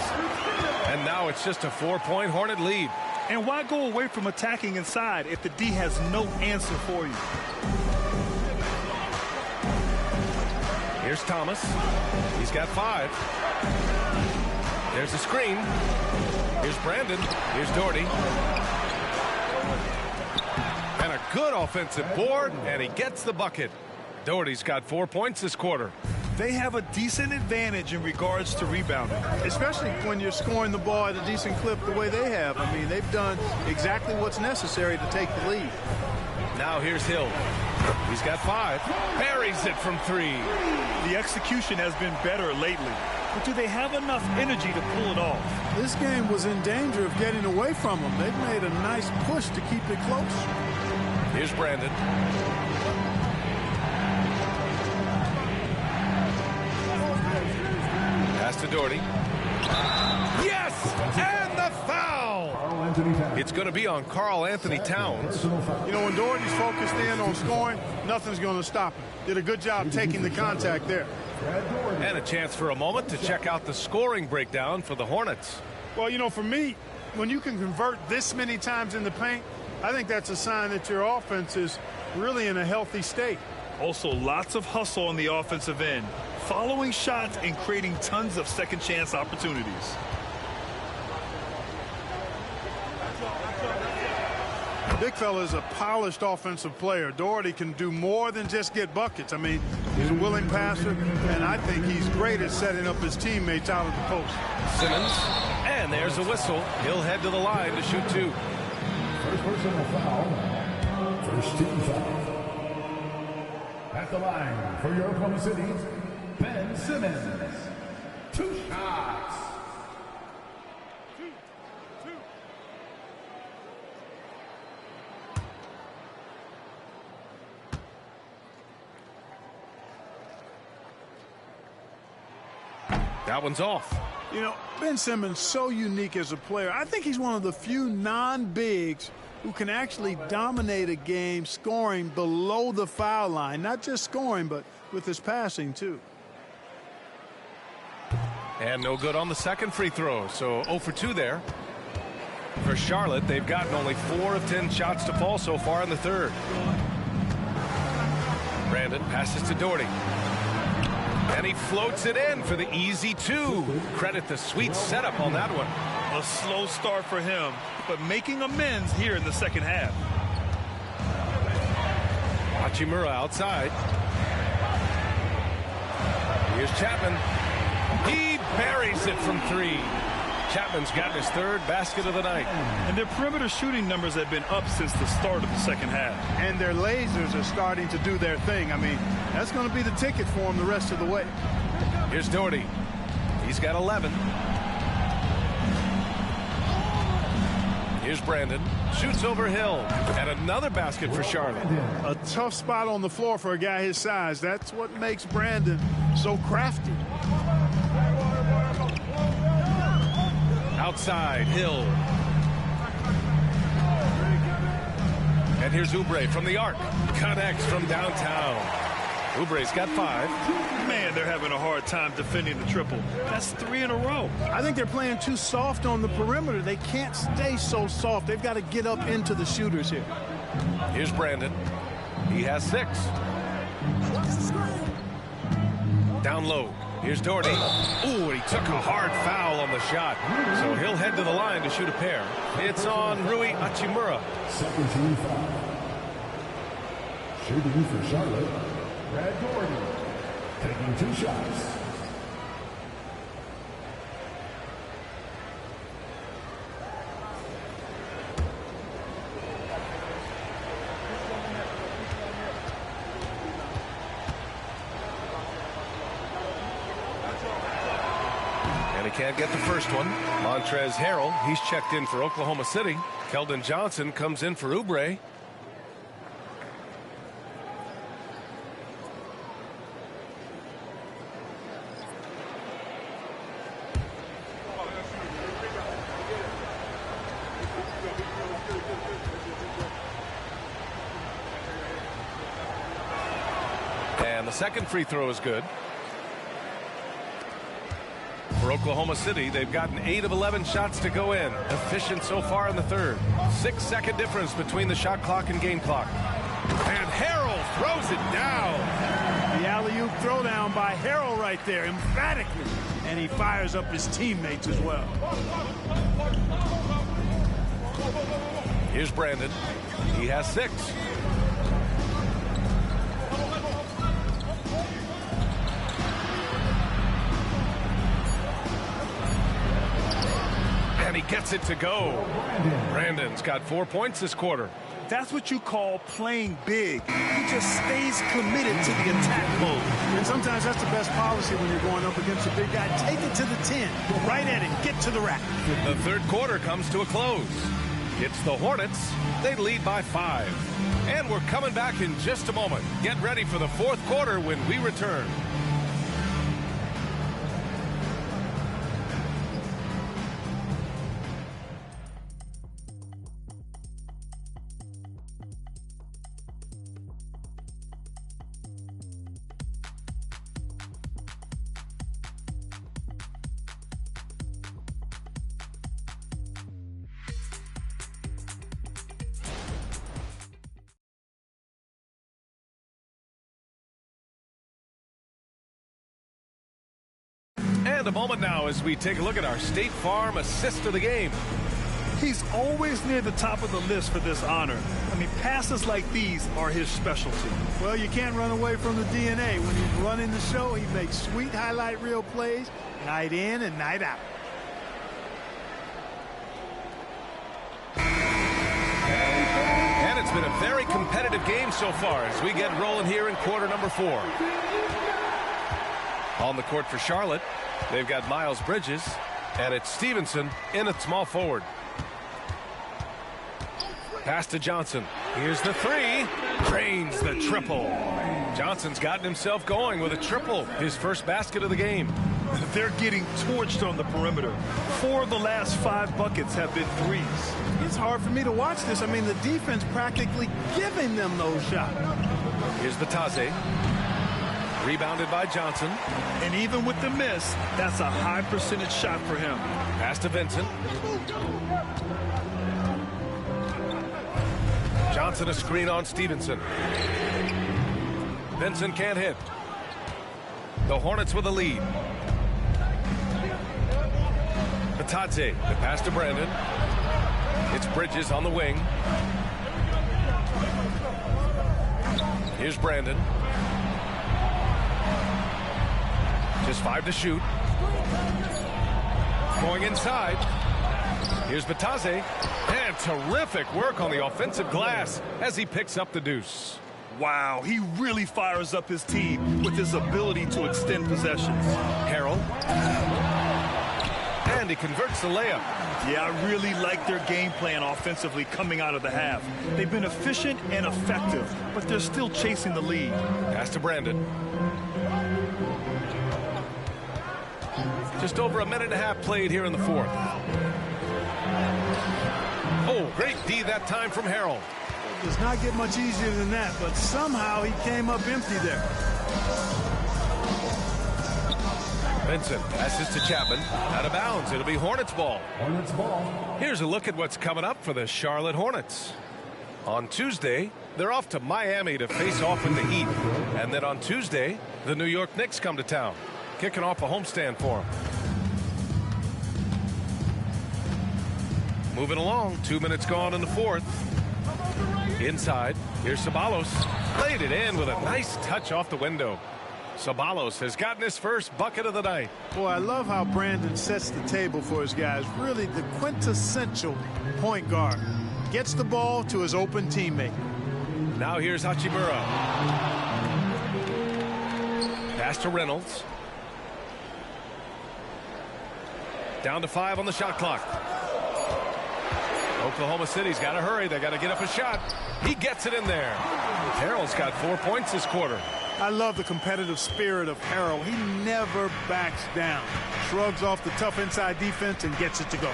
And now it's just a 4-point Hornet lead. And why go away from attacking inside if the D has no answer for you? Here's Thomas. He's got 5. There's a screen. Here's Brandon. Here's Doherty. And a good offensive board, and he gets the bucket. Doherty's got 4 points this quarter. They have a decent advantage in regards to rebounding. Especially when you're scoring the ball at a decent clip the way they have. I mean, they've done exactly what's necessary to take the lead. Now here's Hill. He's got 5. Buries it from 3. The execution has been better lately. But do they have enough energy to pull it off? This game was in danger of getting away from them. They've made a nice push to keep it close. Here's Brandon. Pass to Doherty. Yes! And the foul! It's going to be on Karl Anthony Towns. You know, when Doherty's focused in on scoring, nothing's going to stop him. Did a good job taking the contact there. And a chance for a moment to check out the scoring breakdown for the Hornets. Well, you know, for me, when you can convert this many times in the paint, I think that's a sign that your offense is really in a healthy state. Also, lots of hustle on the offensive end, following shots and creating tons of second chance opportunities. Big fella is a polished offensive player. Doherty can do more than just get buckets. I mean, he's a willing passer, and I think he's great at setting up his teammates out of the post. Simmons, and there's a whistle. He'll head to the line to shoot two. First personal foul. First team foul. At the line for your Oklahoma City, Ben Simmons. 2 shots. That one's off. You know, Ben Simmons, so unique as a player. I think he's one of the few non-bigs who can actually dominate a game scoring below the foul line. Not just scoring, but with his passing, too. And no good on the second free throw, so 0 for 2 there. For Charlotte, they've gotten only 4 of 10 shots to fall so far in the third. Brandon passes to Doherty. And he floats it in for the easy 2. Credit the sweet setup on that one. A slow start for him, but making amends here in the second half. Hachimura outside. Here's Chapman. He buries it from 3. Chapman's gotten his 3rd basket of the night. And their perimeter shooting numbers have been up since the start of the second half. And their lasers are starting to do their thing. I mean, that's going to be the ticket for them the rest of the way. Here's Doherty. He's got 11. Here's Brandon. Shoots over Hill. And another basket for Charlotte. A tough spot on the floor for a guy his size. That's what makes Brandon so crafty. Outside, Hill. And here's Oubre from the arc. Connects from downtown. Oubre's got 5. Man, they're having a hard time defending the triple. That's 3 in a row. I think they're playing too soft on the perimeter. They can't stay so soft. They've got to get up into the shooters here. Here's Brandon. He has 6. Down low. Here's Doherty. Ooh, he took a hard foul on the shot. So he'll head to the line to shoot a pair. It's on Rui Hachimura. Second team foul. Shooting for Charlotte, Brad Doherty. Taking 2 shots. Can't get the first one. Montrezl Harrell, he's checked in for Oklahoma City. Keldon Johnson comes in for Oubre. And the second free throw is good. For Oklahoma City, they've gotten 8 of 11 shots to go in. Efficient so far in the third. 6-second difference between the shot clock and game clock. And Harrell throws it down. The alley-oop throwdown by Harrell right there, emphatically. And he fires up his teammates as well. Here's Brandon. He has 6. And he gets it to go. Brandon's got 4 points this quarter. That's what you call playing big. He just stays committed to the attack mode. And sometimes that's the best policy when you're going up against a big guy. Take it to the 10. Go right at him. Get to the rack. The third quarter comes to a close. It's the Hornets. They lead by 5. And we're coming back in just a moment. Get ready for the fourth quarter when we return. And a moment now as we take a look at our State Farm assist of the game. He's always near the top of the list for this honor. I mean, passes like these are his specialty. Well, you can't run away from the DNA. When he's running the show, he makes sweet highlight reel plays night in and night out. And it's been a very competitive game so far as we get rolling here in quarter number 4. On the court for Charlotte, they've got Miles Bridges, and it's Stevenson in at small forward. Pass to Johnson. Here's the 3. Drains the triple. Johnson's gotten himself going with a triple, his first basket of the game. They're getting torched on the perimeter. 4 of the last 5 buckets have been threes. It's hard for me to watch this. I mean, the defense practically giving them those shots. Here's Batase. Rebounded by Johnson. And even with the miss, that's a high percentage shot for him. Pass to Vincent. Johnson a screen on Stevenson. Vincent can't hit. The Hornets with a lead. Batase, the pass to Brandon. It's Bridges on the wing. Here's Brandon. Just 5 to shoot. Going inside. Here's Batase. And terrific work on the offensive glass as he picks up the deuce. Wow, he really fires up his team with his ability to extend possessions. Harrell. And he converts the layup. Yeah, I really like their game plan offensively coming out of the half. They've been efficient and effective, but they're still chasing the lead. Pass to Brandon. Just over a minute and a half played here in the 4th. Oh, great D that time from Harrell. It does not get much easier than that, but somehow he came up empty there. Vincent passes to Chapman. Out of bounds. It'll be Hornets ball. Hornets ball. Here's a look at what's coming up for the Charlotte Hornets. On Tuesday, they're off to Miami to face off with the Heat. And then on Tuesday, the New York Knicks come to town, kicking off a homestand for them. Moving along, 2 minutes gone in the 4th. Inside, here's Ceballos. Laid it in with a nice touch off the window. Ceballos has gotten his first bucket of the night. Boy, I love how Brandon sets the table for his guys. Really the quintessential point guard. Gets the ball to his open teammate. Now here's Hachimura. Pass to Reynolds. Down to 5 on the shot clock. Oklahoma City's got to hurry. They got to get up a shot. He gets it in there. Harrell's got 4 points this quarter. I love the competitive spirit of Harrell. He never backs down. Shrugs off the tough inside defense and gets it to go.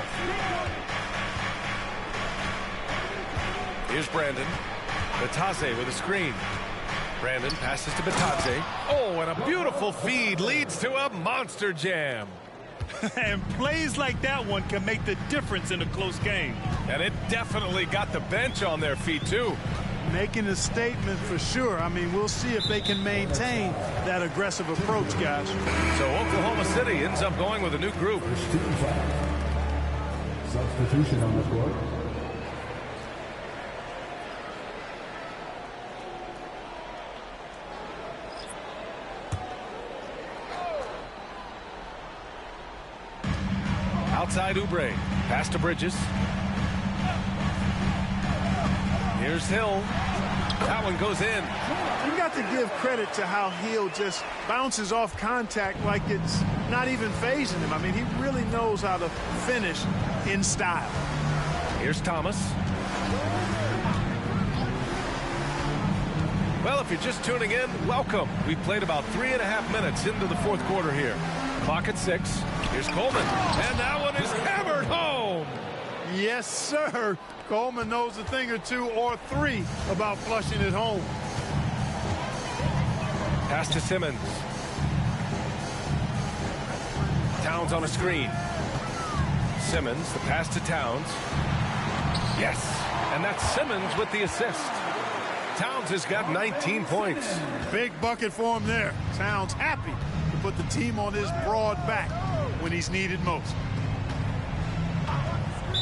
Here's Brandon. Batase with a screen. Brandon passes to Batase. Oh, and a beautiful feed leads to a monster jam. And plays like that one can make the difference in a close game. And it definitely got the bench on their feet, too. Making a statement for sure. I mean, we'll see if they can maintain that aggressive approach, guys. So Oklahoma City ends up going with a new group. Substitution on the court. Outside Oubre. Pass to Bridges. Here's Hill. That one goes in. You got to give credit to how Hill just bounces off contact like it's not even phasing him. I mean, he really knows how to finish in style. Here's Thomas. Well, if you're just tuning in, welcome. We've played about 3.5 minutes into the 4th quarter here. Clock at 6. Here's Coleman. And that one is hammered home. Yes, sir. Coleman knows a thing or 2 or 3 about flushing it home. Pass to Simmons. Towns on a screen. Simmons, the pass to Towns. Yes, and that's Simmons with the assist. Towns has got 19 points. Big bucket for him there. Towns happy to put the team on his broad back. when he's needed most.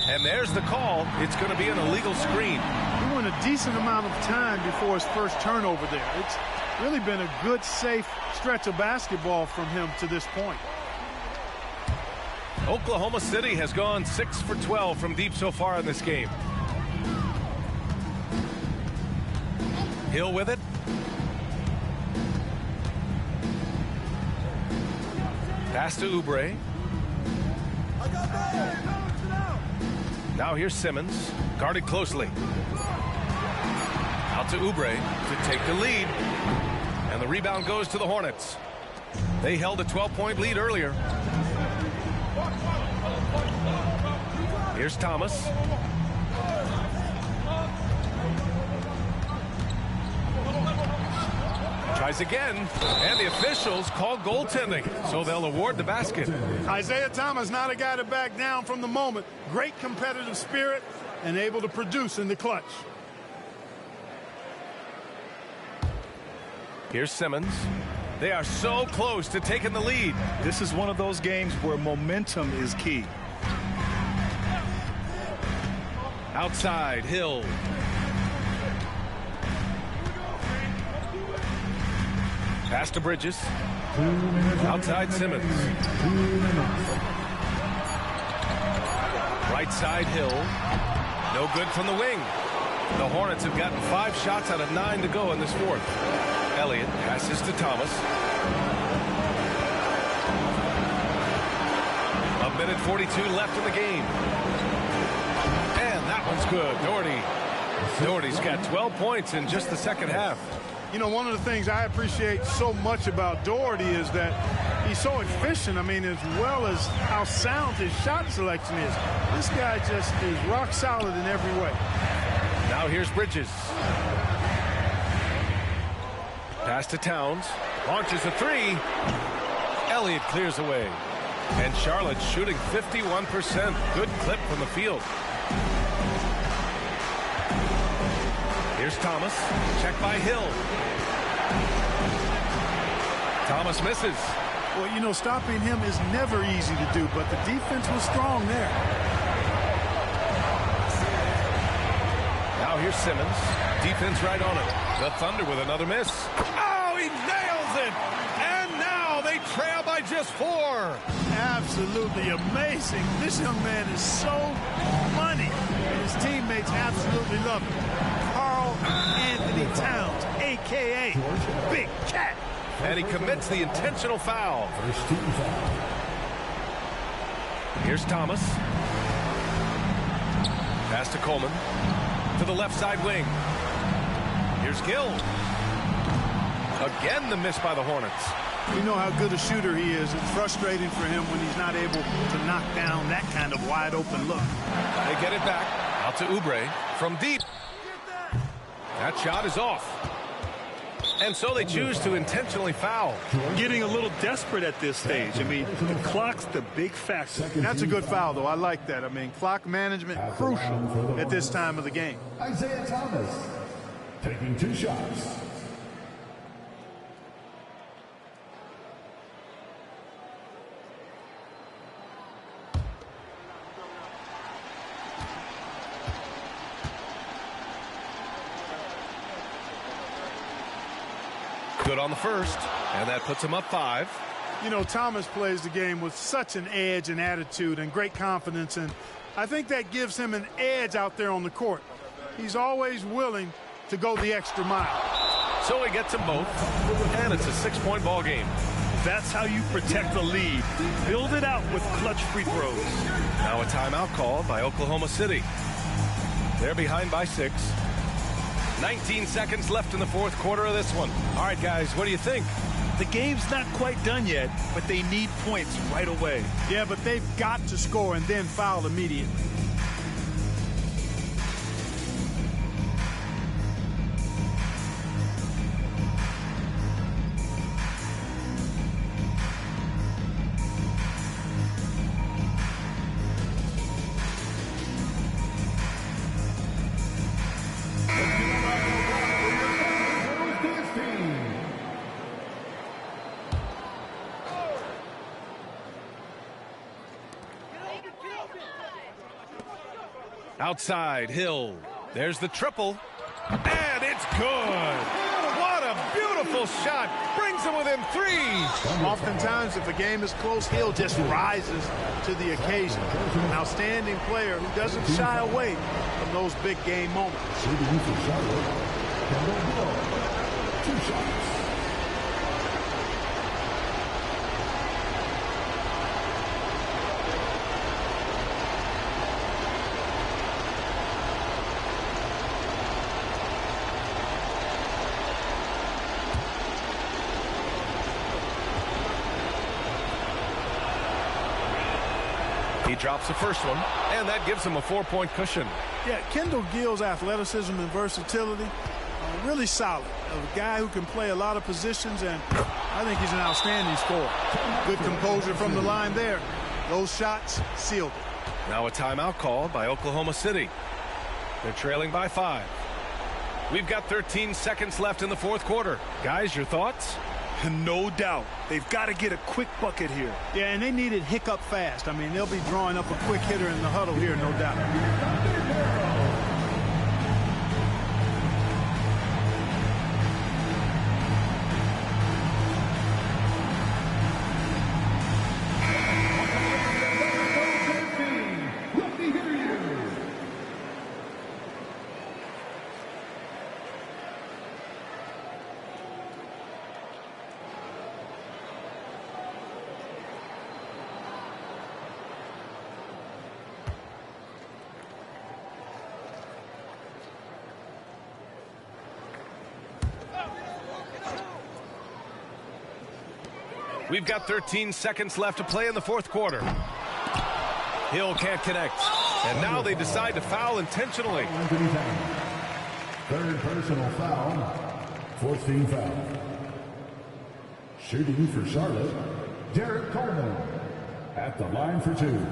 And there's the call. It's going to be an illegal screen. He went a decent amount of time before his first turnover there. It's really been a good, safe stretch of basketball from him to this point. Oklahoma City has gone 6 for 12 from deep so far in this game. Hill with it. Pass to Oubre. Now here's Simmons, guarded closely. Out to Oubre to take the lead. And the rebound goes to the Hornets. They held a 12-point lead earlier. Here's Thomas. Tries again, and the officials call goaltending, so they'll award the basket. Isaiah Thomas, not a guy to back down from the moment. Great competitive spirit and able to produce in the clutch. Here's Simmons. They are so close to taking the lead. This is one of those games where momentum is key. Outside, Hill. Pass to Bridges. Outside, Simmons. Right side, Hill. No good from the wing. The Hornets have gotten 5 shots out of 9 to go in this fourth. Elliott passes to Thomas. A minute 42 left in the game. And that one's good. Doherty's got 12 points in just the second half. You know, one of the things I appreciate so much about Doherty is that he's so efficient. I mean, as well as how sound his shot selection is. This guy just is rock solid in every way. Now here's Bridges. Pass to Towns. Launches a 3. Elliott clears away. And Charlotte shooting 51%. Good clip from the field. Here's Thomas. Check by Hill. Thomas misses. Well, you know, stopping him is never easy to do, but the defense was strong there. Now here's Simmons. Defense right on him. The Thunder with another miss. Oh, he nails it! And now they trail by just 4. Absolutely amazing. This young man is so money, and his teammates absolutely love him. Karl Anthony Towns, a.k.a. Big Cat. And he commits the intentional foul. Here's Thomas. Pass to Coleman. To the left side wing. Here's Gill. Again, the miss by the Hornets. You know how good a shooter he is. It's frustrating for him when he's not able to knock down that kind of wide open look. They get it back. Out to Oubre from deep. That shot is off. And so they choose to intentionally foul. Getting a little desperate at this stage. I mean, the clock's the big factor. That's a good foul, though. I like that. I mean, clock management crucial at this time of the game. Isaiah Thomas taking 2 shots. Good on the first, and that puts him up 5. You know, Thomas plays the game with such an edge and attitude and great confidence, and I think that gives him an edge out there on the court. He's always willing to go the extra mile. So he gets them both, and it's a 6-point ball game. That's how you protect the lead. Build it out with clutch free throws. Now a timeout called by Oklahoma City. They're behind by 6. 19 seconds left in the fourth quarter of this one. All right, guys, what do you think? The game's not quite done yet, but they need points right away. Yeah, but they've got to score and then foul immediately. Outside, Hill. There's the triple. And it's good. What a beautiful shot. Brings him within 3. Oftentimes, if a game is close, Hill just rises to the occasion. An outstanding player who doesn't shy away from those big game moments. Two shots. He drops the first one, and that gives him a 4-point cushion. Yeah, Kendall Gill's athleticism and versatility are really solid. A guy who can play a lot of positions, and I think he's an outstanding scorer. Good composure from the line there. Those shots sealed it. Now a timeout called by Oklahoma City. They're trailing by 5. We've got 13 seconds left in the fourth quarter. Guys, your thoughts? No doubt. They've got to get a quick bucket here. Yeah, and they need it hiccup fast. I mean, they'll be drawing up a quick hitter in the huddle here, no doubt. We've got 13 seconds left to play in the fourth quarter. Hill can't connect. And now they decide to foul intentionally. Third personal foul. Fourth team foul. Shooting for Charlotte, Derek Coleman at the line for 2.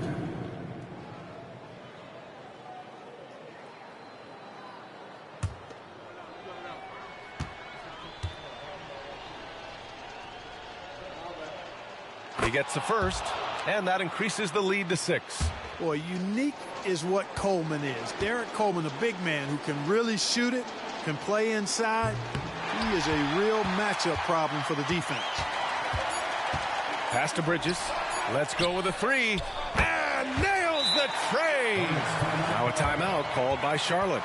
He gets the first, and that increases the lead to 6. Boy, unique is what Coleman is. Derek Coleman, a big man who can really shoot it, can play inside. He is a real matchup problem for the defense. Pass to Bridges. Let's go with a 3. And nails the tray. Now a timeout called by Charlotte.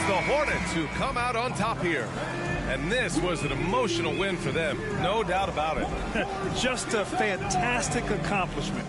The Hornets who come out on top here. And this was an emotional win for them. No doubt about it. Just a fantastic accomplishment.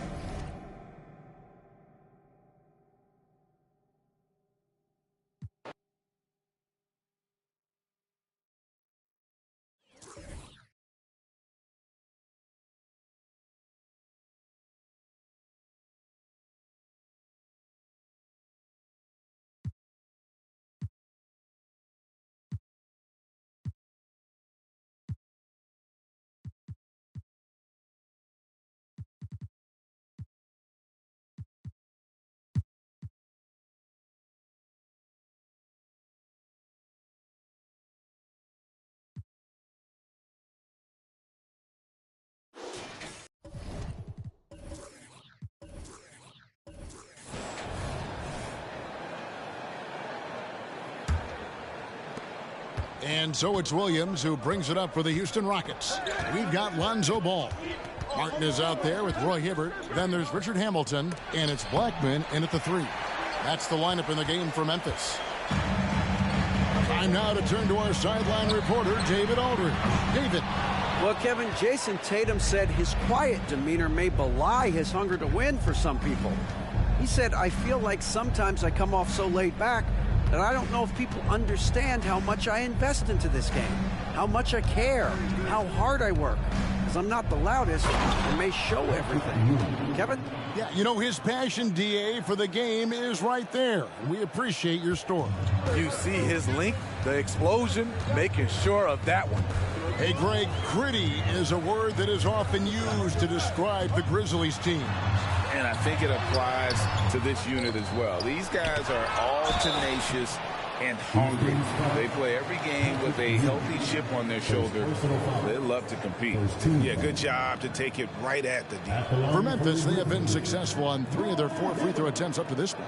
And so it's Williams who brings it up for the Houston Rockets. We've got Lonzo Ball. Martin is out there with Roy Hibbert. Then there's Richard Hamilton. And it's Blackman in at the 3. That's the lineup in the game for Memphis. Time now to turn to our sideline reporter, David Aldridge. David. Well, Kevin, Jason Tatum said his quiet demeanor may belie his hunger to win for some people. He said, I feel like sometimes I come off so laid back that I don't know if people understand how much I invest into this game, how much I care, how hard I work. Because I'm not the loudest and may show everything. Kevin? Yeah, you know, his passion, DA, for the game is right there. We appreciate your story. You see his length, the explosion, making sure of that one. Hey, Greg, gritty is a word that is often used to describe the Grizzlies team. And I think it applies to this unit as well. These guys are all tenacious, and hungry. They play every game with a healthy chip on their shoulder. They love to compete. Yeah, good job to take it right at the D. For Memphis, they have been successful on 3 of their 4 free throw attempts up to this point.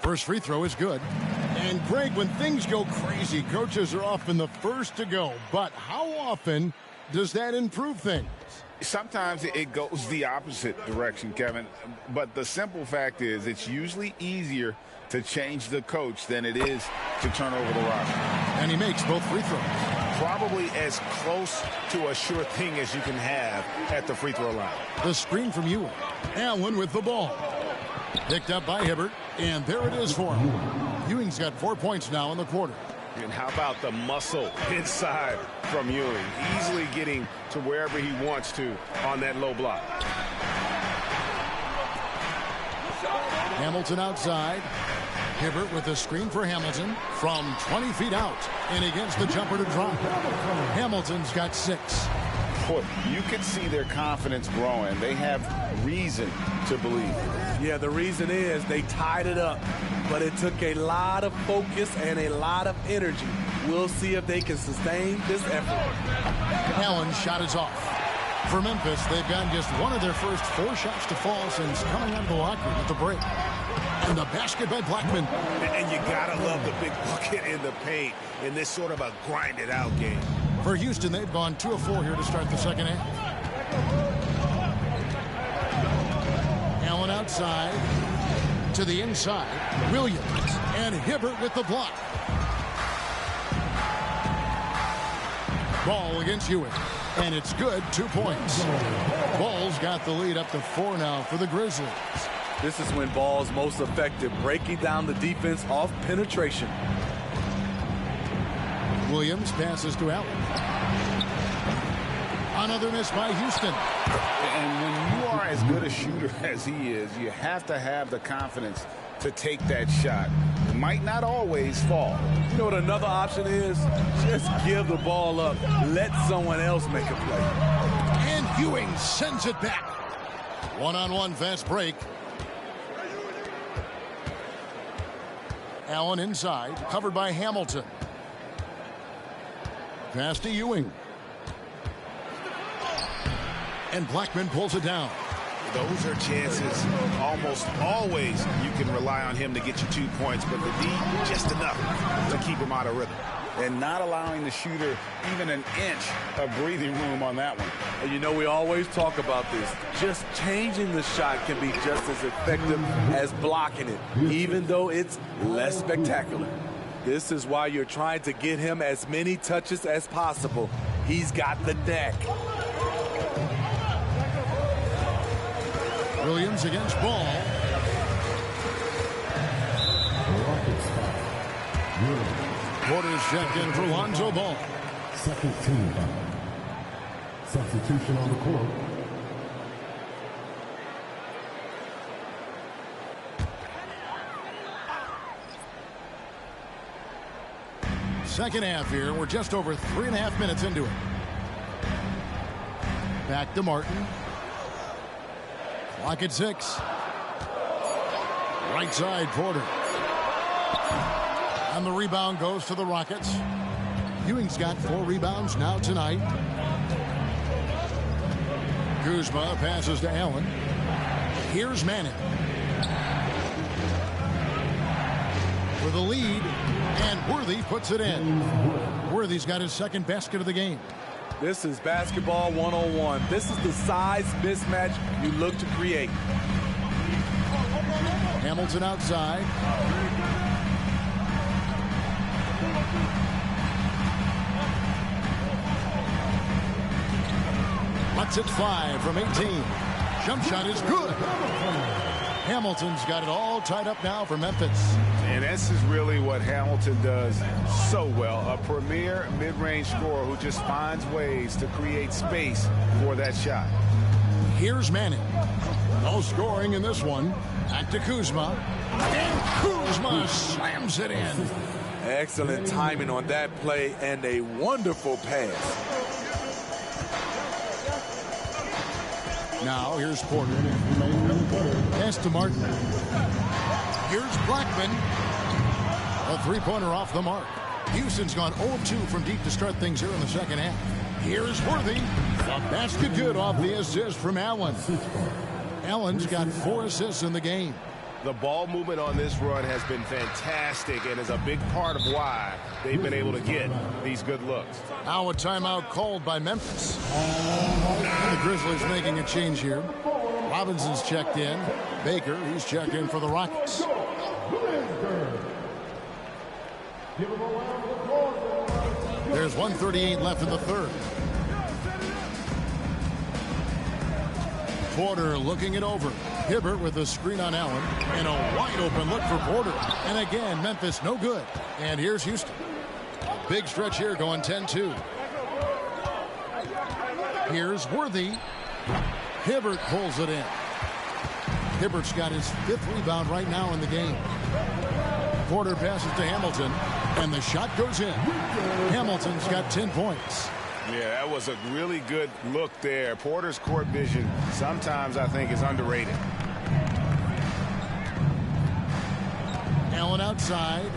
First free throw is good. And Greg, when things go crazy, coaches are often the first to go. But how often does that improve things? Sometimes it goes the opposite direction, Kevin. But the simple fact is it's usually easier to change the coach than it is to turn over the roster. And he makes both free throws. Probably as close to a sure thing as you can have at the free throw line. The screen from Ewing. Allen with the ball. Picked up by Hibbert, and there it is for him. Ewing's got 4 points now in the quarter. And how about the muscle inside from Ewing? Easily getting to wherever he wants to on that low block. Hamilton outside. Hibbert with the screen for Hamilton from 20 feet out. And against the jumper to drop. Hamilton's got 6. Boy, you can see their confidence growing. They have reason to believe. Yeah, the reason is they tied it up, but it took a lot of focus and a lot of energy. We'll see if they can sustain this effort. Allen's shot is off. For Memphis, they've gotten just one of their first 4 shots to fall since coming out of the locker room at the break. And the basket by Blackman. And you gotta love the big bucket in the paint in this sort of a grinded-out game. For Houston, they've gone 2 of 4 here to start the second half. Allen outside to the inside. Williams and Hibbert with the block. Ball against Ewing. And it's good, 2 points. Ball's got the lead up to 4 now for the Grizzlies. This is when Ball's most effective, breaking down the defense off penetration. Williams passes to Allen. Another miss by Houston. And when you are as good a shooter as he is, you have to have the confidence to take that shot. It might not always fall. You know what another option is? Just give the ball up. Let someone else make a play. And Ewing sends it back. One-on-one fast break. Allen inside, covered by Hamilton. Pass to Ewing. And Blackman pulls it down. Those are chances almost always you can rely on him to get you 2 points, but the D just enough to keep him out of rhythm. And not allowing the shooter even an inch of breathing room on that one. And you know, we always talk about this. Just changing the shot can be just as effective as blocking it, even though it's less spectacular. This is why you're trying to get him as many touches as possible. He's got the deck. Williams against Ball. Porter's checked in for Lonzo Ball. Second team foul. Substitution on the court. Second half here. We're just over 3.5 minutes into it. Back to Martin. Clock at 6. Right side, Porter. And the rebound goes to the Rockets. Ewing's got 4 rebounds now tonight. Kuzma passes to Allen. Here's Manning. For the lead, and Worthy puts it in. Worthy's got his second basket of the game. This is basketball 101. This is the size mismatch you look to create. Hamilton outside. Lets it fly from 18. Jump shot is good. Hamilton's got it all tied up now for Memphis. And this is really what Hamilton does so well. A premier mid-range scorer who just finds ways to create space for that shot. Here's Manning. No scoring in this one. Back to Kuzma. And Kuzma slams it in. Excellent timing on that play and a wonderful pass. Now here's Porter. Pass to Martin. Here's Blackman. A three-pointer off the mark. Houston's gone 0-2 from deep to start things here in the second half. Here's Worthy. A basket good off the assist from Allen. Allen's got 4 assists in the game. The ball movement on this run has been fantastic and is a big part of why they've been able to get these good looks. Now a timeout called by Memphis. The Grizzlies making a change here. Robinson's checked in. Baker, he's checked in for the Rockets. There's 1:38 left in the third. Porter looking it over. Hibbert with a screen on Allen. And a wide open look for Porter. And again, Memphis no good. And here's Houston. A big stretch here going 10-2. Here's Worthy. Hibbert pulls it in. Hibbert's got his 5th rebound right now in the game. Porter passes to Hamilton. And the shot goes in. Hamilton's got 10 points. Yeah, that was a really good look there. Porter's court vision sometimes I think is underrated. Allen outside.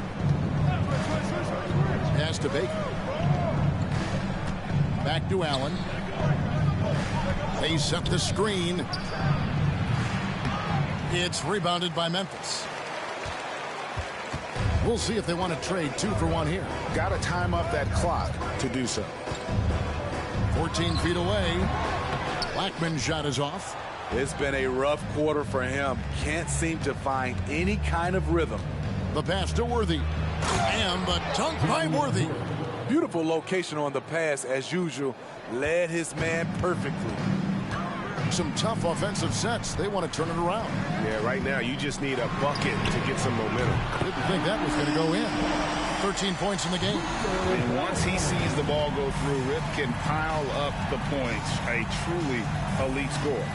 Pass to Baker. Back to Allen. They set the screen. It's rebounded by Memphis. We'll see if they want to trade 2 for 1 here. Got to time up that clock to do so. 14 feet away. Blackman's shot is off. It's been a rough quarter for him. Can't seem to find any kind of rhythm. The pass to Worthy. And the dunk by Worthy. Beautiful location on the pass as usual. Led his man perfectly. Some tough offensive sets. They want to turn it around. Yeah, right now you just need a bucket to get some momentum. Didn't think that was going to go in. 13 points in the game. And once he sees the ball go through, Rip can pile up the points. A truly elite score.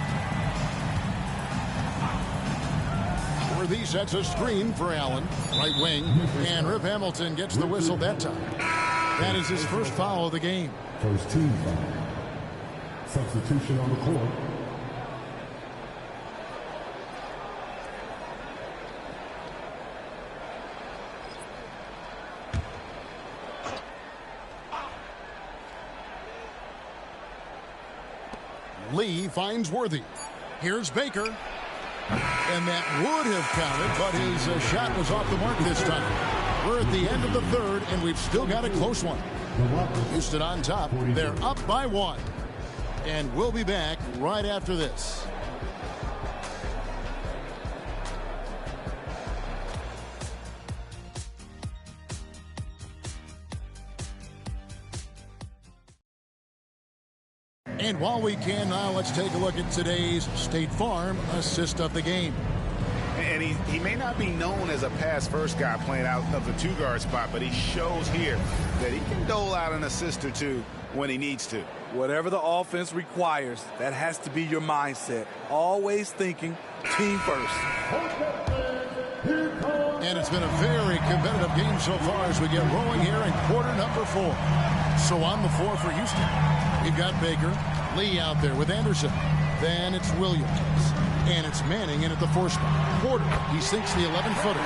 Worthy sets a screen for Allen. Right wing. And Rip Hamilton gets the whistle that time. That is his first foul of the game. First team foul. Substitution on the court. Lee finds Worthy. Here's Baker. And that would have counted, but his shot was off the mark this time. We're at the end of the third, and we've still got a close one. Houston on top. They're up by 1. And we'll be back right after this. And while we can now, let's take a look at today's State Farm assist of the game. And he may not be known as a pass-first guy playing out of the 2-guard spot, but he shows here that he can dole out an assist or 2 when he needs to. Whatever the offense requires, that has to be your mindset. Always thinking team first. And it's been a very competitive game so far as we get rolling here in quarter number 4. So on the floor for Houston, we've got Baker, Lee out there with Anderson. Then it's Williams. And it's Manning in at the 4 spot. Porter, he sinks the 11-footer.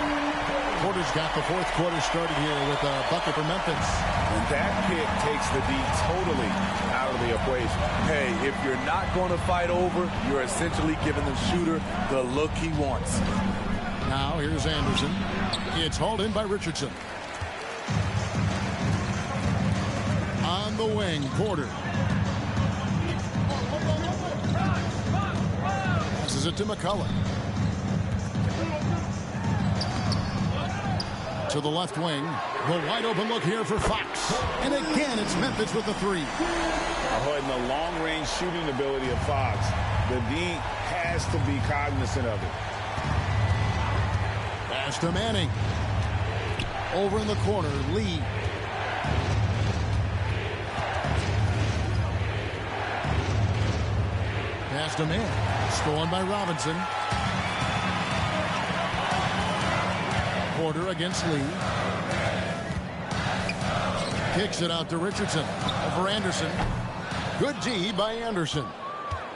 Porter's got the 4th quarter started here with a bucket for Memphis. And that pick takes the D totally out of the equation. Hey, if you're not going to fight over, you're essentially giving the shooter the look he wants. Now here's Anderson. It's hauled in by Richardson. On the wing, Porter. Passes it to McCullough. To the left wing. The wide open look here for Fox. And again, it's Memphis with the 3. And the long-range shooting ability of Fox, the D has to be cognizant of it. Pass to Manning. Over in the corner, Lee. Pass to man. Stolen by Robinson. Porter against Lee. Kicks it out to Richardson. Over Anderson. Good D by Anderson.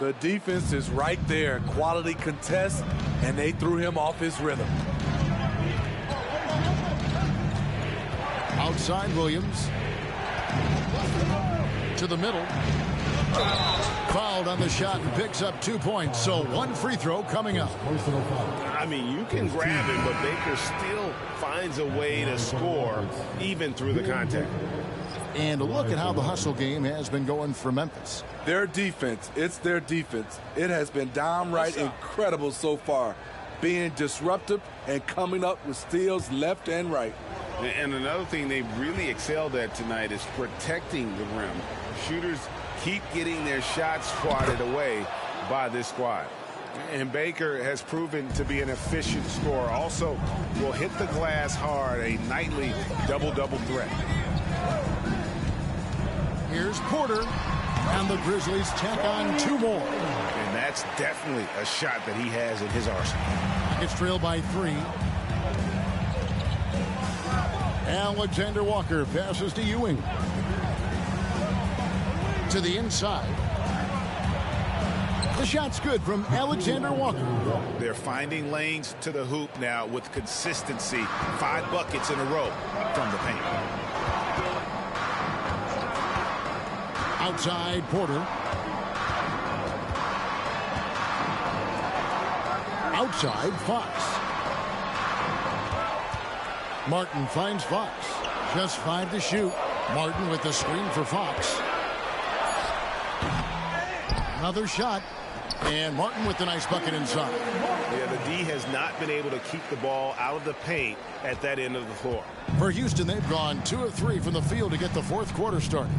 The defense is right there. Quality contest, and they threw him off his rhythm. Outside Williams. To the middle. Fouled on the shot and picks up 2 points. So one free throw coming up. I mean, you can grab him, but Baker still finds a way to score even through the contact. And look at how the hustle game has been going for Memphis. Their defense, it's their defense. It has been downright incredible so far, being disruptive and coming up with steals left and right. And another thing they've really excelled at tonight is protecting the rim. Shooters keep getting their shots swatted away by this squad. And Baker has proven to be an efficient scorer. Also will hit the glass hard, a nightly double-double threat. Here's Porter, and the Grizzlies tack on 2 more. And that's definitely a shot that he has in his arsenal. It's trailed by 3. Alexander Walker passes to Ewing. To the inside. The shot's good from Alexander Walker. They're finding lanes to the hoop now with consistency. 5 buckets in a row from the paint. Outside Porter. Outside Fox. Martin finds Fox. Just 5 to shoot. Martin with the screen for Fox. Another shot. And Martin with the nice bucket inside. Yeah, the D has not been able to keep the ball out of the paint at that end of the floor. For Houston, they've gone 2 of 3 from the field to get the 4th quarter started.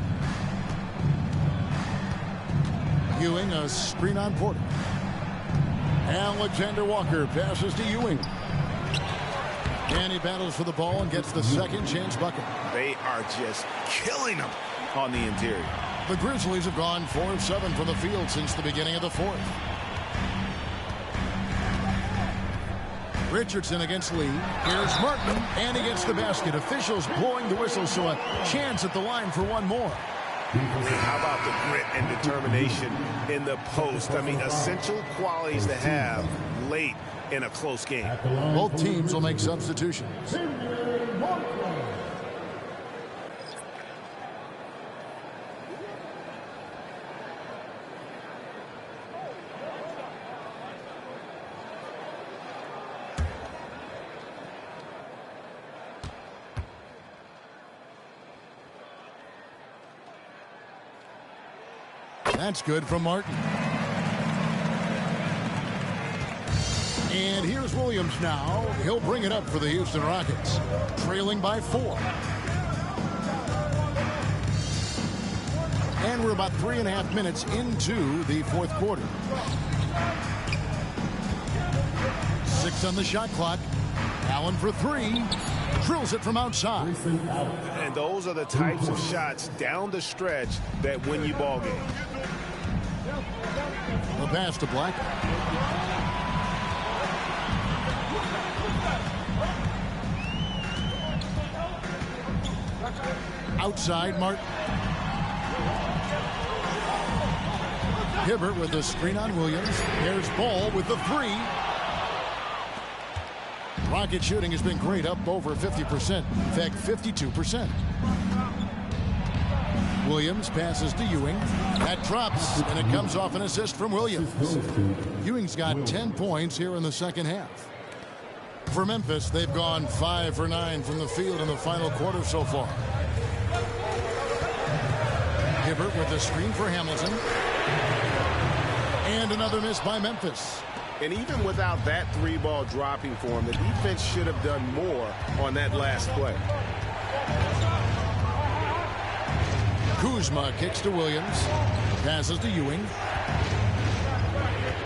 Ewing, a screen on Porter. Alexander Walker passes to Ewing. And he battles for the ball and gets the second chance bucket. They are just killing them on the interior. The Grizzlies have gone 4 of 7 from the field since the beginning of the 4th. Richardson against Lee. Here's Martin, and he gets the basket. Officials blowing the whistle, so a chance at the line for one more. How about the grit and determination in the post? I mean, essential qualities to have late in a close game. Both teams will make substitutions. That's good from Martin. And here's Williams now. He'll bring it up for the Houston Rockets. Trailing by 4. And we're about 3.5 minutes into the 4th quarter. 6 on the shot clock. Allen for 3. Drills it from outside. And those are the types of shots down the stretch that win you ball games. The pass to Black. Outside Martin. Hibbert with the screen on Williams. Here's Ball with the 3. Rocket shooting has been great, up over 50%. In fact, 52%. Williams passes to Ewing. That drops, and it comes off an assist from Williams. Ewing's got 10 points here in the second half. For Memphis, they've gone 5 for 9 from the field in the final quarter so far. Hibbert with the screen for Hamilton. And another miss by Memphis. And even without that 3-ball dropping for him, the defense should have done more on that last play. Kuzma kicks to Williams. Passes to Ewing.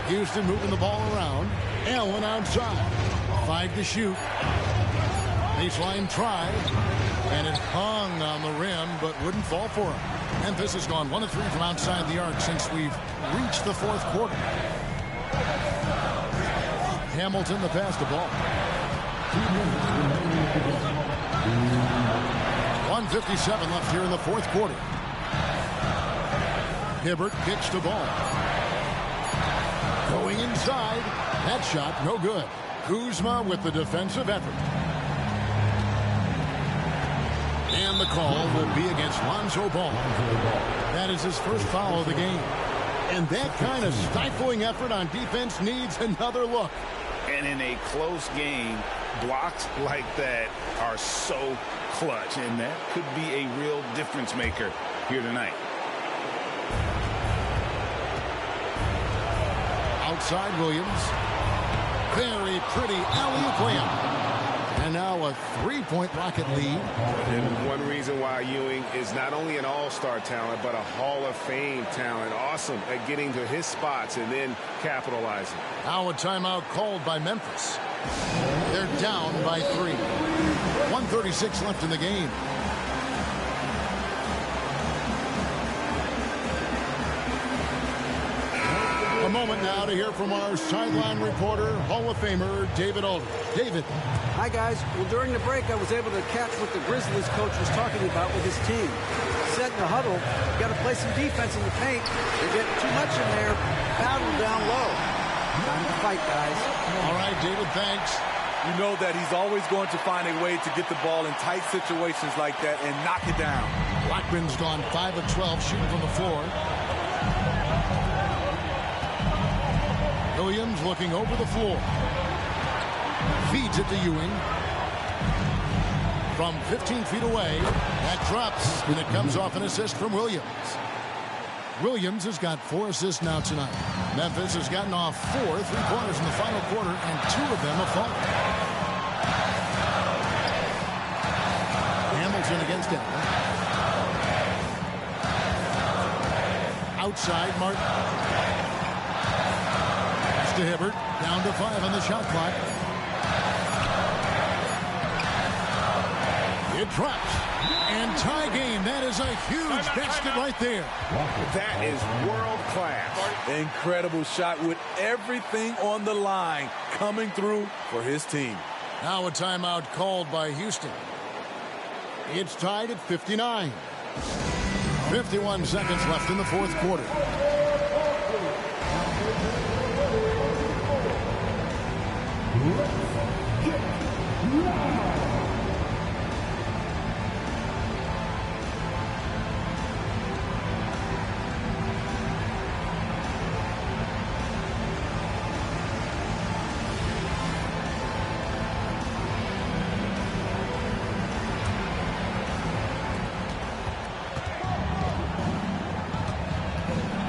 Houston moving the ball around. Allen outside. 5 to shoot. Baseline try. And it hung on the rim, but wouldn't fall for him. Memphis has gone 1 of 3 from outside the arc since we've reached the fourth quarter. Hamilton the pass to ball. 1:57 left here in the fourth quarter. Hibbert kicks the ball. Going inside. That shot no good. Kuzma with the defensive effort. And the call will be against Lonzo Ball. That is his first foul of the game. And that kind of stifling effort on defense needs another look. And in a close game, blocks like that are so clutch, and that could be a real difference maker here tonight. Outside Williams. Very pretty alley-oop layup. And now a 3-point Rocket lead. And one reason why Ewing is not only an all-star talent, but a Hall of Fame talent. Awesome at getting to his spots and then capitalizing. Now a timeout called by Memphis. They're down by 3. 1:36 left in the game. A moment now to hear from our sideline reporter, Hall of Famer David Aldridge. David. Hi, guys. Well, during the break, I was able to catch what the Grizzlies coach was talking about with his team. Set in the huddle, got to play some defense in the paint. They're getting too much in there. Battle down low. Time to fight, guys. All right, David, thanks. You know that he's always going to find a way to get the ball in tight situations like that and knock it down. Blackman's gone 5 of 12 shooting from the floor. Williams looking over the floor. Feeds it to Ewing. From 15 feet away, that drops, and it comes off an assist from Williams. Williams has got 4 assists now tonight. Memphis has gotten off 4 3-pointers in the final quarter, and 2 of them have fallen. Hamilton against Denver. Outside, Martin. To Hibbert, down to 5 on the shot clock. It drops. And tie game. That is a huge basket right there. That is world class. Incredible shot with everything on the line coming through for his team. Now a timeout called by Houston. It's tied at 59. 51 seconds left in the fourth quarter.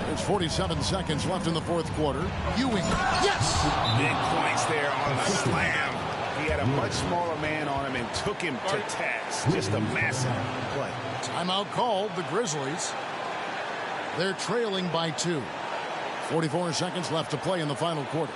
There's 47 seconds left in the fourth quarter. Ewing. Yes! Big points there on the slam. He had a much smaller man on him and took him to task. Just a massive play. Timeout called. The Grizzlies. They're trailing by 2. 44 seconds left to play in the final quarter.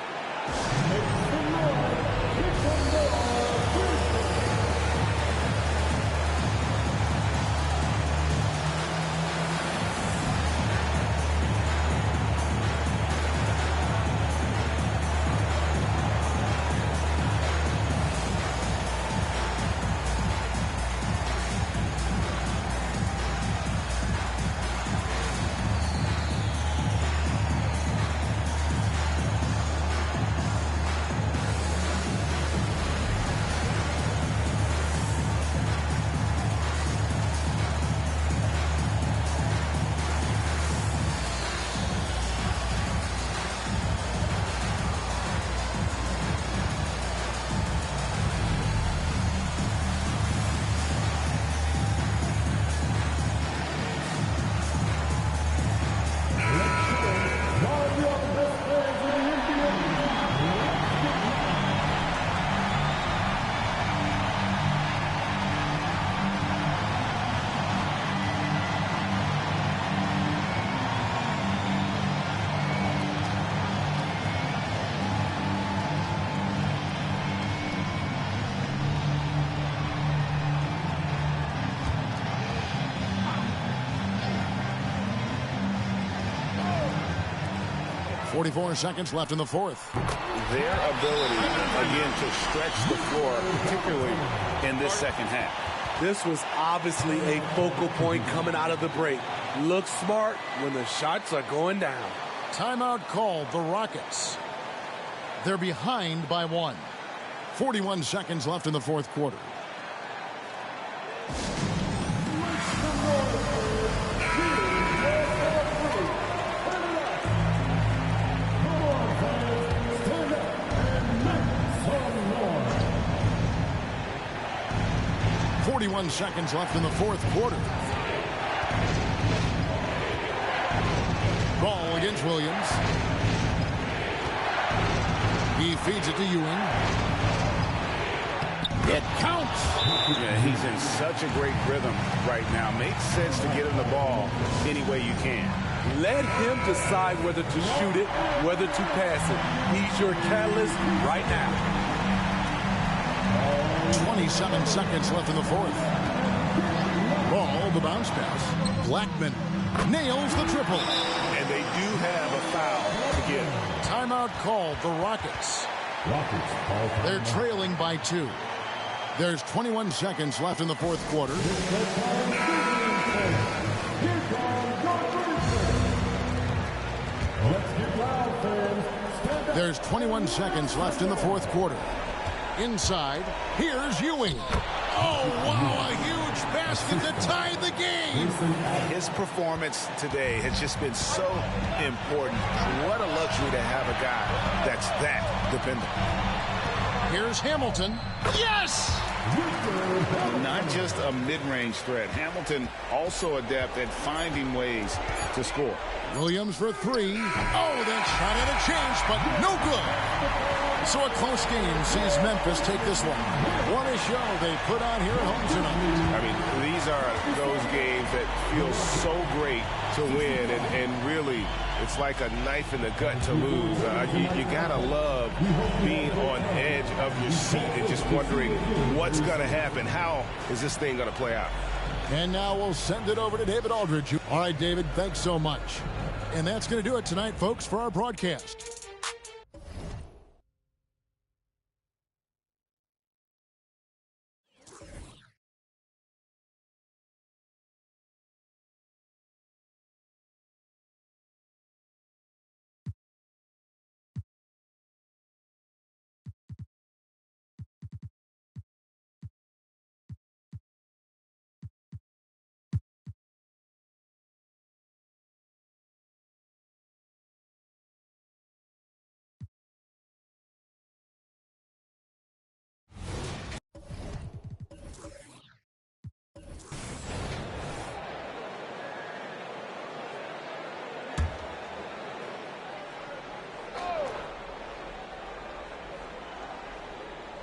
44 seconds left in the fourth. Their ability, again, to stretch the floor, particularly in this second half. This was obviously a focal point coming out of the break. Look smart when the shots are going down. Timeout called the Rockets. They're behind by 1. 41 seconds left in the fourth quarter. Seconds left in the fourth quarter. Ball against Williams. He feeds it to Ewing. It counts. Yeah, he's in such a great rhythm right now. Makes sense to get him the ball any way you can. Let him decide whether to shoot it, whether to pass it. He's your catalyst right now. 27 seconds left in the fourth. Ball, the bounce pass. Blackman nails the triple. And they do have a foul to get. Timeout called the Rockets. They're trailing by 2. There's 21 seconds left in the fourth quarter. There's 21 seconds left in the fourth quarter. Inside, here's Ewing. Oh, wow, a huge basket to tie the game. His performance today has just been so important. What a luxury to have a guy that's that dependable. Here's Hamilton. Yes! Not just a mid-range threat. Hamilton also adept at finding ways to score. Williams for 3. Oh, that shot had a chance, but no good. So a close game sees Memphis take this one. What a show they put on here at home tonight. I mean, these are those games that feel so great to win, and really, it's like a knife in the gut to lose. You gotta love being on edge of your seat and just wondering what's gonna happen. How is this thing gonna play out? And now we'll send it over to David Aldridge. All right, David, thanks so much. And that's going to do it tonight, folks, for our broadcast.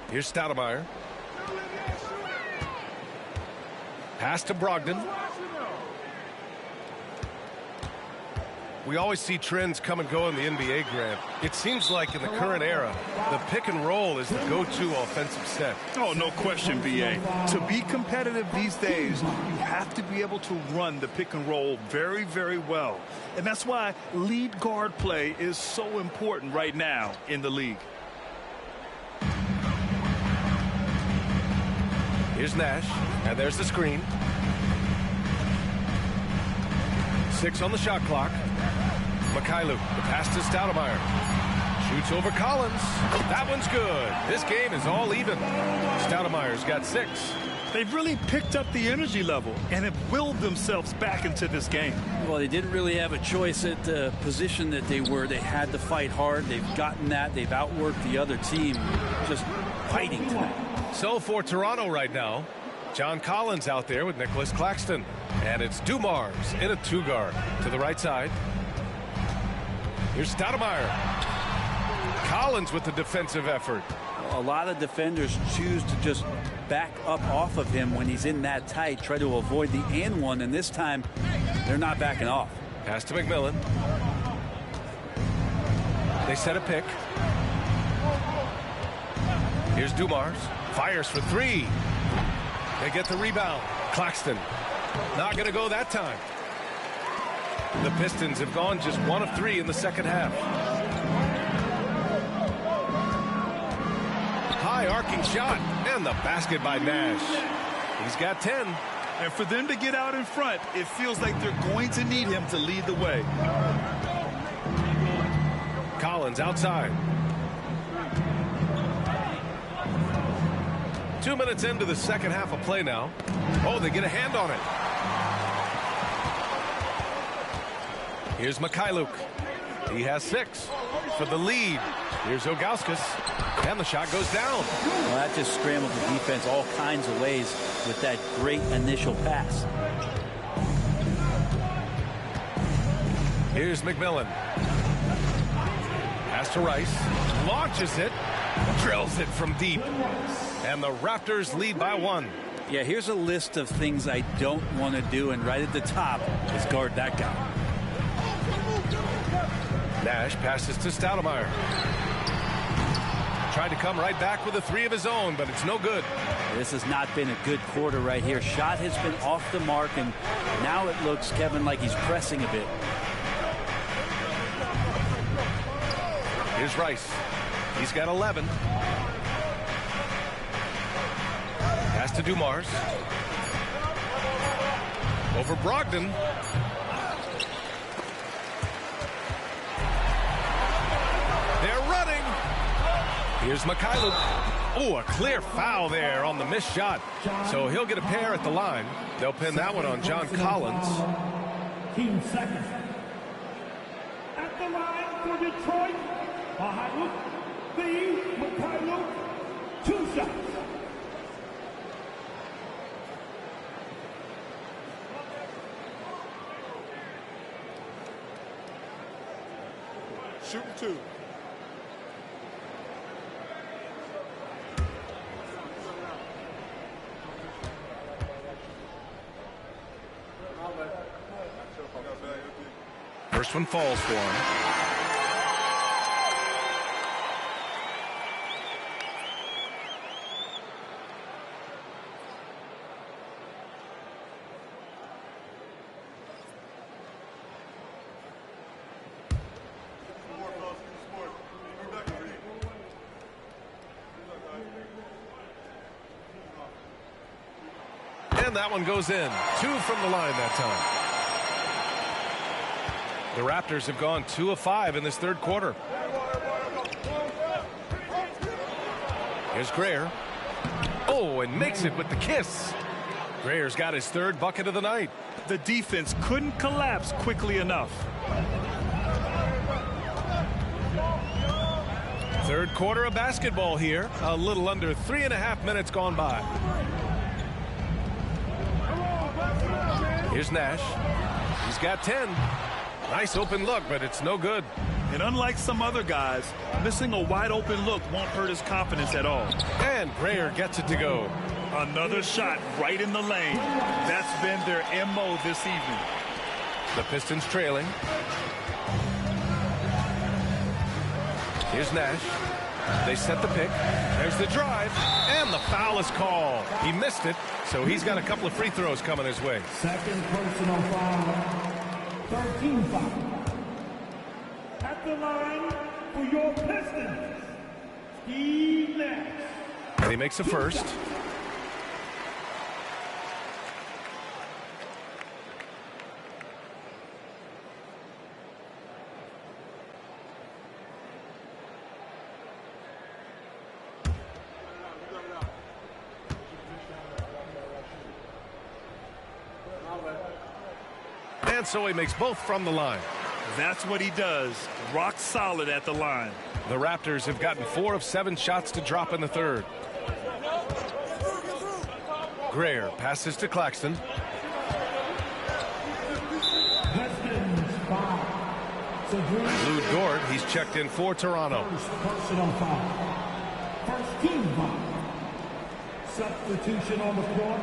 Here's Stoudemire. Pass to Brogdon. We always see trends come and go in the NBA, Grant. It seems like in the current era, the pick and roll is the go-to offensive set. Oh, no question, B.A. To be competitive these days, you have to be able to run the pick and roll very, very well. And that's why lead guard play is so important right now in the league. Here's Nash, and there's the screen. 6 on the shot clock. Mikhailuk, the pass to Stoudemire. Shoots over Collins. That one's good. This game is all even. Stoudemire's got 6. They've really picked up the energy level and have willed themselves back into this game. Well, they didn't really have a choice at the position that they were. They had to fight hard. They've gotten that. They've outworked the other team, just fighting tonight. So for Toronto right now, John Collins out there with Nicholas Claxton. And it's Dumars in a 2-guard to the right side. Here's Stoudemire. Collins with the defensive effort. A lot of defenders choose to just back up off of him when he's in that tight, try to avoid the and one, and this time they're not backing off. Pass to McMillan. They set a pick. Here's Dumars. Fires for 3. They get the rebound. Claxton. Not going to go that time. The Pistons have gone just 1 of 3 in the second half. high arcing shot. And the basket by Nash. He's got 10. And for them to get out in front, it feels like they're going to need him to lead the way. Collins outside. 2 minutes into the second half of play now. Oh, they get a hand on it. Here's Mikhailuk. He has 6 for the lead. Here's Ilgauskas. And the shot goes down. Well, that just scrambled the defense all kinds of ways with that great initial pass. Here's McMillan. Pass to Rice. Launches it. Drills it from deep. And the Raptors lead by 1. Yeah, here's a list of things I don't want to do, and right at the top is guard that guy. Nash passes to Stoudemire. Tried to come right back with a 3 of his own, but it's no good. This has not been a good quarter right here. Shot has been off the mark, and now it looks, Kevin, like he's pressing a bit. Here's Rice. He's got 11. Pass to Dumars. Over Brogdon. They're running. Here's Mikhailuk. Oh, a clear foul there on the missed shot. So he'll get a pair at the line. They'll pin that one on John Collins. Team second. At the line for Detroit, Mikhailuk, 2 shots. Shooting 2. First one falls for him. And that one goes in. 2 from the line that time. The Raptors have gone 2 of 5 in this third quarter. Here's Grayer. Oh, and makes it with the kiss. Grayer's got his 3rd bucket of the night. The defense couldn't collapse quickly enough. Third quarter of basketball here. A little under 3.5 minutes gone by. Here's Nash. He's got 10. Nice open look, but it's no good. And unlike some other guys, missing a wide open look won't hurt his confidence at all. And Grayer gets it to go. Another shot right in the lane. That's been their MO this evening. The Pistons trailing. Here's Nash. They set the pick. There's the drive. And the foul is called. He missed it, so he's got a couple of free throws coming his way. Second personal foul. 13 foul. At the line for your Pistons, Steve Nash. And he makes a first. And so he makes both from the line. That's what he does. Rock solid at the line. The Raptors have gotten 4 of 7 shots to drop in the third. Grayer passes to Claxton. Lou Dort, he's checked in for Toronto. Personal foul. First team foul. Substitution on the court.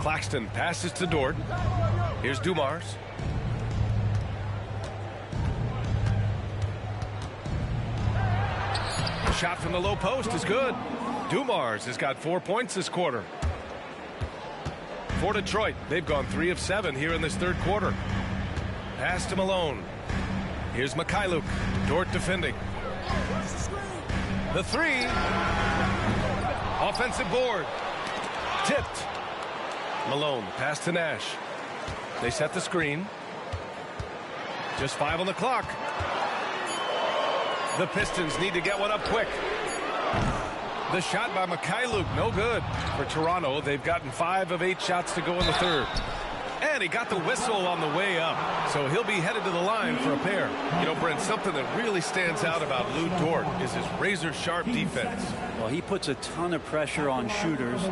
Claxton passes to Dort. Here's Dumars. Shot from the low post is good. Dumars has got 4 points this quarter. For Detroit, they've gone 3 of 7 here in this third quarter. Pass to Malone. Here's Mikhailuk. Dort defending. The 3. Offensive board. Tipped. Malone. Pass to Nash. They set the screen. Just 5 on the clock. The Pistons need to get one up quick. The shot by Mikhailuk, no good. For Toronto, they've gotten 5 of 8 shots to go in the third. And he got the whistle on the way up. So he'll be headed to the line for a pair. You know, Brent, something that really stands out about Lou Dort is his razor-sharp defense. Well, he puts a ton of pressure on shooters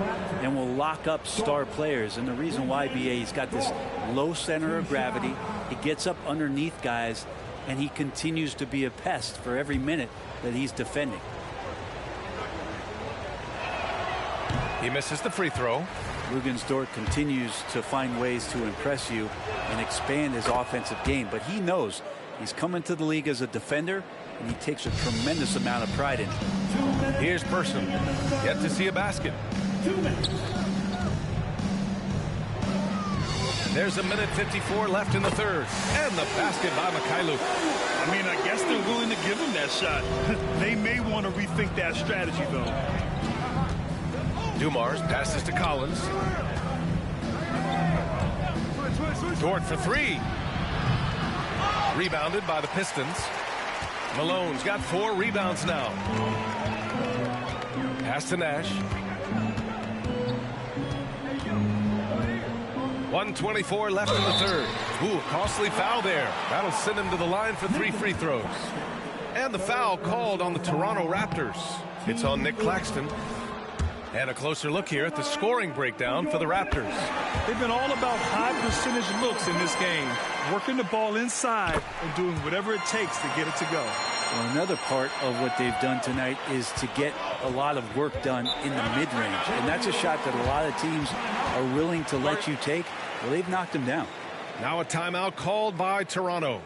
and will lock up star players. And the reason why, BA, he's got this low center of gravity. He gets up underneath guys, and he continues to be a pest for every minute that he's defending. He misses the free throw. Dort continues to find ways to impress you and expand his offensive game, but he knows he's coming to the league as a defender, and he takes a tremendous amount of pride in it. Here's Person. Yet to see a basket. There's 1:54 left in the third. And the basket by Mikhailuk. I mean, I guess they're willing to give him that shot. They may want to rethink that strategy, though. Dumars passes to Collins. Dort for 3. Rebounded by the Pistons. Malone's got 4 rebounds now. Pass to Nash. 1:24 left in the third. Ooh, costly foul there. That'll send him to the line for 3 free throws. And the foul called on the Toronto Raptors. It's on Nick Claxton. And a closer look here at the scoring breakdown for the Raptors. They've been all about high percentage looks in this game, working the ball inside and doing whatever it takes to get it to go. Well, another part of what they've done tonight is to get a lot of work done in the mid-range. And that's a shot that a lot of teams are willing to let you take. Well, they've knocked him down. Now a timeout called by Toronto.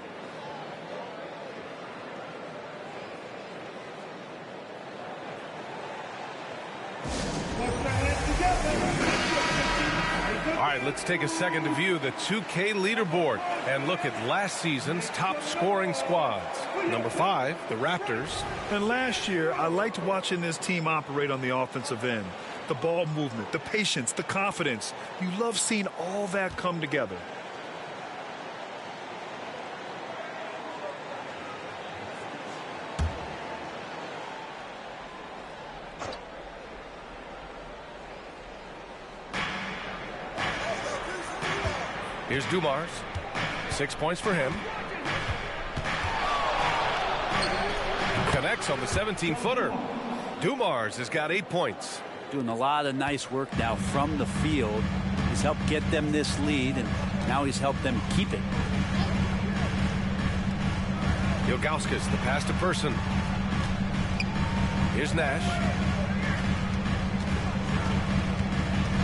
All right, let's take a second to view the 2K leaderboard and look at last season's top scoring squads. Number 5, the Raptors. And last year, I liked watching this team operate on the offensive end. The ball movement, the patience, the confidence. You love seeing all that come together. Here's Dumars. 6 points for him. Connects on the 17-footer. Dumars has got 8 points. Doing a lot of nice work now from the field. He's helped get them this lead, and now he's helped them keep it. Ilgauskas, the pass to Person. Here's Nash.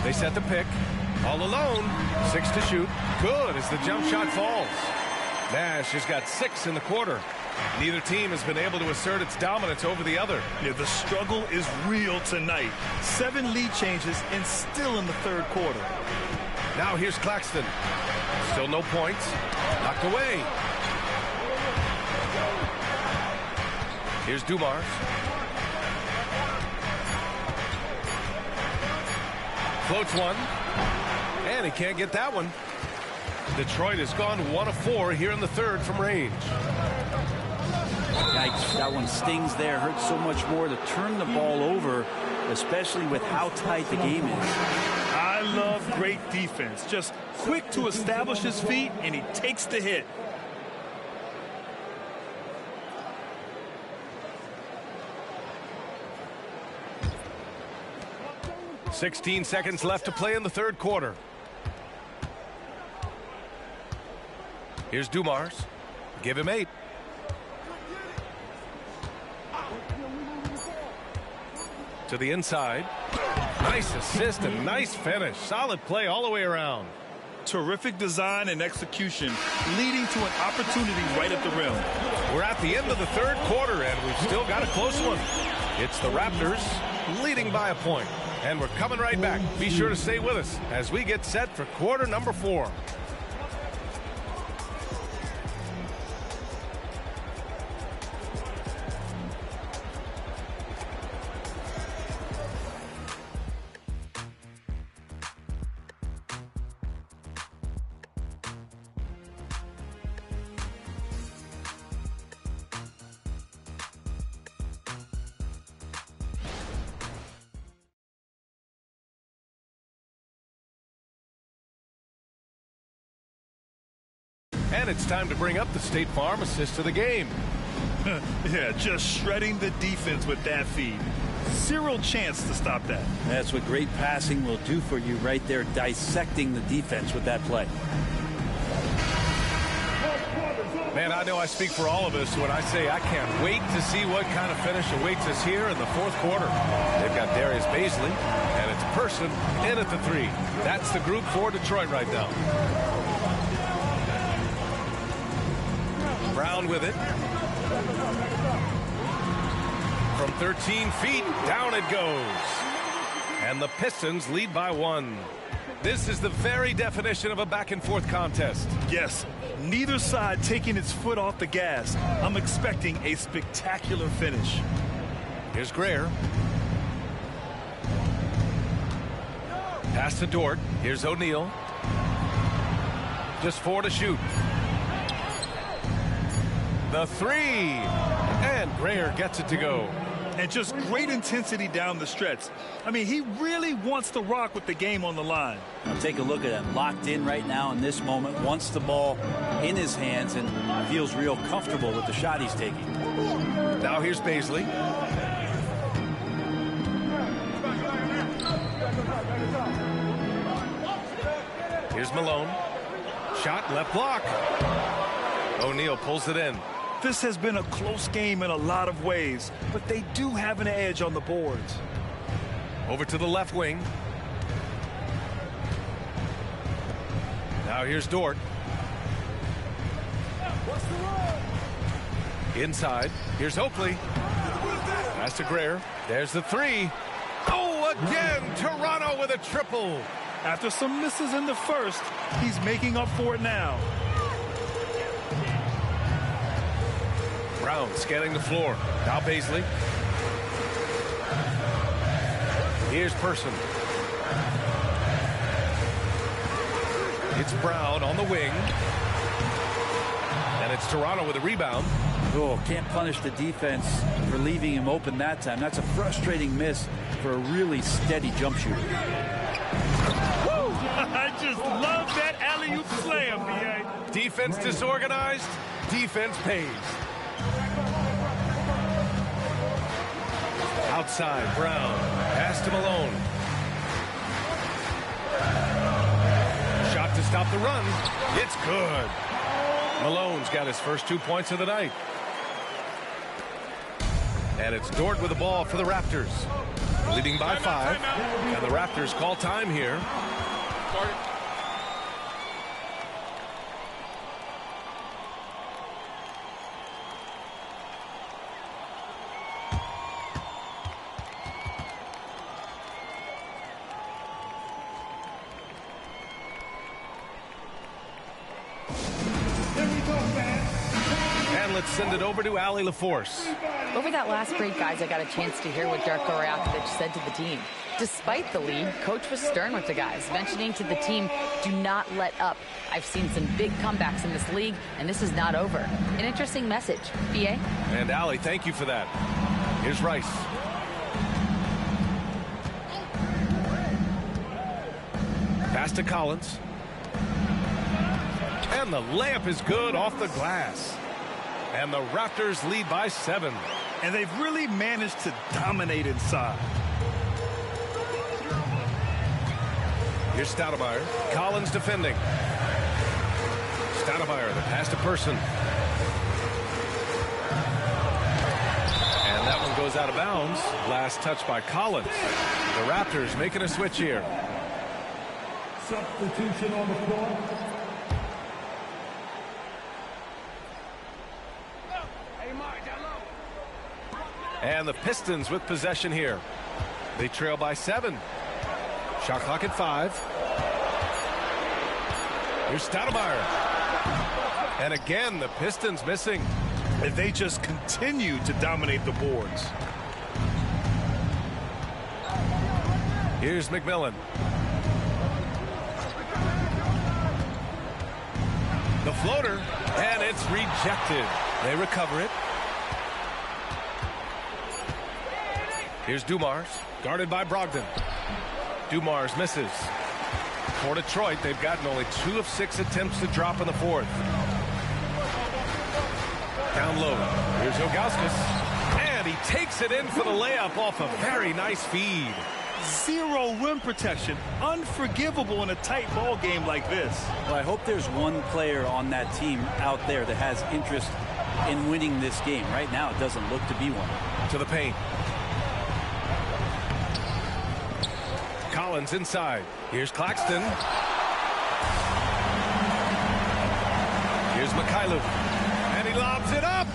They set the pick. All alone. 6 to shoot. Good as the jump shot falls. Nash has got 6 in the quarter. Neither team has been able to assert its dominance over the other. Yeah, the struggle is real tonight. 7 lead changes and still in the third quarter. Now here's Claxton. Still no points. Knocked away. Here's Dumars. Floats one. And he can't get that one. Detroit has gone 1 of 4 here in the third from range. Yikes, that one stings there. Hurts so much more to turn the ball over, especially with how tight the game is. I love great defense. Just quick to establish his feet, and he takes the hit. .16 seconds left to play in the third quarter. Here's Dumars. Give him 8. To the inside. Nice assist and nice finish. Solid play all the way around. Terrific design and execution, leading to an opportunity right at the rim. We're at the end of the third quarter, and we've still got a close one. It's the Raptors leading by a point. And we're coming right back. Be sure to stay with us as we get set for quarter number 4. And it's time to bring up the State Farm assist to the game. Yeah, just shredding the defense with that feed. Zero chance to stop that. That's what great passing will do for you right there, dissecting the defense with that play. Man, I know I speak for all of us when I say I can't wait to see what kind of finish awaits us here in the 4th quarter. They've got Darius Baisley, and it's Person in at the 3. That's the group for Detroit right now. Brown with it. From 13 feet, down it goes. And the Pistons lead by 1. This is the very definition of a back-and-forth contest. Yes, neither side taking its foot off the gas. I'm expecting a spectacular finish. Here's Greer. Pass to Dort. Here's O'Neal. Just 4 to shoot. The 3. And Greer gets it to go. And just great intensity down the stretch. I mean, he really wants to rock with the game on the line. Now take a look at him. Locked in right now in this moment. Wants the ball in his hands and feels real comfortable with the shot he's taking. Now here's Baisley. Here's Malone. Shot left block. O'Neal pulls it in. This has been a close game in a lot of ways, but they do have an edge on the boards. Over to the left wing. Now here's Dort. Inside. Here's Oakley. Pass to Greer. There's the 3. Oh, again, Toronto with a triple. After some misses in the first, he's making up for it now. Brown scanning the floor. Now Baisley. Here's Person. It's Brown on the wing. And it's Toronto with a rebound. Oh, can't punish the defense for leaving him open that time. That's a frustrating miss for a really steady jump shooter. Woo! I just love that alley-oop slam, B.A. Defense disorganized. Defense pays. Outside, Brown. Pass to Malone. Shot to stop the run. It's good. Malone's got his first 2 points of the night. And it's Dort with the ball for the Raptors. Leading by 5. And the Raptors call time here. Let's send it over to Allie LaForce. Over that last break, guys, I got a chance to hear what Darko Rajakovic said to the team. Despite the lead, coach was stern with the guys, mentioning to the team, do not let up. I've seen some big comebacks in this league, and this is not over. An interesting message. B.A.? And Allie, thank you for that. Here's Rice. Pass to Collins. And the layup is good off the glass. And the Raptors lead by 7. And they've really managed to dominate inside. Here's Stoudemire. Collins defending. Stoudemire, the pass to Person. And that one goes out of bounds. Last touch by Collins. The Raptors making a switch here. Substitution on the floor. And the Pistons with possession here. They trail by 7. Shot clock at 5. Here's Stoudemire. And again, the Pistons missing. And they just continue to dominate the boards. Here's McMillan. The floater, and it's rejected. They recover it. Here's Dumars, guarded by Brogdon. Dumars misses. For Detroit, they've gotten only 2 of 6 attempts to drop in the 4th. Down low. Here's Ilgauskas. And he takes it in for the layup off a very nice feed. Zero rim protection. Unforgivable in a tight ball game like this. Well, I hope there's one player on that team out there that has interest in winning this game. Right now, it doesn't look to be one. To the paint. Collins inside. Here's Claxton. Here's Mikhailuk. And he lobs it up.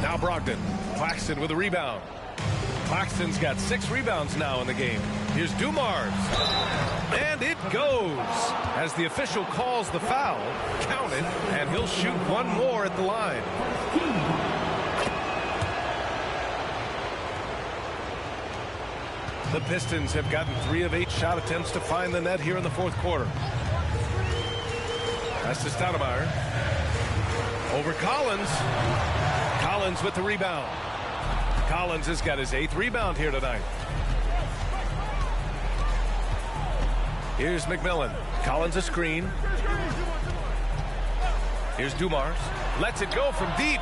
Now Brogdon. Claxton with a rebound. Claxton's got 6 rebounds now in the game. Here's Dumars. And it goes. As the official calls the foul, count it, and he'll shoot one more at the line. The Pistons have gotten 3 of 8 shot attempts to find the net here in the 4th quarter. That's to Stoudemire. Over Collins. Collins with the rebound. Collins has got his 8th rebound here tonight. Here's McMillan. Collins a screen. Here's Dumars. Lets it go from deep.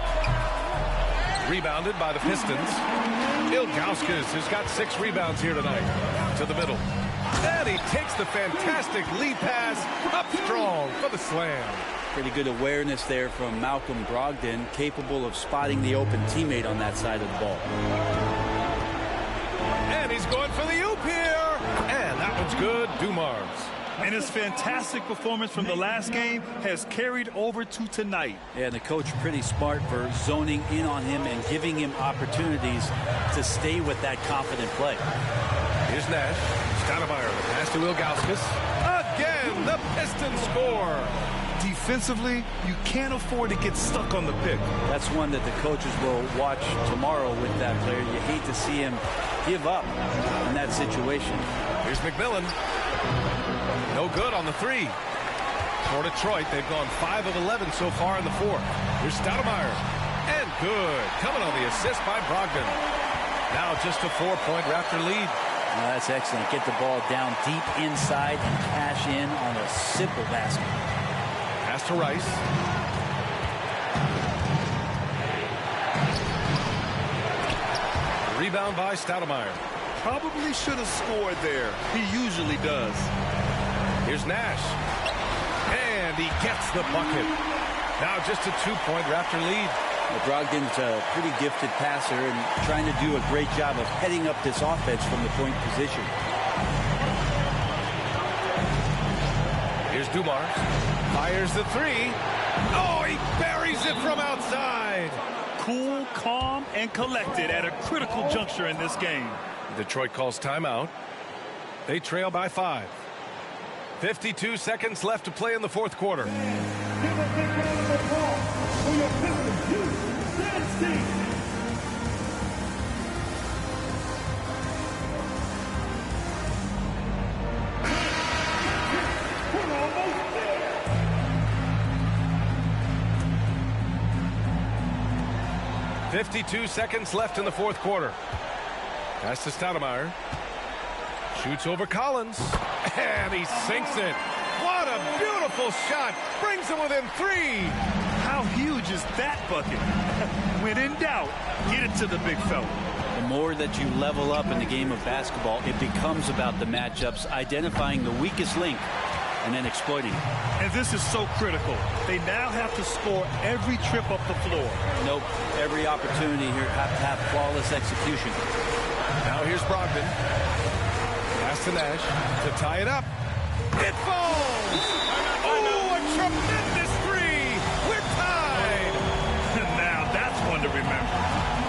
Rebounded by the Pistons. Ilgauskas has got 6 rebounds here tonight. To the middle. And he takes the fantastic lead pass up strong for the slam. Pretty good awareness there from Malcolm Brogdon, capable of spotting the open teammate on that side of the ball. And he's going for the oop here. And that one's good. Dumars. And his fantastic performance from the last game has carried over to tonight. Yeah, and the coach pretty smart for zoning in on him and giving him opportunities to stay with that confident play. Here's Nash. Stoudemire, the pass to Ilgauskas. Again, the Pistons score. Defensively, you can't afford to get stuck on the pick. That's one that the coaches will watch tomorrow with that player. You hate to see him give up in that situation. Here's McMillan. No good on the 3. For Detroit, they've gone 5 of 11 so far in the 4th. Here's Stoudemire. And good. Coming on the assist by Brogdon. Now just a 4-point Raptor lead. That's excellent. Get the ball down deep inside and cash in on a simple basket. Pass to Rice. Rebound by Stoudemire. Probably should have scored there. He usually does. Here's Nash. And he gets the bucket. Now just a 2-point Raptor lead. Well, Brogdon's a pretty gifted passer and trying to do a great job of heading up this offense from the point position. Here's Dumars. Fires the 3. Oh, he buries it from outside. Cool, calm, and collected at a critical juncture in this game. Detroit calls timeout. They trail by 5. 52 seconds left to play in the 4th quarter. .52 seconds left in the 4th quarter. Pass to Stoudemire. Shoots over Collins. And he sinks it. What a beautiful shot. Brings him within 3. How huge is that bucket? When in doubt, get it to the big fella. The more that you level up in the game of basketball, it becomes about the matchups, identifying the weakest link, and then exploiting it. And this is so critical. They now have to score every trip up the floor. Nope. Every opportunity here have to have flawless execution. Now here's Brogdon. Pass to Nash to tie it up. It falls! Oh, a tremendous 3! We're tied! Now that's one to remember.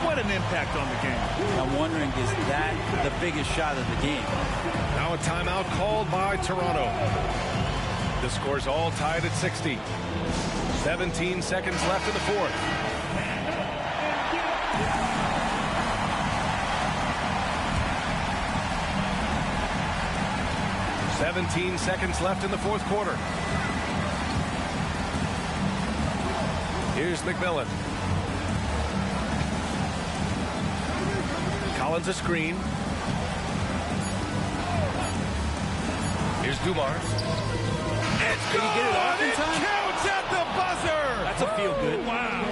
What an impact on the game. I'm wondering, is that the biggest shot of the game? Now a timeout called by Toronto. The score's all tied at 60. 17 seconds left in the fourth. "17 seconds left in the fourth quarter." Here's McMillan. Collins a screen. Here's Dumars. It's Did he get it off in time? Counts at the buzzer. That's a feel good. Wow.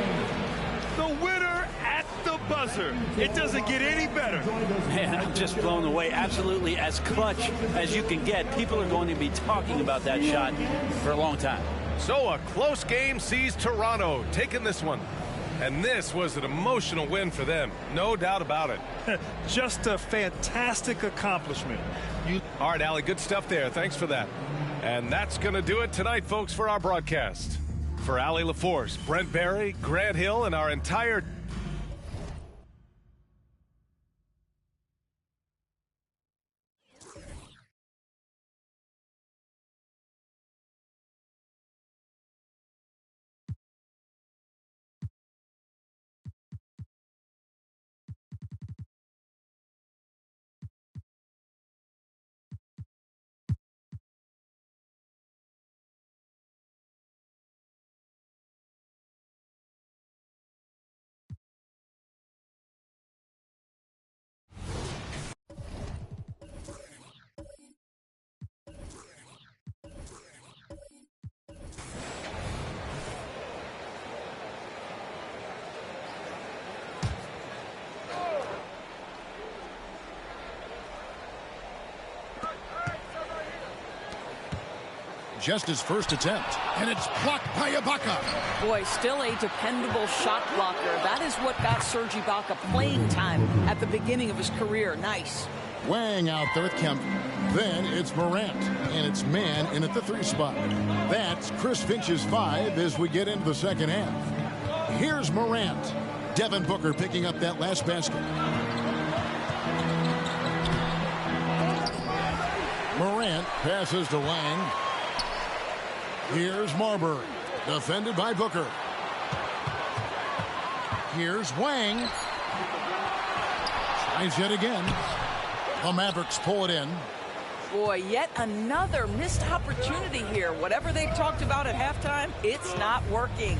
The winner at the buzzer. It doesn't get any better. Man, I'm just blown away. Absolutely as clutch as you can get. People are going to be talking about that shot for a long time. So a close game sees Toronto taking this one. And this was an emotional win for them. No doubt about it. Just a fantastic accomplishment. All right, Allie, good stuff there. Thanks for that. And that's going to do it tonight, folks, for our broadcast. For Allie LaForce, Brent Barry, Grant Hill, and our entire Just his first attempt, and it's blocked by Ibaka. Boy, still a dependable shot blocker. That is what got Serge Ibaka playing time at the beginning of his career. Nice. Wang out there with Kemp. Then it's Morant, and it's man in at the 3 spot. That's Chris Finch's 5 as we get into the second half. Here's Morant. Devin Booker picking up that last basket. Morant passes to Wang. Here's Marbury, defended by Booker. Here's Wang. Tries yet again. The Mavericks pull it in. Boy, yet another missed opportunity here. Whatever they've talked about at halftime, it's not working.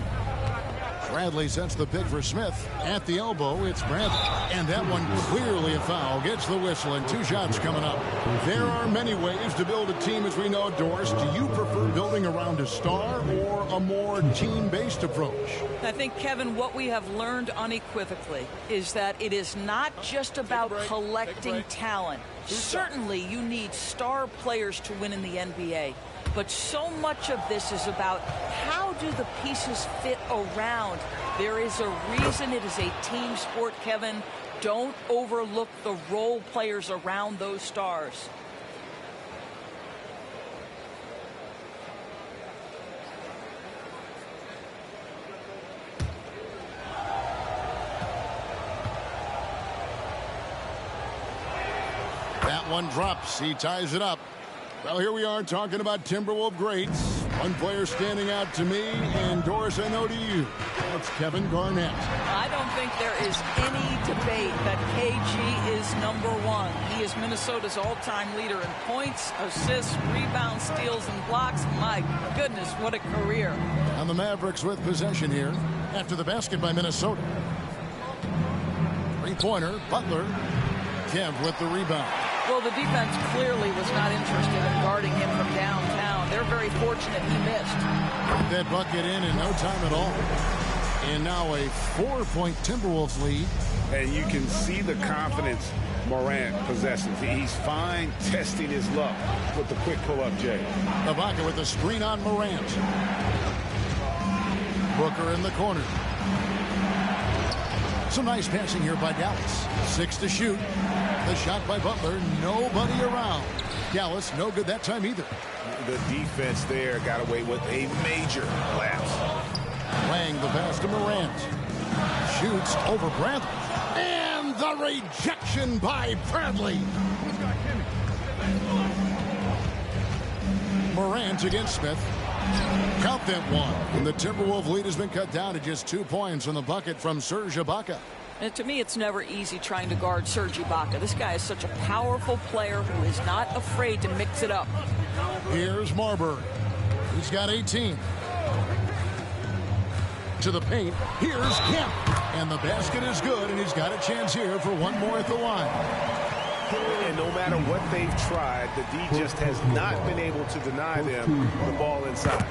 Bradley sets the pick for Smith. At the elbow, it's Bradley. And that one clearly a foul. Gets the whistle, and 2 shots coming up. There are many ways to build a team, as we know, Doris. Do you prefer building around a star or a more team-based approach? I think, Kevin, what we have learned unequivocally is that it is not just about collecting talent. Certainly, you need star players to win in the NBA. But so much of this is about how do the pieces fit around. There is a reason it is a team sport, Kevin. Don't overlook the role players around those stars. That one drops. He ties it up. Well, here we are talking about Timberwolves greats. One player standing out to me, and Doris, I know to you. That's Kevin Garnett. I don't think there is any debate that KG is #1. He is Minnesota's all-time leader in points, assists, rebounds, steals, and blocks. My goodness, what a career. And the Mavericks with possession here after the basket by Minnesota. 3-pointer, Butler. Kemp with the rebound. Well, the defense clearly was not interested in guarding him from downtown. They're very fortunate he missed. That bucket in no time at all. And now a 4-point Timberwolves lead. And you can see the confidence Morant possesses. He's fine testing his luck with the quick pull-up, Jay. Ibaka with the screen on Morant. Booker in the corner. Some nice passing here by Dallas. 6 to shoot. The shot by Butler. Nobody around. Dallas no good that time either. The defense there got away with a major lapse. Wang the pass to Morant. shoots over Bradley. And the rejection by Bradley. Morant against Smith. Count that one. And the Timberwolves lead has been cut down to just 2 points on the bucket from Serge Ibaka. And to me, it's never easy trying to guard Serge Ibaka. This guy is such a powerful player who is not afraid to mix it up. Here's Marbury. He's got 18. To the paint. Here's Kemp. And the basket is good, and he's got a chance here for one more at the line. And no matter what they've tried, the D just has not been able to deny them the ball inside.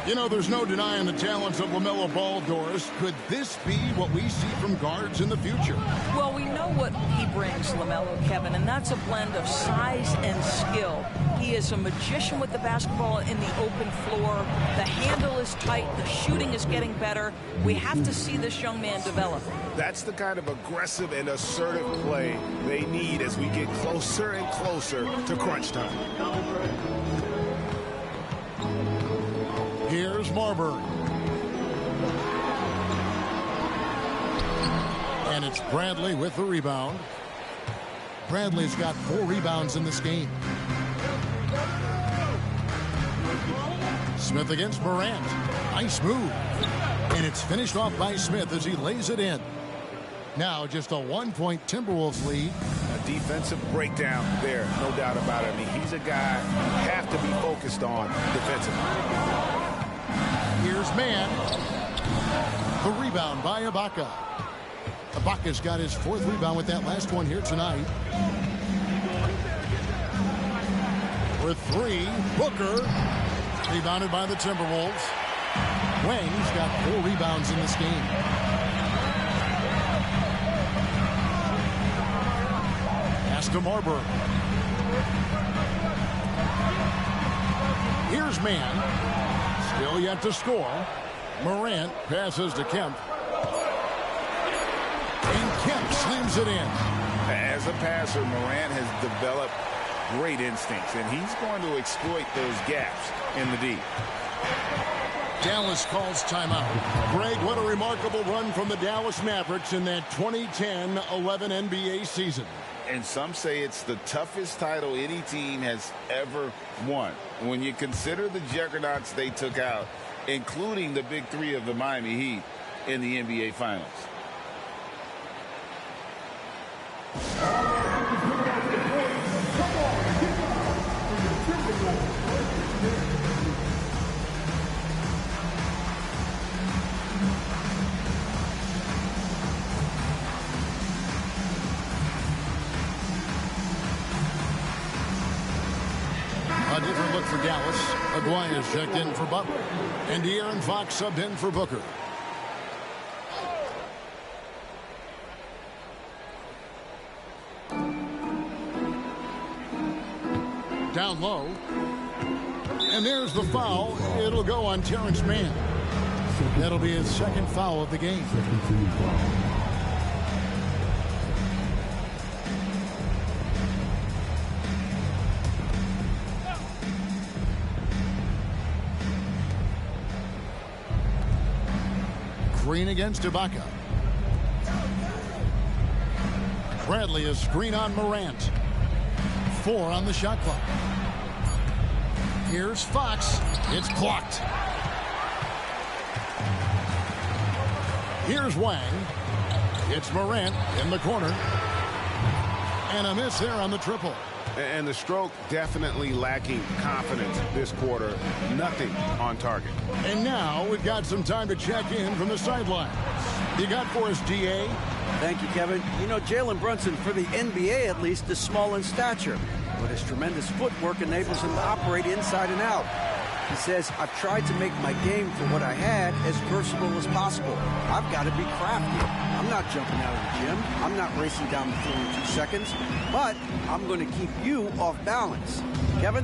You know, there's no denying the talents of LaMelo Ball, Doris. Could this be what we see from guards in the future? Well, we know what he brings, LaMelo, Kevin, and that's a blend of size and skill. He is a magician with the basketball in the open floor. The handle is tight. The shooting is getting better. We have to see this young man develop. That's the kind of aggressive and assertive play they need as we get closer and closer to crunch time. Here's Marbury. And it's Bradley with the rebound. Bradley's got 4 rebounds in this game. Smith against Morant. Nice move. And it's finished off by Smith as he lays it in. Now just a 1-point Timberwolves lead. A defensive breakdown there, no doubt about it. I mean, he's a guy you have to be focused on defensively. Here's Mann. The rebound by Ibaka. Ibaka's got his 4th rebound with that last one here tonight. For 3, Booker. Rebounded by the Timberwolves. Wang's got 4 rebounds in this game. Pass to Marbury. Here's Mann. Still yet to score. Morant passes to Kemp. And Kemp slams it in. As a passer, Morant has developed great instincts, and he's going to exploit those gaps in the D. Dallas calls timeout. Greg, what a remarkable run from the Dallas Mavericks in that 2010-11 NBA season. And some say it's the toughest title any team has ever won. When you consider the juggernauts they took out, including the big 3 of the Miami Heat in the NBA Finals. A different look for Dallas. Aguirre's checked in for Butler. And De'Aaron Fox subbed in for Booker. Down low. And there's the foul. It'll go on Terrence Mann. That'll be his 2nd foul of the game. Green against Ibaka. Bradley is screen on Morant. 4 on the shot clock. Here's Fox. It's blocked. Here's Wang. It's Morant in the corner. And a miss there on the triple. And the stroke definitely lacking confidence this quarter. Nothing on target. And now we've got some time to check in from the sideline. You got for us, DA? Thank you, Kevin. You know, Jalen Brunson, for the NBA at least, is small in stature, but his tremendous footwork enables him to operate inside and out. He says, I've tried to make my game for what I had as versatile as possible. I've got to be crafty. I'm not jumping out of the gym. I'm not racing down the floor in 2 seconds, but I'm going to keep you off balance. Kevin?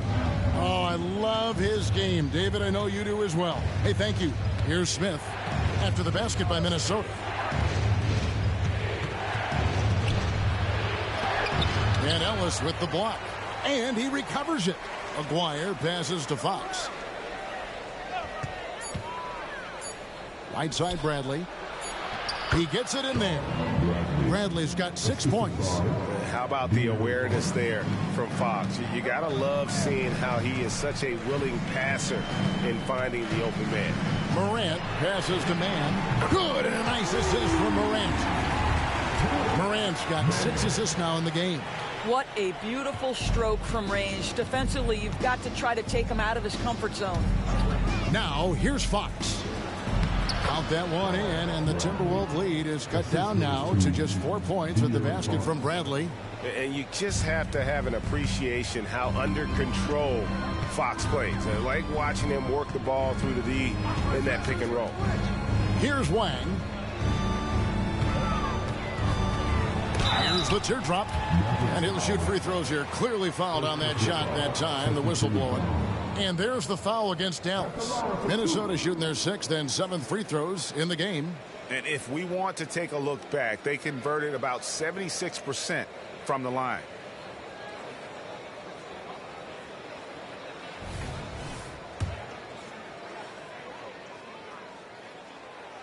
Oh, I love his game. David, I know you do as well. Hey, thank you. Here's Smith after the basket by Minnesota. And Ellis with the block. And he recovers it. Aguirre passes to Fox. Right side Bradley. He gets it in there. Bradley's got 6 points. How about the awareness there from Fox? You got to love seeing how he is such a willing passer in finding the open man. Morant passes to Mann. Good, and a nice assist from Morant. Morant's got 6 assists now in the game. What a beautiful stroke from range. Defensively, you've got to try to take him out of his comfort zone. Now, here's Fox. Count that one in, and the Timberwolves lead is cut down now to just 4 points with the basket from Bradley. And you just have to have an appreciation how under control Fox plays. I like watching him work the ball through the D in that pick and roll. Here's Wang. Here's the teardrop. And he'll shoot free throws here. Clearly fouled on that shot that time. The whistle blowing. And there's the foul against Dallas. Minnesota shooting their 6th and 7th free throws in the game. And if we want to take a look back, they converted about 76% from the line.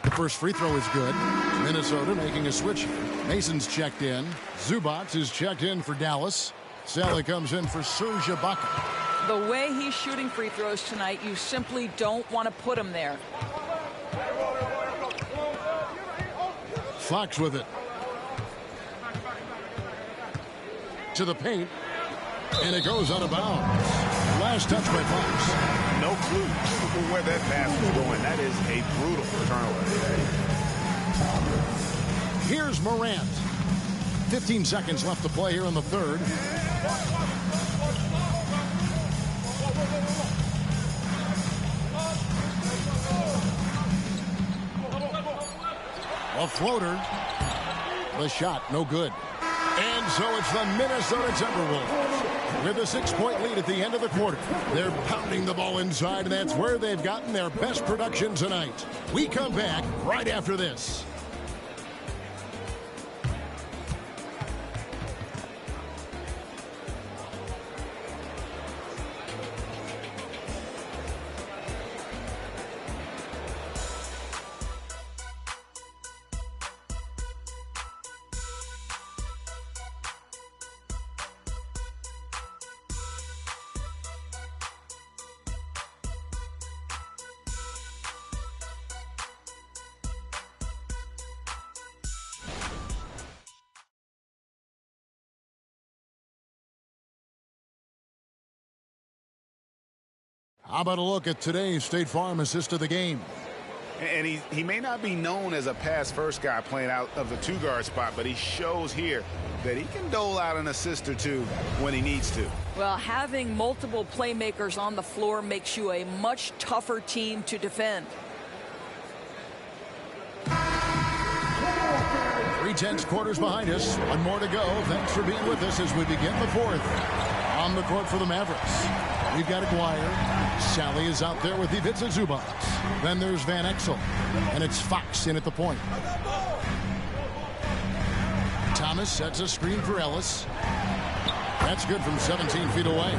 The first free throw is good. Minnesota making a switch. Mason's checked in. Zubac is checked in for Dallas. Sally comes in for Serge Ibaka. The way he's shooting free throws tonight, you simply don't want to put him there. Fox with it. To the paint. And it goes out of bounds. Last touch by Fox. No clue where that pass was going. That is a brutal turnover. Here's Morant. 15 seconds left to play here in the third. A floater. The shot, no good. And so it's the Minnesota Timberwolves with a 6-point lead at the end of the quarter. They're pounding the ball inside, and that's where they've gotten their best production tonight. We come back right after this. How about a look at today's State Farm assist of the game? And he may not be known as a pass-first guy playing out of the two-guard spot, but he shows here that he can dole out an assist or two when he needs to. Well, having multiple playmakers on the floor makes you a much tougher team to defend. 3/10 quarters behind us. One more to go. Thanks for being with us as we begin the fourth. On the court for the Mavericks, we've got Aguirre. Sally is out there with Ivica Zubac. Then there's Van Exel. And it's Fox in at the point. Thomas sets a screen for Ellis. That's good from 17 feet away.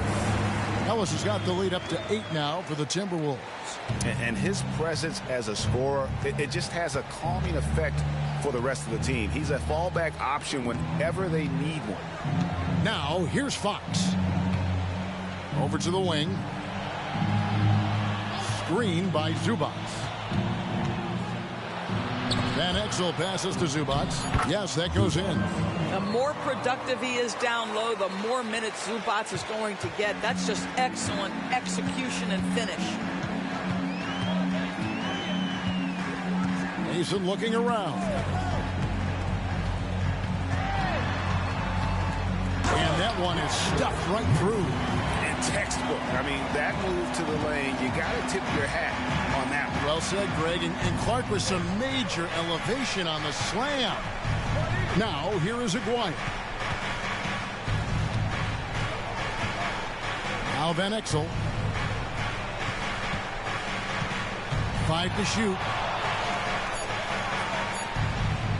Ellis has got the lead up to 8 now for the Timberwolves. And his presence as a scorer, it just has a calming effect for the rest of the team. He's a fallback option whenever they need one. Now, here's Fox. Over to the wing. Screen by Zubac. Van Exel passes to Zubac. Yes, that goes in. The more productive he is down low, the more minutes Zubac is going to get. That's just excellent execution and finish. Mason looking around. And that one is stuffed right through. Textbook. I mean, that move to the lane, you got to tip your hat on that one. Well said, Greg. And Clark with some major elevation on the slam. Now, here is Aguirre. Now Van Exel. 5 to shoot.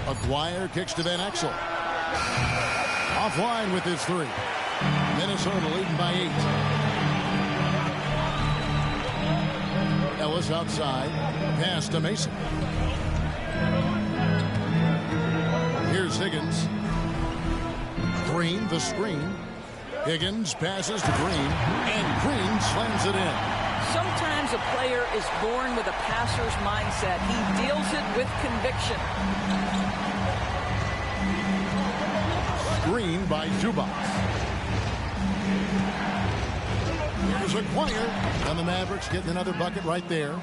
Aguirre kicks to Van Exel. Offline with his 3. Minnesota leading by 8. Ellis outside. Pass to Mason. Here's Higgins. Green, the screen. Higgins passes to Green, and Green slams it in. Sometimes a player is born with a passer's mindset. He deals it with conviction. Green by Zubats. Here's Aguirre, and the Mavericks getting another bucket right there.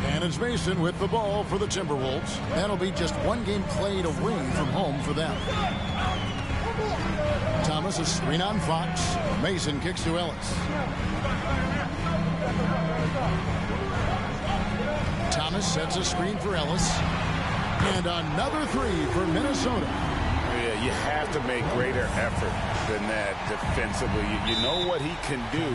And it's Mason with the ball for the Timberwolves. That'll be just one game played away from home for them. Thomas, a screen on Fox. Mason kicks to Ellis. Thomas sets a screen for Ellis. And another three for Minnesota. Yeah, you have to make greater effort than that defensively. You know what he can do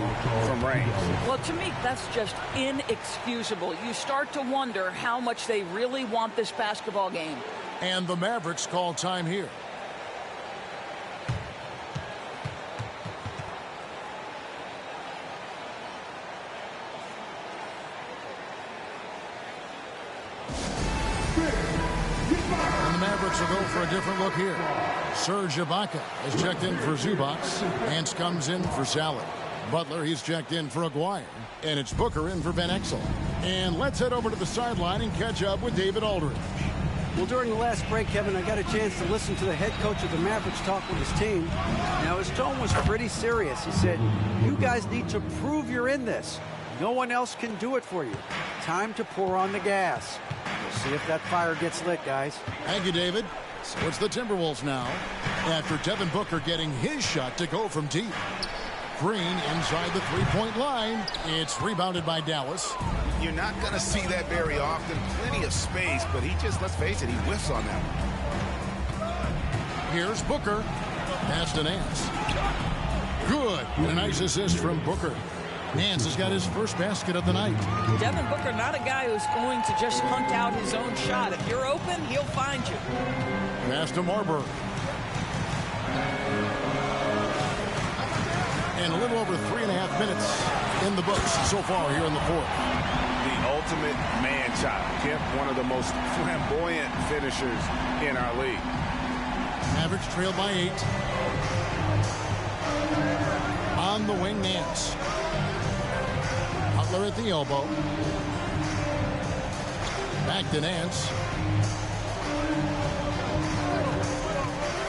from range. Well, to me, that's just inexcusable. You start to wonder how much they really want this basketball game. And the Mavericks call time here. Mavericks will go for a different look here. Serge Ibaka has checked in for Zubats. Nance comes in for Salad. Butler, he's checked in for Aguirre. And it's Booker in for Van Exel. And let's head over to the sideline and catch up with David Aldridge. Well, during the last break, Kevin, I got a chance to listen to the head coach of the Mavericks talk with his team. Now, his tone was pretty serious. He said, you guys need to prove you're in this. No one else can do it for you. Time to pour on the gas. We'll see if that fire gets lit, guys. Thank you, David. So it's the Timberwolves now. After Devin Booker getting his shot to go from deep. Green inside the three-point line. It's rebounded by Dallas. You're not going to see that very often. Plenty of space, but he just, let's face it, he whiffs on that one. Here's Booker. Pass to Nance. Good. A nice assist from Booker. Nance has got his first basket of the night. Devin Booker, not a guy who's going to just hunt out his own shot. If you're open, he'll find you. Pass to Marbury. And a little over 3.5 minutes in the books so far here in the fourth. The ultimate man child. Kemp, one of the most flamboyant finishers in our league. Mavericks trail by 8. On the wing, Nance. Butler at the elbow. Back to Nance.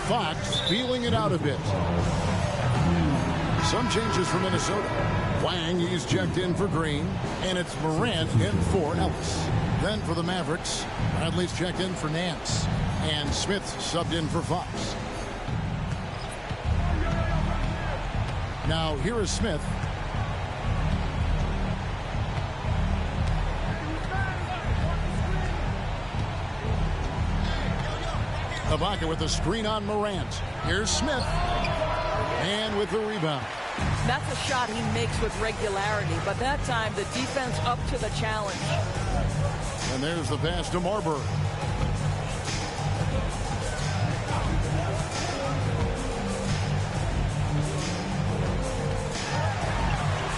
Fox feeling it out a bit. Some changes for Minnesota. Wang, he's checked in for Green. And it's Morant in for Ellis. Then for the Mavericks, Bradley's checked in for Nance. And Smith subbed in for Fox. Now here is Smith. Ibaka with the screen on Morant. Here's Smith. And with the rebound. That's a shot he makes with regularity, but that time the defense up to the challenge. And there's the pass to Marbury.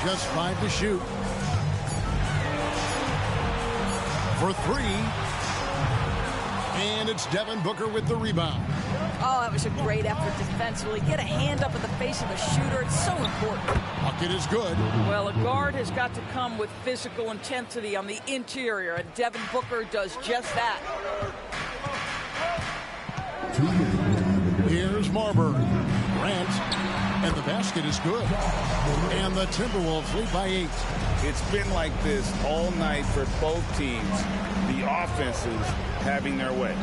Just 5 to shoot. For 3. And it's Devin Booker with the rebound. Oh, that was a great effort defensively. Get a hand up in the face of the shooter. It's so important. Bucket is good. Well, a guard has got to come with physical intensity on the interior, and Devin Booker does just that. Here's Marbury. Grant. And the basket is good. And the Timberwolves lead by 8. It's been like this all night for both teams. The offenses having their way.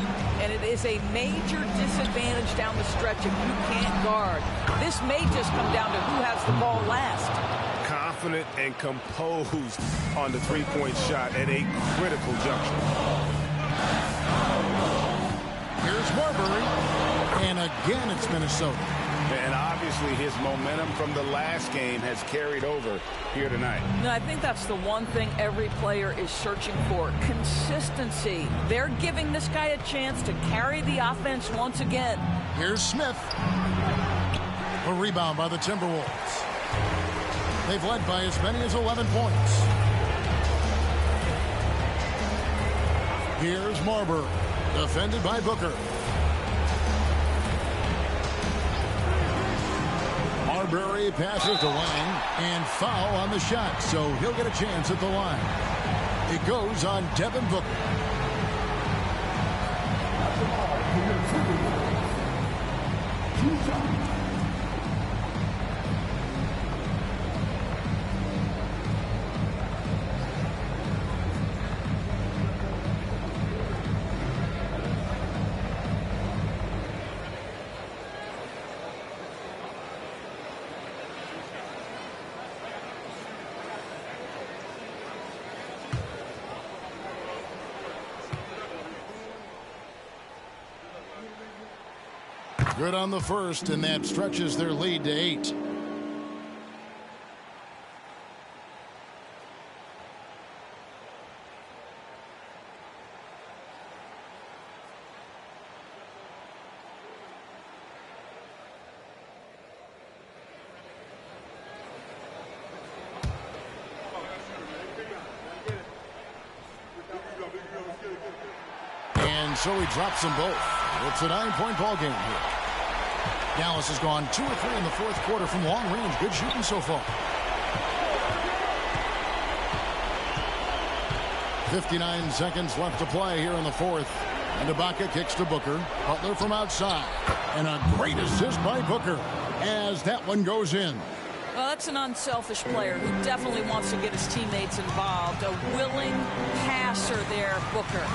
And it is a major disadvantage down the stretch if you can't guard. This may just come down to who has the ball last. Confident and composed on the three-point shot at a critical juncture. Here's Marbury. And again, it's Minnesota. And obviously his momentum from the last game has carried over here tonight. No, I think that's the one thing every player is searching for. Consistency. They're giving this guy a chance to carry the offense once again. Here's Smith. A rebound by the Timberwolves. They've led by as many as 11 points. Here's Marbury, defended by Booker. Marbury passes to Lang, and foul on the shot, so he'll get a chance at the line. It goes on Devin Booker. Good on the first, and that stretches their lead to 8. And so he drops them both. It's a 9-point ball game here. Dallas has gone 2 or 3 in the fourth quarter from long range. Good shooting so far. 59 seconds left to play here in the fourth. And Ibaka kicks to Booker. Butler from outside. And a great assist by Booker as that one goes in. Well, that's an unselfish player who definitely wants to get his teammates involved. A willing passer there, Booker.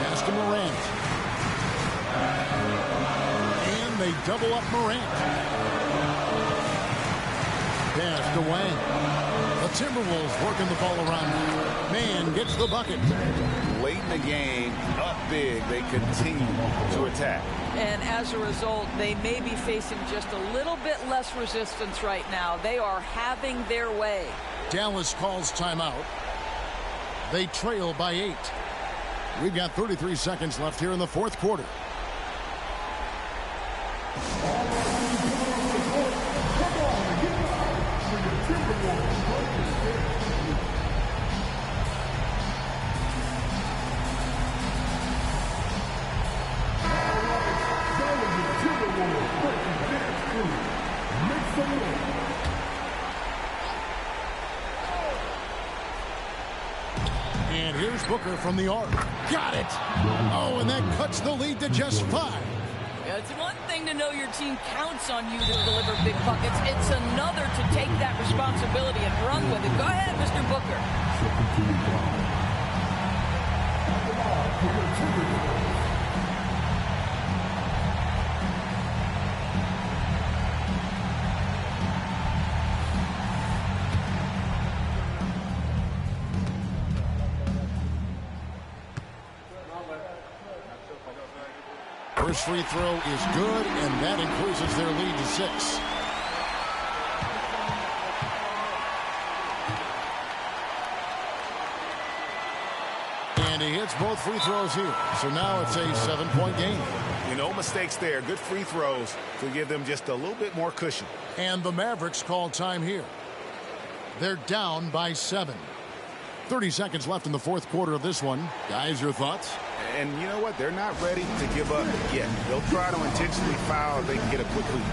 Pass to Morant. And they double up Morant. Pass to Wang. The Timberwolves working the ball around. Man gets the bucket. Late in the game, up big, they continue to attack. And as a result, they may be facing just a little bit less resistance right now. They are having their way. Dallas calls timeout. They trail by 8. We've got 33 seconds left here in the fourth quarter. And here's Booker from the arc. Got it. Oh, and that cuts the lead to just 5. Yeah, it's one thing to know your team counts on you to deliver big buckets. It's another to take that responsibility and run with it. Go ahead, Mr. Booker. First free throw is good, and that increases their lead to 6. And he hits both free throws here. So now it's a 7-point game. No mistakes there. Good free throws to give them just a little bit more cushion. And the Mavericks call time here. They're down by 7. 30 seconds left in the fourth quarter of this one. Guys, your thoughts? And you know what? They're not ready to give up yet. They'll try to intentionally foul if they can get a quick lead.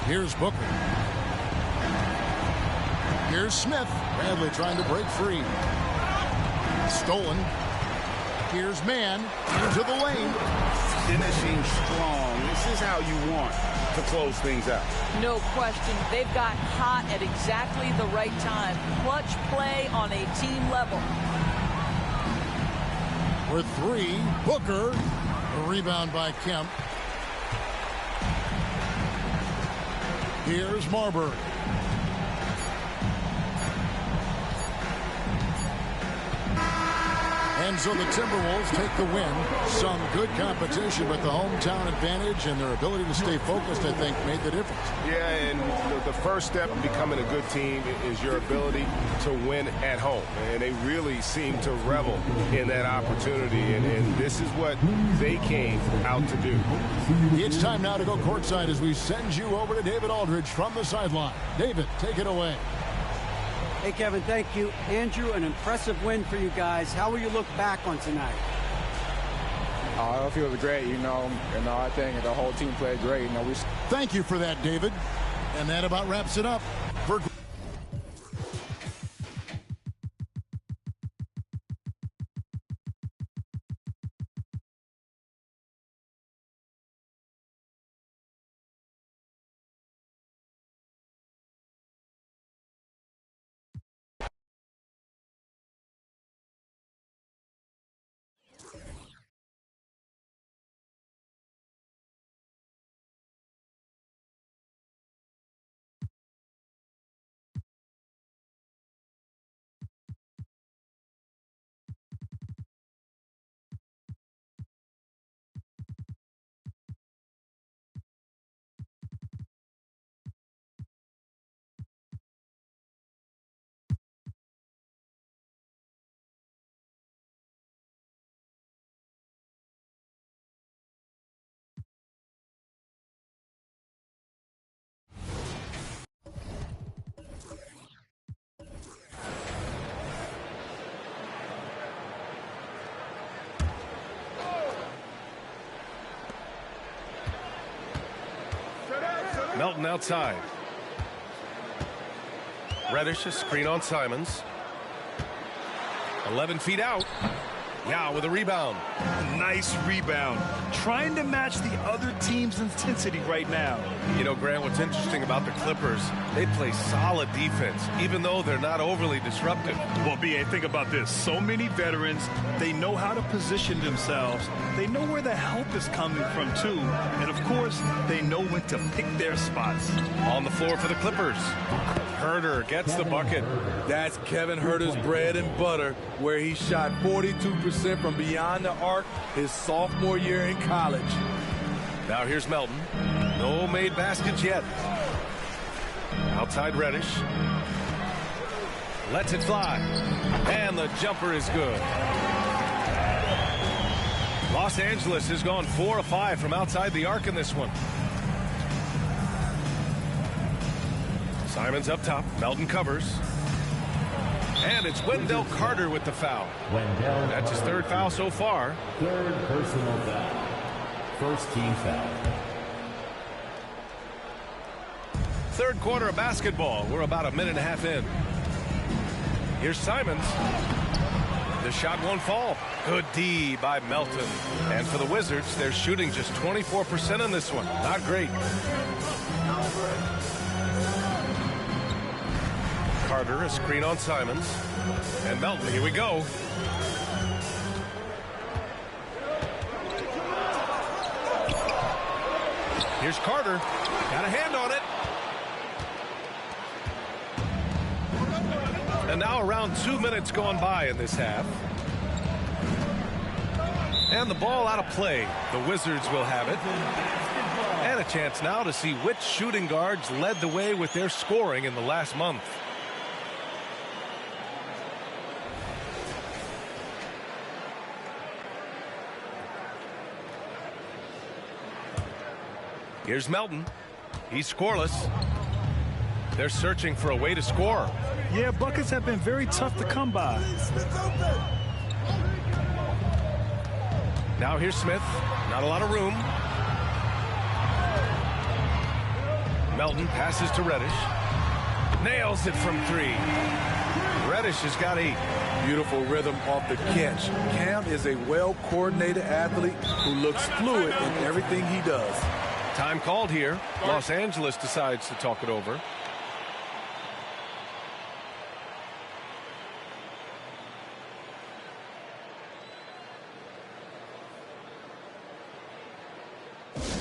Here's Booker. Here's Smith. Bradley trying to break free. Stolen. Here's Mann into the lane. Finishing strong. This is how you want to close things out. No question. They've got hot at exactly the right time. Clutch play on a team level. For 3, Booker. A rebound by Kemp. Here's Marbury. And And so the Timberwolves take the win. Some good competition, but the hometown advantage and their ability to stay focused, I think, made the difference. Yeah, and the first step in becoming a good team is your ability to win at home. And they really seem to revel in that opportunity, and this is what they came out to do. It's time now to go courtside as we send you over to David Aldridge from the sideline. David, take it away. Hey, Kevin, thank you. Andrew, an impressive win for you guys. How will you look back on tonight? It feels great, I think the whole team played great. Thank you for that, David. And that about wraps it up for Melton outside. Reddish, a screen on Simons. 11 feet out. Yao with a rebound. Nice rebound. Trying to match the other team's intensity right now. You know, Grant, what's interesting about the Clippers, they play solid defense, even though they're not overly disruptive. Well, B.A., think about this. So many veterans, they know how to position themselves. They know where the help is coming from, too. And, of course, they know when to pick their spots. On the floor for the Clippers. Herter gets the bucket. That's Kevin Herter's bread and butter, where he shot 42% from beyond the arc his sophomore year in college. Now here's Melton. No made baskets yet. Outside Reddish. Lets it fly. And the jumper is good. Los Angeles has gone 4 of 5 from outside the arc in this one. Simons up top. Melton covers. And it's Wendell Carter with the foul. That's his third foul so far. Third personal foul. First team foul. Third quarter of basketball. We're about a minute and a half in. Here's Simons. The shot won't fall. Good D by Melton. And for the Wizards, they're shooting just 24% on this one. Not great. Carter, a screen on Simons. And Melton, here we go. Here's Carter. Got a hand on it. And now around 2 minutes gone by in this half. And the ball out of play. The Wizards will have it. And a chance now to see which shooting guards led the way with their scoring in the last month. Here's Melton. He's scoreless. They're searching for a way to score. Yeah, buckets have been very tough to come by. Now here's Smith. Not a lot of room. Melton passes to Reddish. Nails it from 3. Reddish has got 8. Beautiful rhythm off the catch. Cam is a well-coordinated athlete who looks fluid in everything he does. Time called here. Los Angeles decides to talk it over.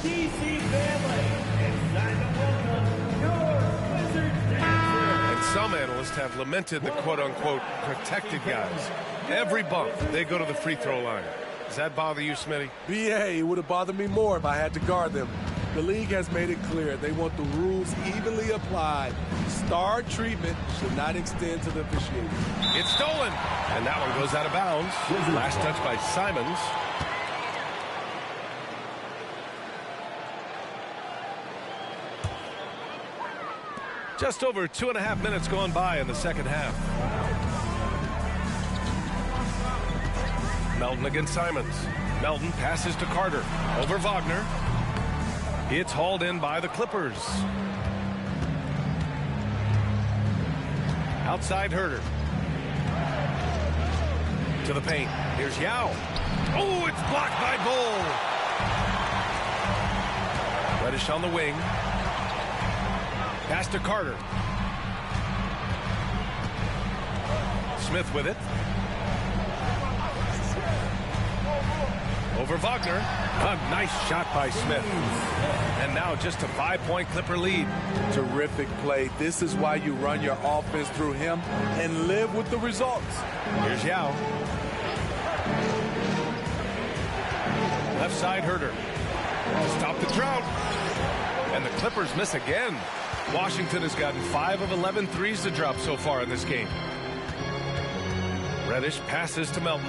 DC family, it's time to welcome your Wizards dancer. And some analysts analysts have lamented the quote-unquote protected guys. Every bump, they go to the free throw line. Does that bother you, Smitty? BA, it would have bothered me more if I had to guard them. The league has made it clear they want the rules evenly applied. Star treatment should not extend to the officiating. It's stolen, and that one goes out of bounds. Last touch by Simons. Just over 2.5 minutes gone by in the second half. Melton against Simons. Melton passes to Carter. Over Wagner. It's hauled in by the Clippers. Outside Herter. To the paint. Here's Yao. Oh, it's blocked by Bull. Reddish on the wing. Pass to Carter. Smith with it. Over Wagner. A nice shot by Smith. And now just a 5-point Clipper lead. Terrific play. This is why you run your offense through him and live with the results. Here's Yao. Left side Herter. To stop the drought. And the Clippers miss again. Washington has gotten 5 of 11 threes to drop so far in this game. Reddish passes to Melton.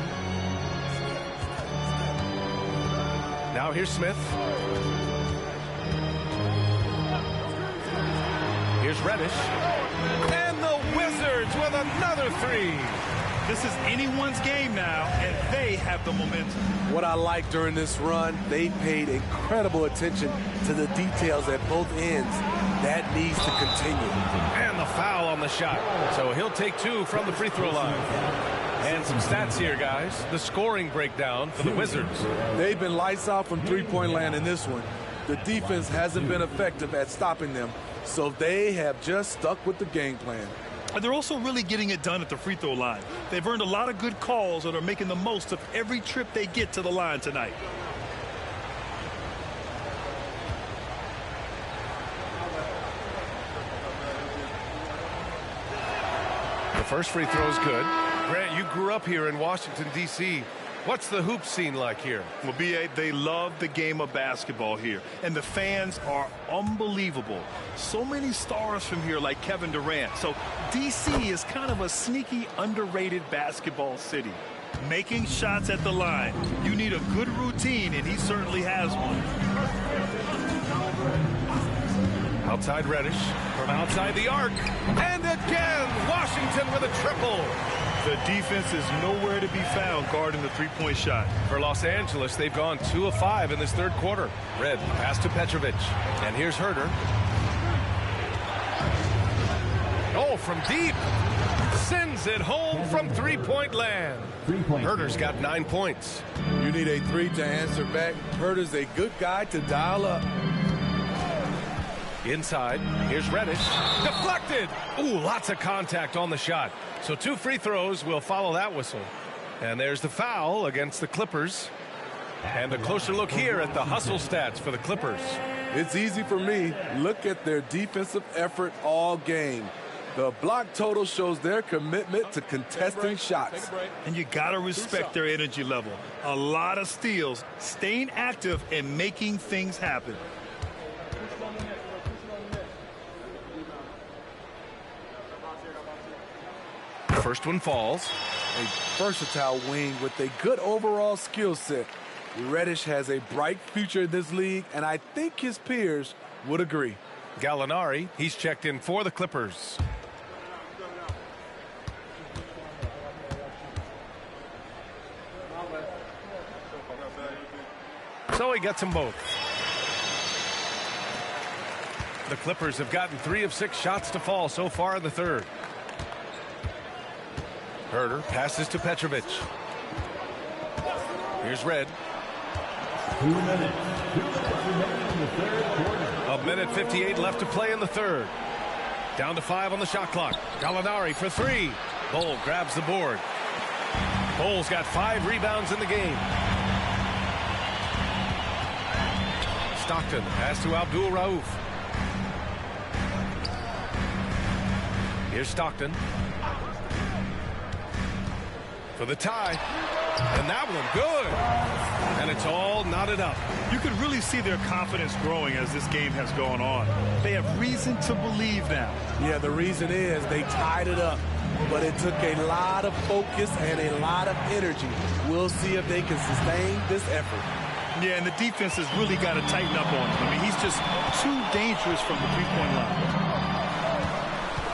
Now here's Smith. Here's Reddish. And the Wizards with another three. This is anyone's game now, and they have the momentum. What I like during this run, they paid incredible attention to the details at both ends. That needs to continue. And the foul on the shot. So he'll take 2 from the free throw line. And some stats here, guys. The scoring breakdown for the Wizards. They've been lights out from three-point land in this one. The defense hasn't been effective at stopping them, so they have just stuck with the game plan. And they're also really getting it done at the free throw line. They've earned a lot of good calls and are making the most of every trip they get to the line tonight. The first free throw is good. Grant, you grew up here in Washington, D.C. What's the hoop scene like here? Well, B.A., they love the game of basketball here, and the fans are unbelievable. So many stars from here like Kevin Durant. So D.C. is kind of a sneaky, underrated basketball city. Making shots at the line. You need a good routine, and he certainly has one. Outside Reddish, from outside the arc, and again, Washington with a triple. The defense is nowhere to be found guarding the three-point shot. For Los Angeles, they've gone 2 of 5 in this third quarter. Red, pass to Petrovic, and here's Herter. Oh, from deep. Sends it home from three-point land. Herter's got 9 points. You need a 3 to answer back. Herter's a good guy to dial up. Inside, here's Reddish. Deflected! Ooh, lots of contact on the shot. So 2 free throws will follow that whistle. And there's the foul against the Clippers. And a closer look here at the hustle stats for the Clippers. It's easy for me. Look at their defensive effort all game. The block total shows their commitment to contesting shots. And you got to respect their energy level. A lot of steals, staying active, and making things happen. First one falls. A versatile wing with a good overall skill set. Reddish has a bright future in this league, and I think his peers would agree. Gallinari, he's checked in for the Clippers. So he gets them both. The Clippers have gotten 3 of 6 shots to fall so far in the third. Herter passes to Petrovic. Here's Red. 2 minutes. 2 minutes remaining in the third quarter. 1:58 left to play in the third. Down to 5 on the shot clock. Gallinari for 3. Bull grabs the board. Bull's got 5 rebounds in the game. Stockton pass to Abdul Rauf. Here's Stockton. For the tie. And that one good. And it's all knotted up. You can really see their confidence growing as this game has gone on. They have reason to believe now. Yeah, the reason is they tied it up. But it took a lot of focus and a lot of energy. We'll see if they can sustain this effort. Yeah, and the defense has really got to tighten up on him. I mean, he's just too dangerous from the three-point line.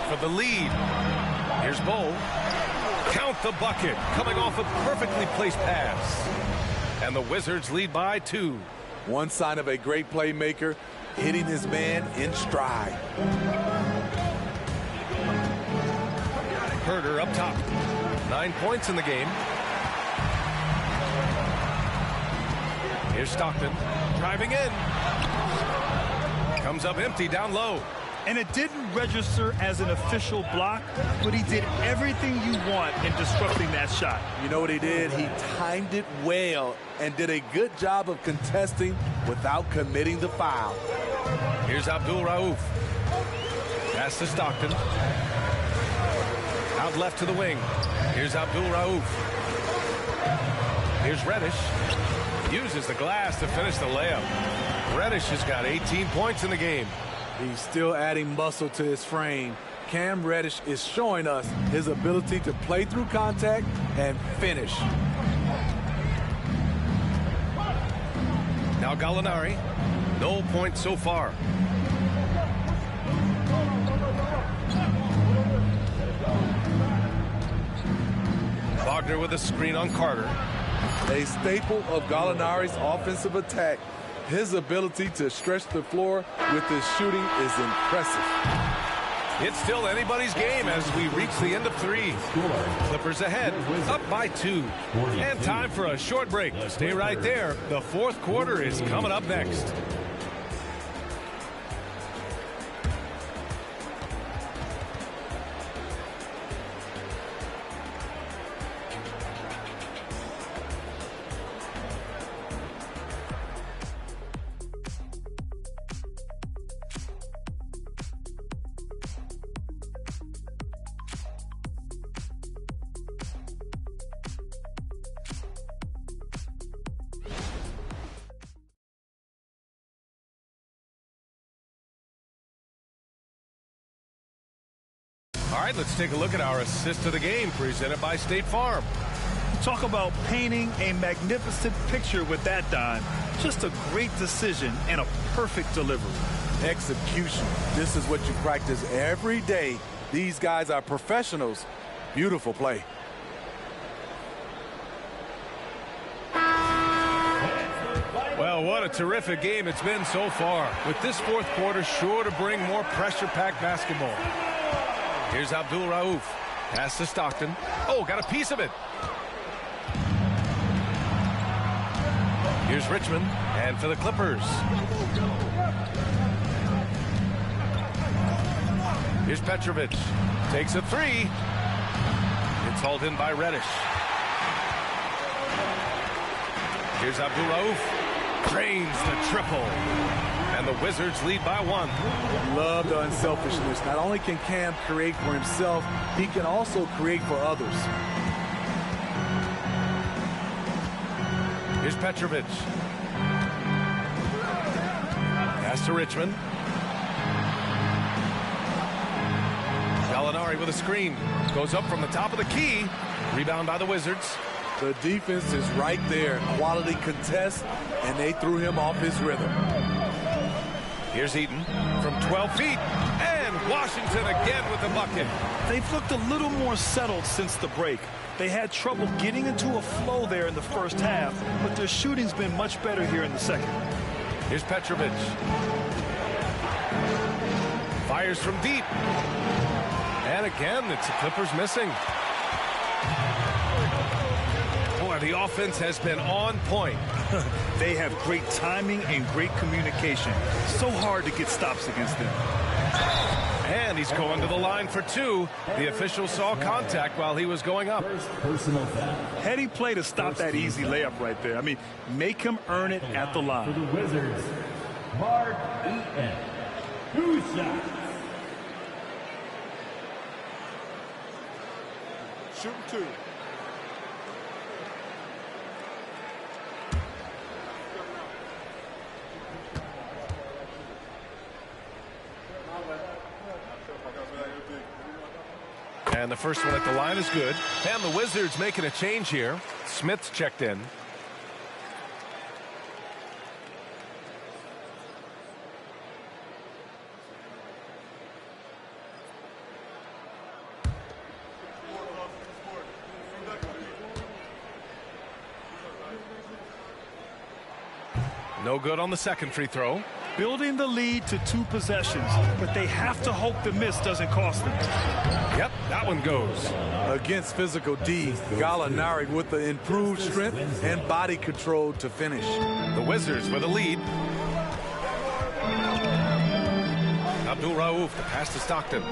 For the lead. Here's Bull. Count the bucket. Coming off a perfectly placed pass. And the Wizards lead by 2. One sign of a great playmaker, hitting his man in stride. Herter up top. 9 points in the game. Here's Stockton. Driving in. Comes up empty down low. And it didn't register as an official block, but he did everything you want in disrupting that shot. You know what he did? He timed it well and did a good job of contesting without committing the foul. Here's Abdul Rauf. Pass to Stockton. Out left to the wing. Here's Abdul Rauf. Here's Reddish. Uses the glass to finish the layup. Reddish has got 18 points in the game. He's still adding muscle to his frame. Cam Reddish is showing us his ability to play through contact and finish. Now Gallinari. No points so far. Wagner with a screen on Carter. A staple of Gallinari's offensive attack. His ability to stretch the floor with his shooting is impressive. It's still anybody's game as we reach the end of 3. Clippers ahead, up by 2. And time for a short break. Stay right there. The fourth quarter is coming up next. All right, let's take a look at our assist of the game presented by State Farm. Talk about painting a magnificent picture with that dime. Just a great decision and a perfect delivery. Execution. This is what you practice every day. These guys are professionals. Beautiful play. Well, what a terrific game it's been so far. With this fourth quarter sure to bring more pressure-packed basketball. Here's Abdul Rauf. Pass to Stockton. Oh, got a piece of it. Here's Richmond. And for the Clippers. Here's Petrovic. Takes a 3. It's hauled in by Reddish. Here's Abdul Rauf. Drains the triple. And the Wizards lead by 1. Love the unselfishness. Not only can Cam create for himself, he can also create for others. Here's Petrovic. Pass to Richmond. Gallinari with a screen. Goes up from the top of the key. Rebound by the Wizards. The defense is right there. Quality contest, and they threw him off his rhythm. Here's Eaton from 12 feet. And Washington again with the bucket. They've looked a little more settled since the break. They had trouble getting into a flow there in the first half, but their shooting's been much better here in the second. Here's Petrovic. Fires from deep. And again, it's the Clippers missing. Boy, the offense has been on point. They have great timing and great communication. So hard to get stops against them. And he's going to the line for 2. The official saw contact while he was going up. Personal foul. Heady play to stop that easy layup right there. I mean, make him earn it at the line. For the Wizards, Mark Eaton. 2 shots. shooting 2. And the first one at the line is good. And the Wizards making a change here. Smith's checked in. No good on the second free throw. Building the lead to 2 possessions, but they have to hope the miss doesn't cost them. Yep, that one goes. Against physical D, Gallinari with the improved strength and body control to finish. The Wizards with a lead. Abdul Rauf, the pass to Stockton.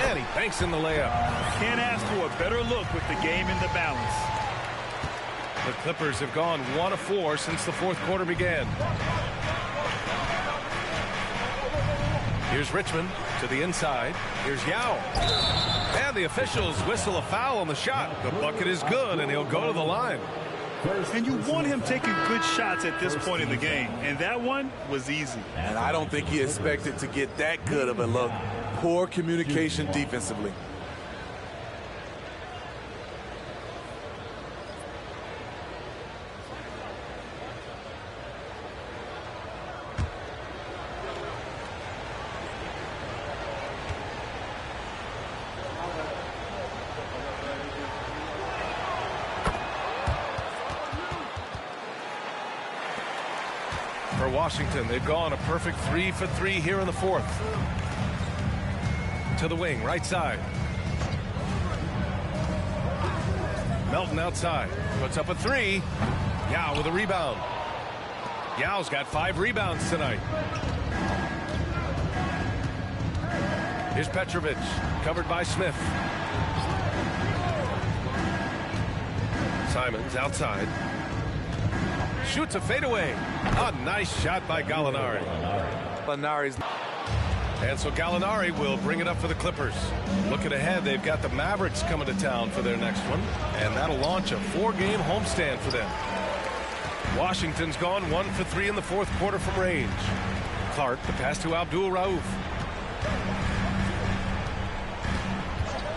And he banks in the layup. Can't ask for a better look with the game in the balance. The Clippers have gone 1 of 4 since the fourth quarter began. Here's Richmond to the inside. Here's Yao. And the officials whistle a foul on the shot. The bucket is good, and he'll go to the line. And you want him taking good shots at this point in the game. And that one was easy. And I don't think he expected to get that good of a look. Poor communication defensively. For Washington, they've gone a perfect 3 for 3 here in the fourth. To the wing, right side. Melton outside, puts up a 3. Yao with a rebound. Yao's got 5 rebounds tonight. Here's Petrovic, covered by Smith. Simons outside. Shoots a fadeaway. A nice shot by Gallinari. And so Gallinari will bring it up for the Clippers. Looking ahead, they've got the Mavericks coming to town for their next one. And that'll launch a 4-game homestand for them. Washington's gone 1 for 3 in the fourth quarter from range. Clark, the pass to Abdul Rauf.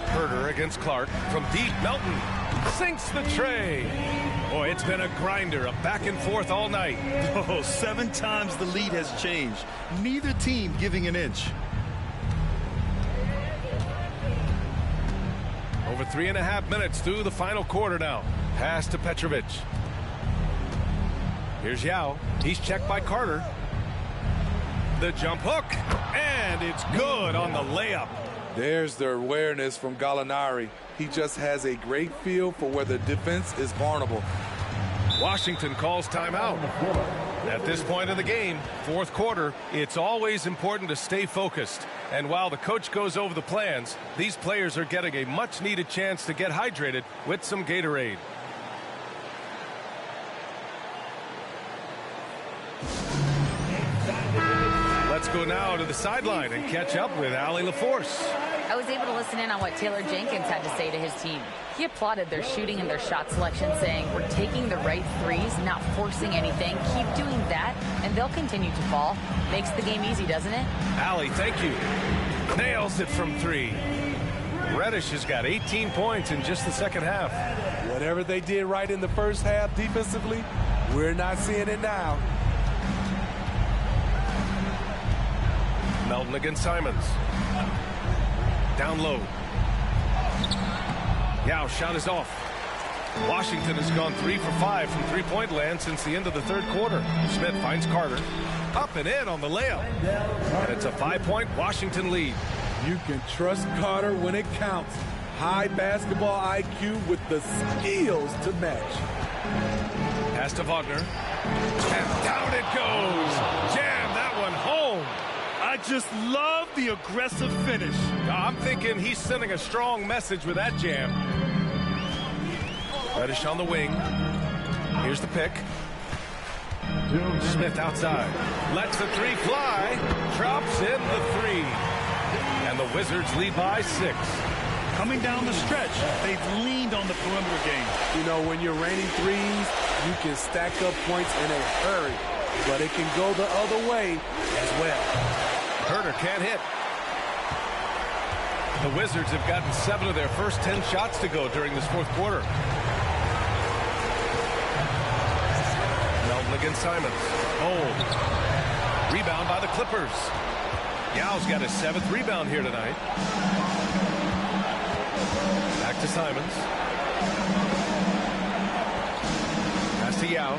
Herter against Clark. From deep, Melton sinks the tray. Boy, it's been a grinder, a back and forth all night. Oh, 7 times the lead has changed. Neither team giving an inch. Over 3.5 minutes through the final quarter now. Pass to Petrovic. Here's Yao. He's checked by Carter. The jump hook. And it's good on the layup. There's the awareness from Gallinari. He just has a great feel for where the defense is vulnerable. Washington calls timeout. At this point in the game, fourth quarter, it's always important to stay focused. And while the coach goes over the plans, these players are getting a much-needed chance to get hydrated with some Gatorade. Let's go now to the sideline and catch up with Allie LaForce. I was able to listen in on what Taylor Jenkins had to say to his team. He applauded their shooting and their shot selection, saying, "We're taking the right threes, not forcing anything. Keep doing that, and they'll continue to fall." Makes the game easy, doesn't it? Allie, thank you. Nails it from 3. Reddish has got 18 points in just the second half. Whatever they did right in the first half defensively, we're not seeing it now. Melton against Simons. Down low. Yao shot is off. Washington has gone 3 for 5 from three-point land since the end of the third quarter. Smith finds Carter. Up and in on the layup. And it's a 5-point Washington lead. You can trust Carter when it counts. High basketball IQ with the skills to match. Pass to Wagner. And down it goes. Jam that one home. I just love the aggressive finish. I'm thinking he's sending a strong message with that jam. Reddish on the wing. Here's the pick. Smith outside. Lets the 3 fly. Drops in the 3. And the Wizards lead by 6. coming down the stretch, they've leaned on the perimeter game. You know, when you're raining threes, you can stack up points in a hurry, but it can go the other way as well. Herter can't hit. The Wizards have gotten 7 of their first 10 shots to go during this fourth quarter. Melton against Simons. Hold. Rebound by the Clippers. Yao's got his 7th rebound here tonight. Back to Simons. Pass to Yao.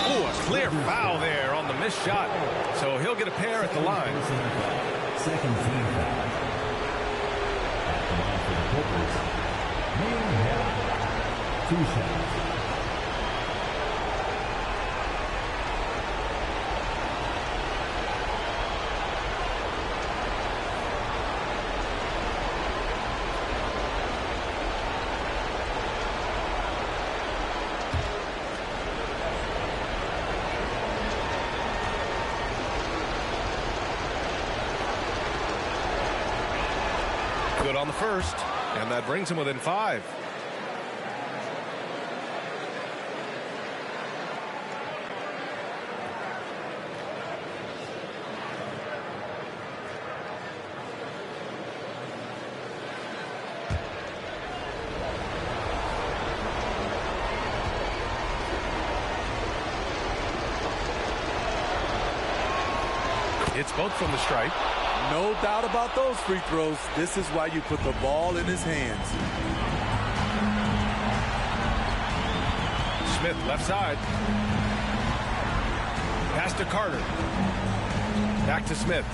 Ooh, a clear foul there on the missed shot. So he'll get a pair at the line. Second team foul. At the line for the Clippers, Yao. 2 shots. Good on the first, and that brings him within 5. It's both from the stripe. No doubt about those free throws. This is why you put the ball in his hands. Smith left side. Pass to Carter. Back to Smith.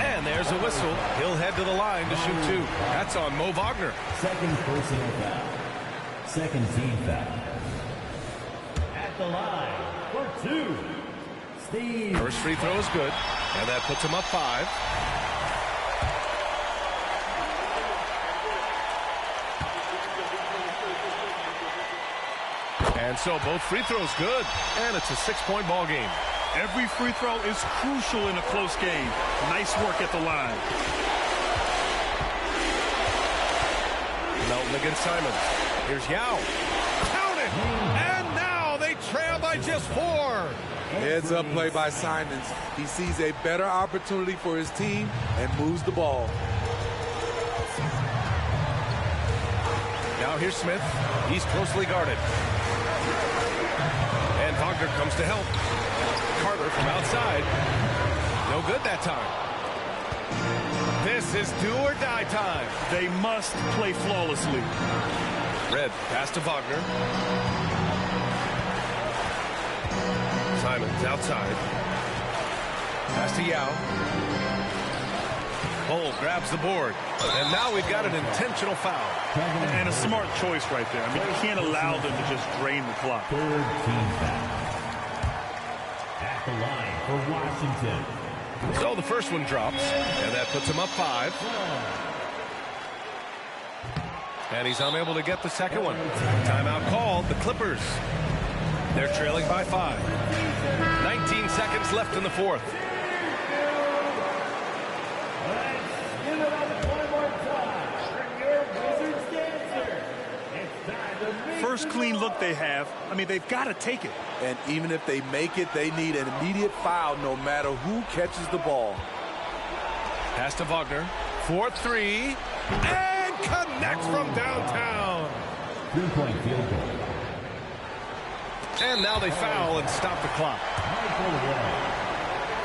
And there's a whistle. He'll head to the line to shoot 2. That's on Mo Wagner. Second personal foul. Second team foul. At the line for 2. Steve. First free throw is good, and that puts him up 5. And so both free throws good, and it's a 6-point ball game. Every free throw is crucial in a close game. Nice work at the line. Melton against Simons. Here's Yao. Count it! And now they trail by just 4. Heads up play by Simons. He sees a better opportunity for his team and moves the ball. Now here's Smith. He's closely guarded. And Wagner comes to help. Carter from outside. No good that time. This is do or die time. They must play flawlessly. Red pass to Wagner. Simons outside. Pass to Yao. Cole grabs the board. And now we've got an intentional foul. And a smart choice right there. I mean, you can't allow them to just drain the clock. Third team foul. At the line for Washington. So the first one drops, and that puts him up 5. And he's unable to get the second one. Timeout called. The Clippers. They're trailing by 5. 19 seconds left in the fourth. First clean look they have. I mean, they've got to take it. And even if they make it, they need an immediate foul no matter who catches the ball. Pass to Wagner. 4-3. And connects from downtown. 3-point field goal. And now they foul and stop the clock.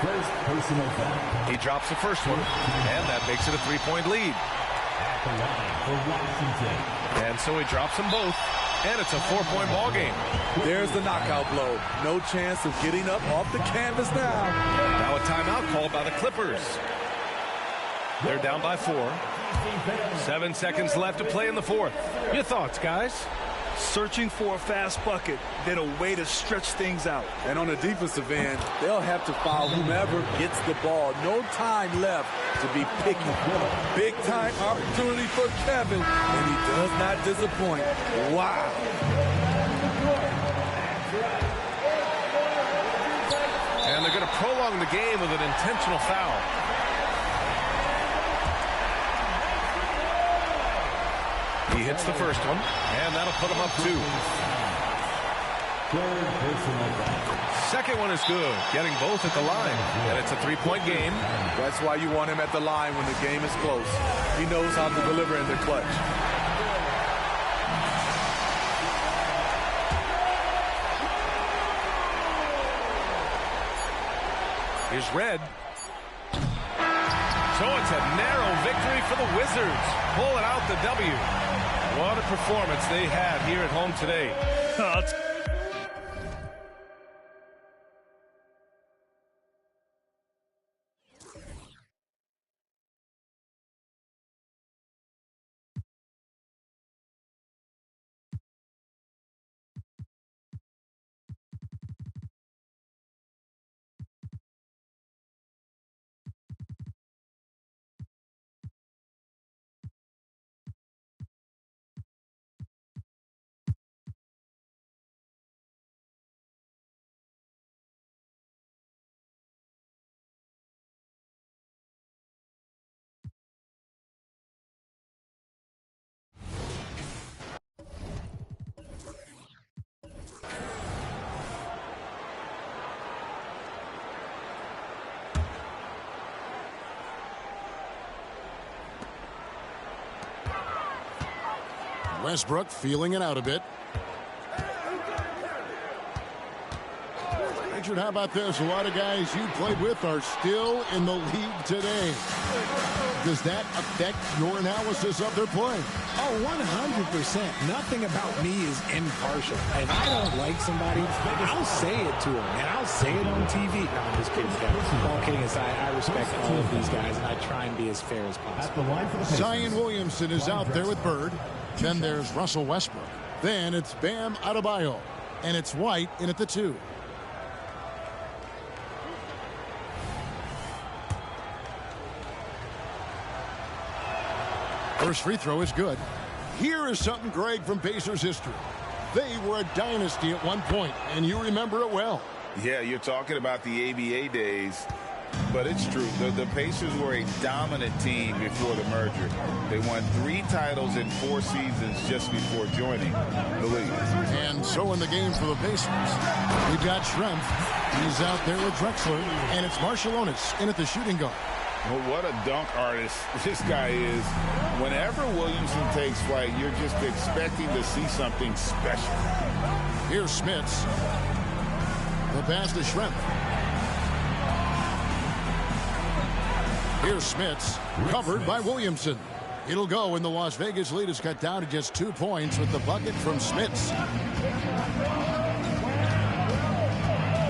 First personal foul. He drops the first one, and that makes it a 3-point lead. At the line for Washington. And so he drops them both, and it's a 4-point ball game. There's the knockout blow. No chance of getting up off the canvas now. Now a timeout called by the Clippers. They're down by 4. 7 seconds left to play in the fourth. Your thoughts, guys? Searching for a fast bucket, then a way to stretch things out. And on the defensive end, they'll have to foul whomever gets the ball. No time left to be picky. Big time opportunity for Kevin, and he does not disappoint. Wow. And they're going to prolong the game with an intentional foul. He hits the first one, and that'll put him up 2. Second one is good, getting both at the line, and it's a 3-point game. That's why you want him at the line when the game is close. He knows how to deliver in the clutch. Here's Red. So it's a narrow victory for the Wizards, pulling out the W. What a performance they had here at home today. Westbrook feeling it out a bit. Richard, how about this? A lot of guys you played with are still in the league today. Does that affect your analysis of their play? Oh, 100%. Nothing about me is impartial. If I don't like somebody, I'll say it to them, and I'll say it on TV. No, I'm just kidding, guys. All kidding aside, I respect all of these guys, and I try and be as fair as possible. Zion Williamson is out there with Bird. Then there's Russell Westbrook. Then it's Bam Adebayo. And it's White in at the 2. First free throw is good. Here is something, Greg, from Pacers history. They were a dynasty at one point, and you remember it well. Yeah, you're talking about the ABA days, but it's true. The Pacers were a dominant team before the merger. They won 3 titles in 4 seasons just before joining the league. And so in the game for the Pacers, we've got Schrempf. He's out there with Drexler, and it's Marciulionis in at the shooting guard. Well, what a dunk artist this guy is. Whenever Williamson takes flight, you're just expecting to see something special. Here's Smits. The pass to Schrempf. Here's Smits, covered by Williamson. It'll go, and the Las Vegas lead is cut down to just 2 points with the bucket from Smits.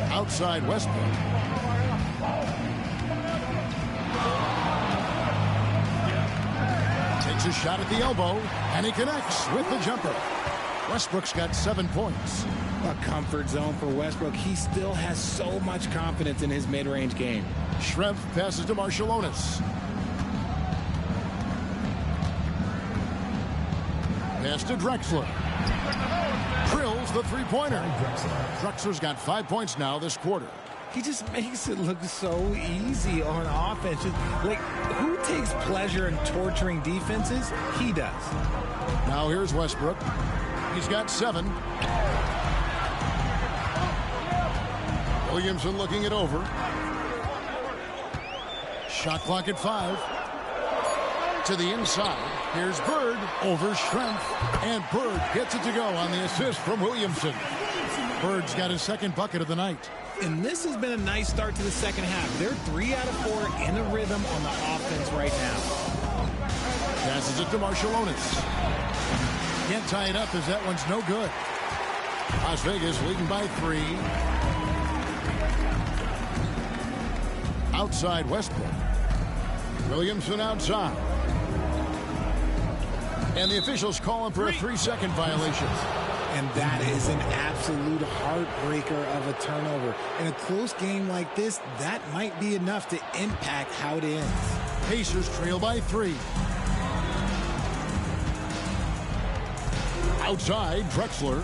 Outside Westbrook. Takes a shot at the elbow, and he connects with the jumper. Westbrook's got 7 points. A comfort zone for Westbrook. He still has so much confidence in his mid-range game. Schrempf passes to Marciulionis. Pass to Drexler. Drills the three-pointer. Drexler's got 5 points now this quarter. He just makes it look so easy on offense. Like, who takes pleasure in torturing defenses? He does. Now here's Westbrook. He's got 7. Williamson looking it over. Shot clock at 5. To the inside. Here's Bird over Schrempf. And Bird gets it to go on the assist from Williamson. Bird's got his 2nd bucket of the night. And this has been a nice start to the second half. They're 3 out of 4 in a rhythm on the offense right now. Passes it to Marciulionis. Can't tie it up as that one's no good. Las Vegas leading by 3. Outside Westbrook. Williamson outside. And the officials calling for a 3-second violation. And that is an absolute heartbreaker of a turnover. In a close game like this, that might be enough to impact how it ends. Pacers trail by 3. Outside, Drexler.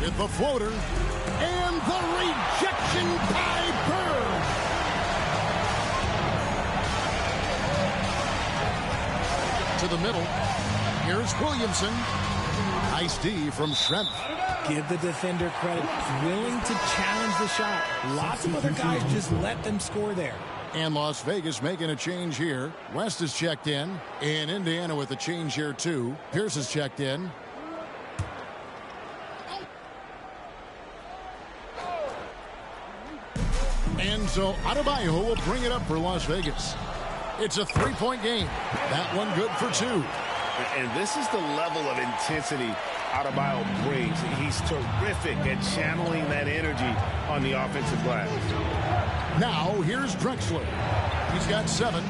Hit the floater. And the rejection by Bird. to the middle. Here's Williamson. Nice D from Schrempf. Give the defender credit. Willing to challenge the shot. Lots of other guys just let them score there. And Las Vegas making a change here. West is checked in. And Indiana with a change here, too. Pierce is checked in. And so Adebayo will bring it up for Las Vegas. It's a three-point game. That one good for two. And this is the level of intensity Adebayo brings. He's terrific at channeling that energy on the offensive glass. Now, here's Drexler. He's got 7.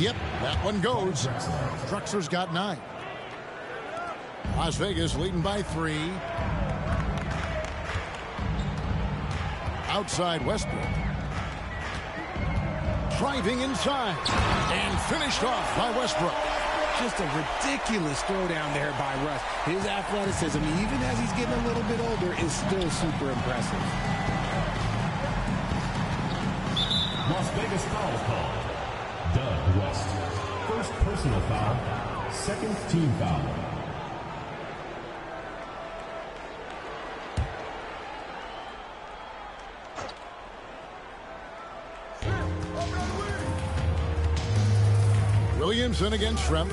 Yep, that one goes. Drexler's got 9. Las Vegas leading by 3. Outside Westbrook. Driving inside. And finished off by Westbrook. Just a ridiculous throwdown there by Russ. His athleticism, even as he's getting a little bit older, is still super impressive. Las Vegas foul call. Doug West. First personal foul. Second team foul. Williamson against Schrempf.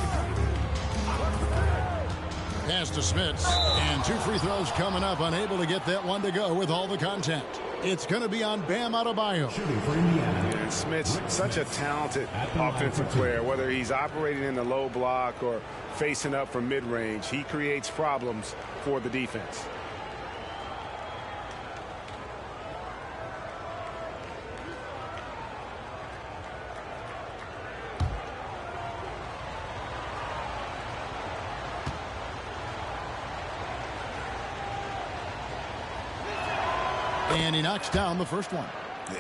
Pass to Smits. And 2 free throws coming up. Unable to get that one to go with all the contact. It's going to be on Bam Adebayo. Yeah, Smits, such a talented offensive player. Whether he's operating in the low block or facing up from mid-range, he creates problems for the defense. And he knocks down the first one.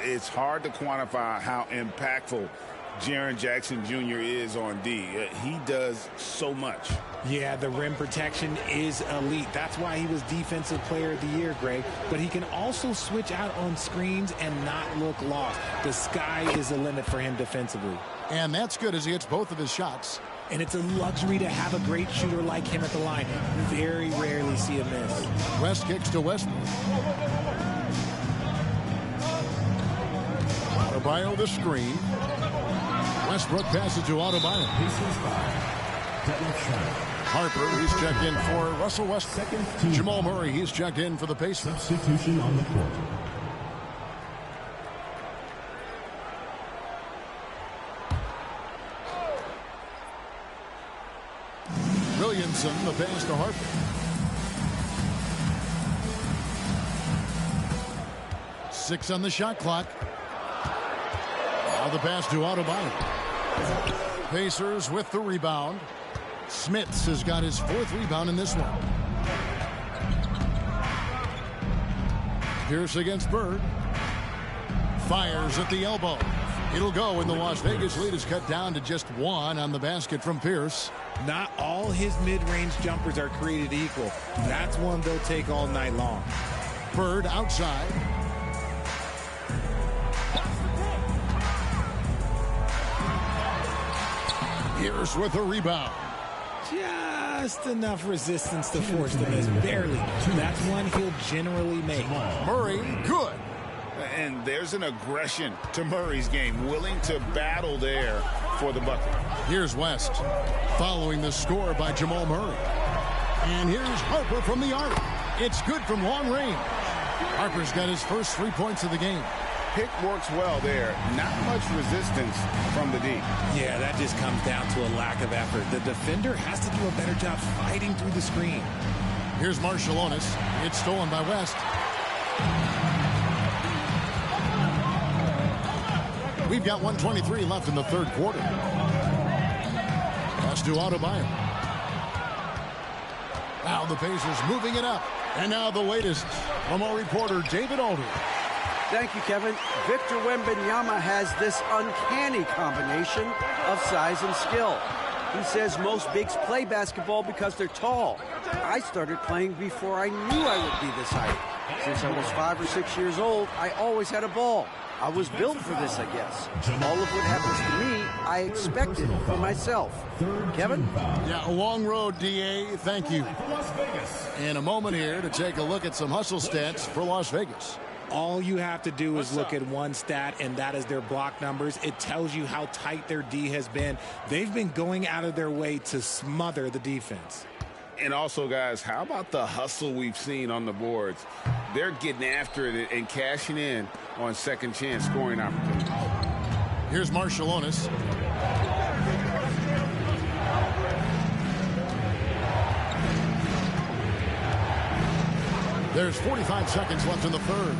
It's hard to quantify how impactful Jaren Jackson Jr. is on D. He does so much. Yeah, the rim protection is elite. That's why he was Defensive Player of the Year, Greg. But he can also switch out on screens and not look lost. The sky is the limit for him defensively. And that's good as he hits both of his shots. And it's a luxury to have a great shooter like him at the line. Very rarely see a miss. West kicks to Westbrook. Adebayo the screen. Westbrook passes to Adebayo. Harper, he's checked in for Russell Westbrook. Jamal Murray, he's checked in for the Pacers. Substitution on the court. Williamson, the pass to Harper. Six on the shot clock. Now the pass to Adebayo. Pacers with the rebound. Smits has got his 4th rebound in this one. Pierce against Bird. Fires at the elbow. It'll go, and the Las Vegas lead is cut down to just 1 on the basket from Pierce. Not all his mid-range jumpers are created equal. That's one they'll take all night long. Bird outside. Pierce with a rebound. Just enough resistance to force the miss. Barely. That's one he'll generally make. Murray, good. And there's an aggression to Murray's game, willing to battle there for the bucket. Here's West, following the score by Jamal Murray. And here's Harper from the arc. It's good from long range. Harper's got his first 3 points of the game. Pick works well there. Not much resistance from the D. Yeah, that just comes down to a lack of effort. The defender has to do a better job fighting through the screen. Here's Marshallonis. It's stolen by West. We've got 1:23 left in the 3rd quarter. Pass to Adebayo. Now the Pacers moving it up. And now the latest from our reporter, David Aldridge. Thank you, Kevin. Victor Wembanyama has this uncanny combination of size and skill. He says most bigs play basketball because they're tall. I started playing before I knew I would be this height. Since I was 5 or 6 years old, I always had a ball. I was built for this, I guess. All of what happens to me, I expected for myself. Kevin? Yeah, a long road, DA. Thank you. In a moment here to take a look at some hustle stats for Las Vegas. All you have to do is look at one stat, and that is their block numbers. It tells you how tight their D has been. They've been going out of their way to smother the defense. And also, guys, how about the hustle we've seen on the boards? They're getting after it and cashing in on second chance scoring opportunities. Here's Marshallonis. There's 45 seconds left in the third.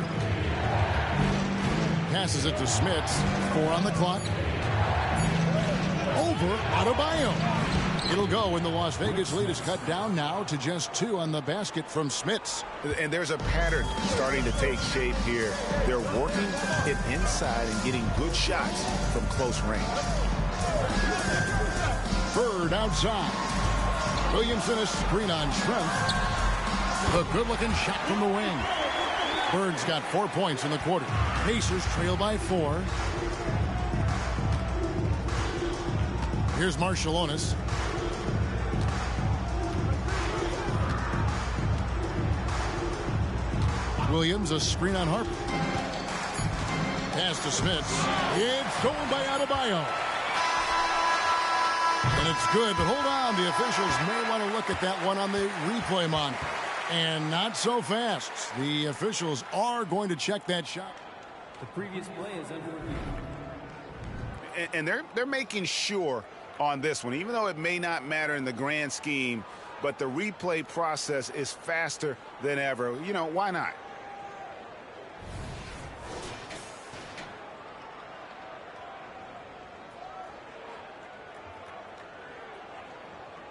Passes it to Smits. 4 on the clock. Over Adebayo. It'll go when the Las Vegas lead is cut down now to just 2 on the basket from Smits. And there's a pattern starting to take shape here. They're working it inside and getting good shots from close range. Bird outside. Williamson a screen on Trent. The good-looking shot from the wing. Bird's got 4 points in the quarter. Pacers trail by 4. Here's Marshallonis. Williams, a screen on Harper. Pass to Smith. It's stolen by Adebayo. And it's good, but hold on. The officials may want to look at that one on the replay monitor. And not so fast. The officials are going to check that shot. The previous play is under review. And they're making sure on this one, even though it may not matter in the grand scheme, but the replay process is faster than ever. You know, why not?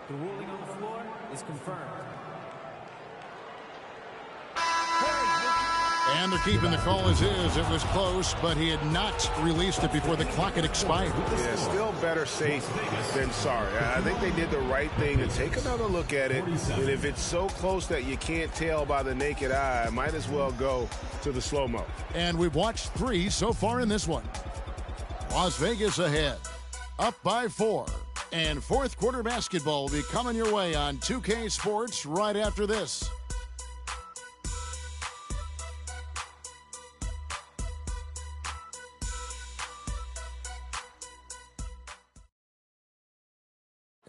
The ruling on the floor is confirmed. And they're keeping the call as is. It was close, but he had not released it before the clock had expired. Yeah, still better safe than sorry. I think they did the right thing to take another look at it. And if it's so close that you can't tell by the naked eye, might as well go to the slow-mo. And we've watched 3 so far in this one. Las Vegas ahead, up by 4. And fourth quarter basketball will be coming your way on 2K Sports right after this.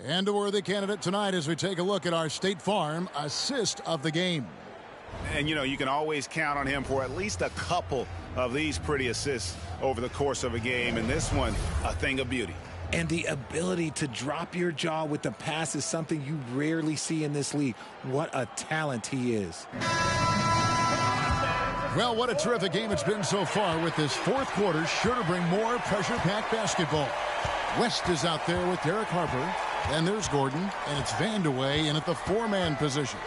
And a worthy candidate tonight as we take a look at our State Farm assist of the game. And, you know, you can always count on him for at least a couple of these pretty assists over the course of a game. And this one, a thing of beauty. And the ability to drop your jaw with the pass is something you rarely see in this league. What a talent he is. Well, what a terrific game it's been so far with this fourth quarter. Sure to bring more pressure-packed basketball. West is out there with Derek Harper. And there's Gordon. And it's Vandeweghe in at the 4-man position.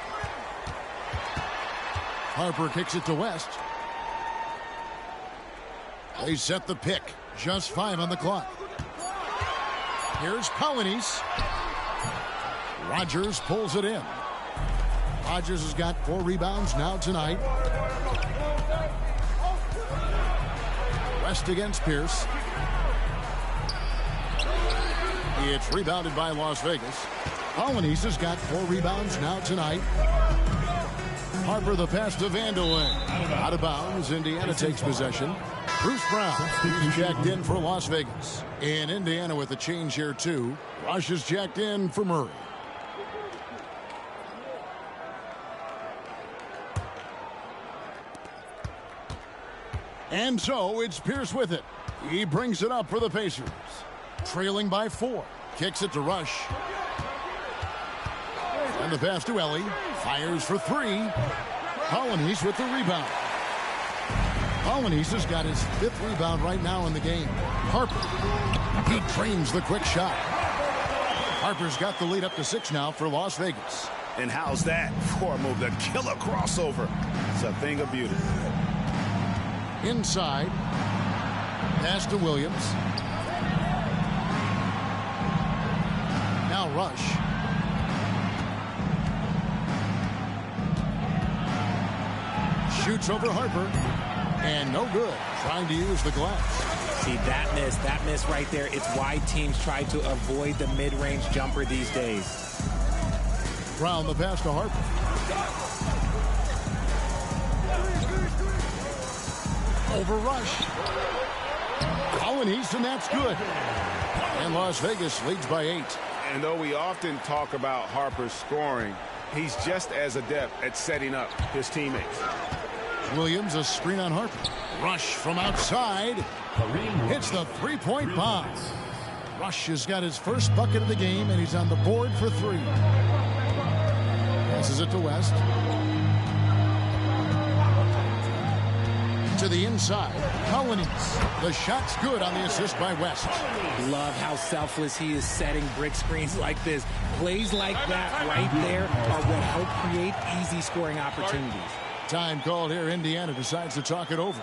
Harper kicks it to West. They set the pick. Just 5 on the clock. Here's Colonies. Rogers pulls it in. Rogers has got 4 rebounds now tonight. West against Pierce. It's rebounded by Las Vegas. Colonies has got 4 rebounds now tonight. Harper the pass to Vandeweghe. Out of bounds. Indiana takes possession. Bruce Brown, he's jacked in for Las Vegas. In Indiana with a change here, too. Rush is jacked in for Murray. And so it's Pierce with it. He brings it up for the Pacers. Trailing by 4. Kicks it to Rush. And the pass to Ellie. Fires for 3. Colonies with the rebound. Colonies has got his 5th rebound right now in the game. Harper. He trains the quick shot. Harper's got the lead up to 6 now for Las Vegas. And how's that for a move? The killer crossover. It's a thing of beauty. Inside. Pass to Williams. Now Rush. Shoots over Harper. And no good. Trying to use the glass. See, that miss right there. It's why teams try to avoid the mid-range jumper these days. Brown the pass to Harper. Over rush. Colonies, and that's good. And Las Vegas leads by 8. And though we often talk about Harper's scoring, he's just as adept at setting up his teammates. Williams, a screen on Harper. Rush from outside. Hits the three-point bomb. Rush has got his first bucket of the game, and he's on the board for 3. Passes it to West. To the inside. Colonies. The shot's good on the assist by West. Love how selfless he is setting brick screens like this. Plays like that right there are what help create easy scoring opportunities. Time called here. Indiana decides to talk it over.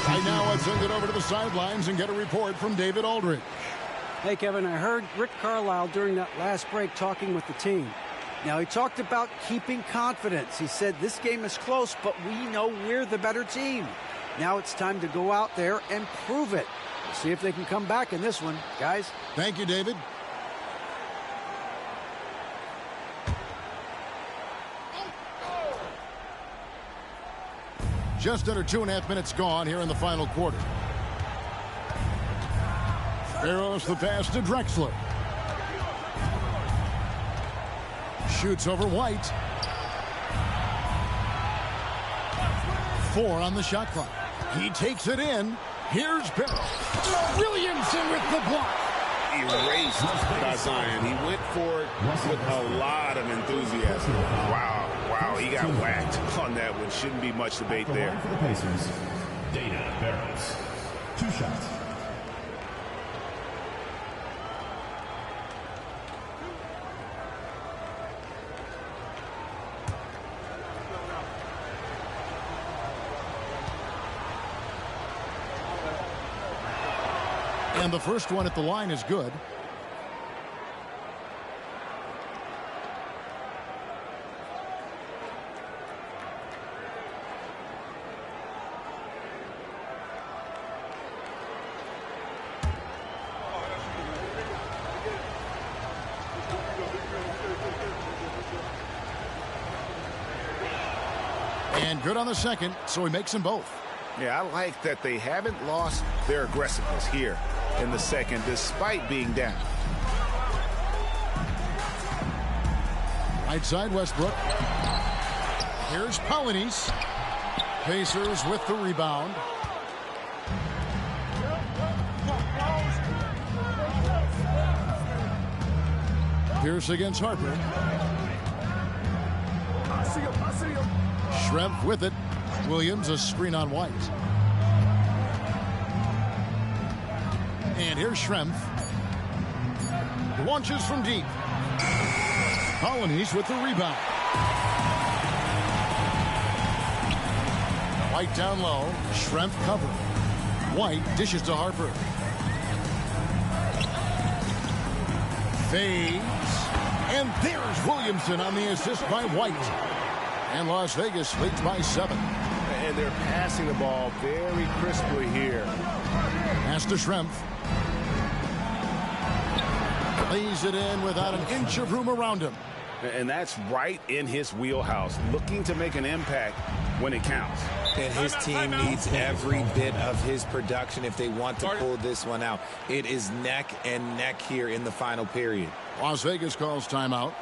Right now, let's send it over to the sidelines and get a report from David Aldridge. Hey, Kevin, I heard Rick Carlisle during that last break talking with the team. Now, he talked about keeping confidence. He said this game is close, but we know we're the better team. Now it's time to go out there and prove it. We'll see if they can come back in this one, guys. Thank you, David. Just under 2.5 minutes gone here in the final quarter. Barrows the pass to Drexler. Shoots over White. 4 on the shot clock. He takes it in. Here's Barrows. Williamson with the block. Erased by Zion. He went for it with a lot of enthusiasm. Wow, he got whacked on that one. Shouldn't be much debate there. For the Pacers, Dana Barrows. 2 shots. And the first one at the line is good. And good on the second, so he makes them both. Yeah, I like that they haven't lost their aggressiveness here in the second, despite being down. Right side, Westbrook. Here's Polonius. Pacers with the rebound. Pierce against Harper. Schrempf with it. Williams, a screen on White. And here's Schrempf. Launches from deep. Polonius with the rebound. White down low. Schrempf cover. White dishes to Harper. Fades. And there's Williamson on the assist by White. And Las Vegas leads by 7. And they're passing the ball very crisply here. Pass to Schrempf. Lays it in without an inch of room around him. And that's right in his wheelhouse, looking to make an impact when it counts. And his team needs every bit of his production if they want to pull this one out. It is neck and neck here in the final period. Las Vegas calls timeout.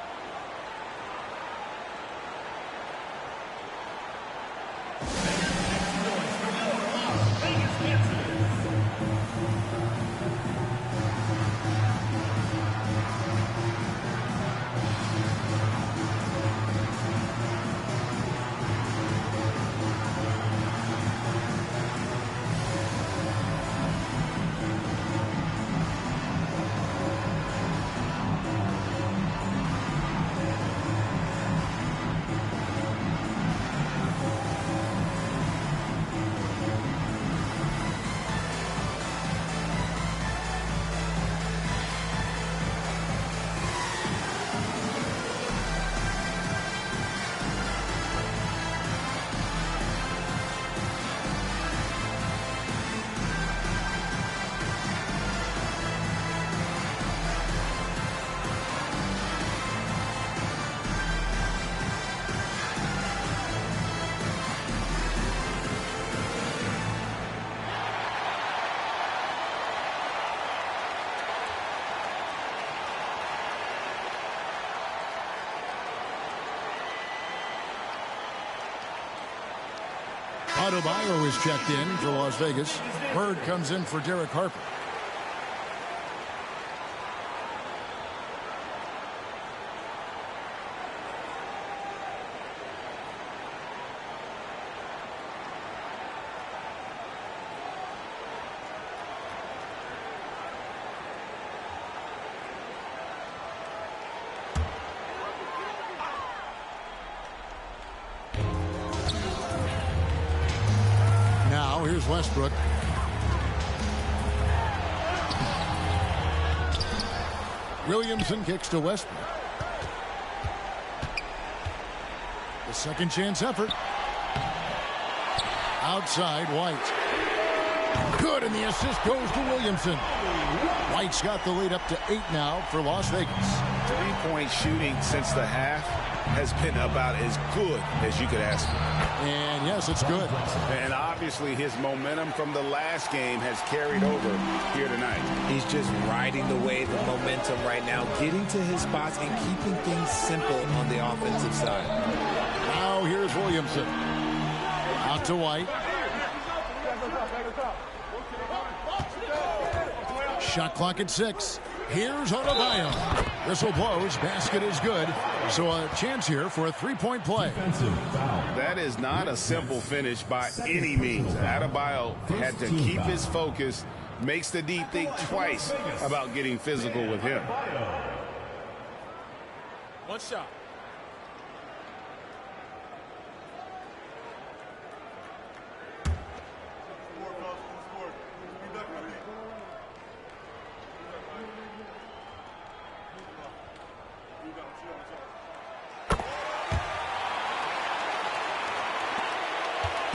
Adebayo is checked in for Las Vegas. Bird comes in for Derek Harper. Here's Westbrook. Williamson kicks to Westbrook. The second chance effort. Outside, White. Good, and the assist goes to Williamson. White's got the lead up to 8 now for Las Vegas. 3-point shooting since the half has been about as good as you could ask for. And yes, it's good. And obviously his momentum from the last game has carried over here tonight. He's just riding the wave of momentum right now, getting to his spots and keeping things simple on the offensive side. Now here's Williamson. Out to White. Shot clock at 6. Here's Adebayo. Whistle blows. Basket is good. So a chance here for a 3-point play. That is not a simple finish by any means. Adebayo had to keep his focus, makes the deep think twice about getting physical with him. One shot.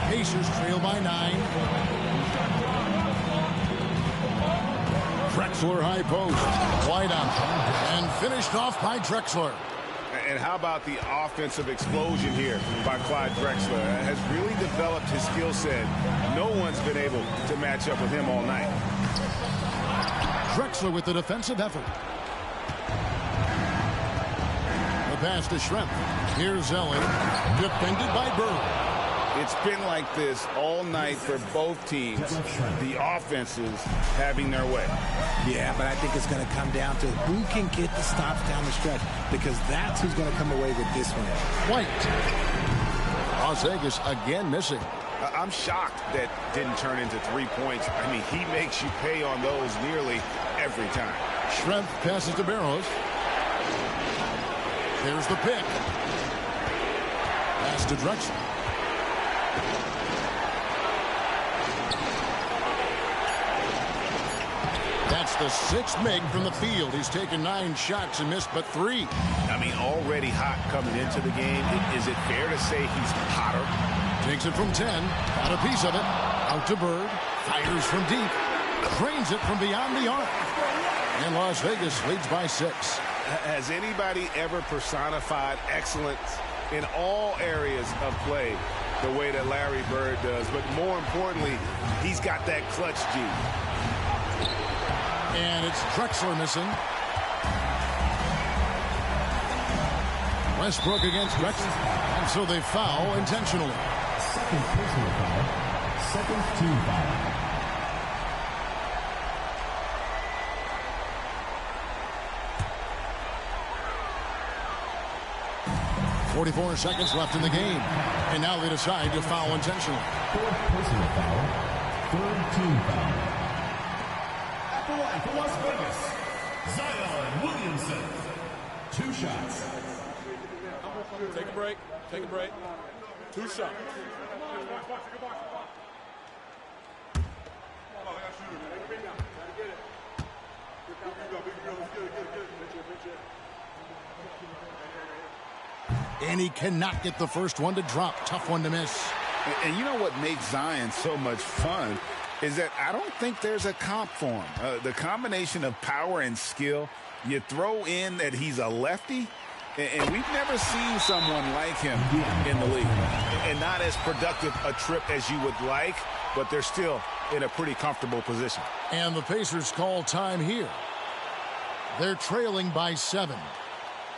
Pacers trail by 9. Drexler high post. White out. And finished off by Drexler. And how about the offensive explosion here by Clyde Drexler? Has really developed his skill set. No one's been able to match up with him all night. Drexler with the defensive effort. The pass to Schrempf. Here's Ellen. Defended by Bird. It's been like this all night for both teams. The offenses having their way. Yeah, but I think it's going to come down to who can get the stops down the stretch, because that's who's going to come away with this one. White. Las Vegas again missing. I'm shocked that didn't turn into 3 points. I mean, he makes you pay on those nearly every time. Schrempf passes to Barrows. There's the pick. Pass to Drexler. That's the sixth make from the field. He's taken 9 shots and missed but 3. I mean, already hot coming into the game. Is it fair to say he's hotter? Takes it from 10. Got a piece of it. Out to Bird. Fires from deep. Drains it from beyond the arc. And Las Vegas leads by 6. Has anybody ever personified excellence in all areas of play the way that Larry Bird does? But more importantly, he's got that clutch G. And it's Drexler missing. Westbrook against Drexler. And so they foul intentionally. Second personal foul. Second team foul. 44 seconds left in the game. And now they decide to foul intentionally. Fourth personal foul. Third team foul. At the line for Las Vegas, Zion Williamson. 2 shots. Take a break. Take a break. 2 shots. And he cannot get the first one to drop. Tough one to miss. And you know what makes Zion so much fun is that I don't think there's a comp for him. The combination of power and skill, you throw in that he's a lefty, and we've never seen someone like him in the league. And not as productive a trip as you would like, but they're still in a pretty comfortable position. And the Pacers call time here. They're trailing by 7.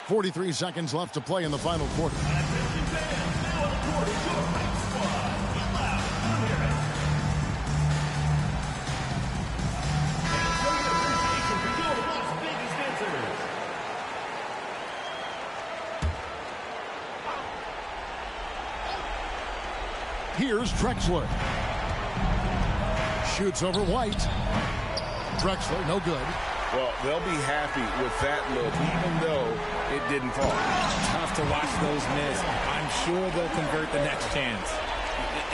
43 seconds left to play in the final quarter. Here's Drexler. Shoots over White. Drexler, no good. Well, they'll be happy with that look, even though it didn't fall. Tough to watch those miss. I'm sure they'll convert the next chance.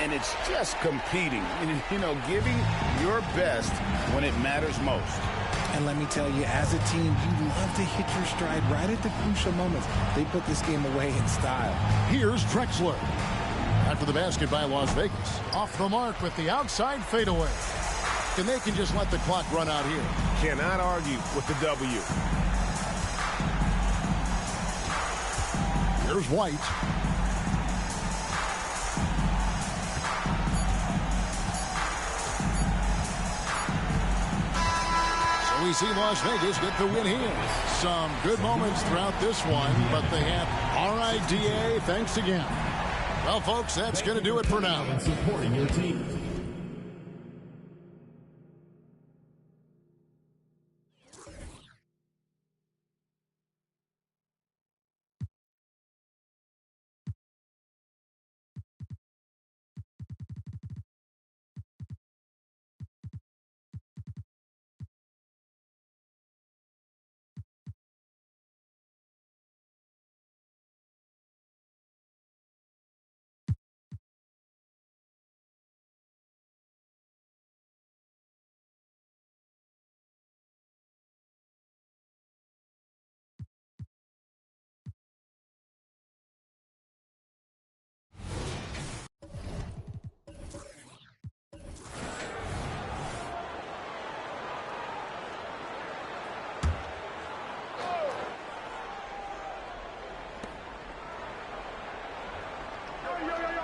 And it's just competing, you know, giving your best when it matters most. And let me tell you, as a team, you love to hit your stride right at the crucial moments. They put this game away in style. Here's Drexler. After the basket by Las Vegas. Off the mark with the outside fadeaway. And they can just let the clock run out here. Cannot argue with the W. Here's White. So we see Las Vegas get the win here. Some good moments throughout this one, but they have RIDA. Thanks again. Well, folks, that's going to do it for now. Supporting your team.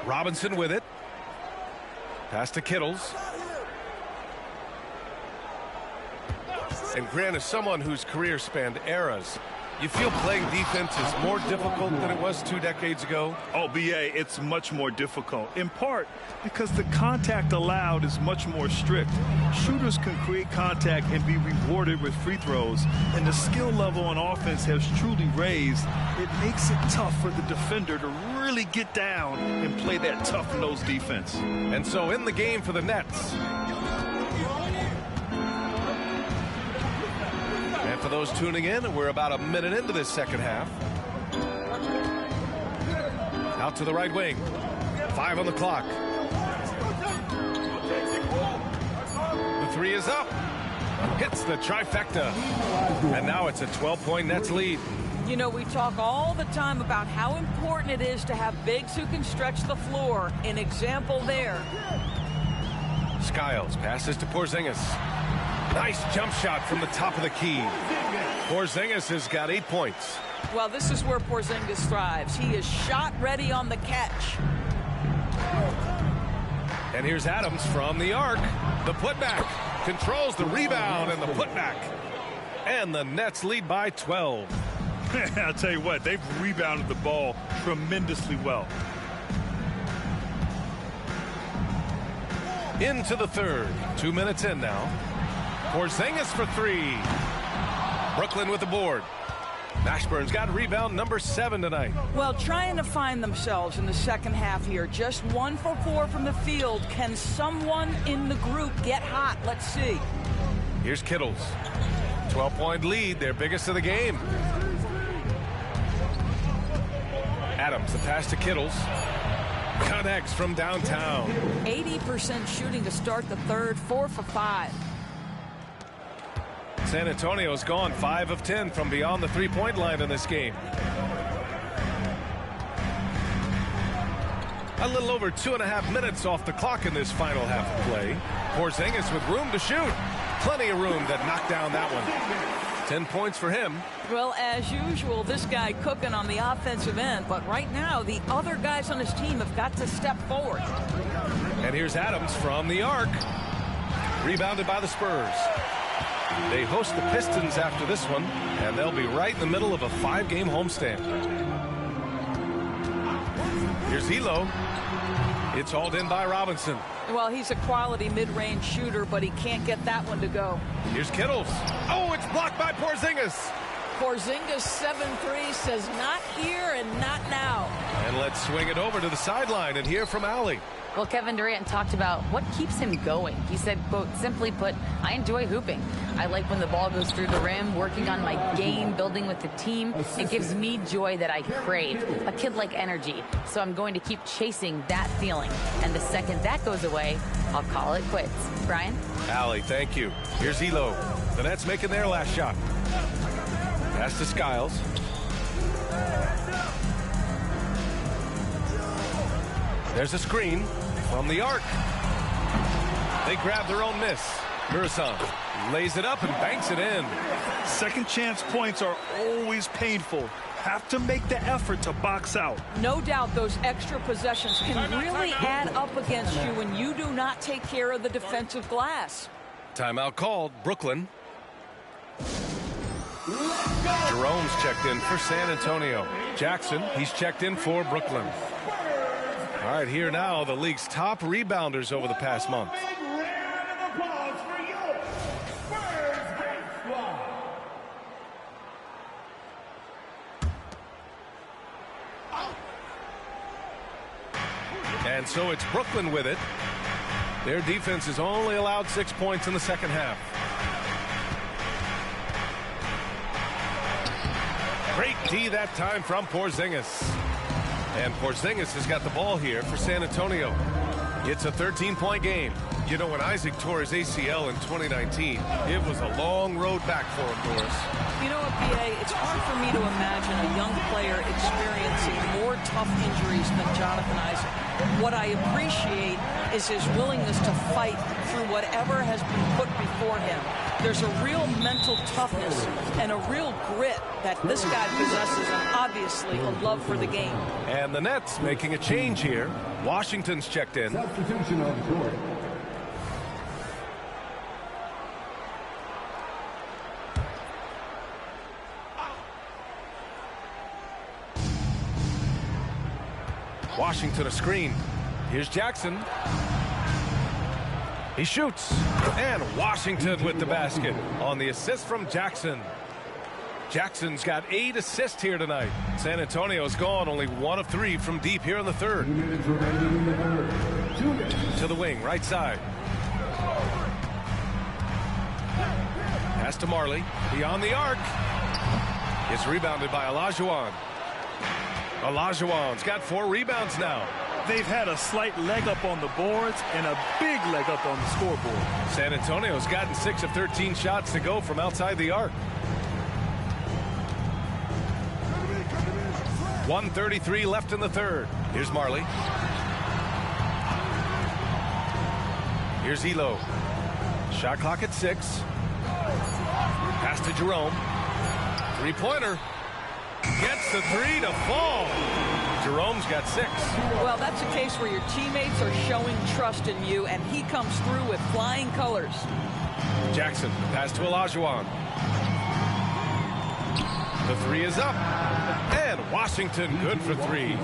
Robinson with it. Pass to Kittles. And Grant is someone whose career spanned eras. You feel playing defense is more difficult than it was 2 decades ago? Oh, BA, it's much more difficult, in part because the contact allowed is much more strict. Shooters can create contact and be rewarded with free throws, and the skill level on offense has truly raised. It makes it tough for the defender to really get down and play that tough-nosed defense. And so in the game for the Nets. And for those tuning in, we're about a minute into this second half. Out to the right wing. 5 on the clock. The 3 is up. hits the trifecta. And now it's a 12-point Nets lead. You know, we talk all the time about how important it is to have bigs who can stretch the floor. An example there. Skiles passes to Porzingis. Nice jump shot from the top of the key. Porzingis has got 8 points. Well, this is where Porzingis thrives. He is shot ready on the catch. And here's Adams from the arc. The putback controls the rebound and the putback. And the Nets lead by 12. I'll tell you what, they've rebounded the ball tremendously well. Into the third. 2 minutes in now. Porzingis for 3. Brooklyn with the board. Mashburn's got rebound number 7 tonight. Well, trying to find themselves in the second half here. Just 1 for 4 from the field. Can someone in the group get hot? Let's see. Here's Kittles. 12-point lead, their biggest of the game. Adams, the pass to Kittles. Connects from downtown. 80% shooting to start the third, 4 for 5. San Antonio's gone 5 of 10 from beyond the three-point line in this game. A little over 2.5 minutes off the clock in this final half of play. Porzingis with room to shoot. Plenty of room that knocked down that one. 10 points for him. Well, as usual, this guy cooking on the offensive end. But right now, the other guys on his team have got to step forward. And here's Adams from the arc. Rebounded by the Spurs. They host the Pistons after this one, and they'll be right in the middle of a 5-game homestand. Here's Elo. It's hauled in by Robinson. Well, he's a quality mid-range shooter, but he can't get that one to go. Here's Kittles. Oh, it's blocked by Porzingis. Porzingis 7-3 says not here and not now. And let's swing it over to the sideline and hear from Allie. Well, Kevin Durant talked about what keeps him going. He said, quote, simply put, I enjoy hooping. I like when the ball goes through the rim, working on my game, building with the team. It gives me joy that I crave, a kid-like energy. So I'm going to keep chasing that feeling. And the second that goes away, I'll call it quits. Brian? Allie, thank you. Here's Elo. The Nets making their last shot. Pass to Skiles. There's a screen from the arc. They grab their own miss. Murison lays it up and banks it in. Second chance points are always painful. Have to make the effort to box out. No doubt those extra possessions can really add up against you when you do not take care of the defensive glass. Timeout called. Brooklyn. Jerome's checked in for San Antonio. Jackson, he's checked in for Brooklyn. All right, here now, the league's top rebounders over the past month. And so it's Brooklyn with it. Their defense has only allowed 6 points in the second half. Great D that time from Porzingis. And Porzingis has got the ball here for San Antonio. It's a 13-point game. You know, when Isaac tore his ACL in 2019, it was a long road back for him, Doris. You know what, B.A., it's hard for me to imagine a young player experiencing more tough injuries than Jonathan Isaac. What I appreciate is his willingness to fight through whatever has been put before him. There's a real mental toughness and a real grit that this guy possesses, and obviously a love for the game. And the Nets making a change here. Washington's checked in. Substitution on the court. Washington a screen. Here's Jackson. He shoots. And Washington with the basket on the assist from Jackson. Jackson's got 8 assists here tonight. San Antonio's gone only 1 of 3 from deep here in the third. To the wing, right side. Pass to Marley. Beyond the arc. It's rebounded by Olajuwon. Olajuwon's got 4 rebounds now. they've had a slight leg up on the boards and a big leg up on the scoreboard. San Antonio's gotten 6 of 13 shots to go from outside the arc. 1:33 left in the third. Here's Marley. Here's Elo. Shot clock at 6. Pass to Jerome. Three-pointer. Gets the 3 to fall. Jerome's got 6. Well, that's a case where your teammates are showing trust in you, and he comes through with flying colors. Jackson, pass to Olajuwon. The 3 is up. And Washington good for 3.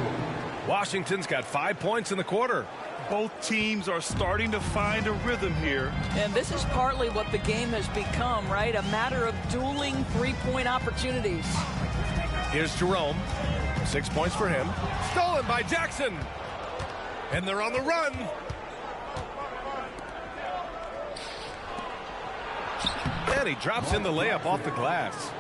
Washington's got 5 points in the quarter. Both teams are starting to find a rhythm here. And this is partly what the game has become, right? A matter of dueling three-point opportunities. Here's Jerome. 6 points for him. Stolen by Jackson. And they're on the run. And he drops in the layup off the glass.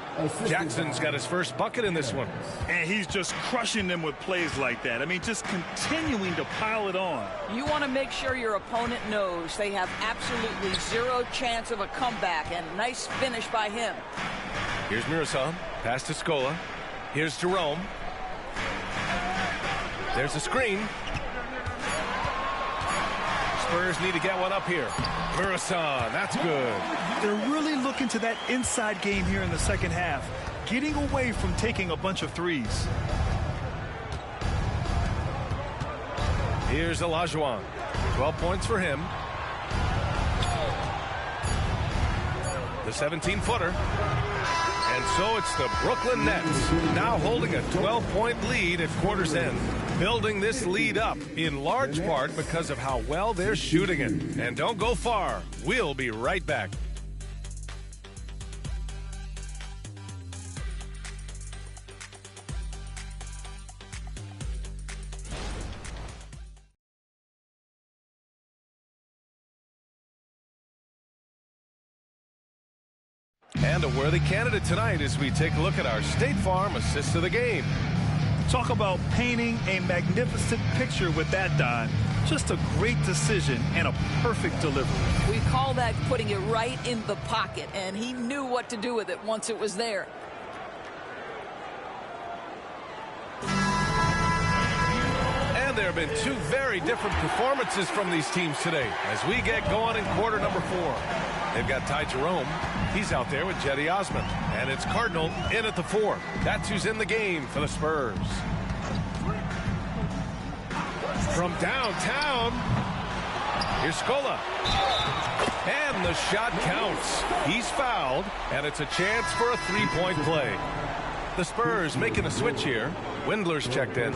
Jackson's got his first bucket in this one. And he's just crushing them with plays like that. I mean, just continuing to pile it on. You want to make sure your opponent knows they have absolutely zero chance of a comeback, and nice finish by him. Here's Miroslav. Pass to Scola. Here's Jerome. There's a screen. Spurs need to get one up here. Miroslav, that's good. They're really looking to that inside game here in the second half, getting away from taking a bunch of threes. Here's Olajuwon. 12 points for him. The 17-footer. And so it's the Brooklyn Nets now holding a 12-point lead at quarter's end. Building this lead up in large part because of how well they're shooting it. And don't go far. We'll be right back. And a worthy candidate tonight as we take a look at our State Farm assist of the game. Talk about painting a magnificent picture with that, Don. Just a great decision and a perfect delivery. We call that putting it right in the pocket, and he knew what to do with it once it was there. And there have been 2 very different performances from these teams today as we get going in quarter number 4. They've got Ty Jerome. He's out there with Jetty Osman. And it's Cardinal in at the 4. That's who's in the game for the Spurs. From downtown, here's Scola. And the shot counts. He's fouled, and it's a chance for a 3-point play. The Spurs making a switch here. Windler's checked in.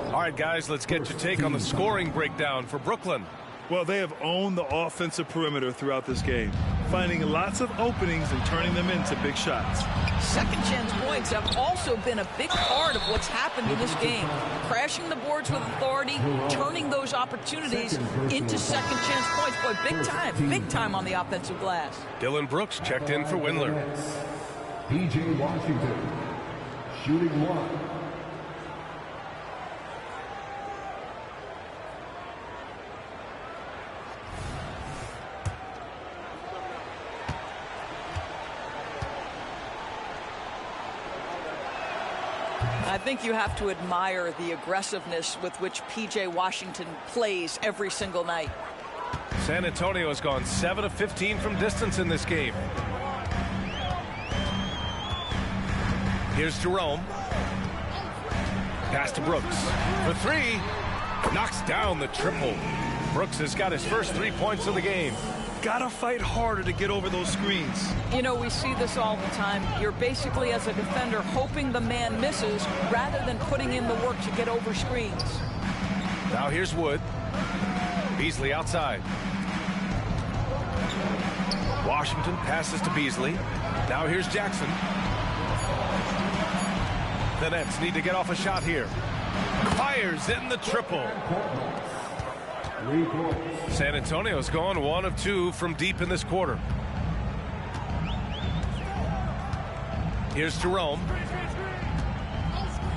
All right, guys, let's get your take on the scoring breakdown for Brooklyn. Well, they have owned the offensive perimeter throughout this game, finding lots of openings and turning them into big shots. Second chance points have also been a big part of what's happened in this game. Crashing the boards with authority, turning those opportunities into second chance points. Boy, big time on the offensive glass. Dylan Brooks checked in for Windler. P.J. Washington, shooting 1. I think you have to admire the aggressiveness with which P.J. Washington plays every single night. San Antonio has gone 7 of 15 from distance in this game. Here's Jerome. Pass to Brooks. For 3. Knocks down the triple. Brooks has got his first 3 points of the game. Gotta fight harder to get over those screens. You know, we see this all the time. You're basically, as a defender, hoping the man misses rather than putting in the work to get over screens. Now here's Wood. Beasley outside. Washington passes to Beasley. Now here's Jackson. The Nets need to get off a shot here. Fires in the triple. San Antonio's gone 1 of 2 from deep in this quarter. Here's Jerome.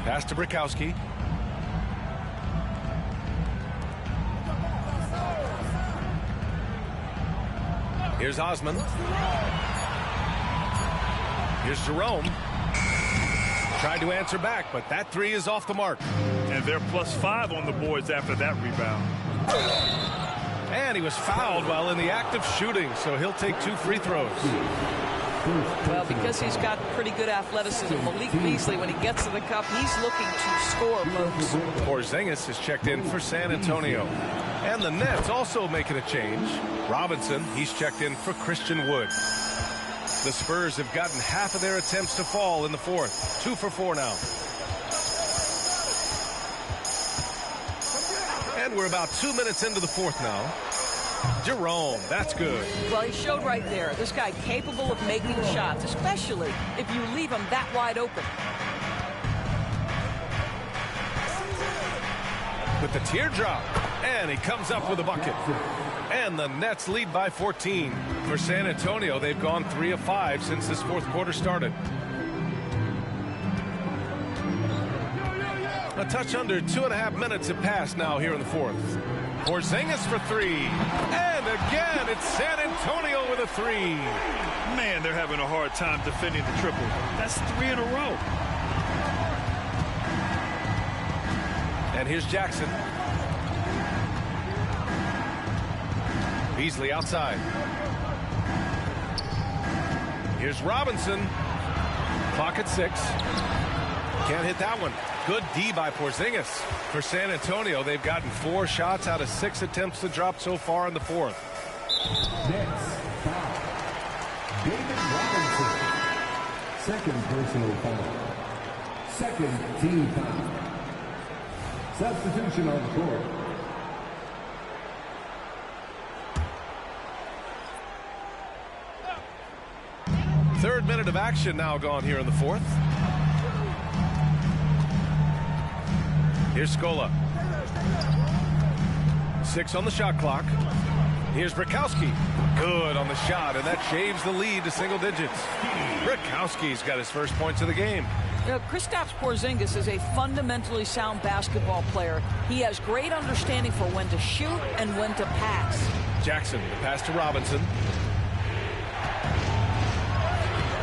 Pass to Brikowski. Here's Osman. Here's Jerome. Tried to answer back, but that three is off the mark. And they're +5 on the boards after that rebound. And he was fouled while in the act of shooting, so he'll take 2 free throws. Well, because he's got pretty good athleticism, Malik Beasley, when he gets to the cup, he's looking to score, folks. Porzingis is checked in for San Antonio. And the Nets also making a change. Robinson, he's checked in for Christian Wood. The Spurs have gotten half of their attempts to fall in the fourth. 2 for 4 now. And we're about 2 minutes into the fourth now. Jerome, that's good. Well, he showed right there. This guy capable of making shots, especially if you leave him that wide open. With the teardrop, and he comes up with a bucket. And the Nets lead by 14. For San Antonio, they've gone 3 of 5 since this fourth quarter started. A touch under 2.5 minutes have passed now here in the fourth. Porzingis for 3. And again, it's San Antonio with a 3. Man, they're having a hard time defending the triple. That's 3 in a row. And here's Jackson. Beasley outside. Here's Robinson. Clock at 6. Can't hit that one. Good D by Porzingis. For San Antonio, they've gotten 4 shots out of 6 attempts to drop so far in the fourth. Next, foul. David Robinson. Second personal foul. Second team foul. Substitution on the court. Third minute of action now gone here in the fourth. Here's Scola. 6 on the shot clock. Here's Brakowski. Good on the shot, and that shaves the lead to single digits. Brakowski's got his first points of the game. You know, Kristaps Porzingis is a fundamentally sound basketball player. He has great understanding for when to shoot and when to pass. Jackson, the pass to Robinson.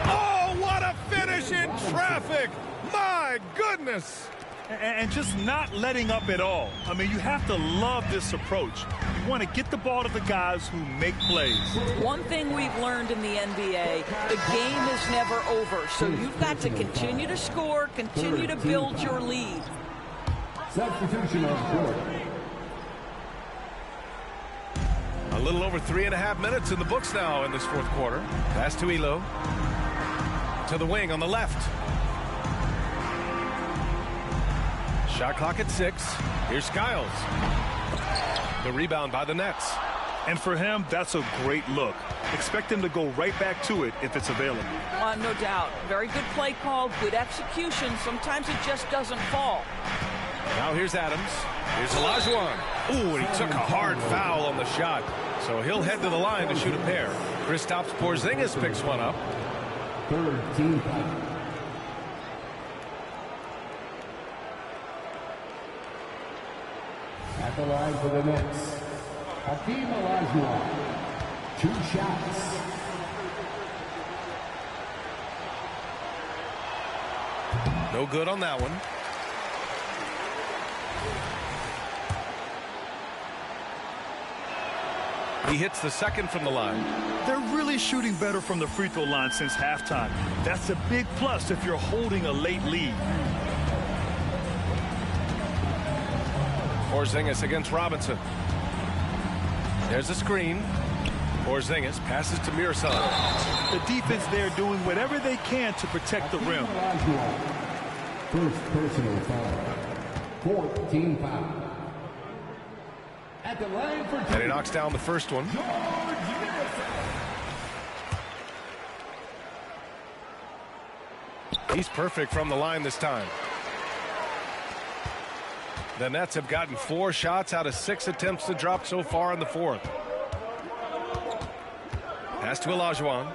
Oh, what a finish in traffic! My goodness! And just not letting up at all. I mean, you have to love this approach. You want to get the ball to the guys who make plays. One thing we've learned in the NBA, the game is never over. So you've got to continue to score, continue to build your lead. Substitution on the court. A little over 3.5 minutes in the books now in this fourth quarter. Pass to Elo. To the wing on the left. Shot clock at 6. Here's Skiles. The rebound by the Nets. And for him, that's a great look. Expect him to go right back to it if it's available. No doubt. Very good play call, good execution. Sometimes it just doesn't fall. Now here's Adams. Here's Olajuwon. Ooh, and he took a hard foul on the shot. So he'll head to the line to shoot a pair. Kristaps Porzingis picks one up. Third team foul. At the line for the Nets, Hakeem Olajuwon. 2 shots. No good on that one. He hits the second from the line. They're really shooting better from the free throw line since halftime. That's a big plus if you're holding a late lead. Porzingis against Robinson. There's a screen. Porzingis passes to Miroslav. The defense there doing whatever they can to protect the rim. First personal foul. 4th team foul. At the line for and he knocks down the first one. He's perfect from the line this time. The Nets have gotten 4 shots out of 6 attempts to drop so far in the fourth. Pass to Olajuwon.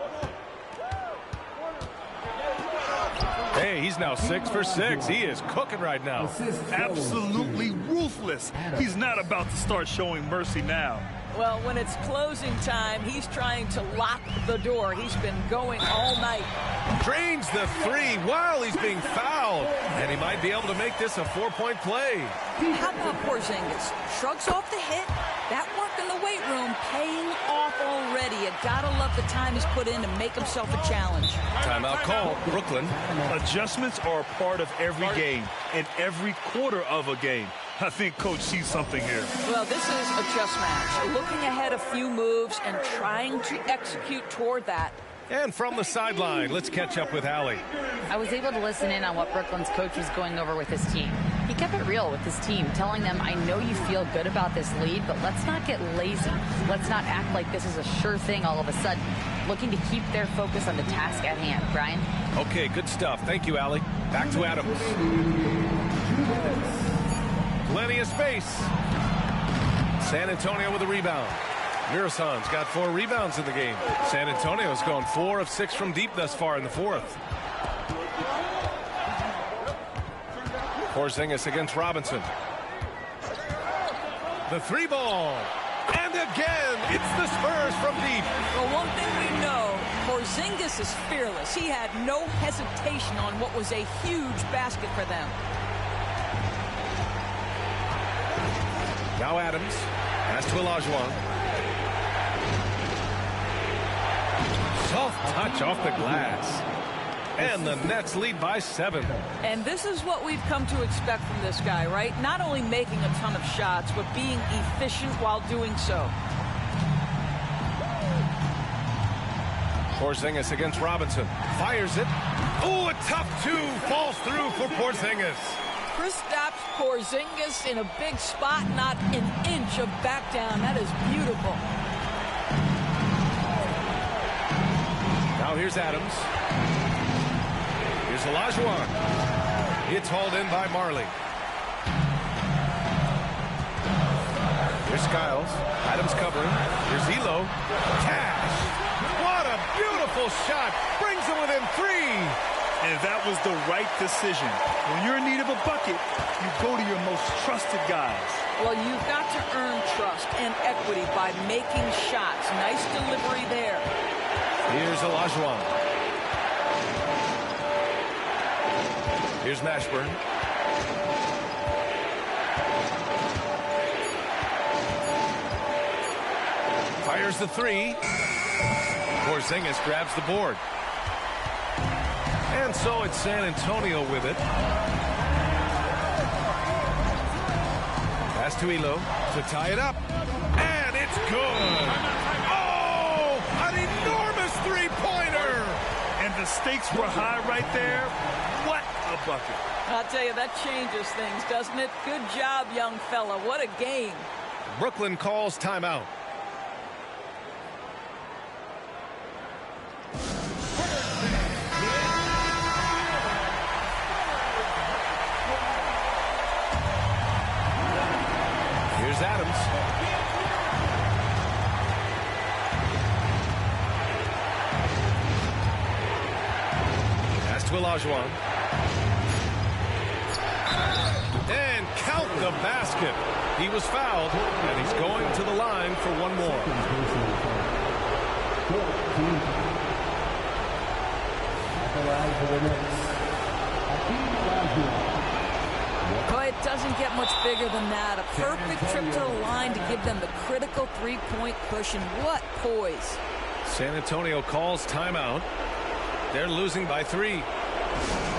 Hey, he's now 6 for 6. He is cooking right now. Absolutely ruthless. He's not about to start showing mercy now. Well, when it's closing time, he's trying to lock the door. He's been going all night. Drains the three while he's being fouled. And he might be able to make this a 4-point play. How about Porzingis? Shrugs off the hit. That work in the weight room paying off already. You gotta love the time he's put in to make himself a challenge. Timeout called. Brooklyn. Adjustments are a part of every game and every quarter of a game. I think Coach sees something here. Well, this is a chess match. Looking ahead a few moves and trying to execute toward that. And from the sideline, let's catch up with Allie. I was able to listen in on what Brooklyn's coach was going over with his team. He kept it real with his team, telling them, I know you feel good about this lead, but let's not get lazy. Let's not act like this is a sure thing all of a sudden. Looking to keep their focus on the task at hand. Brian? Okay, good stuff. Thank you, Allie. Back to Adams. Plenty of space. San Antonio with a rebound. Mirasan's got 4 rebounds in the game. San Antonio's gone 4 of 6 from deep thus far in the fourth. Porzingis against Robinson. The 3-ball. And again, it's the Spurs from deep. Well, one thing we know, Porzingis is fearless. He had no hesitation on what was a huge basket for them. Now Adams. Pass to Olajuwon. Soft touch off the glass. And the Nets lead by 7. And this is what we've come to expect from this guy, right? Not only making a ton of shots, but being efficient while doing so. Porzingis against Robinson. Fires it. Oh, a tough 2 falls through for Porzingis. Chris stops Porzingis in a big spot, not an inch of back down. That is beautiful. Now here's Adams. Here's Olajuwon. It's hauled in by Marley. Here's Skiles. Adams covering. Here's Elo. Cash. What a beautiful shot. Brings him within 3. And that was the right decision. When you're in need of a bucket, you go to your most trusted guys. Well, you've got to earn trust and equity by making shots. Nice delivery there. Here's Olajuwon. Here's Mashburn. Fires the 3. Porzingis grabs the board. And so it's San Antonio with it. Pass to Elo to tie it up. And it's good. Oh, an enormous 3-pointer. And the stakes were high right there. What a bucket. I'll tell you, that changes things, doesn't it? Good job, young fella. What a game. Brooklyn calls timeout. Here's Adams. Pass to Olajuwon. And count the basket. He was fouled, and he's going to the line for one more. Boy, it doesn't get much bigger than that. A perfect trip to the line to give them the critical 3-point cushion. What poise. San Antonio calls timeout. They're losing by 3.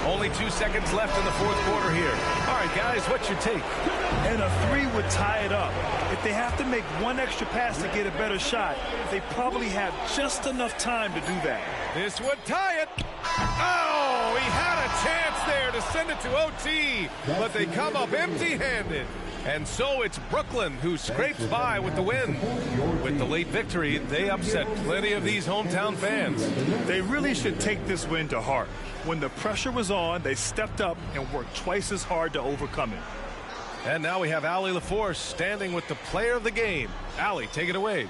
Only 2 seconds left in the fourth quarter here. All right, guys, what's your take? And a 3 would tie it up. If they have to make one extra pass to get a better shot, they probably have just enough time to do that. This would tie it. Oh, he had a chance there to send it to OT, but they come up empty-handed. And so it's Brooklyn who scrapes by with the win. With the late victory, they upset plenty of these hometown fans. They really should take this win to heart. When the pressure was on, they stepped up and worked twice as hard to overcome it. And now we have Allie LaForce standing with the player of the game. Allie, take it away.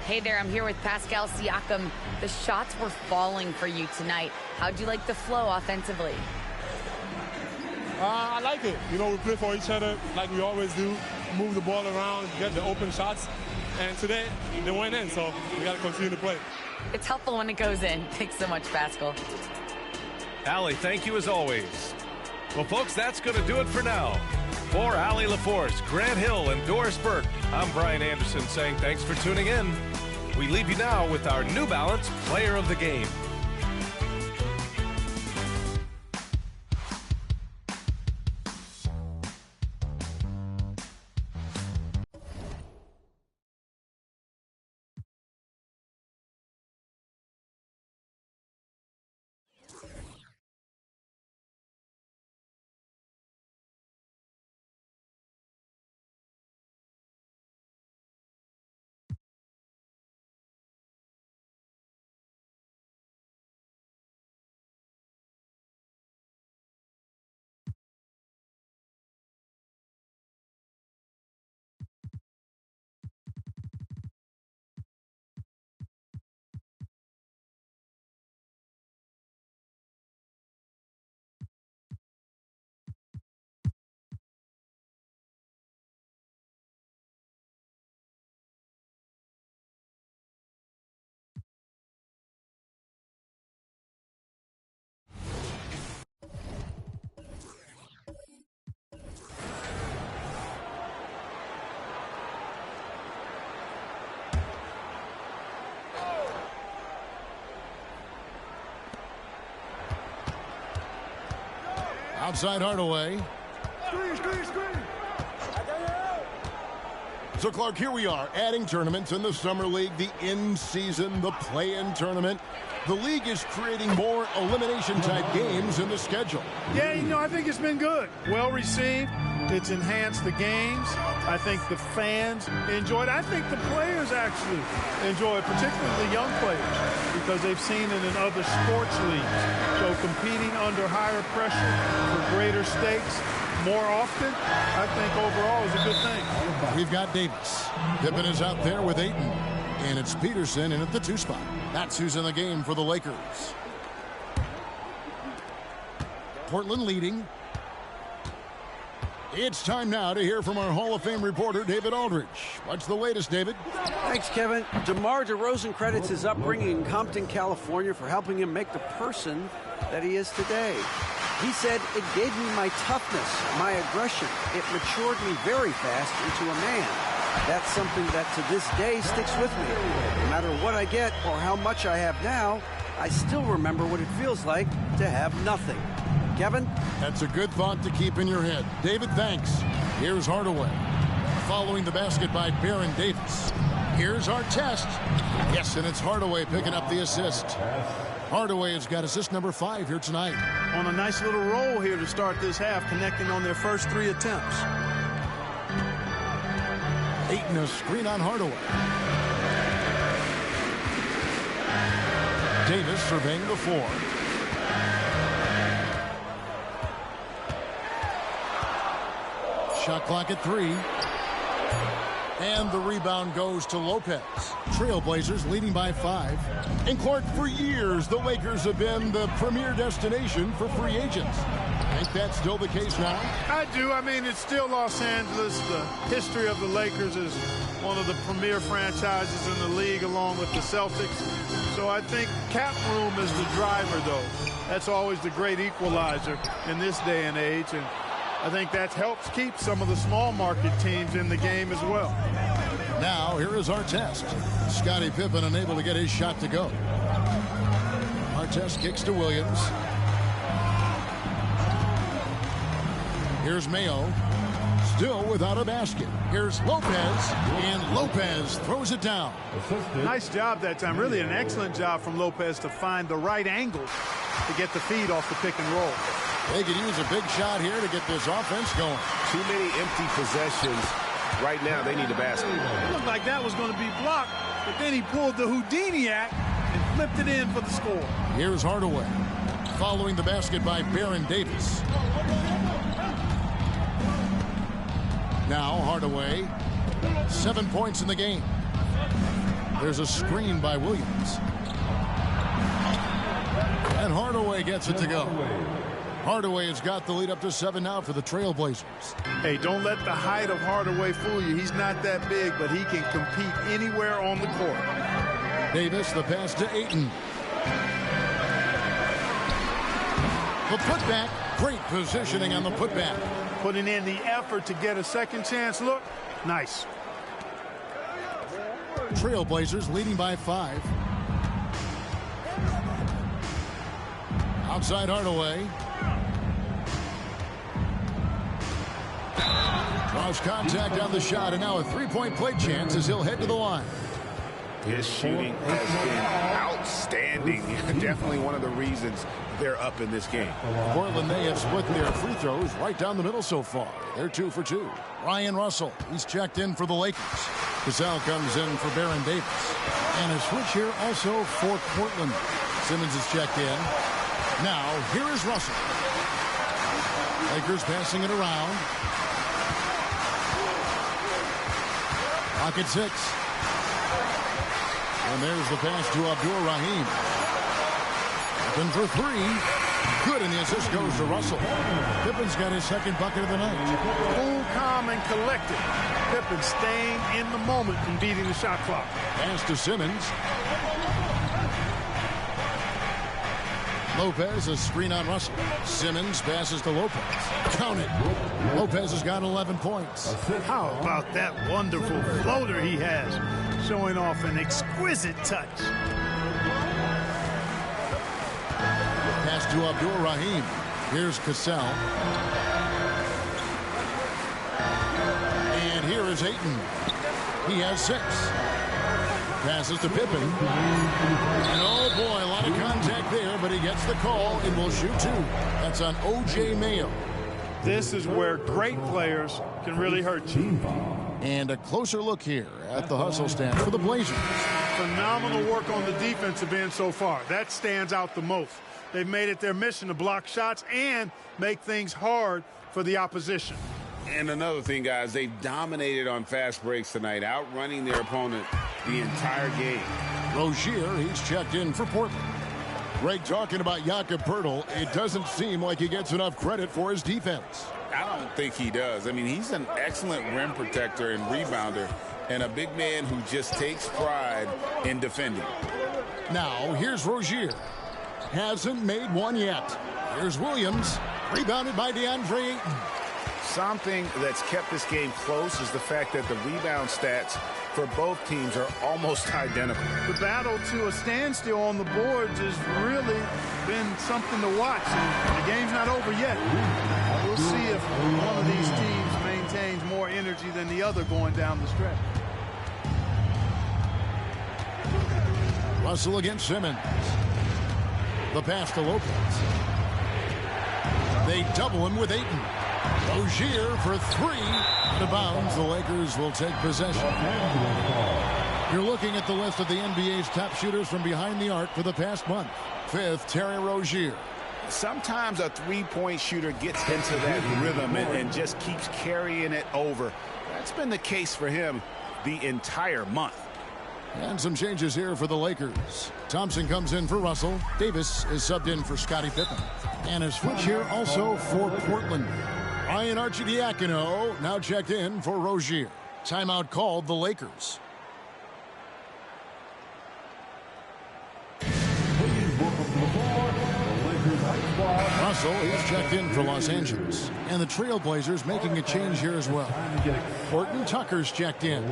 Hey there, I'm here with Pascal Siakam. The shots were falling for you tonight. How'd you like the flow offensively? I like it. You know, we play for each other like we always do. move the ball around, get the open shots. And today, they went in, so we got to continue to play. It's helpful when it goes in. Thanks so much, Pascal. Allie, thank you as always. Well, folks, that's going to do it for now. For Allie LaForce, Grant Hill, and Doris Burke, I'm Brian Anderson saying thanks for tuning in. We leave you now with our New Balance Player of the Game. Outside Hardaway. So, Clark, here we are, adding tournaments in the Summer League, the in-season, the play-in tournament. The league is creating more elimination-type games in the schedule. Yeah, you know, I think it's been good. Well received. It's enhanced the games. I think the fans enjoy it. I think the players actually enjoy it, particularly the young players, because they've seen it in other sports leagues. So competing under higher pressure for greater stakes more often, I think overall is a good thing. We've got Davis. Pippen is out there with Ayton. And it's Peterson in at the 2 spot. That's who's in the game for the Lakers. Portland leading. It's time now to hear from our Hall of Fame reporter, David Aldridge. What's the latest, David? Thanks, Kevin. DeMar DeRozan credits his upbringing in Compton, California for helping him make the person that he is today. He said, "It gave me my toughness, my aggression. It matured me very fast into a man. That's something that to this day sticks with me. No matter what I get or how much I have now, I still remember what it feels like to have nothing." Kevin? That's a good thought to keep in your head. David, thanks. Here's Hardaway. Following the basket by Baron Davis. Here's our test. Yes, and it's Hardaway picking up the assist. Hardaway has got assist number 5 here tonight. On a nice little roll here to start this half, connecting on their first 3 attempts. Ayton a screen on Hardaway. Davis surveying the floor. Shot clock at 3. And the rebound goes to Lopez. Trailblazers leading by 5. And Clark, for years, the Lakers have been the premier destination for free agents. Think that's still the case now? I do. I mean, it's still Los Angeles. The history of the Lakers is one of the premier franchises in the league, along with the Celtics. So I think cap room is the driver, though. That's always the great equalizer in this day and age. And I think that helps keep some of the small market teams in the game as well. Now, here is our test. Scottie Pippen unable to get his shot to go. Artest kicks to Williams. Here's Mayo. Still without a basket. Here's Lopez. And Lopez throws it down. Nice job that time. Really an excellent job from Lopez to find the right angle to get the feed off the pick and roll. They could use a big shot here to get this offense going. Too many empty possessions. Right now, they need a basket. It looked like that was going to be blocked, but then he pulled the Houdini act and flipped it in for the score. Here's Hardaway. Following the basket by Baron Davis. Now Hardaway. 7 points in the game. There's a screen by Williams. And Hardaway gets it to go. Hardaway has got the lead up to 7 now for the Trailblazers. Hey, don't let the height of Hardaway fool you. He's not that big, but he can compete anywhere on the court. Davis, the pass to Ayton. The putback. Great positioning on the putback. Putting in the effort to get a second chance look. Nice. Trailblazers leading by 5. Outside Hardaway. Draws contact on the shot, and now a three-point play chance as he'll head to the line. His shooting has been outstanding. Definitely one of the reasons they're up in this game. Portland, they have split their free throws right down the middle so far. They're 2 for 2. Ryan Russell, he's checked in for the Lakers. Cassell comes in for Baron Davis. And a switch here also for Portland. Simmons is checked in. Now, here is Russell. Lakers passing it around. Pocket 6. And there's the pass to Abdul-Rahim. Open for 3. Good, and the assist goes to Russell. Pippen's got his second bucket of the night. Cool, calm, and collected. Pippen staying in the moment and beating the shot clock. Pass to Simmons. Lopez, a screen on Russell. Simmons passes to Lopez. Count it. Lopez has got 11 points. How about that wonderful floater he has, showing off an exquisite touch. Pass to Abdul-Rahim. Here's Cassell. And here is Ayton. He has 6. Passes to Pippen. And oh boy, a lot of contact there, but he gets the call and will shoot 2. That's on O.J. Mayo. This is where great players can really hurt you. And a closer look here at the hustle stand for the Blazers. Phenomenal work on the defensive end so far. That stands out the most. They've made it their mission to block shots and make things hard for the opposition. And another thing, guys, they've dominated on fast breaks tonight, outrunning their opponent the entire game. Rozier, he's checked in for Portland. Greg talking about Jakob Poeltl. It doesn't seem like he gets enough credit for his defense. I don't think he does. I mean, he's an excellent rim protector and rebounder, and a big man who just takes pride in defending. Now, here's Rozier. Hasn't made one yet. Here's Williams. Rebounded by DeAndre Ayton. Something that's kept this game close is the fact that the rebound stats for both teams are almost identical. The battle to a standstill on the boards has really been something to watch. And the game's not over yet. We'll see if one of these teams maintains more energy than the other going down the stretch. Russell against Simmons. The pass to Lopez. They double him with Ayton. Rozier for 3. Out of bounds. The Lakers will take possession. You're looking at the list of the NBA's top shooters from behind the arc for the past month. 5th, Terry Rozier. Sometimes a three-point shooter gets into that rhythm and just keeps carrying it over. That's been the case for him the entire month. And some changes here for the Lakers. Thompson comes in for Russell. Davis is subbed in for Scottie Pippen. And a switch here also for Portland. Ryan Arcidiacono now checked in for Rozier. Timeout called the Lakers. Russell is checked in for Los Angeles. And the Trailblazers making a change here as well. Horton Tucker's checked in.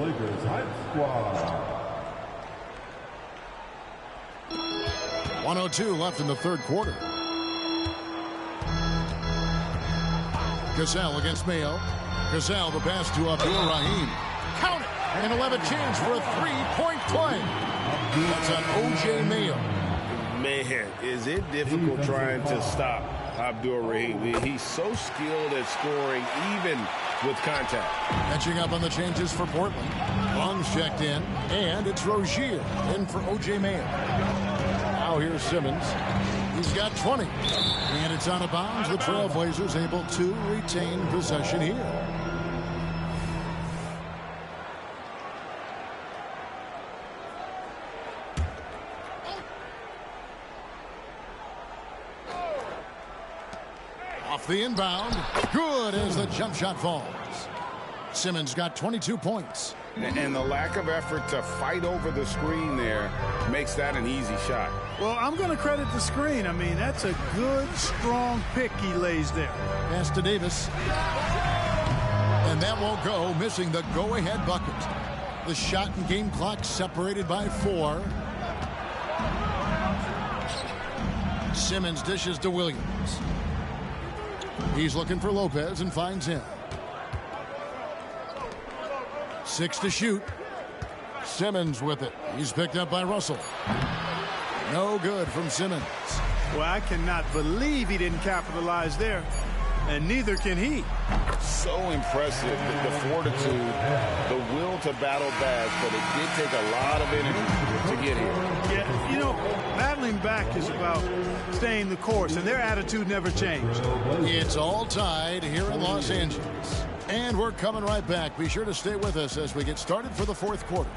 1:02 left in the third quarter. Cassell against Mayo. Cassell, the pass to Abdul-Rahim. Count it! And he'll have a chance for a three-point play. That's on O.J. Mayo. Man, is it difficult trying to stop Abdul-Rahim. He's so skilled at scoring, even with contact. Catching up on the changes for Portland. Long's checked in, and it's Rozier in for O.J. Mayo. Now here's Simmons. He's got 20. And it's out of bounds. The Trailblazers able to retain possession here. Off the inbound. Good as the jump shot falls. Simmons got 22 points. And the lack of effort to fight over the screen there makes that an easy shot. Well, I'm going to credit the screen. I mean, that's a good, strong pick he lays there. Pass to Davis. And that won't go, missing the go-ahead bucket. The shot and game clock separated by 4. Simmons dishes to Williams. He's looking for Lopez and finds him. 6 to shoot. Simmons with it. He's picked up by Russell. No good from Simmons. Well, I cannot believe he didn't capitalize there. And neither can he. So impressive, the fortitude, the will to battle back, but it did take a lot of energy to get here. Yeah, you know, battling back is about staying the course, and their attitude never changed. It's all tied here in Los Angeles. And we're coming right back. Be sure to stay with us as we get started for the fourth quarter.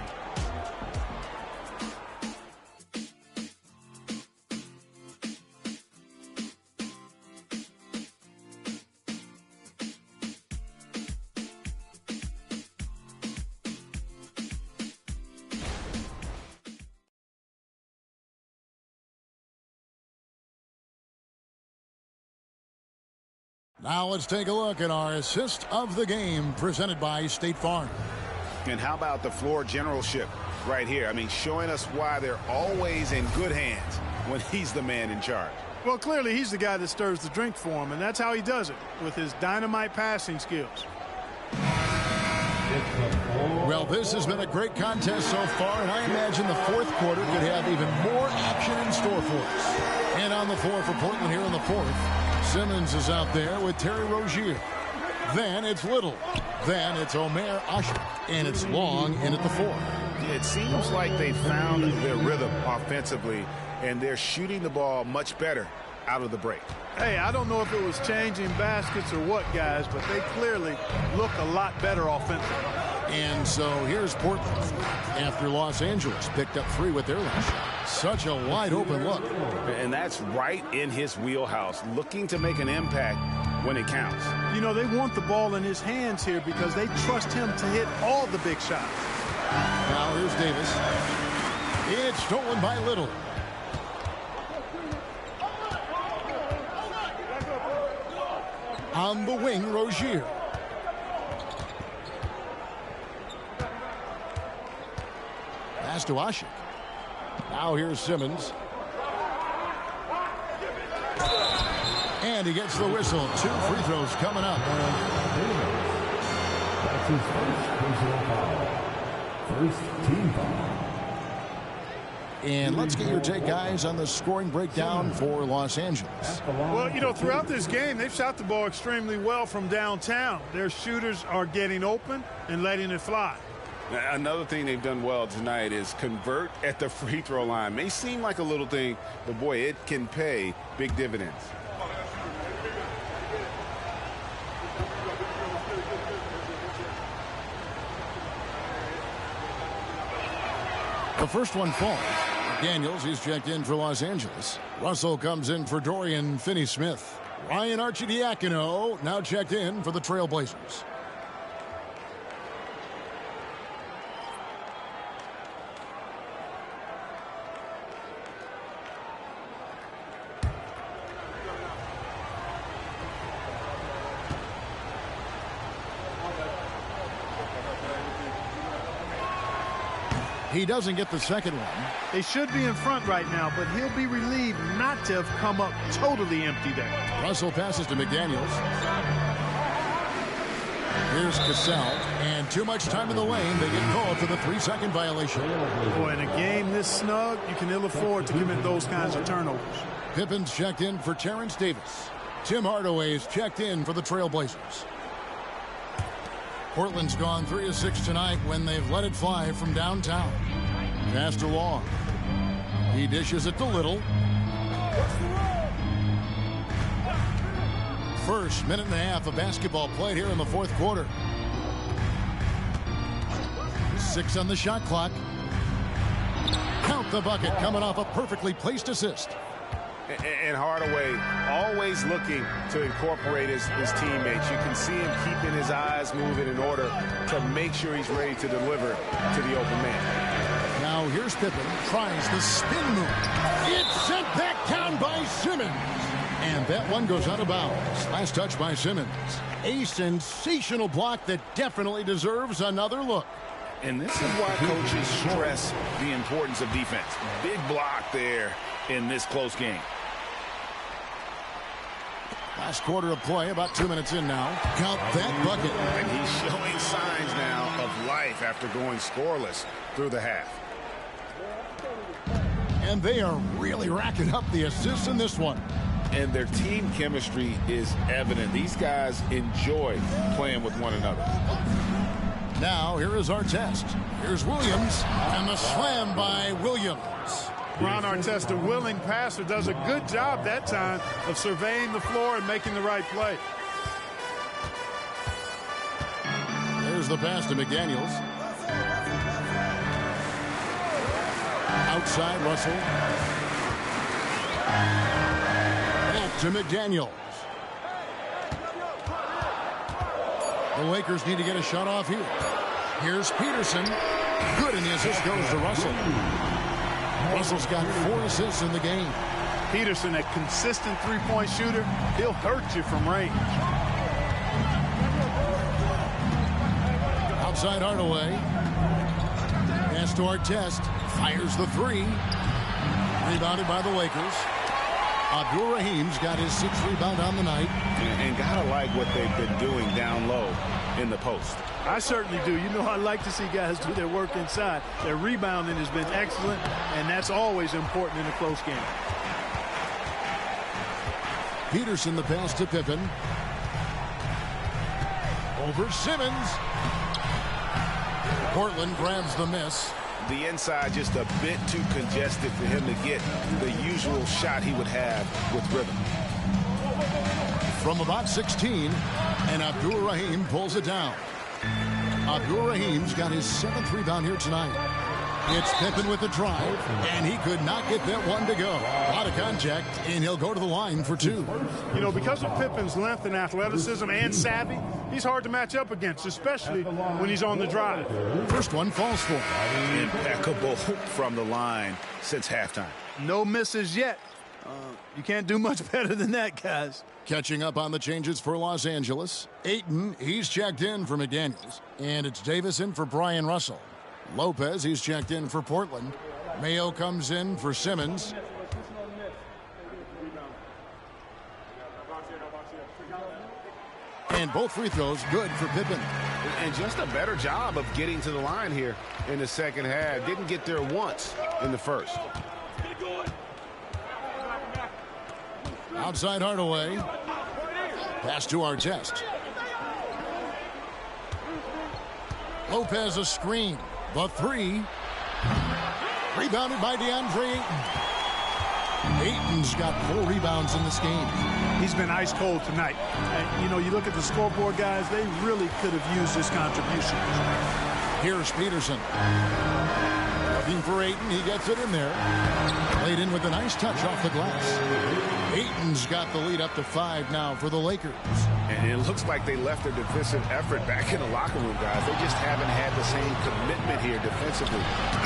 Now let's take a look at our assist of the game presented by State Farm. And how about the floor generalship right here? I mean, showing us why they're always in good hands when he's the man in charge. Well, clearly he's the guy that stirs the drink for him, and that's how he does it, with his dynamite passing skills. Well, this has been a great contest so far, and I imagine the fourth quarter could have even more action in store for us. And on the floor for Portland here in the fourth, Simmons is out there with Terry Rozier. Then it's Little. Then it's Omer Ashik. And it's Long in at the 4. It seems like they found their rhythm offensively, and they're shooting the ball much better out of the break. Hey, I don't know if it was changing baskets or what, guys, but they clearly look a lot better offensively. And so here's Portland after Los Angeles picked up 3 with their last shot. Such a wide open look. And that's right in his wheelhouse, looking to make an impact when it counts. You know, they want the ball in his hands here because they trust him to hit all the big shots. Now here's Davis. It's stolen by Little. On the wing, Rozier. Pass to Ashik. Now here's Simmons. And he gets the whistle. 2 free throws coming up. That's his first personal foul. First team foul. And let's get your take, guys, on the scoring breakdown for Los Angeles. Well, you know, throughout this game, they've shot the ball extremely well from downtown. Their shooters are getting open and letting it fly. Another thing they've done well tonight is convert at the free throw line. May seem like a little thing, but boy, it can pay big dividends. The first one falls. Daniels, he's checked in for Los Angeles. Russell comes in for Dorian Finney-Smith. Ryan Arcidiacono now checked in for the Trailblazers. He doesn't get the second one. They should be in front right now, but he'll be relieved not to have come up totally empty there. Russell passes to McDaniels. Here's Cassell, and too much time in the lane. They get called for the 3-second violation. Boy, in a game this snug, you can ill afford to commit those kinds of turnovers. Pippen's checked in for Terrence Davis. Tim Hardaway's checked in for the Trailblazers. Portland's gone 3 of 6 tonight when they've let it fly from downtown. Pass to Long. He dishes it to Little. First minute and a half of basketball played here in the fourth quarter. 6 on the shot clock. Count the bucket coming off a perfectly placed assist. And Hardaway always looking to incorporate his teammates. You can see him keeping his eyes moving in order to make sure he's ready to deliver to the open man. Now here's Pippen, tries the spin move. It's sent back down by Simmons. And that one goes out of bounds. Last touch by Simmons. A sensational block that definitely deserves another look. And this is why coaches stress the importance of defense. Big block there in this close game. Last quarter of play, about 2 minutes in now. Count that bucket. And he's showing signs now of life after going scoreless through the half. And they are really racking up the assists in this one. And their team chemistry is evident. These guys enjoy playing with one another. Now, here is our test. Here's Williams, and the slam by Williams. Ron Artest, a willing passer, does a good job that time of surveying the floor and making the right play. There's the pass to McDaniels. Outside Russell. Back to McDaniels. The Lakers need to get a shot off here. Here's Peterson. Good, and the assist goes to Russell. Russell's got 4 assists in the game. Peterson, a consistent three-point shooter. He'll hurt you from range. Outside Hardaway. Pass to Artest. Fires the 3. Rebounded by the Lakers. Abdul Rahim's got his 6th rebound on the night. And gotta like what they've been doing down low in the post. I certainly do. You know, I like to see guys do their work inside. Their rebounding has been excellent, and that's always important in a close game. Peterson, the pass to Pippen. Over Simmons. Portland grabs the miss. The inside just a bit too congested for him to get the usual shot he would have with rhythm. From about 16, and Abdul Rahim pulls it down. Abdul Rahim's got his 7th rebound here tonight. It's Pippen with the drive, and he could not get that one to go. A lot of contact, and he'll go to the line for 2. You know, because of Pippen's length and athleticism and savvy, he's hard to match up against, especially when he's on the drive. First one falls for him. Impeccable from the line since halftime. No misses yet. You can't do much better than that, guys. Catching up on the changes for Los Angeles. Ayton, he's checked in for McDaniels. And it's Davison for Brian Russell. Lopez, he's checked in for Portland. Mayo comes in for Simmons. And both free throws good for Pippen. And just a better job of getting to the line here in the second half. Didn't get there once in the first. Outside Hardaway. Pass to Artest. Lopez a screen. The 3. Rebounded by DeAndre Ayton. Ayton's got 4 rebounds in this game. He's been ice cold tonight. And, you know, you look at the scoreboard, guys, they really could have used this contribution. Here's Peterson. Looking for Ayton. He gets it in there. Laid in with a nice touch off the glass. Ayton's got the lead up to 5 now for the Lakers. And it looks like they left their defensive effort back in the locker room, guys. They just haven't had the same commitment here defensively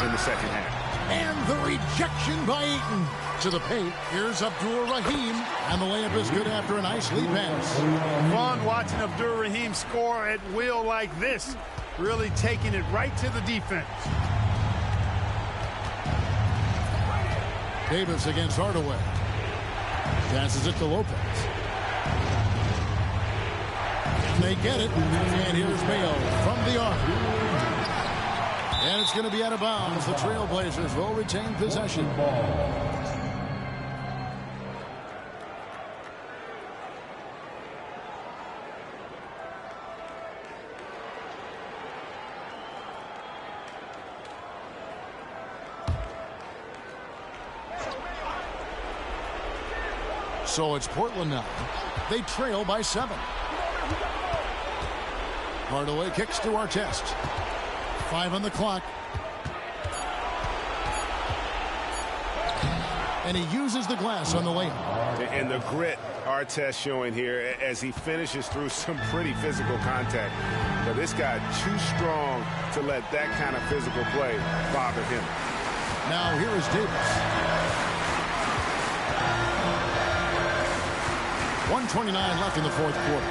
in the second half. And the rejection by Ayton. To the paint, here's Abdul Rahim. And the layup is good after a nice lead pass. Fun watching Abdul Rahim score at will like this. Really taking it right to the defense. Davis against Hardaway. Passes it to Lopez. And they get it. And here's Mayo from the arc. And it's going to be out of bounds. The Trailblazers will retain possession. So it's Portland now. They trail by 7. Hardaway kicks to Artest. 5 on the clock. And he uses the glass on the layup. And the grit Artest showing here as he finishes through some pretty physical contact. But this guy too strong to let that kind of physical play bother him. Now here is Davis. 1:29 left in the fourth quarter.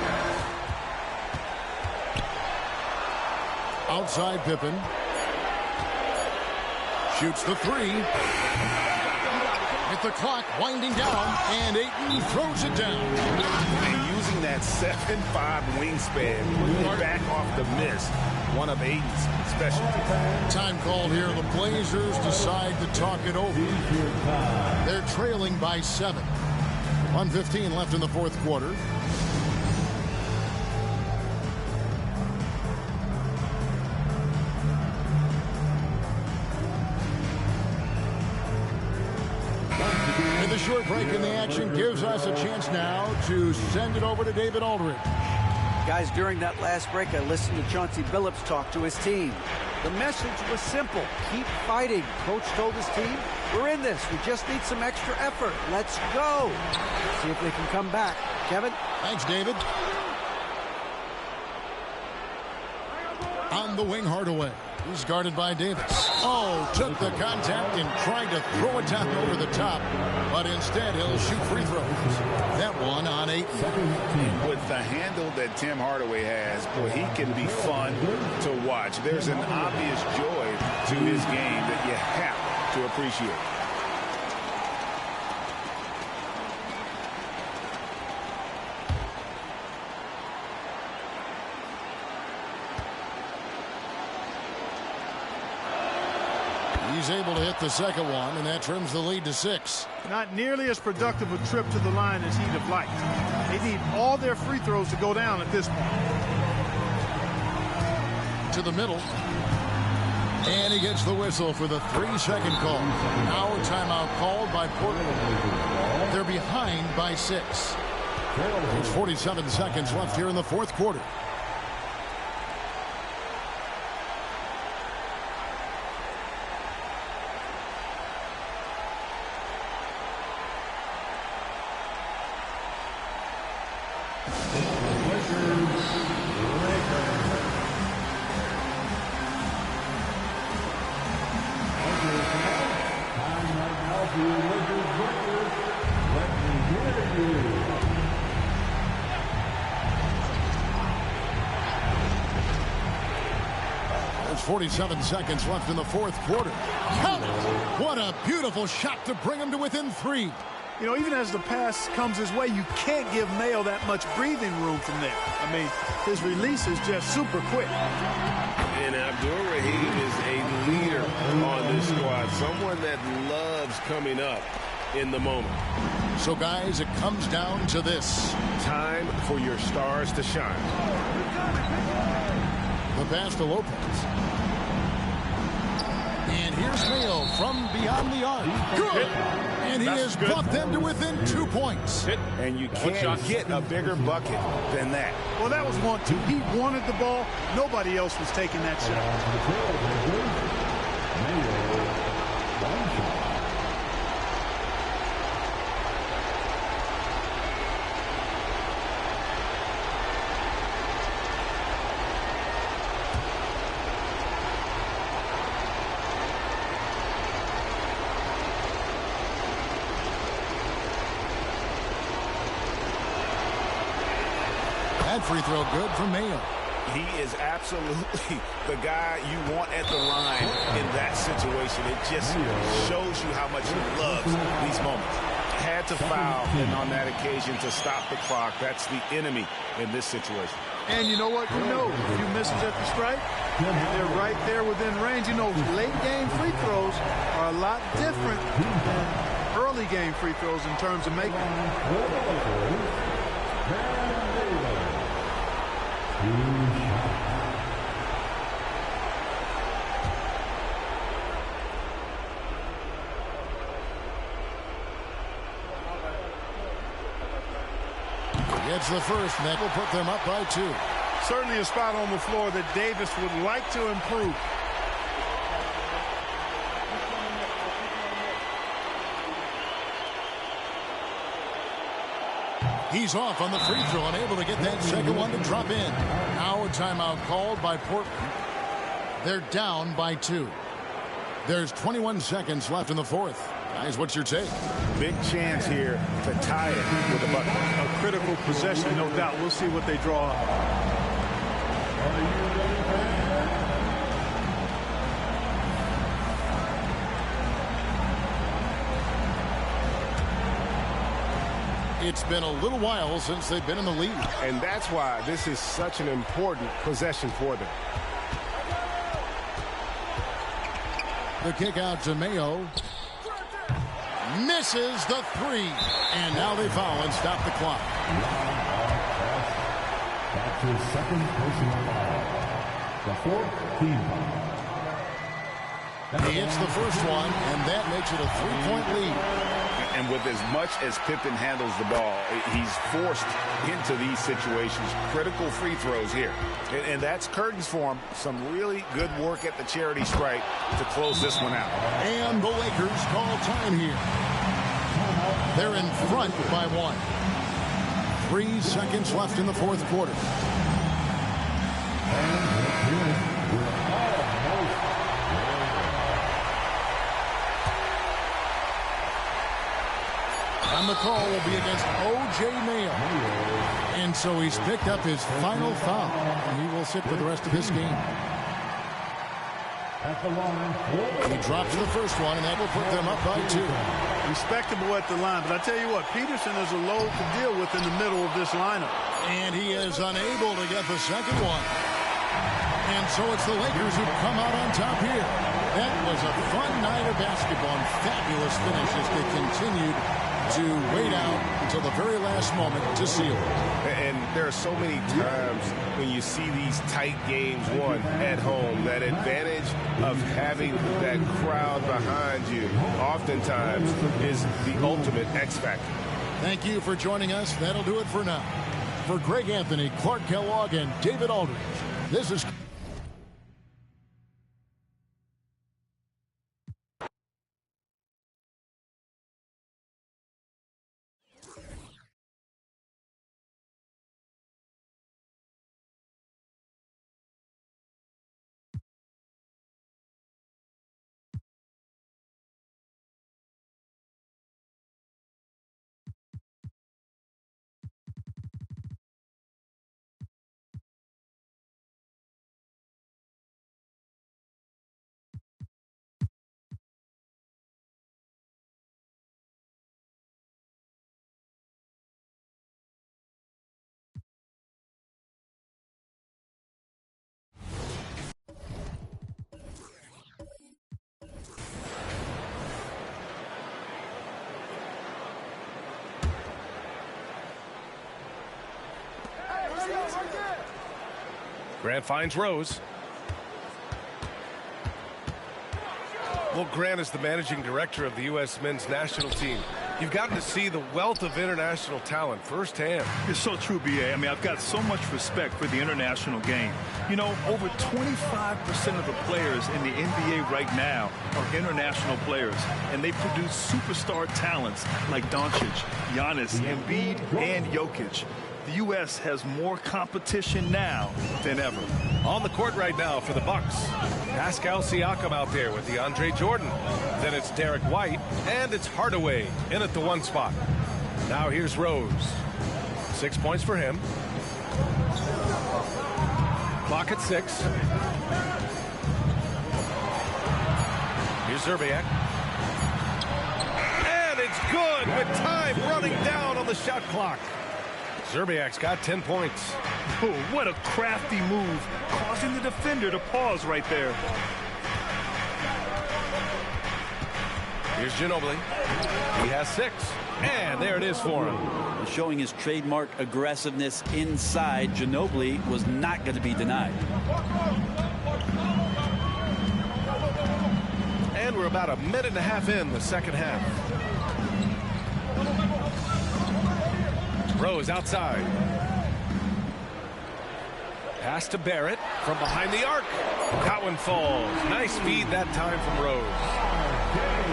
Outside Pippen. Shoots the three. With the clock winding down, and Ayton throws it down. And using that 7'5" wingspan, putting it back off the miss. One of Ayton's specialties. Time called here. The Blazers decide to talk it over. They're trailing by 7. 1:15 left in the fourth quarter. And the short break in the action gives us a chance now to send it over to David Aldridge. Guys, during that last break, I listened to Chauncey Billups talk to his team. The message was simple. Keep fighting. Coach told his team, we're in this. We just need some extra effort. Let's go. See if they can come back. Kevin? Thanks, David. On the wing, Hardaway. He's guarded by Davis. Oh, took the contact and tried to throw it down over the top. But instead, he'll shoot free throws. That one on 8. With the handle that Tim Hardaway has, boy, he can be fun to watch. There's an obvious joy to his game that you have to appreciate. He's able to hit the second one, and that trims the lead to 6. Not nearly as productive a trip to the line as he'd have liked. They need all their free throws to go down at this point. To the middle. And he gets the whistle for the 3-second call. Now a timeout called by Portland. They're behind by 6. There's 47 seconds left here in the fourth quarter. There's 47 seconds left in the fourth quarter. Count it! What a beautiful shot to bring him to within 3. You know, even as the pass comes his way, you can't give Mayo that much breathing room from there. I mean, his release is just super quick. And Abdur-Rahim is a leader on this squad, someone that loves coming up in the moment. So, guys, it comes down to this. Time for your stars to shine. The pass to Lopez. And here's Mayo from beyond the arc. Good! And he has brought them to within 2 points. And you can't get a bigger bucket than that. Well, that was 1-2. He wanted the ball. Nobody else was taking that shot. That free throw good from Mayo. He is absolutely the guy you want at the line in that situation. It just shows you how much he loves these moments. Had to foul, and on that occasion to stop the clock. That's the enemy in this situation. And you know what? You know, a few misses at the stripe, and they're right there within range. You know, late game free throws are a lot different than early game free throws in terms of making them. Gets the first, and that will put them up by 2. Certainly a spot on the floor that Davis would like to improve. He's off on the free throw, unable to get that second one to drop in. Now a timeout called by Portland. They're down by 2. There's 21 seconds left in the fourth. Guys, what's your take? Big chance here to tie it with a bucket. A critical possession, no doubt. We'll see what they draw up. It's been a little while since they've been in the lead. And that's why this is such an important possession for them. The kick out to Mayo. Misses the 3. And now they foul and stop the clock. That's his second personal foul. The 4th team foul. He hits the first one, and that makes it a 3-point lead. And with as much as Pippen handles the ball, he's forced into these situations. Critical free throws here. And that's curtains for him. Some really good work at the charity stripe to close this one out. And the Lakers call time here. They're in front by 1. 3 seconds left in the fourth quarter. And the call will be against O.J. Mayo. And so he's picked up his final foul. And he will sit for the rest of this game. At the line. He drops the first one, and that will put them up by 2. Respectable at the line. But I tell you what, Peterson is a load to deal with in the middle of this lineup. And he is unable to get the second one. And so it's the Lakers who come out on top here. That was a fun night of basketball and fabulous finish as they continued to wait out until the very last moment to seal it. And there are so many times when you see these tight games won at home, that advantage of having that crowd behind you oftentimes is the ultimate X factor. Thank you for joining us. That'll do it for now. For Greg Anthony, Clark Kellogg, and David Aldridge, this is... Grant finds Rose. Well, Grant is the managing director of the U.S. men's national team. You've gotten to see the wealth of international talent firsthand. It's so true, B.A. I mean, I've got so much respect for the international game. You know, over 25% of the players in the NBA right now are international players, and they produce superstar talents like Doncic, Giannis, Embiid, and Jokic. The U.S. has more competition now than ever. On the court right now for the Bucks, Pascal Siakam out there with DeAndre Jordan. Then it's Derek White, and it's Hardaway in at the 1 spot. Now here's Rose. 6 points for him. Clock at 6. Here's Zerbiak. And it's good with time running down on the shot clock. Zerbiak's got 10 points. Oh, what a crafty move, causing the defender to pause right there. Here's Ginobili. He has 6. And there it is for him. Showing his trademark aggressiveness inside, Ginobili was not going to be denied. And we're about a minute and a half in the second half. Rose outside. Pass to Barrett from behind the arc. That one falls. Nice feed that time from Rose.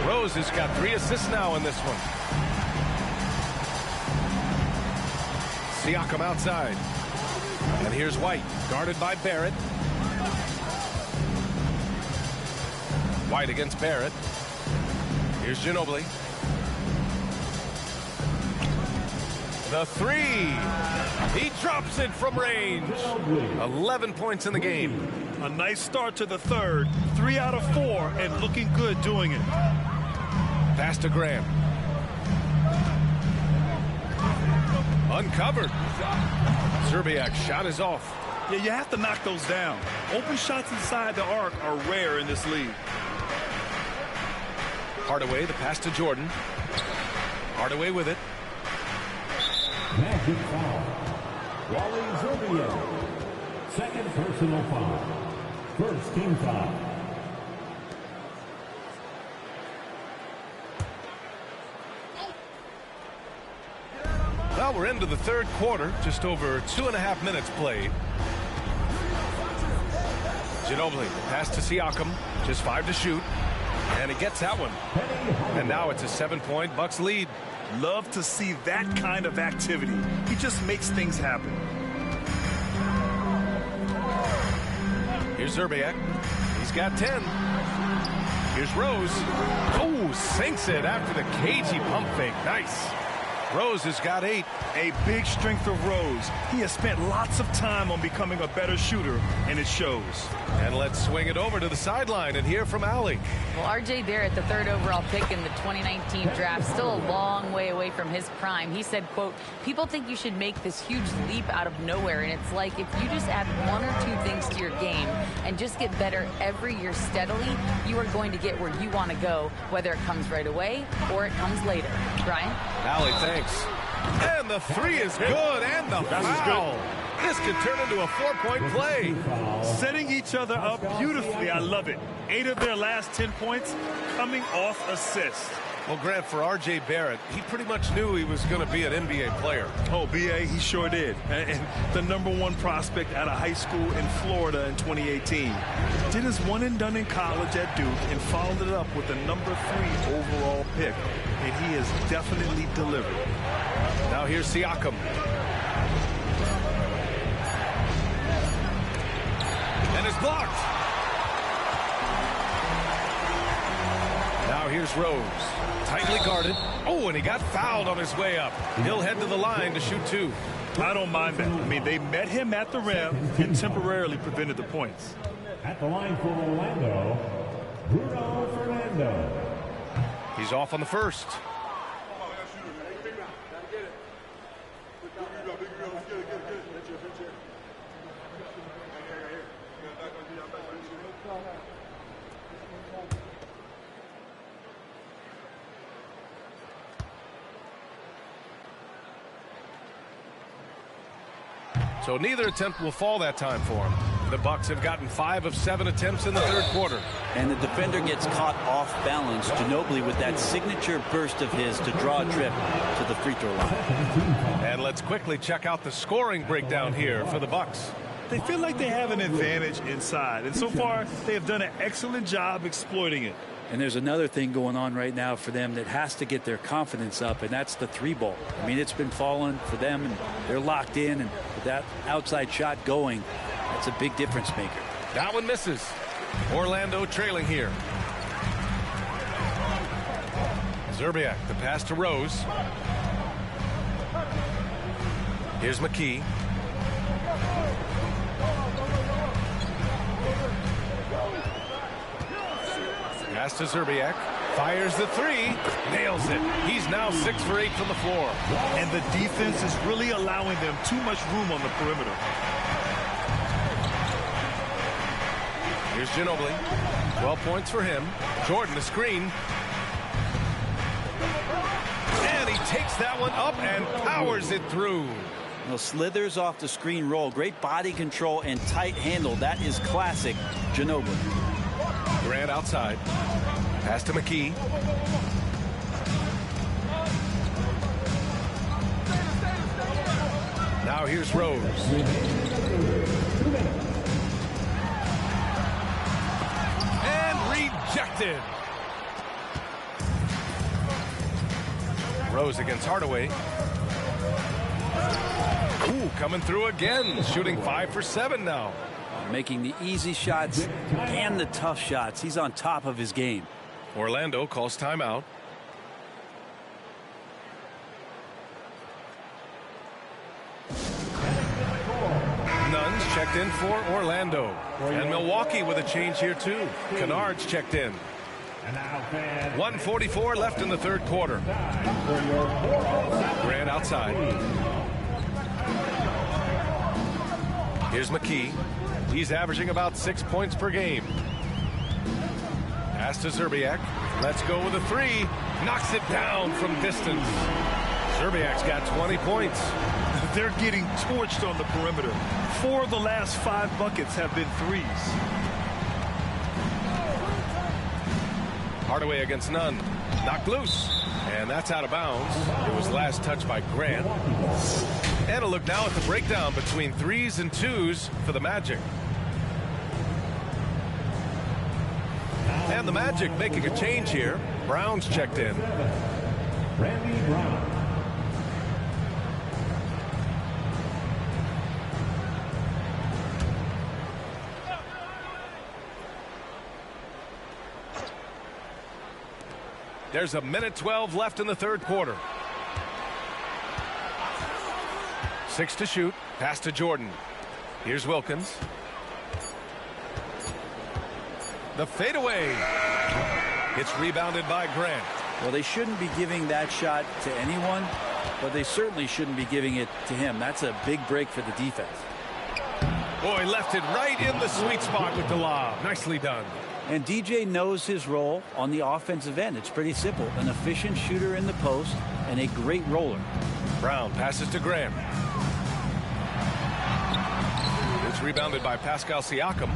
Rose has got 3 assists now in this one. Siakam outside. And here's White, guarded by Barrett. White against Barrett. Here's Ginobili. The three. He drops it from range. 11 points in the game. A nice start to the third. 3 out of 4 and looking good doing it. Pass to Graham. Uncovered. Zerbiak shot is off. Yeah, you have to knock those down. Open shots inside the arc are rare in this league. Hardaway, the pass to Jordan. Hardaway with it. Magic foul. Wally Zerbiak. Second personal foul. First team foul. Well, we're into the third quarter. Just over 2.5 minutes played. Ginobili, pass to Siakam. Just 5 to shoot. And he gets that one. And now it's a 7-point Bucks lead. Love to see that kind of activity. He just makes things happen. Here's Zerbiak. He's got 10. Here's Rose. Oh, sinks it after the cagey pump fake. Nice. Rose has got 8. A big strength of Rose. He has spent lots of time on becoming a better shooter, and it shows. And let's swing it over to the sideline and hear from Allie. Well, R.J. Barrett, the 3rd overall pick in the 2019 draft, still a long way away from his prime. He said, quote, people think you should make this huge leap out of nowhere, and it's like if you just add 1 or 2 things to your game and just get better every year steadily, you are going to get where you want to go, whether it comes right away or it comes later. Brian? Allie, thanks. And the 3 is good, and the foul. This could turn into a 4-point play. Setting each other up beautifully. I love it. 8 of their last 10 points coming off assists. Well, Grant, for R.J. Barrett, he pretty much knew he was going to be an NBA player. Oh, B.A., he sure did. And the #1 prospect out of high school in Florida in 2018. Did his one and done in college at Duke and followed it up with the #3 overall pick. And he has definitely delivered. Now here's Siakam. And it's blocked. Now here's Rose. Tightly guarded. Oh, and he got fouled on his way up. He'll head to the line to shoot 2. I don't mind that. I mean, they met him at the rim and temporarily prevented the points. At the line for Orlando, Bruno Fernando. He's off on the first. So neither attempt will fall that time for him. The Bucks have gotten 5 of 7 attempts in the third quarter. And the defender gets caught off balance. Ginobili with that signature burst of his to draw a trip to the free throw line. And let's quickly check out the scoring breakdown here for the Bucks. They feel like they have an advantage inside, and so far they have done an excellent job exploiting it. And there's another thing going on right now for them that has to get their confidence up, and that's the 3-ball. I mean, it's been falling for them, and they're locked in, and with that outside shot going, that's a big difference maker. That one misses. Orlando trailing here. Zerbiak, the pass to Rose. Here's McKee. Pass to Zerbiak. Fires the 3. Nails it. He's now 6 for 8 from the floor. And the defense is really allowing them too much room on the perimeter. Here's Ginobili. 12 points for him. Jordan, the screen. And he takes that one up and powers it through. Well, slithers off the screen roll. Great body control and tight handle. That is classic Ginobili. Grant outside. Pass to McKee. Now here's Rose. And rejected. Rose against Hardaway. Ooh, coming through again, shooting 5 for 7 now. Making the easy shots and the tough shots. He's on top of his game. Orlando calls timeout. Nunn's checked in for Orlando. And Milwaukee with a change here too. Kennard's checked in. 1:44 left in the third quarter. Grant outside. Here's McKee. He's averaging about 6 points per game. Pass to Zerbiak. Let's go with a three. Knocks it down from distance. Zerbiak's got 20 points. They're getting torched on the perimeter. 4 of the last 5 buckets have been threes. Hardaway against Nunn. Knocked loose. And that's out of bounds. It was last touched by Grant. And a look now at the breakdown between 3s and 2s for the Magic. And the Magic making a change here. Brown's checked in. Randy Brown. There's a minute 12 left in the third quarter. 6 to shoot. Pass to Jordan. Here's Wilkins. The fadeaway. It's rebounded by Grant. Well, they shouldn't be giving that shot to anyone, but they certainly shouldn't be giving it to him. That's a big break for the defense. Boy, left it right in the sweet spot with the lob. Nicely done. And DJ knows his role on the offensive end. It's pretty simple. An efficient shooter in the post and a great roller. Brown passes to Graham. It's rebounded by Pascal Siakam.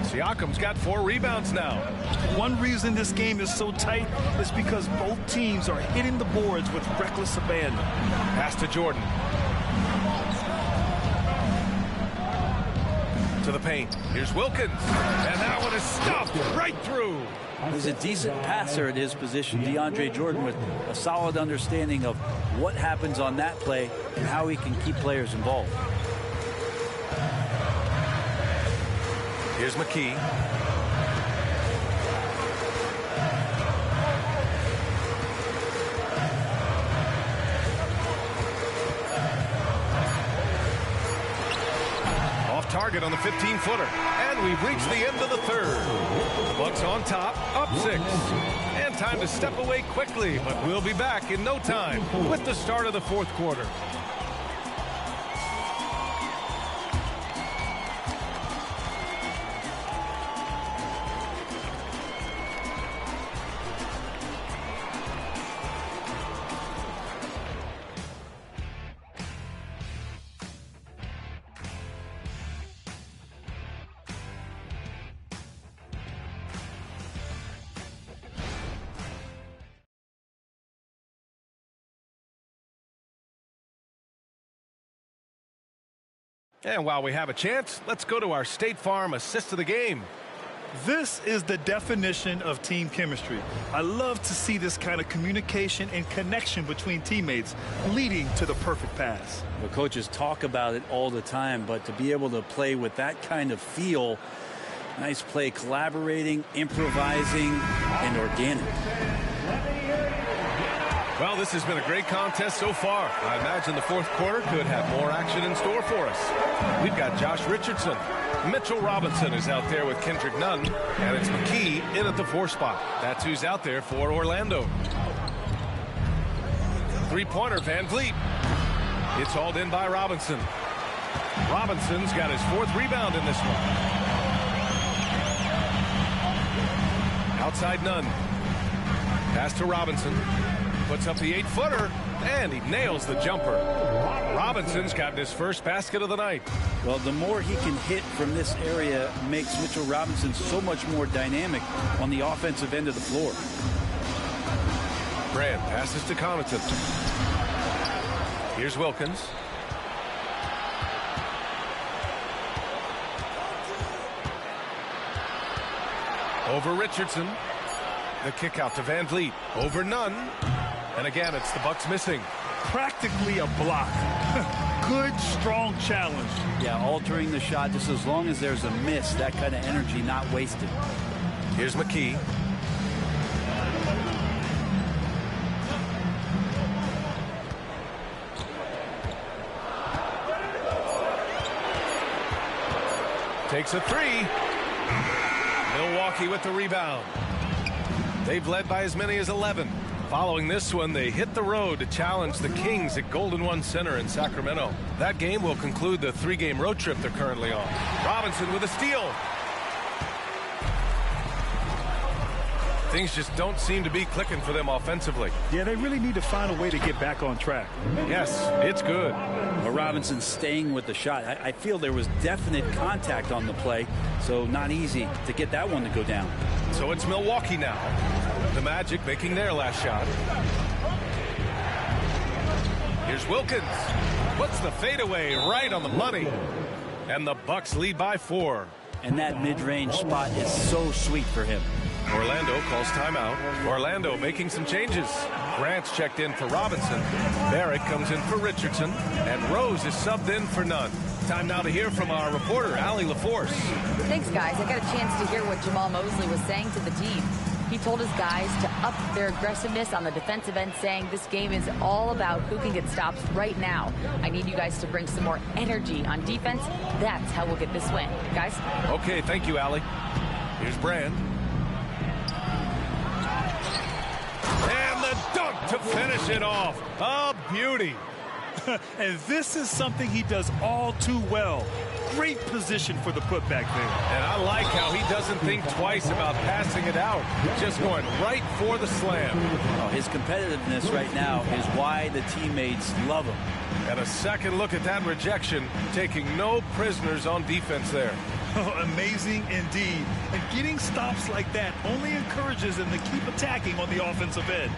Siakam's got 4 rebounds now. One reason this game is so tight is because both teams are hitting the boards with reckless abandon. Pass to Jordan. To the paint. Here's Wilkins. And that one is stuffed right through. He's a decent passer at his position, DeAndre Jordan, with a solid understanding of what happens on that play and how he can keep players involved. Here's McKee. Off target on the 15-footer. And we've reached the end of the third. The Bucks on top, up 6. And time to step away quickly, but we'll be back in no time with the start of the fourth quarter. And while we have a chance, let's go to our State Farm assist of the game. This is the definition of team chemistry. I love to see this kind of communication and connection between teammates leading to the perfect pass. The coaches talk about it all the time, but to be able to play with that kind of feel, nice play, collaborating, improvising, and organic. Well, this has been a great contest so far. I imagine the fourth quarter could have more action in store for us. We've got Josh Richardson. Mitchell Robinson is out there with Kendrick Nunn, and it's McKee in at the 4 spot. That's who's out there for Orlando. 3-pointer, Van Vliet. It's hauled in by Robinson. Robinson's got his 4th rebound in this one. Outside Nunn. Pass to Robinson. Puts up the 8-footer, and he nails the jumper. Robinson's got his first basket of the night. Well, the more he can hit from this area makes Mitchell Robinson so much more dynamic on the offensive end of the floor. Brand passes to Connaughton. Here's Wilkins. Over Richardson. The kick out to Van Vliet. Over Nunn. And again, it's the Bucks missing. practically a block. Good, strong challenge. Yeah, altering the shot just as long as there's a miss, that kind of energy not wasted. Here's McKee. Takes a three. Milwaukee with the rebound. They've led by as many as 11. Following this one, they hit the road to challenge the Kings at Golden One Center in Sacramento. That game will conclude the 3-game road trip they're currently on. Robinson with a steal. Things just don't seem to be clicking for them offensively. Yeah, they really need to find a way to get back on track. Yes, it's good. Well, Robinson staying with the shot. I feel there was definite contact on the play, so not easy to get that one to go down. So it's Milwaukee now. The Magic making their last shot. Here's Wilkins. Puts the fadeaway right on the money. And the Bucks lead by 4. And that mid-range spot is so sweet for him. Orlando calls timeout. Orlando making some changes. Grant's checked in for Robinson. Barrett comes in for Richardson. And Rose is subbed in for Nunn. Time now to hear from our reporter, Allie LaForce. Thanks, guys. I got a chance to hear what Jamal Mosley was saying to the team. He told his guys to up their aggressiveness on the defensive end, saying this game is all about who can get stops right now. I need you guys to bring some more energy on defense. That's how we'll get this win. Guys? Okay, thank you, Allie. Here's Brand. And the dunk to finish it off. A beauty. And this is something he does all too well. Great position for the putback there. And I like how he doesn't think twice about passing it out. Just going right for the slam. Oh, his competitiveness right now is why the teammates love him. And a second look at that rejection, taking no prisoners on defense there. Amazing indeed. And getting stops like that only encourages them to keep attacking on the offensive end.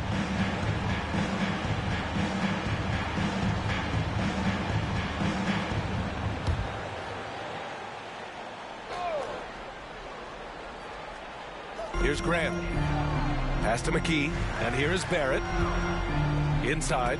Here's Grant. Pass to McKee. And here is Barrett. Inside.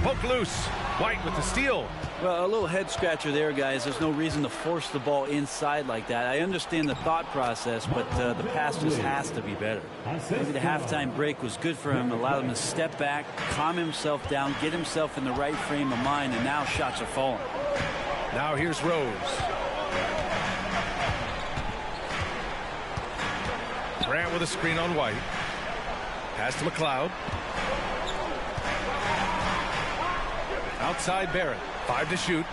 Poke loose. White with the steal. Well, a little head scratcher there, guys. There's no reason to force the ball inside like that. I understand the thought process, but the pass just has to be better. Maybe the halftime break was good for him. Allowed him to step back, calm himself down, get himself in the right frame of mind, and now shots are falling. Now here's Rose. Grant with a screen on White. Pass to McLeod. Outside Barrett. 5 to shoot.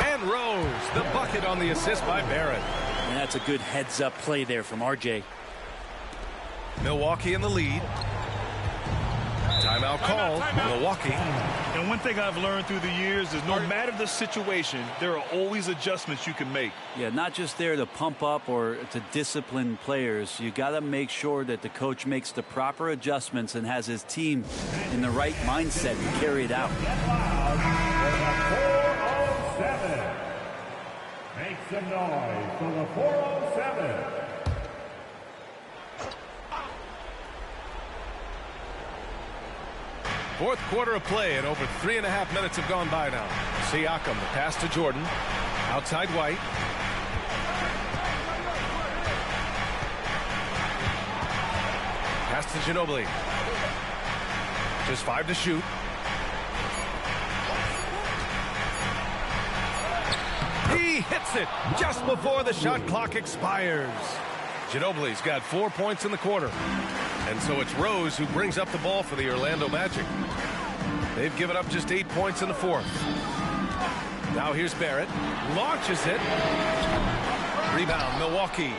And Rose, the bucket on the assist by Barrett. And that's a good heads-up play there from RJ. Milwaukee in the lead. Timeout called. Milwaukee. And one thing I've learned through the years is no matter the situation, there are always adjustments you can make. Yeah, not just there to pump up or to discipline players. You got to make sure that the coach makes the proper adjustments and has his team in the right mindset to carry it out. 407. Make some noise for the 407. Fourth quarter of play, and over 3.5 minutes have gone by now. Siakam, the pass to Jordan. Outside White. Pass to Ginobili. Just 5 to shoot. He hits it just before the shot clock expires. Ginobili's got 4 points in the quarter. And so it's Rose who brings up the ball for the Orlando Magic. They've given up just 8 points in the fourth. Now here's Barrett. Launches it. Rebound, Milwaukee.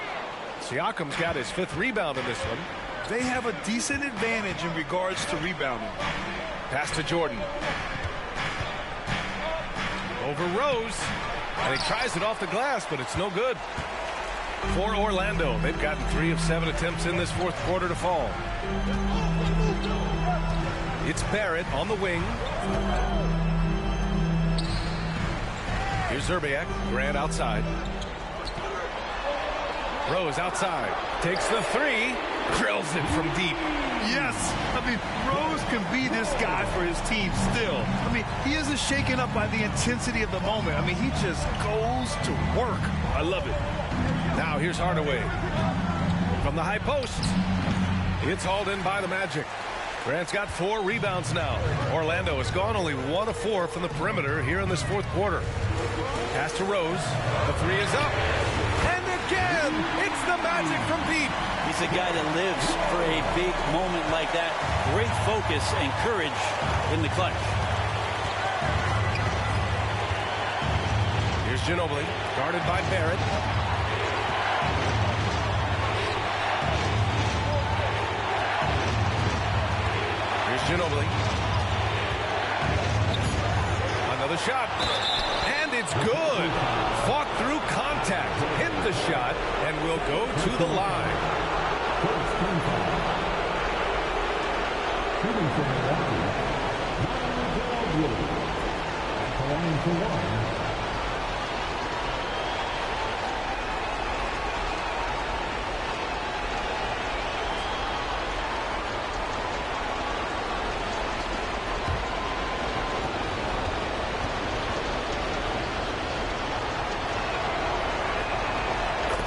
Siakam's got his 5th rebound in this one. They have a decent advantage in regards to rebounding. Pass to Jordan. Over Rose. And he tries it off the glass, but it's no good. For Orlando, they've gotten 3 of 7 attempts in this fourth quarter to fall. It's Barrett on the wing. Here's Zerbiak. Grant outside. Rose outside. Takes the three. Drills it from deep. Yes. I mean, Rose can be this guy for his team still. I mean, he isn't shaken up by the intensity of the moment. I mean, he just goes to work. I love it. Now here's Hardaway. From the high post. It's hauled in by the Magic. Grant's got 4 rebounds now. Orlando has gone only 1 of 4 from the perimeter here in this fourth quarter. Pass to Rose. The three is up. And again, it's the Magic from deep. He's a guy that lives for a big moment like that. Great focus and courage in the clutch. Here's Ginobili, guarded by Barrett. Here's Ginobili. Another shot. And it's good. Fought through contact. Hit the shot and will go to the line.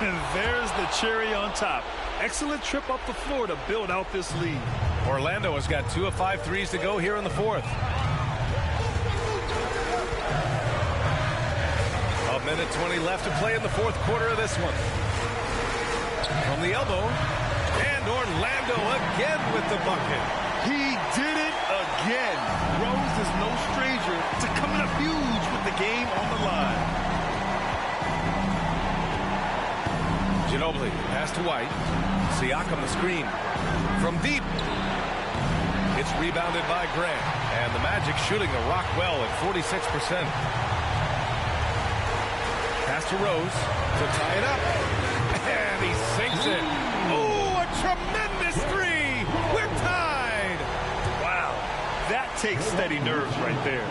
And there's the cherry on top. Excellent trip up the floor to build out this lead. Orlando has got 2 of 5 threes to go here in the fourth. A minute 20 left to play in the fourth quarter of this one. From the elbow. And Orlando again with the bucket. He did it again. Rose is no stranger to coming up huge with the game on the line. Ginobili, pass to White. Siakam the screen. From deep. It's rebounded by Grant. And the Magic shooting the rock well at 46%. Pass to Rose to tie it up. And he sinks it. Oh, a tremendous three. We're tied. Wow. That takes steady nerves right there.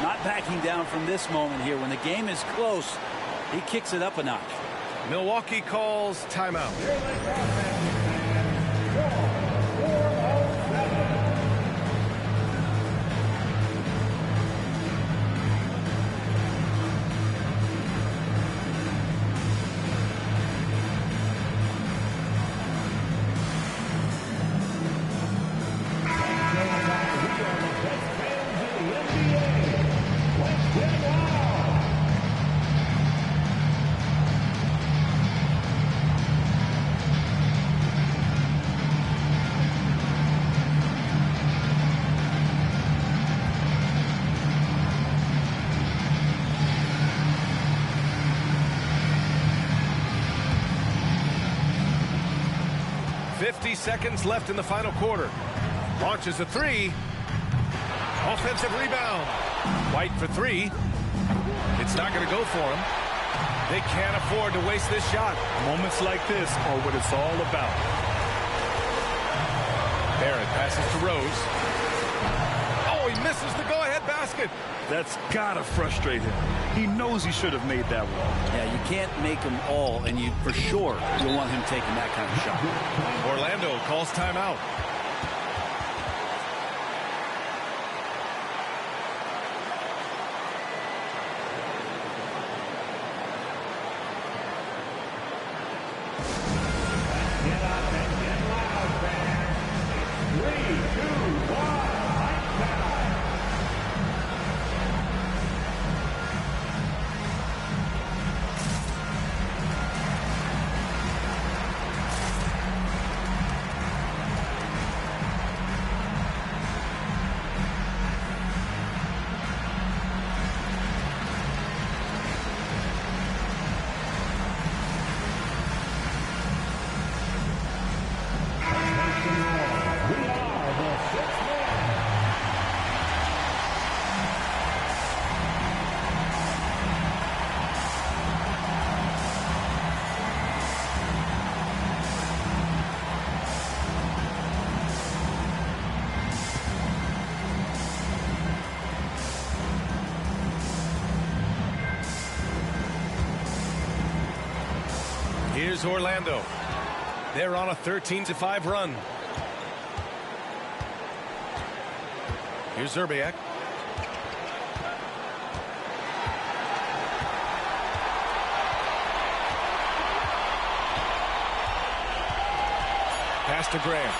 Not backing down from this moment here. When the game is close, he kicks it up a notch. Milwaukee calls timeout. 50 seconds left in the final quarter. Launches a three. Offensive rebound. White for three. It's not going to go for him. They can't afford to waste this shot. Moments like this are what it's all about. Barrett passes to Rose. Oh, he misses the go-ahead basket. That's got to frustrate him. He knows he should have made that one. Yeah, you can't make them all, and you for sure you'll want him taking that kind of shot. Orlando calls timeout. is Orlando. They're on a 13-5 run. Here's Zerbiak. Pass to Grant.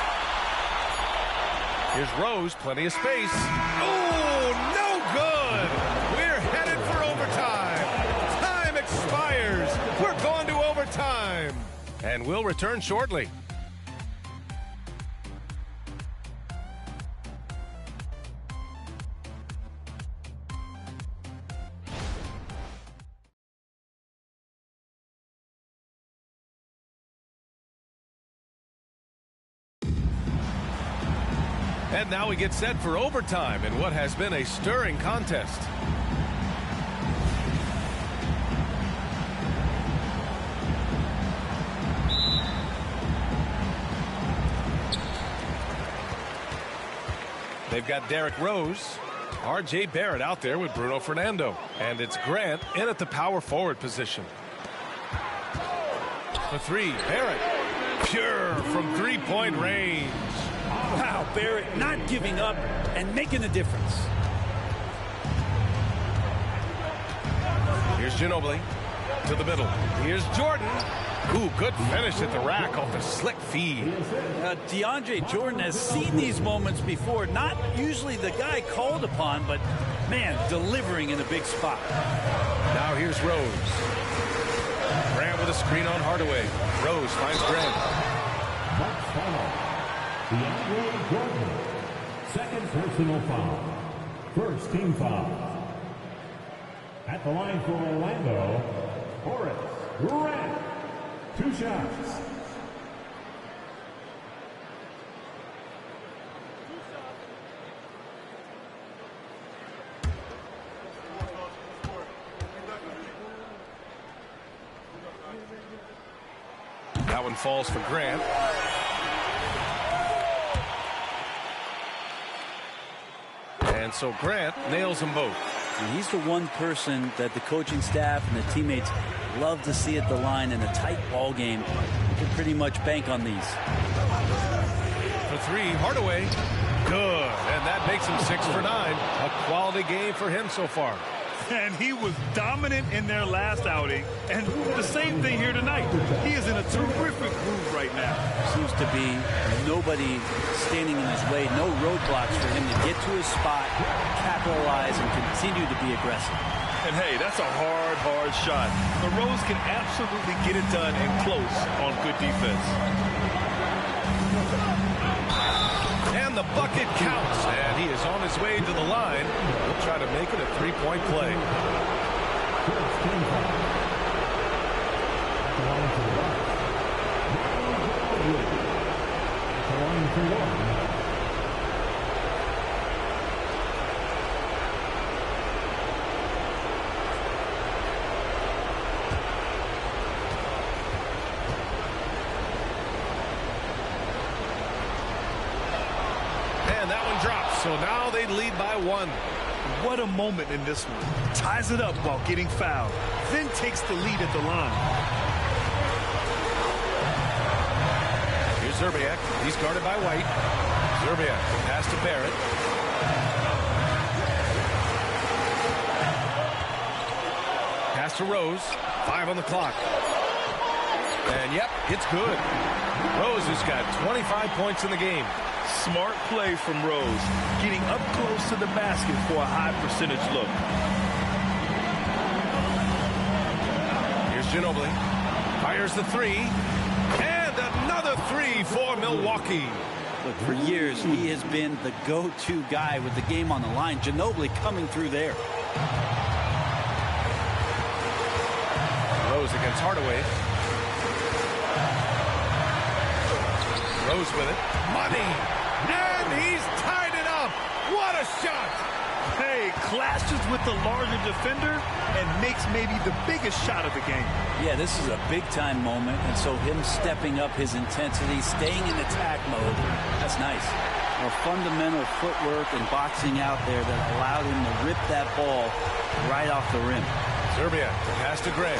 Here's Rose, plenty of space. Oh, no good! We're headed for overtime. Time expires. We're going to overtime. And we'll return shortly. And now we get set for overtime in what has been a stirring contest. They've got Derrick Rose, R.J. Barrett out there with Bruno Fernando. And it's Grant in at the power forward position. The three, Barrett. Pure from three-point range. Wow, Barrett not giving up and making a difference. Here's Ginobili to the middle. Here's Jordan. Ooh, good finish at the rack off the slick feed. DeAndre Jordan has seen these moments before. Not usually the guy called upon, but, man, delivering in a big spot. Now here's Rose. Grant with a screen on Hardaway. Rose finds Grant. DeAndre Jordan, second personal foul. First team foul. At the line for Orlando, Horace Grant. 2 shots. That one falls for Grant. And so Grant nails them both. And he's the one person that the coaching staff and the teammates love to see at the line in a tight ball game. You can pretty much bank on these. For three, Hardaway. Good. And that makes him 6 for 9. A quality game for him so far. And he was dominant in their last outing. And the same thing here tonight. He is in a terrific groove right now. Seems to be nobody standing in his way. No roadblocks for him to get to his spot, capitalize, and continue to be aggressive. And hey, that's a hard shot. But Rose can absolutely get it done and close on good defense. And the bucket counts. And he is on his way to the line. He'll try to make it a three-point play. So now they lead by 1. What a moment in this one. Ties it up while getting fouled. Then takes the lead at the line. Here's Zerbiak. He's guarded by White. Zerbiak pass to Barrett. Pass to Rose. 5 on the clock. And yep, it's good. Rose has got 25 points in the game. Smart play from Rose, getting up close to the basket for a high percentage look. Here's Ginobili. Fires the three. And another three for Milwaukee. Look, for years, he has been the go-to guy with the game on the line. Ginobili coming through there. Rose against Hardaway. Rose with it. Money. And he's tied it up. What a shot. Hey, clashes with the larger defender and makes maybe the biggest shot of the game. Yeah, this is a big-time moment, and so him stepping up his intensity, staying in attack mode, that's nice. A fundamental footwork and boxing out there that allowed him to rip that ball right off the rim. Zerbiak, the pass to Gray.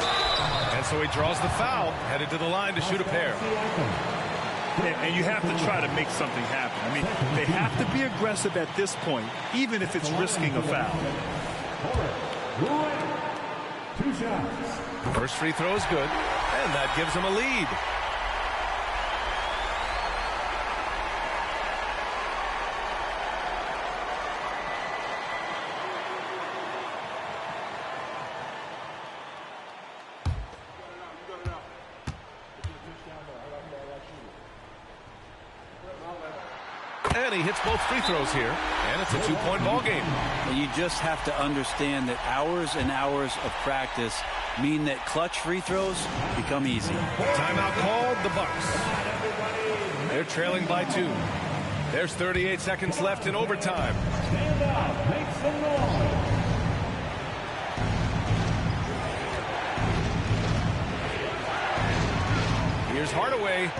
And so he draws the foul, headed to the line to shoot a pair. And you have to try to make something happen. I mean, they have to be aggressive at this point, even if it's risking a foul. 2 shots. First free throw is good, and that gives him a lead. And he hits both free throws here, and it's a 2-point ball game. And you just have to understand that hours and hours of practice mean that clutch free throws become easy. Timeout called, the Bucks. They're trailing by 2. There's 38 seconds left in overtime. Stand up, make some noise. Here's Hardaway.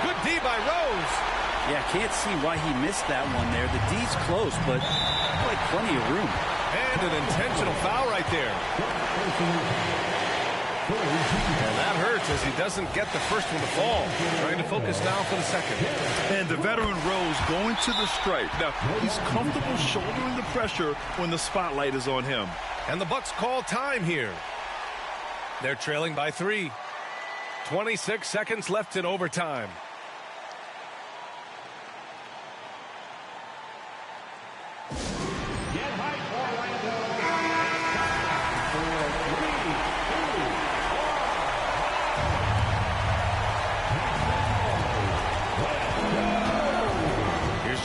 Good D by Rose. Yeah, can't see why he missed that one there. The D's close, but like plenty of room. And an intentional foul right there. And that hurts as he doesn't get the first one to fall. Trying to focus now for the second. And the veteran Rose going to the stripe. Now, he's comfortable shouldering the pressure when the spotlight is on him. And the Bucks call time here. They're trailing by 3. 26 seconds left in overtime.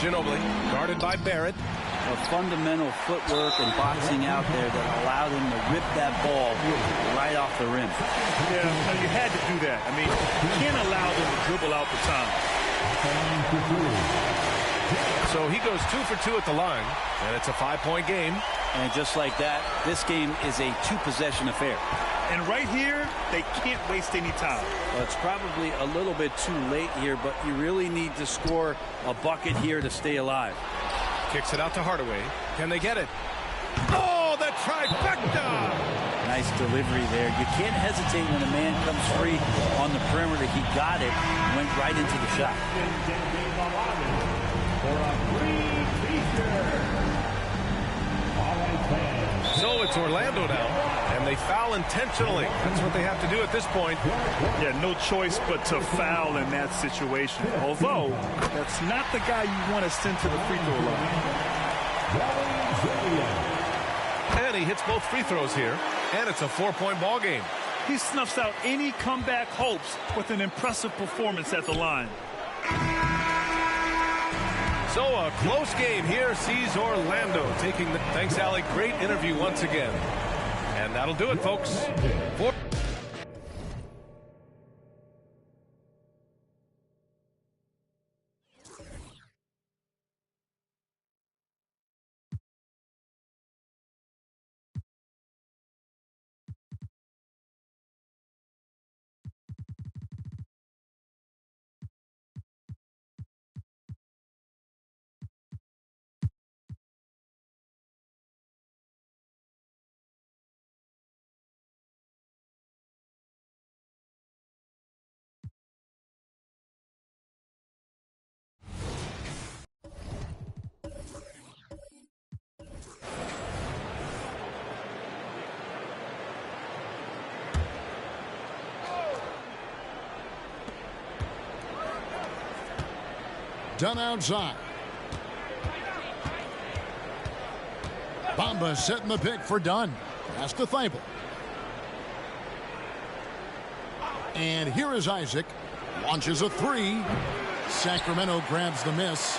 Ginobili, guarded by Barrett. A fundamental footwork and boxing out there that allowed him to rip that ball right off the rim. Yeah, no, you had to do that. I mean, you can't allow them to dribble out the time. So he goes 2 for 2 at the line, and it's a 5-point game. And just like that, this game is a 2-possession affair. And right here, they can't waste any time. Well, it's probably a little bit too late here, but you really need to score a bucket here to stay alive. Kicks it out to Hardaway. Can they get it? Oh, the trifecta! Nice delivery there. You can't hesitate when a man comes free on the perimeter. He got it, went right into the shot. So it's Orlando now, and they foul intentionally. That's what they have to do at this point. Yeah, no choice but to foul in that situation. Although, that's not the guy you want to send to the free throw line. And he hits both free throws here, and it's a 4-point ball game. He snuffs out any comeback hopes with an impressive performance at the line. So a close game here sees Orlando taking the... Thanks, Allie. Great interview once again. And that'll do it, folks. Done outside. Bamba setting the pick for Dunn. Pass to Thibault. And here is Isaac. Launches a 3. Sacramento grabs the miss.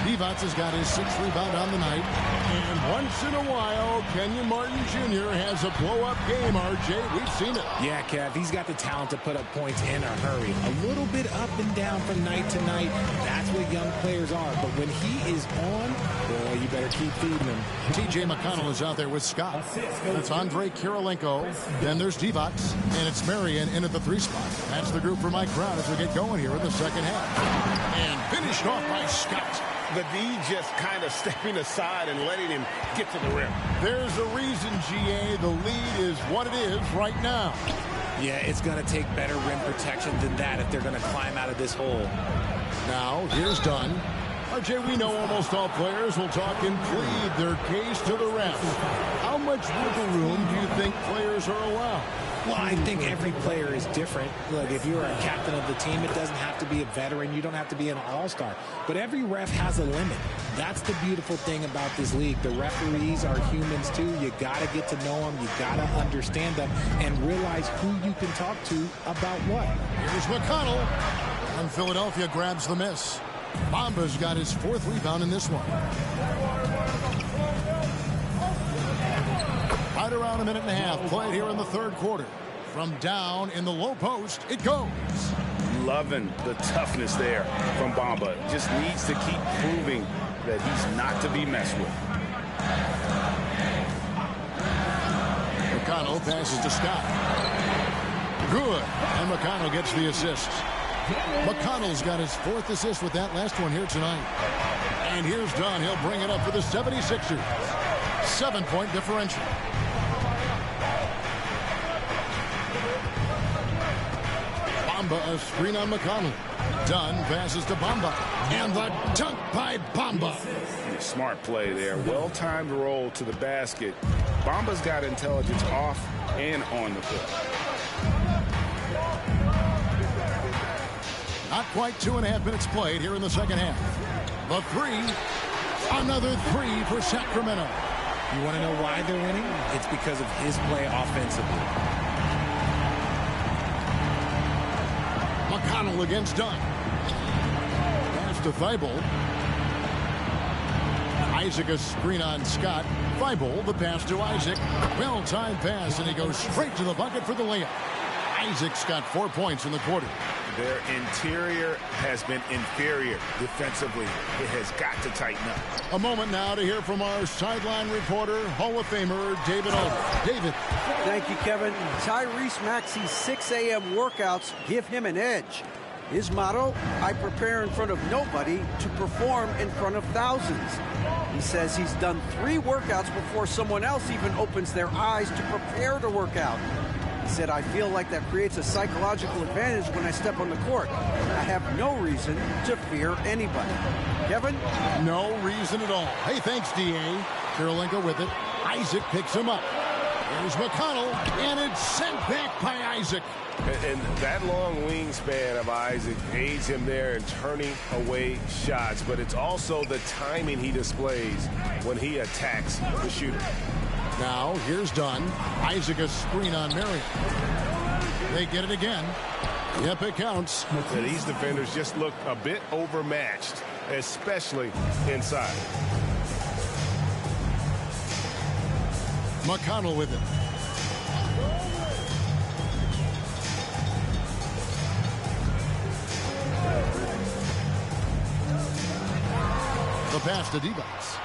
Divac has got his 6th rebound on the night. And once in a while, Kenyon Martin Jr. has a blow-up game, RJ. We've seen it. Yeah, Kev, he's got the talent to put up points in a hurry. A little bit up and down from night to night. That's what young players are. But when he is on, boy, you better keep feeding him. T.J. McConnell is out there with Scott. That's Andre Kirilenko. Then there's Divac. And it's Marion in at the 3 spot. That's the group for Mike Brown as we get going here in the second half. And finished off by Scott. the D just kind of stepping aside and letting him get to the rim. There's a reason, GA, the lead is what it is right now. Yeah, it's going to take better rim protection than that if they're going to climb out of this hole. Now, here's Dunn. RJ, we know almost all players will talk and plead their case to the ref. How much wiggle room do you think players are allowed? Well, I think every player is different. Look, if you're a captain of the team, it doesn't have to be a veteran. You don't have to be an all-star. But every ref has a limit. That's the beautiful thing about this league. The referees are humans, too. You got to get to know them. You got to understand them and realize who you can talk to about what. Here's McConnell. And Philadelphia grabs the miss. Bamba's got his 4th rebound in this one. Right around a minute and a half played here in the 3rd quarter. From down in the low post, it goes. Loving the toughness there from Bamba. Just needs to keep proving that he's not to be messed with. McConnell passes to Scott. Good. And McConnell gets the assist. McConnell's got his 4th assist with that last one here tonight. And here's Dunn. He'll bring it up for the 76ers. 7-point differential. Bamba, a screen on McConnell. Dunn passes to Bamba. And the dunk by Bamba. Smart play there. Well-timed roll to the basket. Bamba's got intelligence off and on the court. Not quite 2.5 minutes played here in the 2nd half. The 3. Another 3 for Sacramento. You want to know why they're winning? It's because of his play offensively. McConnell against Dunn. Pass to Thibault. Isaac a screen on Scott. Thibault the pass to Isaac. Well-timed pass, and he goes straight to the bucket for the layup. Isaac's got 4 points in the quarter. Their interior has been inferior defensively. It has got to tighten up. A moment now to hear from our sideline reporter, Hall of Famer David Aldridge. David. Thank you, Kevin. Tyrese Maxey's 6 a.m. workouts give him an edge. His motto, I prepare in front of nobody to perform in front of thousands. He says he's done 3 workouts before someone else even opens their eyes to prepare to work out. He said, I feel like that creates a psychological advantage when I step on the court. I have no reason to fear anybody. Kevin? No reason at all. Hey, thanks, D.A. Kirilenko with it. Isaac picks him up. Here's McConnell, and it's sent back by Isaac. And that long wingspan of Isaac aids him there in turning away shots, but it's also the timing he displays when he attacks the shooter. Now, here's Dunn. Isaac a screen on Marion. They get it again. Yep, it counts. And these defenders just look a bit overmatched, especially inside. McConnell with it. The pass to Divac.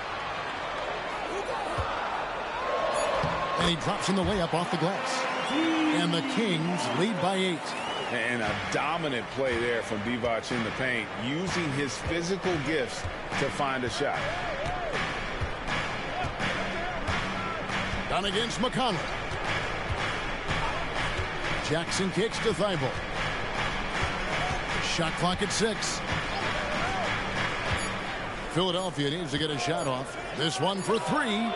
And he drops in the layup off the glass. And the Kings lead by 8. And a dominant play there from Divac in the paint, using his physical gifts to find a shot. Down against McConnell. Jackson kicks to Thibault. Shot clock at 6. Philadelphia needs to get a shot off. This one for 3.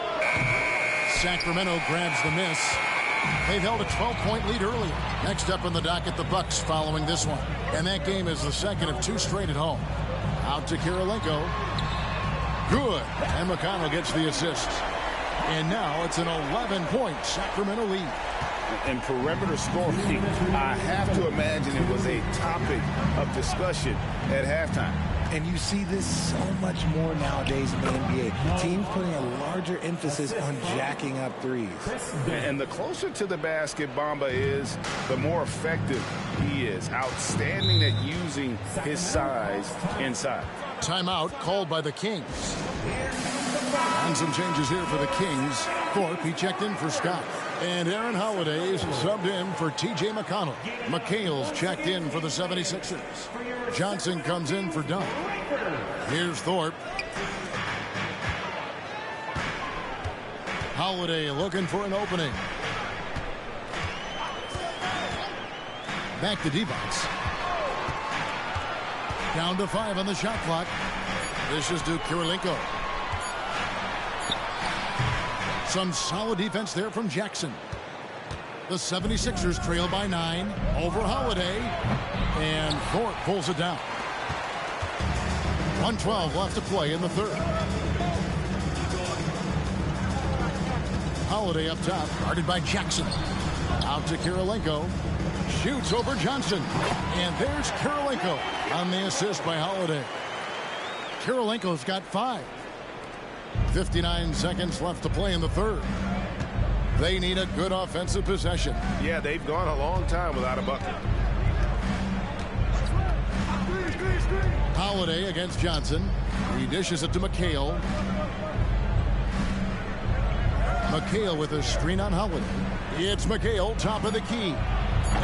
Sacramento grabs the miss. They've held a 12-point lead earlier. Next up in the docket, the Bucks following this one. And that game is the second of 2 straight at home. Out to Kirilenko. Good. And McConnell gets the assist. And now it's an 11-point Sacramento lead. And perimeter scoring, I have to imagine it was a topic of discussion at halftime. And you see this so much more nowadays in the NBA. Teams putting a larger emphasis on jacking up threes. And the closer to the basket Bamba is, the more effective he is. Outstanding at using his size inside. Timeout called by the Kings. And some changes here for the Kings. Thorpe, he checked in for Scott. And Aaron Holiday is subbed in for T.J. McConnell. McHale's checked in for the 76ers. Johnson comes in for Dunn. Here's Thorpe. Holiday looking for an opening. Back to Divac. Down to 5 on the shot clock. This is to Kirilenko. Some solid defense there from Jackson. The 76ers trail by 9 over Holiday. And Thorpe pulls it down. 1:12 left to play in the third. Holiday up top, guarded by Jackson. Out to Kirilenko. Shoots over Johnson. And there's Kirilenko on the assist by Holiday. Kirilenko's got 5. 59 seconds left to play in the third. They need a good offensive possession. Yeah, they've gone a long time without a bucket. Holiday against Johnson. He dishes it to McHale. McHale with a screen on Holiday. It's McHale, top of the key.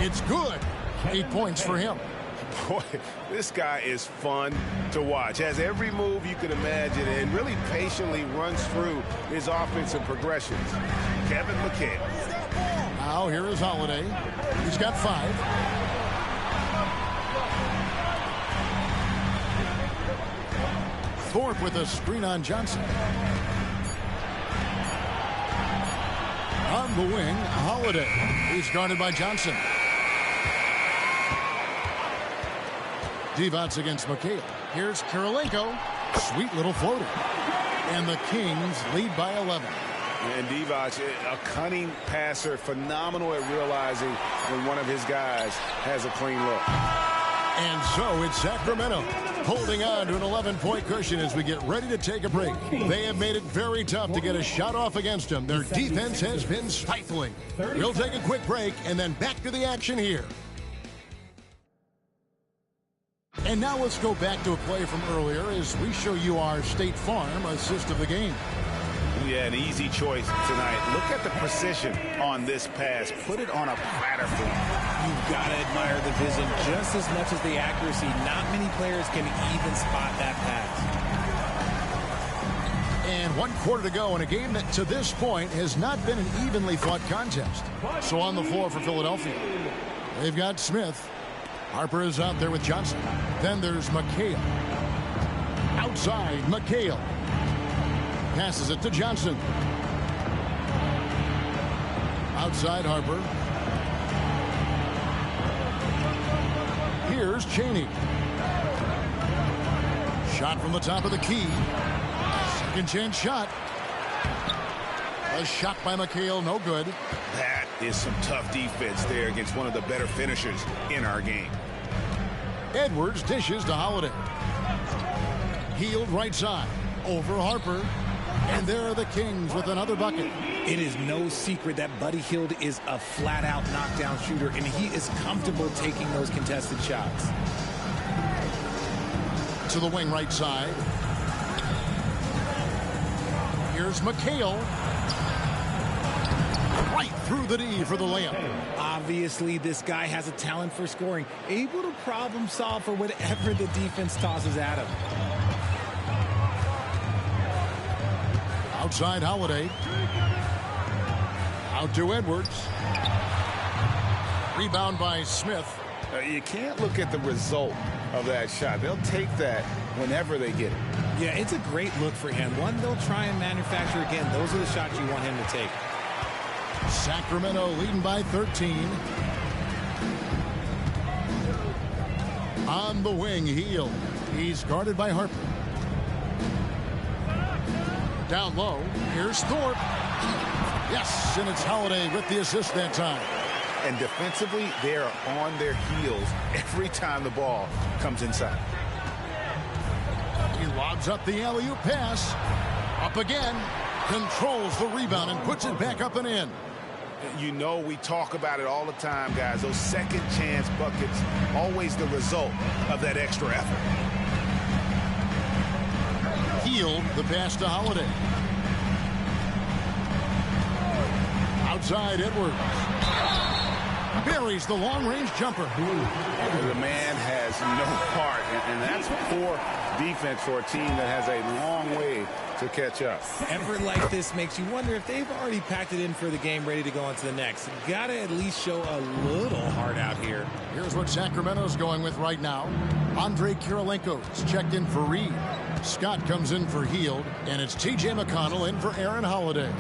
It's good. 8 points for him. Boy, this guy is fun to watch. Has every move you can imagine and really patiently runs through his offensive progressions. Kevin McHale. Now here is Holiday. He's got 5. Thorpe with a screen on Johnson. On the wing, Holiday. He's guarded by Johnson. Divac against McHale. Here's Kirilenko. Sweet little floater. And the Kings lead by 11. And Divac, a cunning passer, phenomenal at realizing when one of his guys has a clean look. And so it's Sacramento holding on to an 11-point cushion as we get ready to take a break. They have made it very tough to get a shot off against them. Their defense has been stifling. We'll take a quick break and then back to the action here. And now let's go back to a play from earlier as we show you our State Farm assist of the game. Yeah, an easy choice tonight. Look at the precision on this pass. Put it on a platter for him. You've got to admire the vision just as much as the accuracy. Not many players can even spot that pass. And 1 quarter to go in a game that to this point has not been an evenly fought contest. So on the floor for Philadelphia, they've got Smith. Harper is out there with Johnson. Then there's McHale. Outside, McHale. Passes it to Johnson. Outside, Harper. Here's Chaney. Shot from the top of the key. Second chance shot. A shot by McHale, no good. That is some tough defense there against one of the better finishers in our game. Edwards dishes to Holiday. Hield right side. Over Harper. And there are the Kings with another bucket. It is no secret that Buddy Hield is a flat-out knockdown shooter, and he is comfortable taking those contested shots. To the wing right side. Here's McHale. Right through the D for the layup. Obviously, this guy has a talent for scoring, able to problem solve for whatever the defense tosses at him. Outside Holiday. Out to Edwards. Rebound by Smith. You can't look at the result of that shot. They'll take that whenever they get it. Yeah, it's a great look for him. One they'll try and manufacture again. Those are the shots you want him to take. Sacramento leading by 13. On the wing, Hield. He's guarded by Harper. Down low, here's Thorpe. Yes, and it's Holiday with the assist that time. And defensively, they are on their heels every time the ball comes inside. He lobs up the alley-oop pass. Up again. Controls the rebound and puts it back up and in. You know, we talk about it all the time, guys. Those second chance buckets, always the result of that extra effort. Healed the pass to Holiday. Outside Edwards. Buries the long-range jumper. The man has no heart, and that's poor defense for a team that has a long way to catch up. Effort like this makes you wonder if they've already packed it in for the game, ready to go on to the next. Got to at least show a little heart out here. Here's what Sacramento's going with right now. Andre Kirilenko's checked in for Reed. Scott comes in for Heald, and it's T.J. McConnell in for Aaron Holiday.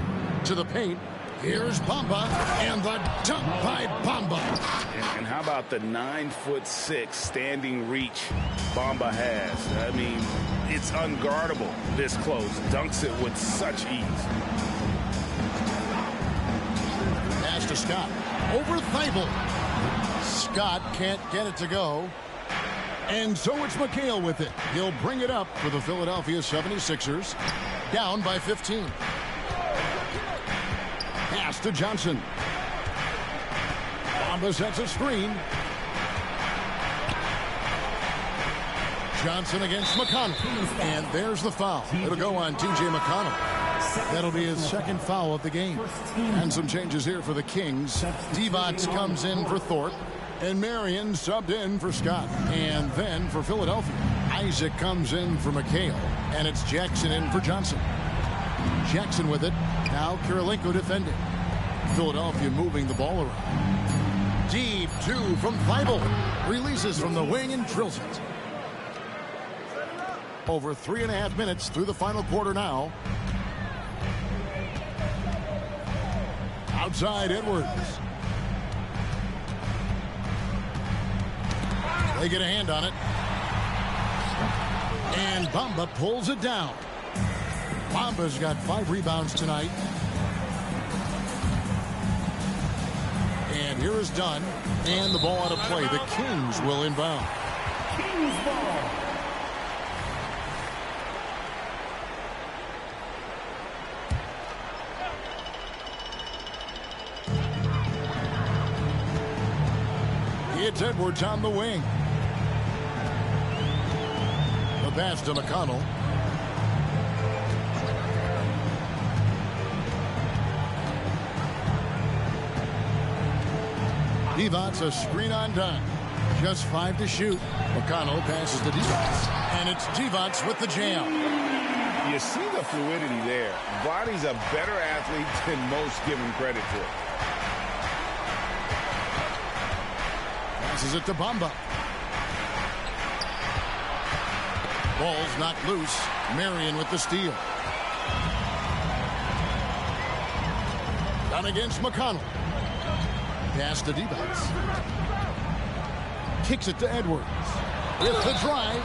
To the paint. Here's Bamba, and the dunk by Bamba. And how about the 9'6" standing reach Bamba has? I mean, it's unguardable this close. Dunks it with such ease. Pass to Scott. Over Thibault. Scott can't get it to go. And so it's McHale with it. He'll bring it up for the Philadelphia 76ers. Down by 15. Pass to Johnson. Bamba sets a screen. Johnson against McConnell. And there's the foul. It'll go on T.J. McConnell. That'll be his second foul of the game. And some changes here for the Kings. Divac comes in for Thorpe. And Marion subbed in for Scott. And then for Philadelphia, Isaac comes in for McHale. And it's Jackson in for Johnson. Jackson with it. Now Kirilenko defending. Philadelphia moving the ball around. Deep two from Thibault. Releases from the wing and drills it. Over 3.5 minutes through the final quarter now. Outside Edwards. They get a hand on it. And Bamba pulls it down. Bamba's got 5 rebounds tonight. And here is Dunn. And the ball out of play. The Kings will inbound. Kings ball. It's Edwards on the wing. The pass to McConnell. Divac a screen on Dunn. Just 5 to shoot. McConnell passes to Divac. And it's Divac with the jam. You see the fluidity there. Body's a better athlete than most give him credit for. Passes it to Bamba. Ball's knocked loose. Marion with the steal. Down against McConnell. Pass to Divac. Kicks it to Edwards. With the drive.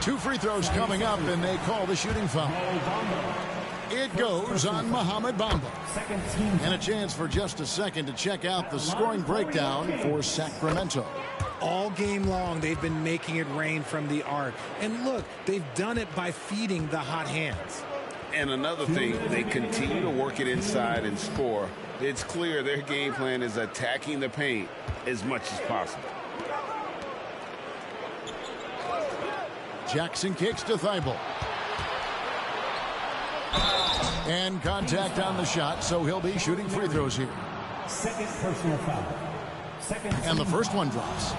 2 free throws coming up, and they call the shooting foul. It goes on Mohamed Bamba. And a chance for just a second to check out the scoring breakdown for Sacramento. All game long, they've been making it rain from the arc. And look, they've done it by feeding the hot hands. And another thing, they continue to work it inside and score. It's clear their game plan is attacking the paint as much as possible. Jackson kicks to Thibault. And contact on the shot, so he'll be shooting free throws here. Second personal foul. And the first one drops.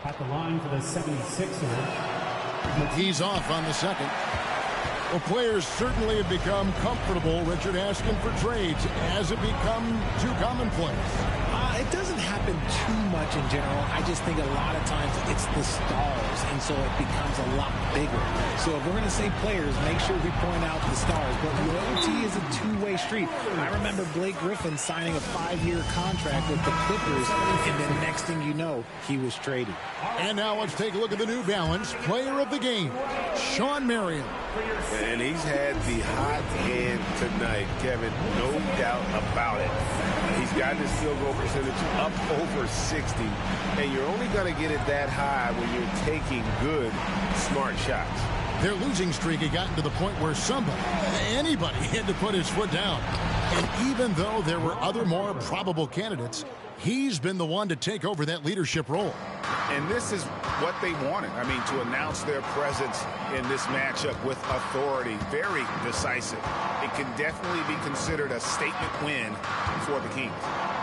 At the line for the 76ers. He's off on the second. Well, players certainly have become comfortable, Richard, asking for trades. Has it become too commonplace? It doesn't happen too much in general. I just think a lot of times it's the stars, and so it becomes a lot bigger. So if we're going to say players, make sure we point out the stars. But loyalty is a two-way street. I remember Blake Griffin signing a 5-year contract with the Clippers, and then next thing you know, he was traded. And now let's take a look at the New Balance player of the game, Shawn Marion. And he's had the hot hand tonight, Kevin, no doubt about it. He's got his field goal percentage up over 60, and you're only going to get it that high when you're taking good, smart shots. Their losing streak had gotten to the point where anybody had to put his foot down. And even though there were other more probable candidates, he's been the one to take over that leadership role. And this is what they wanted. I mean, to announce their presence in this matchup with authority, very decisive. It can definitely be considered a statement win for the Kings.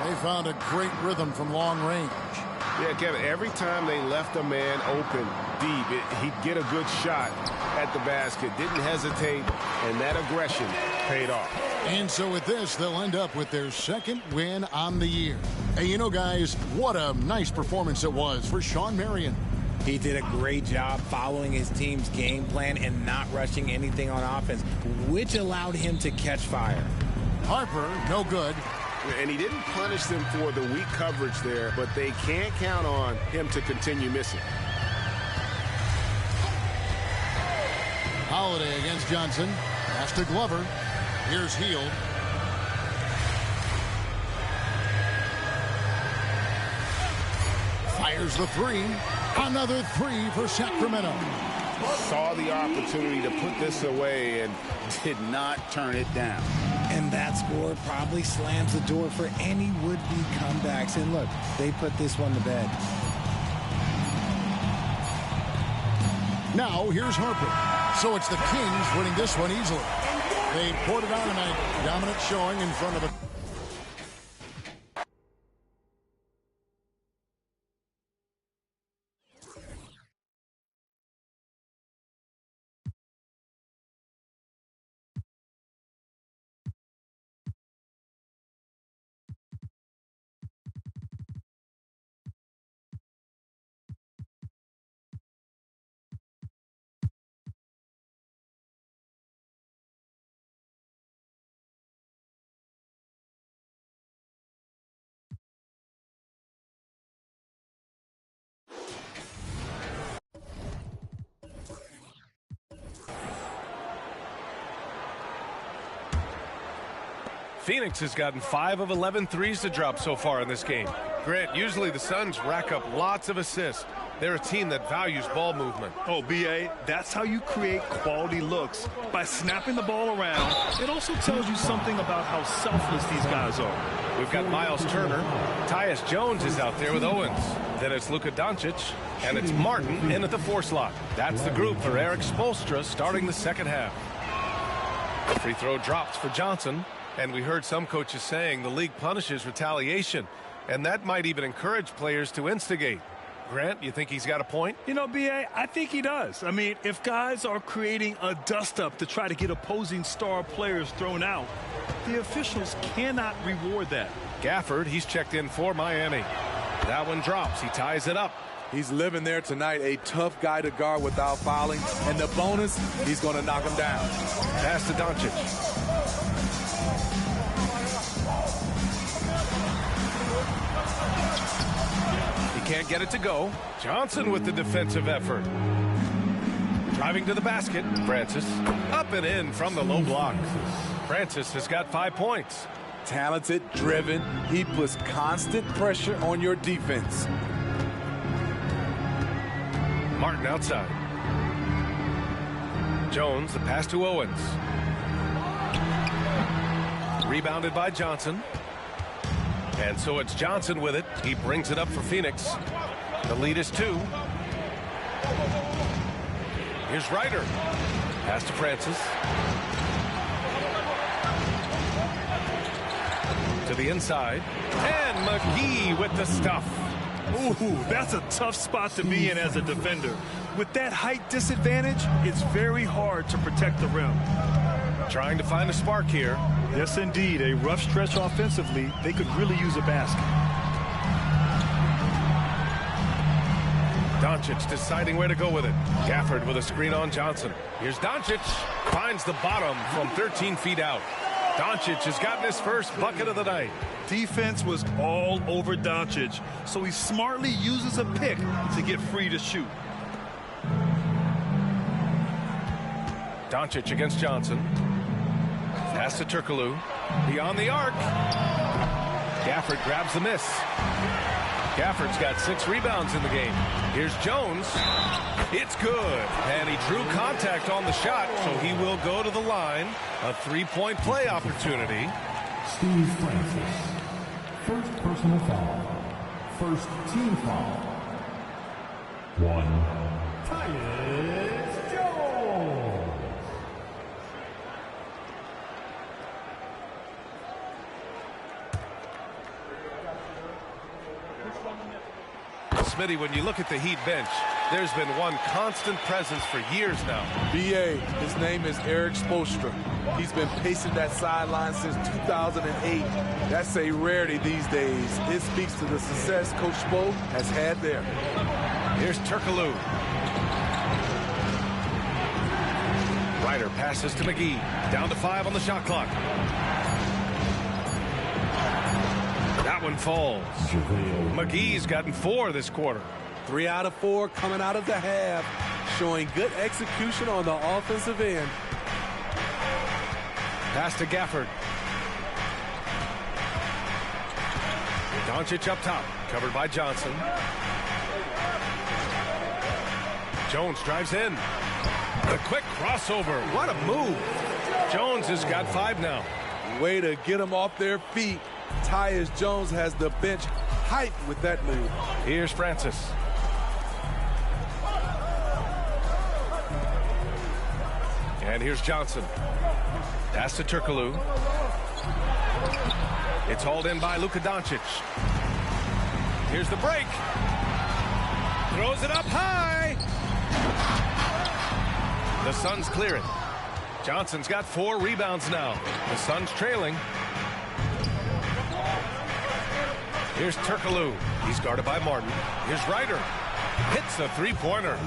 They found a great rhythm from long range. Yeah, Kevin, every time they left a man open deep, he'd get a good shot at the basket. Didn't hesitate, and that aggression paid off. And so with this, they'll end up with their second win on the year. Hey, you know, guys, what a nice performance it was for Shawn Marion. He did a great job following his team's game plan and not rushing anything on offense, which allowed him to catch fire. Harper, no good. And he didn't punish them for the weak coverage there, but they can't count on him to continue missing. Holiday against Johnson. Pass to Glover. Here's Hield. Fires the three. Another three for Sacramento. Saw the opportunity to put this away and did not turn it down. And that score probably slams the door for any would-be comebacks. And look, they put this one to bed. Now, here's Harper. So it's the Kings winning this one easily. They poured it on tonight. Dominant showing in front of it. Phoenix has gotten 5 of 11 threes to drop so far in this game. Grant, usually the Suns rack up lots of assists. They're a team that values ball movement. Oh, B.A., that's how you create quality looks, by snapping the ball around. It also tells you something about how selfless these guys are. We've got Miles Turner. Tyus Jones is out there with Owens. Then it's Luka Doncic, and it's Martin in at the 4 slot. That's the group for Eric Spoelstra starting the second half. The free throw drops for Johnson. And we heard some coaches saying the league punishes retaliation, and that might even encourage players to instigate. Grant, you think he's got a point? You know, B.A., I think he does. I mean, if guys are creating a dust-up to try to get opposing star players thrown out, the officials cannot reward that. Gafford, he's checked in for Miami. That one drops. He ties it up. He's living there tonight, a tough guy to guard without fouling. And the bonus, he's going to knock him down. Pass to Doncic. Can't get it to go. Johnson with the defensive effort. Driving to the basket. Francis up and in from the low block. Francis has got 5 points. Talented, driven. He puts constant pressure on your defense. Martin outside. Jones, the pass to Owens. Rebounded by Johnson. And so it's Johnson with it. He brings it up for Phoenix. The lead is 2. Here's Ryder. Pass to Francis. To the inside. And McGee with the stuff. Ooh, that's a tough spot to be in as a defender. With that height disadvantage, it's very hard to protect the rim. Trying to find a spark here. Yes, indeed. A rough stretch offensively. They could really use a basket. Doncic deciding where to go with it. Gafford with a screen on Johnson. Here's Doncic. Finds the bottom from 13 feet out. Doncic has gotten his first bucket of the night. Defense was all over Doncic, so he smartly uses a pick to get free to shoot. Doncic against Johnson. Pass to Turkoglu. Beyond the arc. Gafford grabs the miss. Gafford's got 6 rebounds in the game. Here's Jones. It's good. And he drew contact on the shot, so he will go to the line. A 3-point play opportunity. Steve Francis. First personal foul. First team foul. 1, Tyus Jones. Smitty, when you look at the Heat bench, there's been one constant presence for years now. B.A., his name is Eric Spoelstra. He's been pacing that sideline since 2008. That's a rarity these days. It speaks to the success Coach Spo has had there. Here's Turkoglu. Ryder passes to McGee. Down to 5 on the shot clock. That one falls. McGee's gotten 4 this quarter. 3 out of 4 coming out of the half, showing good execution on the offensive end. Pass to Gafford. Doncic up top, covered by Johnson. Jones drives in. The quick crossover. What a move. Jones has got 5 now. Way to get them off their feet. Tyus Jones has the bench hyped with that move. Here's Francis. And here's Johnson. Pass to Turkoglu. It's hauled in by Luka Doncic. Here's the break. Throws it up high. The Suns clear it. Johnson's got 4 rebounds now. The Suns trailing. Here's Turkoglu. He's guarded by Martin. Here's Ryder. Hits a three-pointer.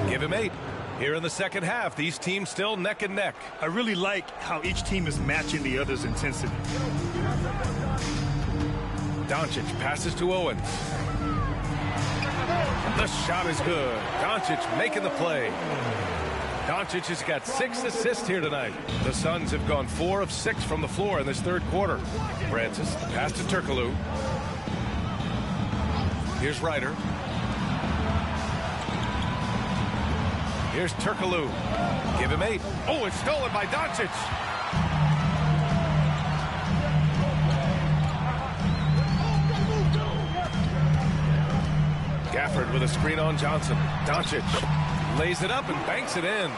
Give him 8. Here in the second half, these teams still neck and neck. I really like how each team is matching the other's intensity. Doncic passes to Owens. The shot is good. Doncic making the play. Doncic has got 6 assists here tonight. The Suns have gone 4 of 6 from the floor in this third quarter. Francis, pass to Turkoglu. Here's Ryder. Here's Turkoglu. Give him 8. Oh, it's stolen by Doncic. Gafford with a screen on Johnson. Doncic lays it up and banks it in.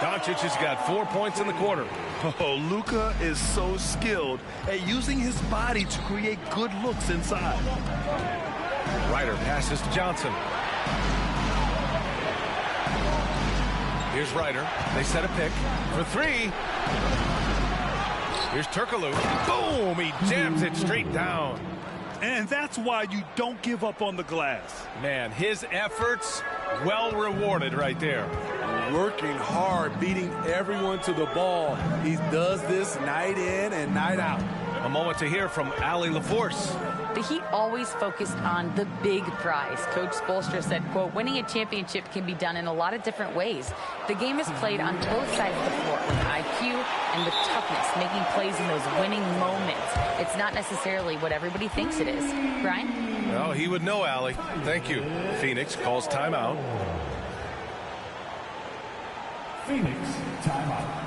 Doncic has got 4 points in the quarter. Oh, Luka is so skilled at using his body to create good looks inside. Ryder passes to Johnson. Here's Ryder. They set a pick for 3. Here's Turkoglu. Boom! He jams it straight down. And that's why you don't give up on the glass. Man, his efforts well rewarded right there. Working hard, beating everyone to the ball. He does this night in and night out. A moment to hear from Allie LaForce. The Heat always focused on the big prize. Coach Spoelstra said, quote, winning a championship can be done in a lot of different ways. The game is played on both sides of the floor with IQ and with toughness, making plays in those winning moments. It's not necessarily what everybody thinks it is. Brian? Well, he would know, Allie. Thank you. Phoenix calls timeout. Phoenix timeout.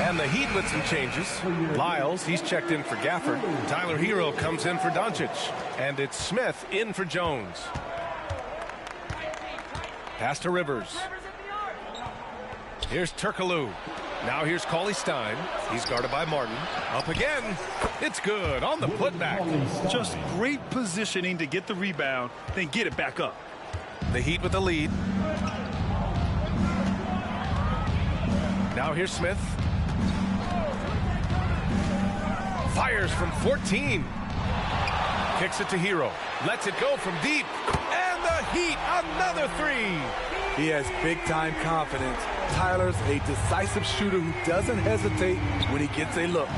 And the Heat with some changes. Lyles, he's checked in for Gafford. Tyler Hero comes in for Doncic. And it's Smith in for Jones. Pass to Rivers. Here's Turkoglu. Now here's Cauley Stein. He's guarded by Martin. Up again. It's good on the putback. Just great positioning to get the rebound, then get it back up. The Heat with the lead. Now here's Smith. Fires from 14. Kicks it to Hero. Lets it go from deep. And the Heat, another 3. He has big-time confidence. Tyler's a decisive shooter who doesn't hesitate when he gets a look.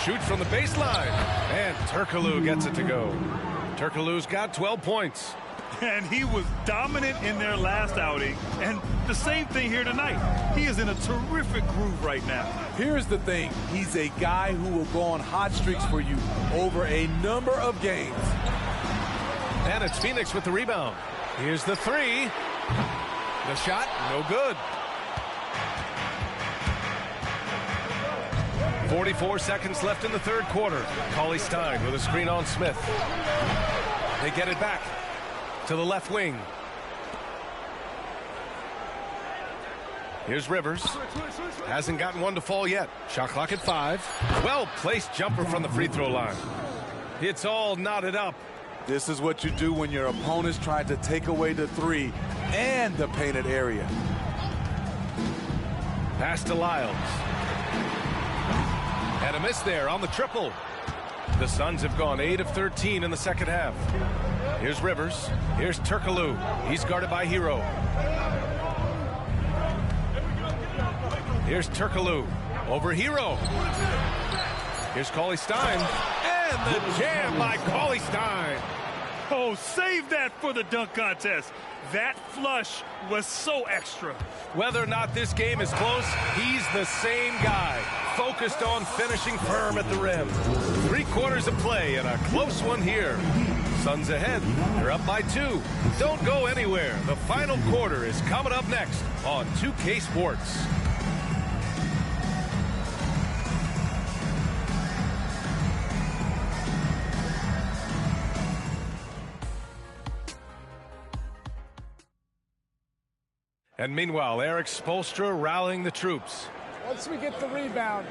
Shoots from the baseline, and Turkoglu gets it to go. Turkoglu's got 12 points. And he was dominant in their last outing, and the same thing here tonight. He is in a terrific groove right now. Here's the thing. He's a guy who will go on hot streaks for you over a number of games. And it's Phoenix with the rebound. Here's the three. The shot, no good. 44 seconds left in the third quarter. Cauley-Stein with a screen on Smith. They get it back to the left wing. Here's Rivers. Hasn't gotten one to fall yet. Shot clock at 5. Well-placed jumper from the free throw line. It's all knotted up. This is what you do when your opponent's trying to take away the three and the painted area. Pass to Lyles. And a miss there on the triple. The Suns have gone 8 of 13 in the second half. Here's Rivers. Here's Turkoglu. He's guarded by Hero. Here's Turkoglu over Hero. Here's Cauley-Stein. And the jam by Cauley-Stein. Oh, save that for the dunk contest. That flush was so extra. Whether or not this game is close, he's the same guy. Focused on finishing firm at the rim. 3 quarters of play and a close one here. Suns ahead. They're up by 2. Don't go anywhere. The final quarter is coming up next on 2K Sports. And meanwhile, Eric Spoelstra rallying the troops. Once we get the rebound,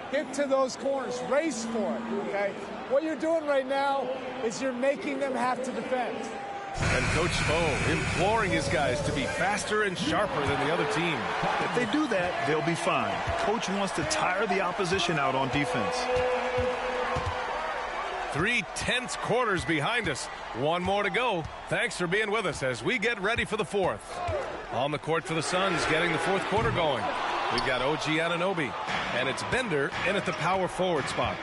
get to those corners, race for it, okay? What you're doing right now is you're making them have to defend. And Coach Spo imploring his guys to be faster and sharper than the other team. If they do that, they'll be fine. Coach wants to tire the opposition out on defense. 3 tense quarters behind us. 1 more to go. Thanks for being with us as we get ready for the 4th. On the court for the Suns, getting the 4th quarter going. We've got OG Anunoby, and it's Bender in at the power forward spot.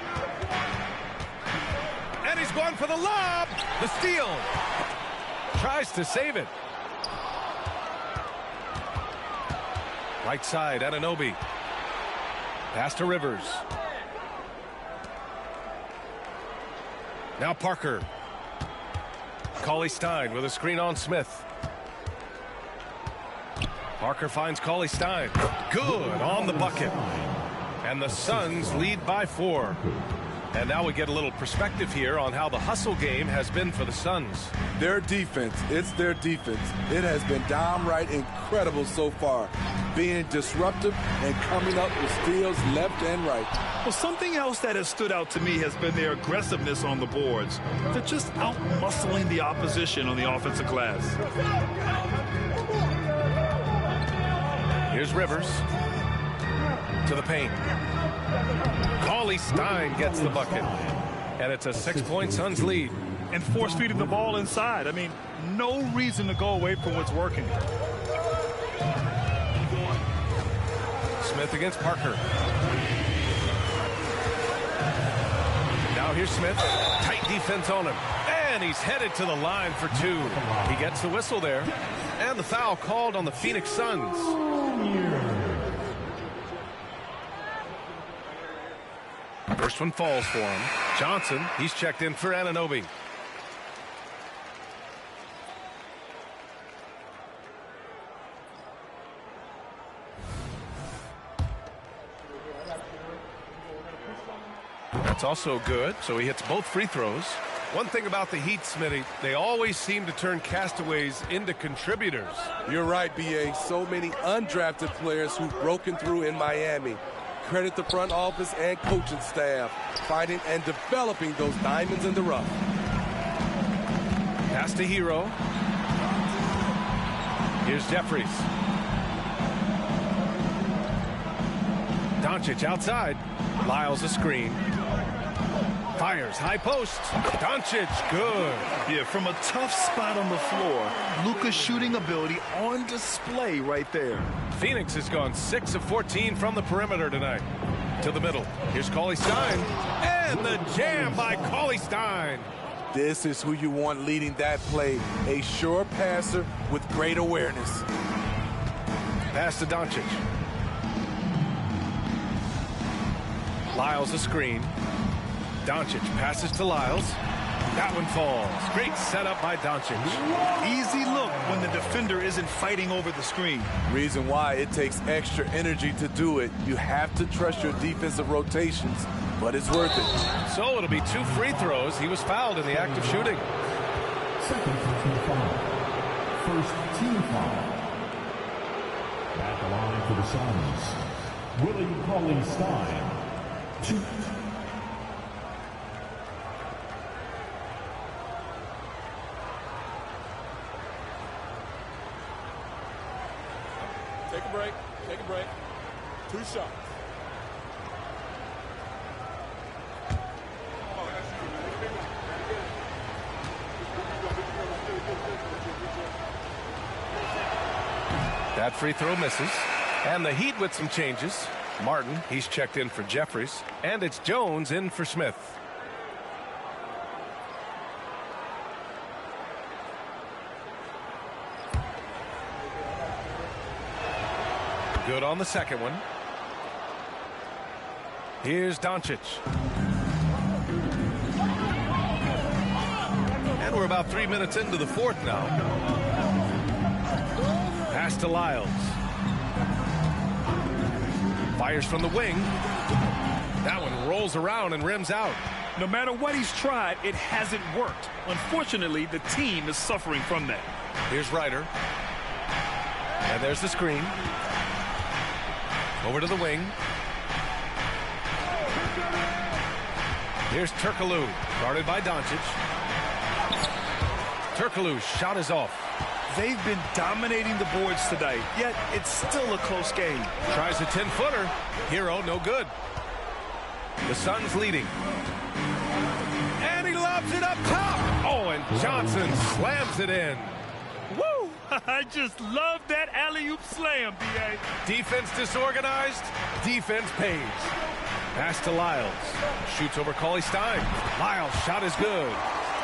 And he's going for the lob. The steal. Tries to save it. Right side, Anunoby. Pass to Rivers. Now Parker. Cauley-Stein with a screen on Smith. Parker finds Cauley-Stein. Good on the bucket. And the Suns lead by 4. And now we get a little perspective here on how the hustle game has been for the Suns. Their defense, it's their defense. It has been downright incredible so far. Being disruptive and coming up with steals left and right. Well, something else that has stood out to me has been their aggressiveness on the boards. They're just out-muscling the opposition on the offensive glass. Here's Rivers to the paint. Cauley-Stein gets the bucket. And it's a 6-point Suns lead. And force-feeding the ball inside. I mean, no reason to go away from what's working. Smith against Parker. Now here's Smith. Tight defense on him. And he's headed to the line for 2. He gets the whistle there. And the foul called on the Phoenix Suns. First one falls for him. Johnson, he's checked in for Anunoby. That's also good, so he hits both free throws. One thing about the Heat, Smitty, they always seem to turn castaways into contributors. You're right, B.A. So many undrafted players who've broken through in Miami. Credit the front office and coaching staff, finding and developing those diamonds in the rough. Pass to Hero. Here's Jeffries. Doncic outside. Lyles a screen. Fires, high post. Doncic, good. Yeah, from a tough spot on the floor, Luka's shooting ability on display right there. Phoenix has gone 6 of 14 from the perimeter tonight. To the middle. Here's Cauley-Stein. And the jam by Cauley-Stein. This is who you want leading that play. A sure passer with great awareness. Pass to Doncic. Lyles a screen. Doncic passes to Lyles. That one falls. Great setup by Doncic. Easy look when the defender isn't fighting over the screen. Reason why it takes extra energy to do it. You have to trust your defensive rotations, but it's worth it. So it'll be 2 free throws. He was fouled in the act of shooting. Second personal foul. First team foul. At the line for the Suns, Willie Cauley-Stein. 2. Take a break. Take a break. 2 shots. That free throw misses. And the Heat with some changes. Martin, he's checked in for Jeffries. And it's Jones in for Smith. Good on the second one. Here's Doncic. And we're about 3 minutes into the fourth now. Pass to Lyles. Fires from the wing. That one rolls around and rims out. No matter what he's tried, it hasn't worked. Unfortunately, the team is suffering from that. Here's Ryder. And there's the screen. Over to the wing. Here's Turkoglu, guarded by Doncic. Turkoglu's shot is off. They've been dominating the boards tonight, yet it's still a close game. Tries a 10-footer. Hero, no good. The Suns leading. And he lobs it up top. Oh, and Johnson slams it in. Woo! I just love that alley-oop slam, B.A. Defense disorganized. Defense pays. Pass to Lyles. Shoots over Cauley-Stein. Lyles' shot is good.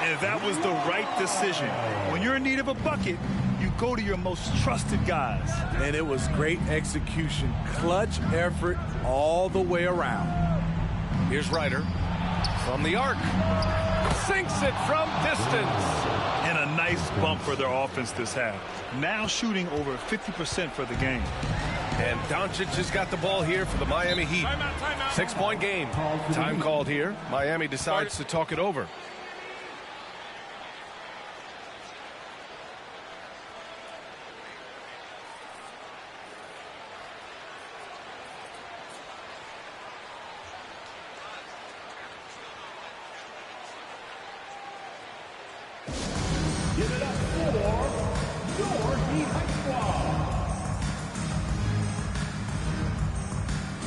And that was the right decision. When you're in need of a bucket, you go to your most trusted guys. And it was great execution. Clutch effort all the way around. Here's Ryder. From the arc. Sinks it from distance. And a nice bump for their offense this half. Now shooting over 50% for the game. And Doncic has got the ball here for the Miami Heat. 6-point game. Time called here. Miami decides to talk it over. Give it up for your Heat Squad.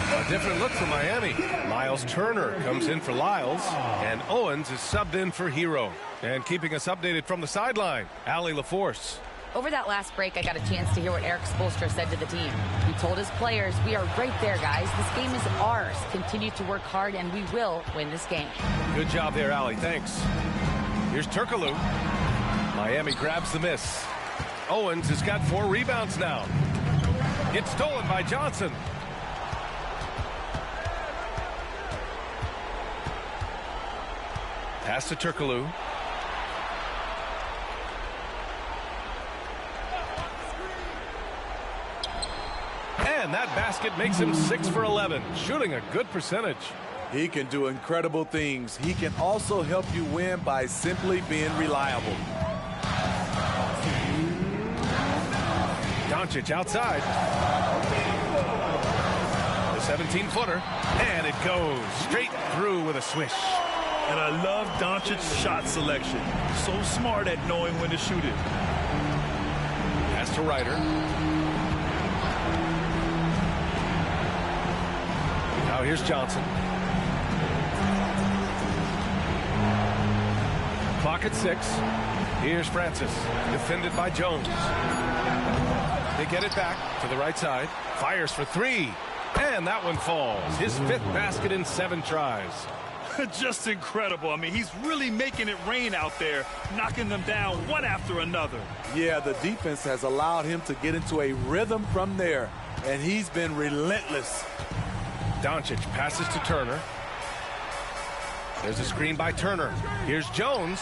A different look for Miami. Miles Turner comes in for Lyles, and Owens is subbed in for Hero. And keeping us updated from the sideline, Allie LaForce. Over that last break, I got a chance to hear what Eric Spoelstra said to the team. He told his players, we are right there, guys. This game is ours. Continue to work hard, and we will win this game. Good job there, Allie. Thanks. Here's Turkoglu. Miami grabs the miss. Owens has got 4 rebounds now. It's stolen by Johnson. Pass to Turkoglu. And that basket makes him 6 for 11, shooting a good percentage. He can do incredible things. He can also help you win by simply being reliable. Doncic outside. The 17-footer. And it goes straight through with a swish. And I love Doncic's shot selection. So smart at knowing when to shoot it. Pass to Ryder. Now here's Johnson. back at 6. Here's Francis, defended by Jones. They get it back to the right side. Fires for 3. And that one falls. His 5th basket in 7 tries. Just incredible. I mean, he's really making it rain out there, knocking them down one after another. Yeah, the defense has allowed him to get into a rhythm from there, and he's been relentless. Doncic passes to Turner. There's a screen by Turner. Here's Jones.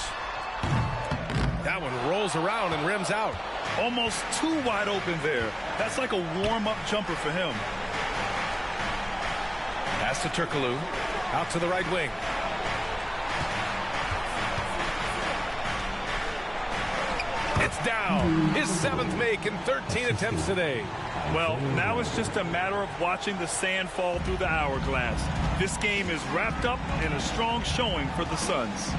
That one rolls around and rims out. Almost too wide open there. That's like a warm-up jumper for him. Pass to Turkoglu. Out to the right wing. It's down. His 7th make in 13 attempts today. Well, now it's just a matter of watching the sand fall through the hourglass. This game is wrapped up in a strong showing for the Suns.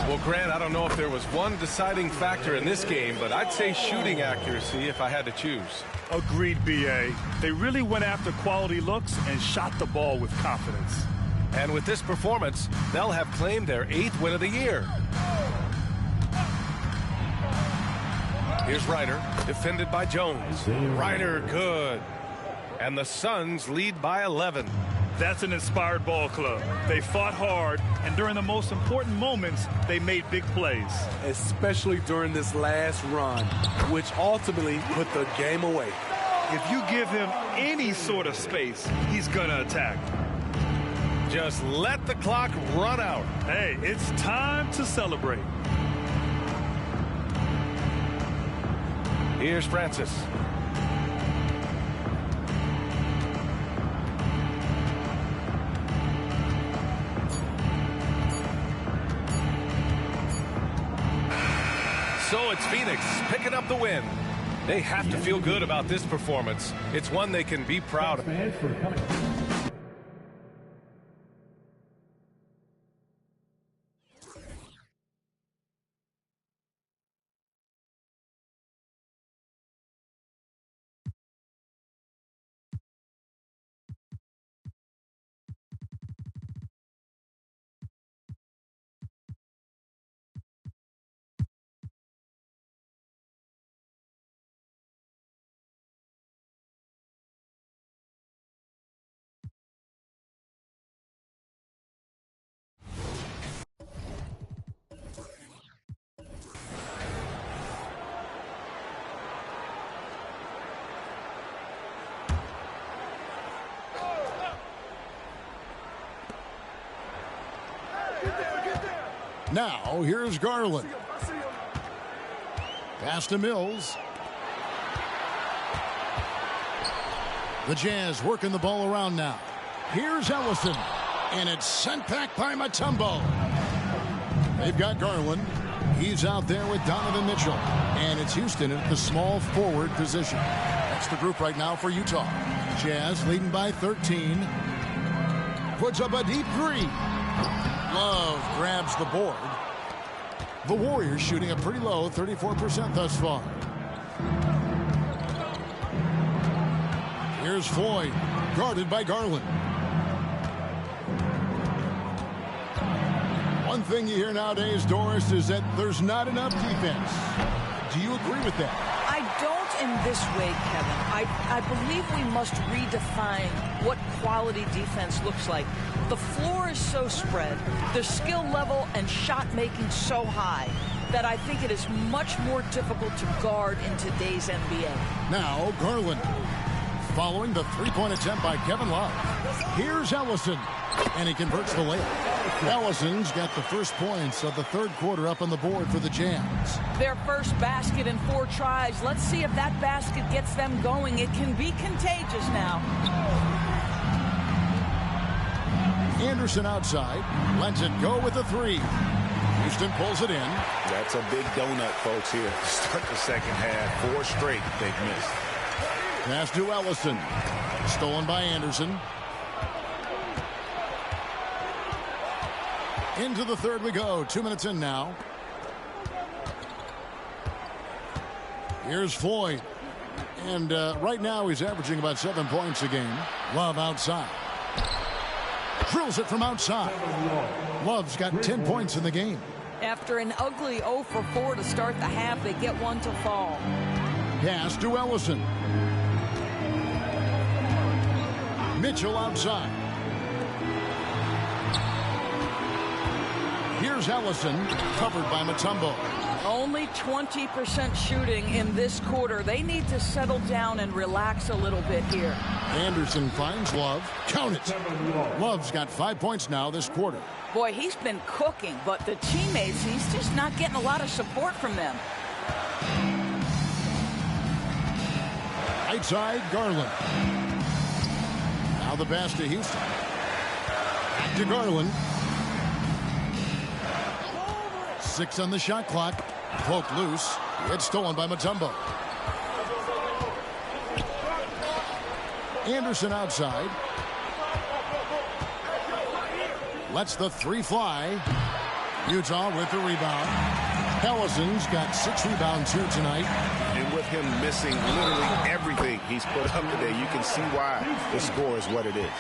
Well, Grant, I don't know if there was one deciding factor in this game, but I'd say shooting accuracy if I had to choose. Agreed, B.A. They really went after quality looks and shot the ball with confidence. And with this performance, they'll have claimed their 8th win of the year. Here's Ryder, defended by Jones. Ryder, good. And the Suns lead by 11. That's an inspired ball club. They fought hard, and during the most important moments, they made big plays. Especially during this last run, which ultimately put the game away. If you give him any sort of space, he's going to attack. Just let the clock run out. Hey, it's time to celebrate. Here's Francis. So it's Phoenix picking up the win. They have to feel good about this performance. It's one they can be proud of. Now, here's Garland. Pass to Mills. The Jazz working the ball around now. Here's Ellison. And it's sent back by Mutombo. They've got Garland. He's out there with Donovan Mitchell. And it's Houston at the small forward position. That's the group right now for Utah. Jazz leading by 13. Puts up a deep 3. Love grabs the board. The Warriors shooting a pretty low 34% thus far. Here's Floyd, guarded by Garland. One thing you hear nowadays, Doris, is that there's not enough defense. Do you agree with that? I don't in this way, Kevin. I believe we must redefine what quality defense looks like. The floor is so spread, the skill level and shot making so high that I think it is much more difficult to guard in today's NBA. Now Garland, following the three-point attempt by Kevin Love. Here's Ellison, and he converts the layup. Ellison's got the first points of the third quarter up on the board for the Jazz. Their first basket in 4 tries. Let's see if that basket gets them going. It can be contagious now. Anderson outside, lets it go with a 3. Houston pulls it in. That's a big donut, folks, here. Start the second half. 4 straight they've missed. Pass to Ellison. Stolen by Anderson. Into the third we go. 2 minutes in now. Here's Floyd. And right now he's averaging about 7 points a game. Love outside. Drills it from outside. Love's got 10 points in the game. After an ugly 0 for 4 to start the half, they get one to fall. Pass to Ellison. Mitchell outside. Here's Ellison, covered by Mutombo. Only 20% shooting in this quarter. They need to settle down and relax a little bit here. Anderson finds Love. Count it. Love's got 5 points now this quarter. Boy, he's been cooking, but the teammates, he's just not getting a lot of support from them. Right side, Garland. Now the pass to Houston. Back to Garland. 6 on the shot clock. Poked loose. It's stolen by Mutombo. Anderson outside. Lets the 3 fly. Utah with the rebound. Ellison's got 6 rebounds here tonight. And with him missing literally everything he's put up today, you can see why the score is what it is.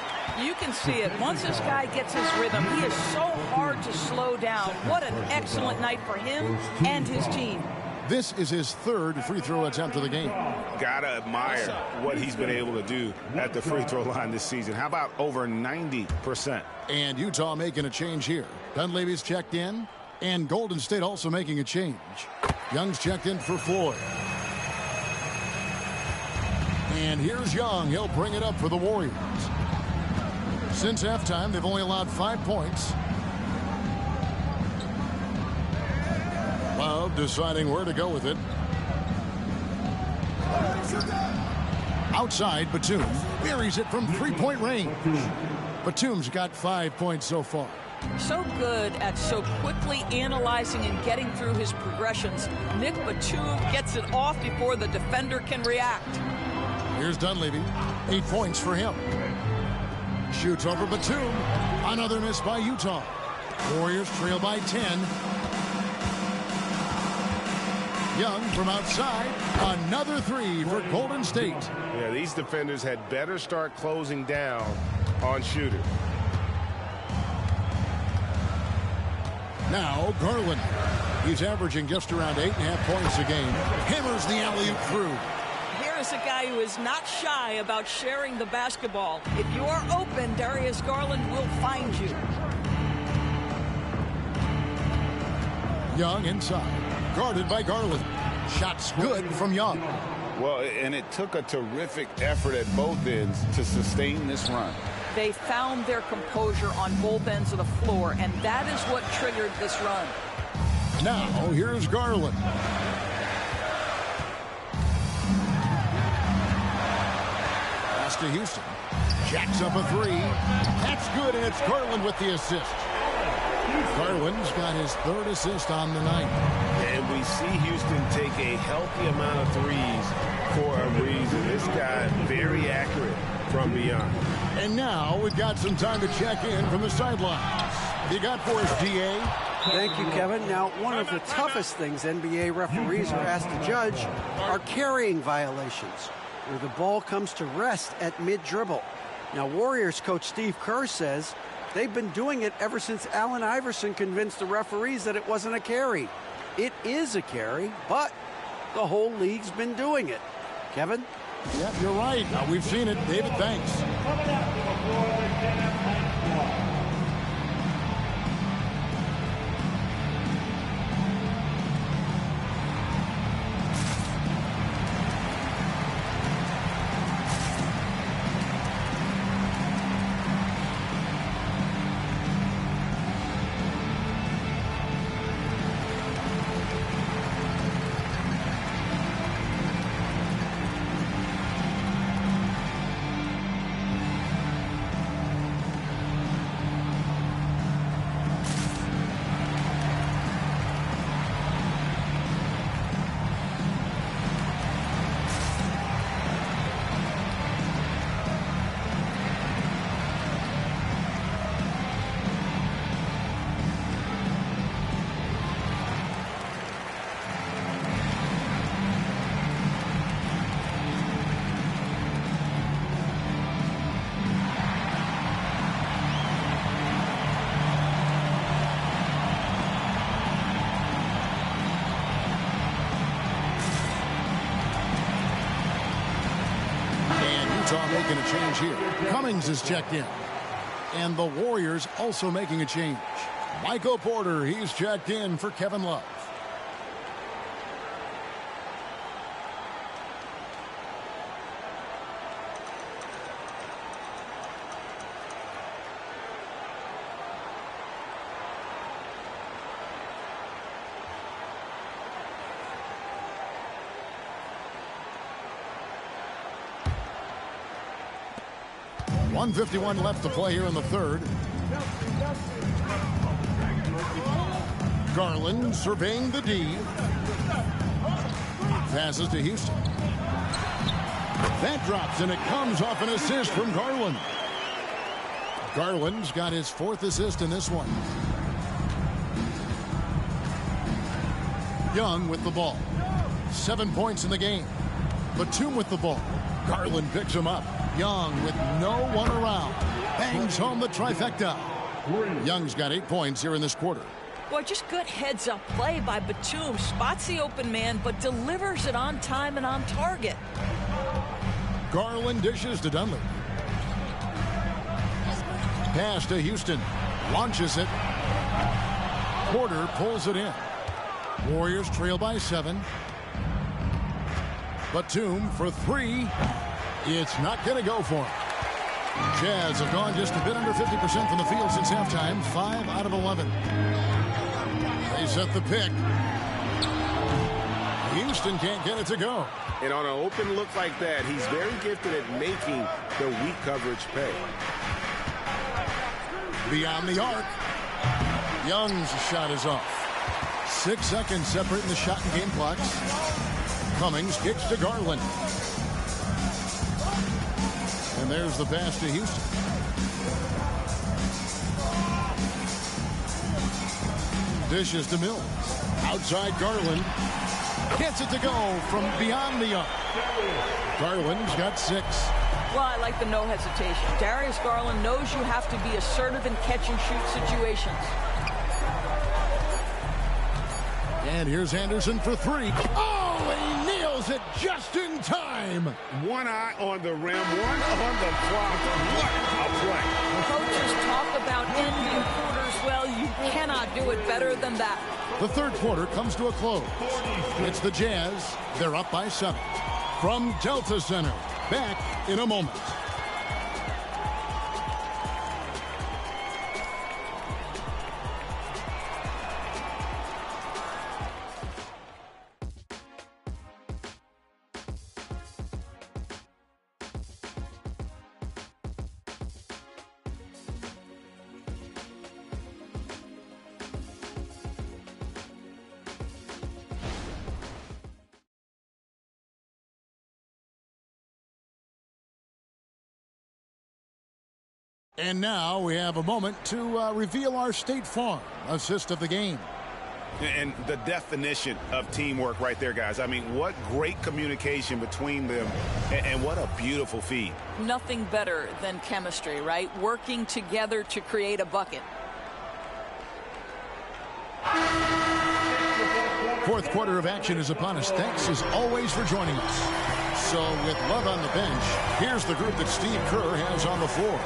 You can see it. Once this guy gets his rhythm, he is so hard to slow down. What an excellent night for him and his team. This is his 3rd free throw attempt of the game. Gotta admire what he's been able to do at the free throw line this season. How about over 90%? And Utah making a change here. Dunleavy's checked in, and Golden State also making a change. Young's checked in for Floyd. And here's Young. He'll bring it up for the Warriors. Since halftime, they've only allowed 5 points. Love deciding where to go with it. Outside, Batum buries it from 3-point range. Batum's got 5 points so far. So good at so quickly analyzing and getting through his progressions. Nick Batum gets it off before the defender can react. Here's Dunleavy. 8 points for him. Shoots over Batum. Another miss by Utah. Warriors trail by 10. Young from outside. Another 3 for Golden State. Yeah, these defenders had better start closing down on shooters. Now Garland. He's averaging just around 8.5 points a game. Hammers the alley-oop through. Here is a guy who is not shy about sharing the basketball. If you are open, Darius Garland will find you. Young inside. Guarded by Garland. Shots good from Young. Well, and it took a terrific effort at both ends to sustain this run. They found their composure on both ends of the floor, and that is what triggered this run. Now, here's Garland. Pass to Houston. Jacks up a 3. That's good, and it's Garland with the assist. Garland's got his 3rd assist on the night. And we see Houston take a healthy amount of threes for a reason. This guy very accurate from beyond. And now we've got some time to check in from the sidelines. You got for us, DA? Thank you, Kevin. Now, one of the toughest things NBA referees are asked to judge are carrying violations, where the ball comes to rest at mid-dribble. Now, Warriors coach Steve Kerr says they've been doing it ever since Allen Iverson convinced the referees that it wasn't a carry. It is a carry, but the whole league's been doing it. Kevin? Yep, you're right. We've seen it. David, thanks. Utah making a change here. Cummings is checked in. And the Warriors also making a change. Michael Porter, he's checked in for Kevin Love. .151 left to play here in the third. Garland surveying the D. Passes to Houston. That drops, and it comes off an assist from Garland. Garland's got his 4th assist in this one. Young with the ball. 7 points in the game. Batum with the ball. Garland picks him up. Young with no one around. Bangs home the trifecta. Young's got 8 points here in this quarter. Boy, just good heads-up play by Batum. Spots the open man, but delivers it on time and on target. Garland dishes to Dunley. Pass to Houston. Launches it. Porter pulls it in. Warriors trail by 7. Batum for 3. It's not going to go for him. Jazz have gone just a bit under 50% from the field since halftime. 5 out of 11. They set the pick. Houston can't get it to go. And on an open look like that, he's very gifted at making the weak coverage pay. Beyond the arc. Young's shot is off. 6 seconds separating the shot and game clocks. Cummings kicks to Garland. And there's the pass to Houston. Dishes to Mills. Outside Garland. Gets it to go from beyond the arc. Garland's got 6. Well, I like the no hesitation. Darius Garland knows you have to be assertive in catch-and-shoot situations. And here's Anderson for 3. Oh, he nails it just in time. One eye on the rim, one on the clock. What a play. Coaches talk about ending quarters. Well, you cannot do it better than that. The third quarter comes to a close. It's the Jazz. They're up by 7. From Delta Center. Back in a moment. And now we have a moment to reveal our State Farm assist of the game. And the definition of teamwork right there, guys. I mean, what great communication between them, and what a beautiful feed. Nothing better than chemistry, right? Working together to create a bucket. Fourth quarter of action is upon us. Thanks as always for joining us. So with Love on the bench, here's the group that Steve Kerr has on the floor.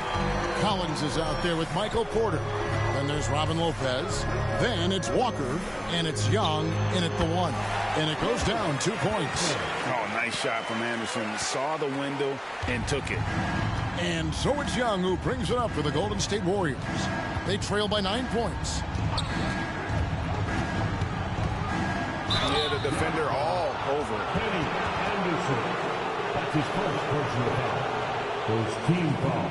Collins is out there with Michael Porter. Then there's Robin Lopez. Then it's Walker, and it's Young in at the 1. And it goes down 2 points. Oh, nice shot from Anderson. Saw the window and took it. And so it's Young who brings it up for the Golden State Warriors. They trail by 9 points. Yeah, the defender all over. Kenny Anderson. That's his first personal foul. First team foul.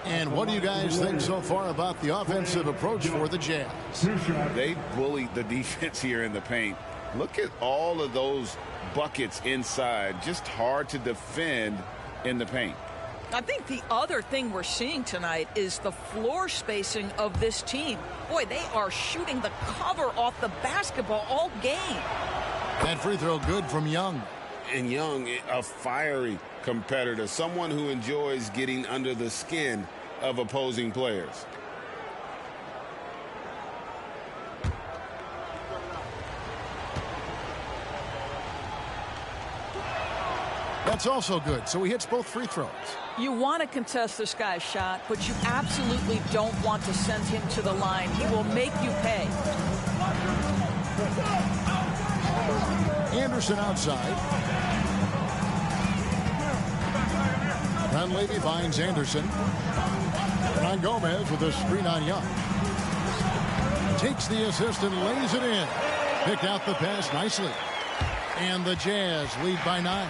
And what do you guys think so far about the offensive approach for the Jazz? They bullied the defense here in the paint. Look at all of those buckets inside. Just hard to defend in the paint. I think the other thing we're seeing tonight is the floor spacing of this team. Boy, they are shooting the cover off the basketball all game. That free throw good from Young. And Young, a fiery competitor, someone who enjoys getting under the skin of opposing players. That's also good, so he hits both free throws. You want to contest this guy's shot, but you absolutely don't want to send him to the line. He will make you pay. Anderson outside. Dunleavy finds Anderson. Hernan Gomez with a screen on Young. Takes the assist and lays it in. Picked out the pass nicely. And the Jazz lead by 9.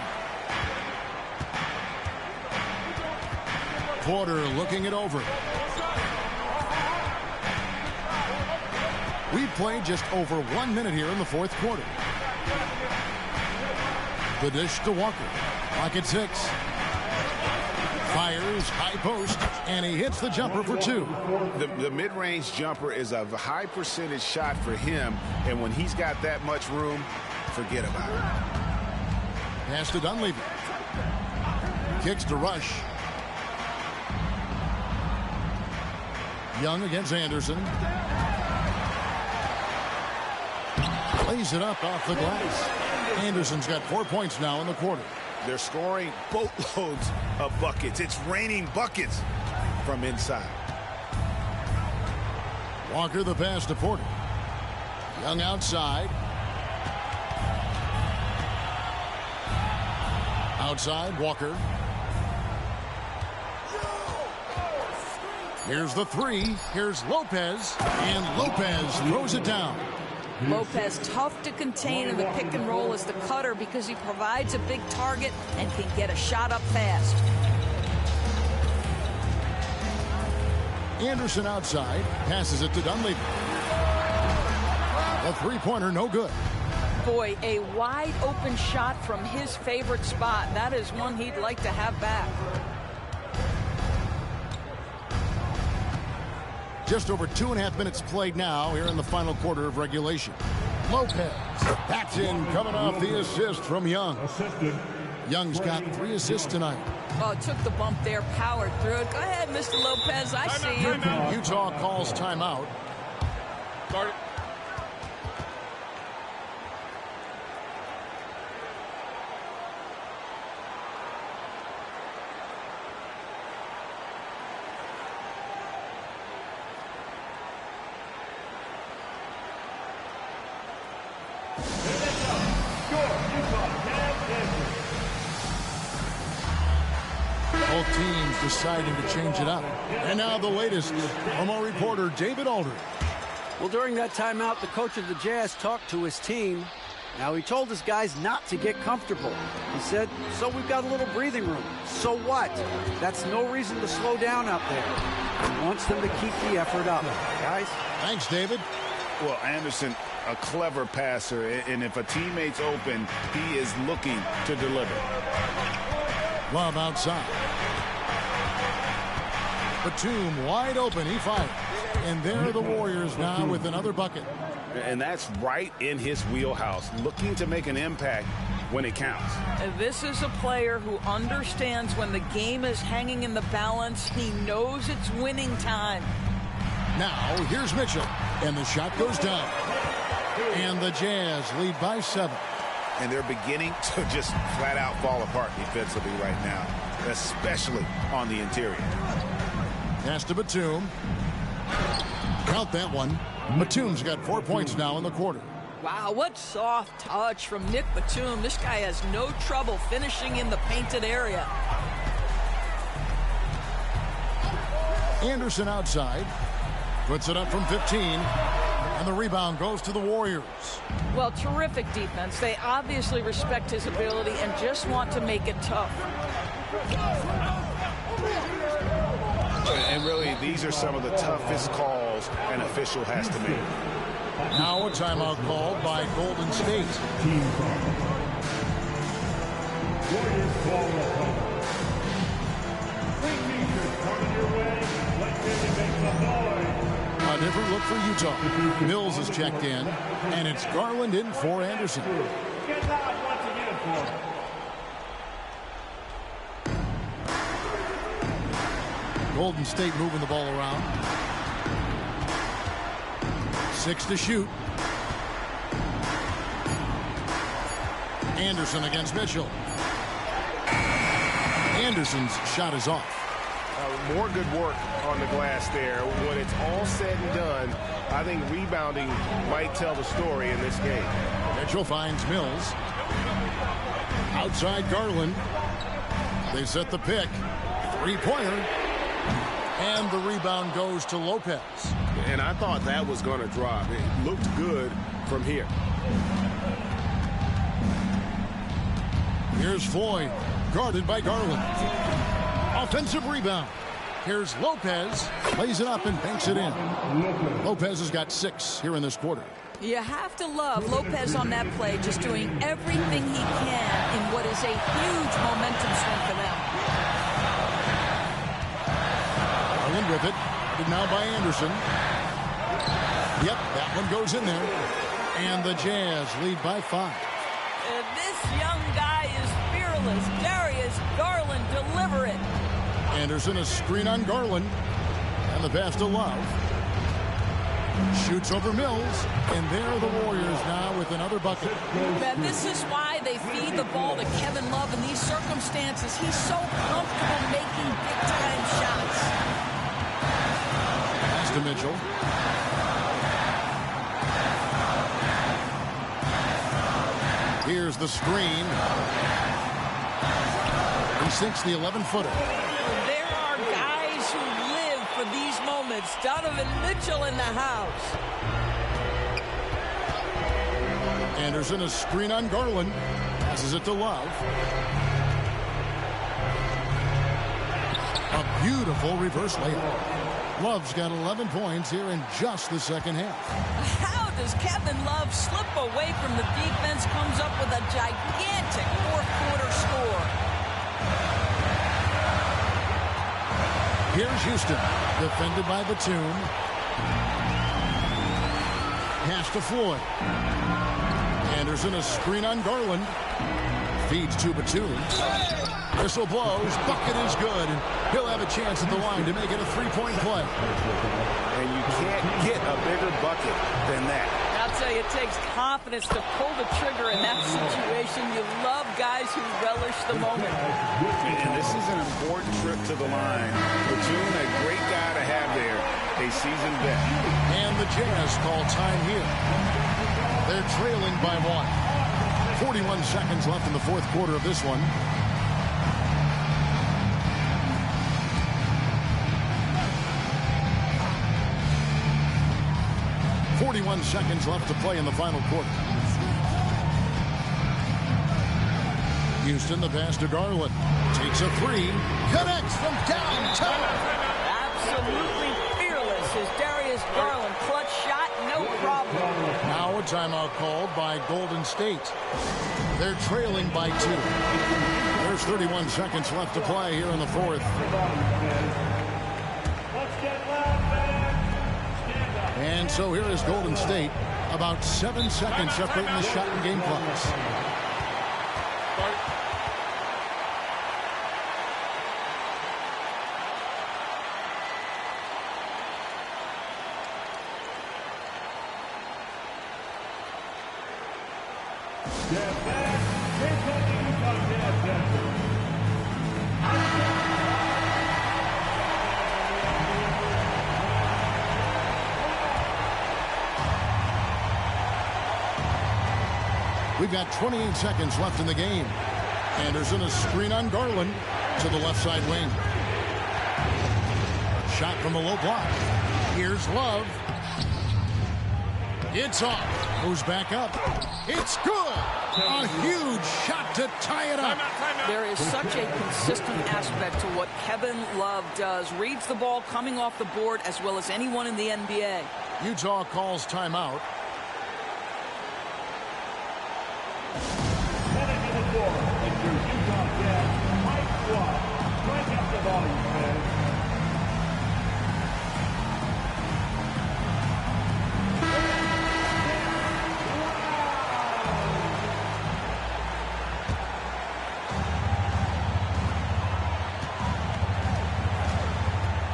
Porter looking it over. We've played just over 1 minute here in the fourth quarter. The dish to Walker. Clock at 6. Fires, high post, and he hits the jumper for 2. The mid-range jumper is a high percentage shot for him, and when he's got that much room, forget about it. Pass to Dunleavy. Kicks to Rush. Young against Anderson. Lays it up off the glass. Anderson's got 4 points now in the quarter. They're scoring boatloads of buckets. It's raining buckets from inside. Walker the pass to Porter. Young outside. Outside, Walker. Here's the 3. Here's Lopez. And Lopez throws it down. Lopez tough to contain in the pick and roll as the cutter because he provides a big target and can get a shot up fast. Anderson outside. Passes it to Dunleavy. A three-pointer, no good. Boy, a wide open shot from his favorite spot. That is one he'd like to have back. Just over 2.5 minutes played now here in the final quarter of regulation. Lopez backs in, coming off the assist from Young. Young's got 3 assists tonight. Oh, took the bump there, powered through it. Go ahead, Mr. Lopez, I see you. Utah calls timeout. Start it. Both teams deciding to change it up. And now the latest from our reporter, David Aldridge. Well, during that timeout, the coach of the Jazz talked to his team. Now, he told his guys not to get comfortable. He said, so we've got a little breathing room. So what? That's no reason to slow down out there. He wants them to keep the effort up. Guys? Thanks, David. Well, Anderson, a clever passer, and if a teammate's open, he is looking to deliver. Love outside. Batum wide open. He fires. And there are the Warriors now with another bucket. And that's right in his wheelhouse, looking to make an impact when it counts. This is a player who understands when the game is hanging in the balance. He knows it's winning time. Now, here's Mitchell. And the shot goes down. And the Jazz lead by 7. And they're beginning to just flat out fall apart defensively right now, especially on the interior. Pass to Batum. Count that one. Batum's got 4 points now in the quarter. Wow, what soft touch from Nick Batum. This guy has no trouble finishing in the painted area. Anderson outside. Puts it up from 15. And the rebound goes to the Warriors. Well, terrific defense. They obviously respect his ability and just want to make it tough. And really, these are some of the toughest calls an official has to make. Now a timeout called by Golden State. A different look for Utah. Mills is checked in, and it's Garland in for Anderson. Golden State moving the ball around. 6 to shoot. Anderson against Mitchell. Anderson's shot is off. More good work on the glass there. When it's all said and done, I think rebounding might tell the story in this game. Mitchell finds Mills. Outside Garland. They set the pick. Three-pointer. And the rebound goes to Lopez. And I thought that was going to drop. It looked good from here. Here's Floyd, guarded by Garland. Offensive rebound. Here's Lopez, lays it up and banks it in. Lopez has got 6 here in this quarter. You have to love Lopez on that play, just doing everything he can in what is a huge momentum swing for them. Garland with it. Guarded now by Anderson. Yep, that one goes in there. And the Jazz lead by 5. And this young guy is fearless. Darius Garland, deliver it. Anderson, a screen on Garland. And the pass to Love. Shoots over Mills. And there are the Warriors now with another bucket. Man, this is why they feed the ball to Kevin Love in these circumstances. He's so comfortable making big-time shots. Pass to Mitchell. Here's the screen. He sinks the 11-footer. There are guys who live for these moments. Donovan Mitchell in the house. Anderson, a screen on Garland. Passes it to Love. A beautiful reverse layup. Love's got 11 points here in just the second half. How does Kevin Love slip away from the defense, comes up with a gigantic fourth-quarter score? Here's Houston, defended by Batum. Pass to Floyd. Anderson, a screen on Garland. Feeds to Batum. Whistle blows. Bucket is good. And he'll have a chance at the line to make it a three-point play. And you can't get a bigger bucket than that. I'll tell you, it takes confidence to pull the trigger in that situation. You love guys who relish the moment. And this is an important trip to the line. Batum, a great guy to have there, a seasoned vet. And the Jazz call time here. They're trailing by 1. 41 seconds left in the fourth quarter of this one. Seconds left to play in the final quarter. Houston, the pass to Garland. Takes a 3. Connects from downtown. Absolutely fearless is Darius Garland. Clutch shot, no problem. Now a timeout called by Golden State. They're trailing by 2. There's 31 seconds left to play here in the fourth. And so here is Golden State, about 7 seconds separating the shot and game clocks. We've got 28 seconds left in the game. Anderson, a screen on Garland to the left side wing. Shot from the low block. Here's Love. It's off. Goes back up. It's good. A huge shot to tie it up. There is such a consistent aspect to what Kevin Love does. Reads the ball coming off the board as well as anyone in the NBA. Utah calls timeout.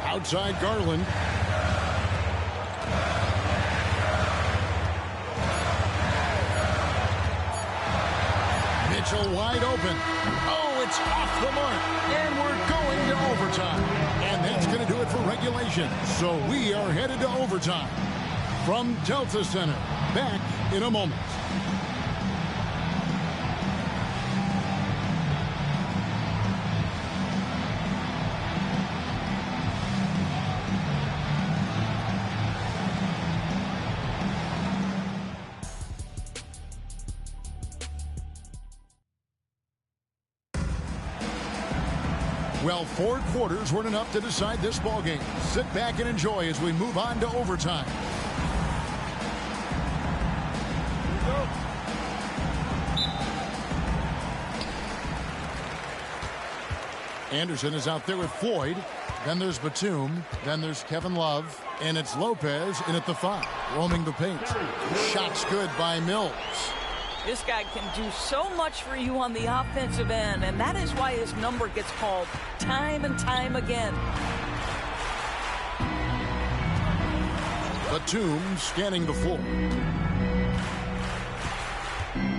Outside Garland. Mitchell wide open. Oh, it's off the mark. And we're possession. So we are headed to overtime. From Delta Center, back in a moment. Well, 4 quarters weren't enough to decide this ballgame. Sit back and enjoy as we move on to overtime. Anderson is out there with Floyd. Then there's Batum. Then there's Kevin Love. And it's Lopez in at the 5, roaming the paint. Shots good by Mills. This guy can do so much for you on the offensive end, and that is why his number gets called time and time again. Batum scanning the floor.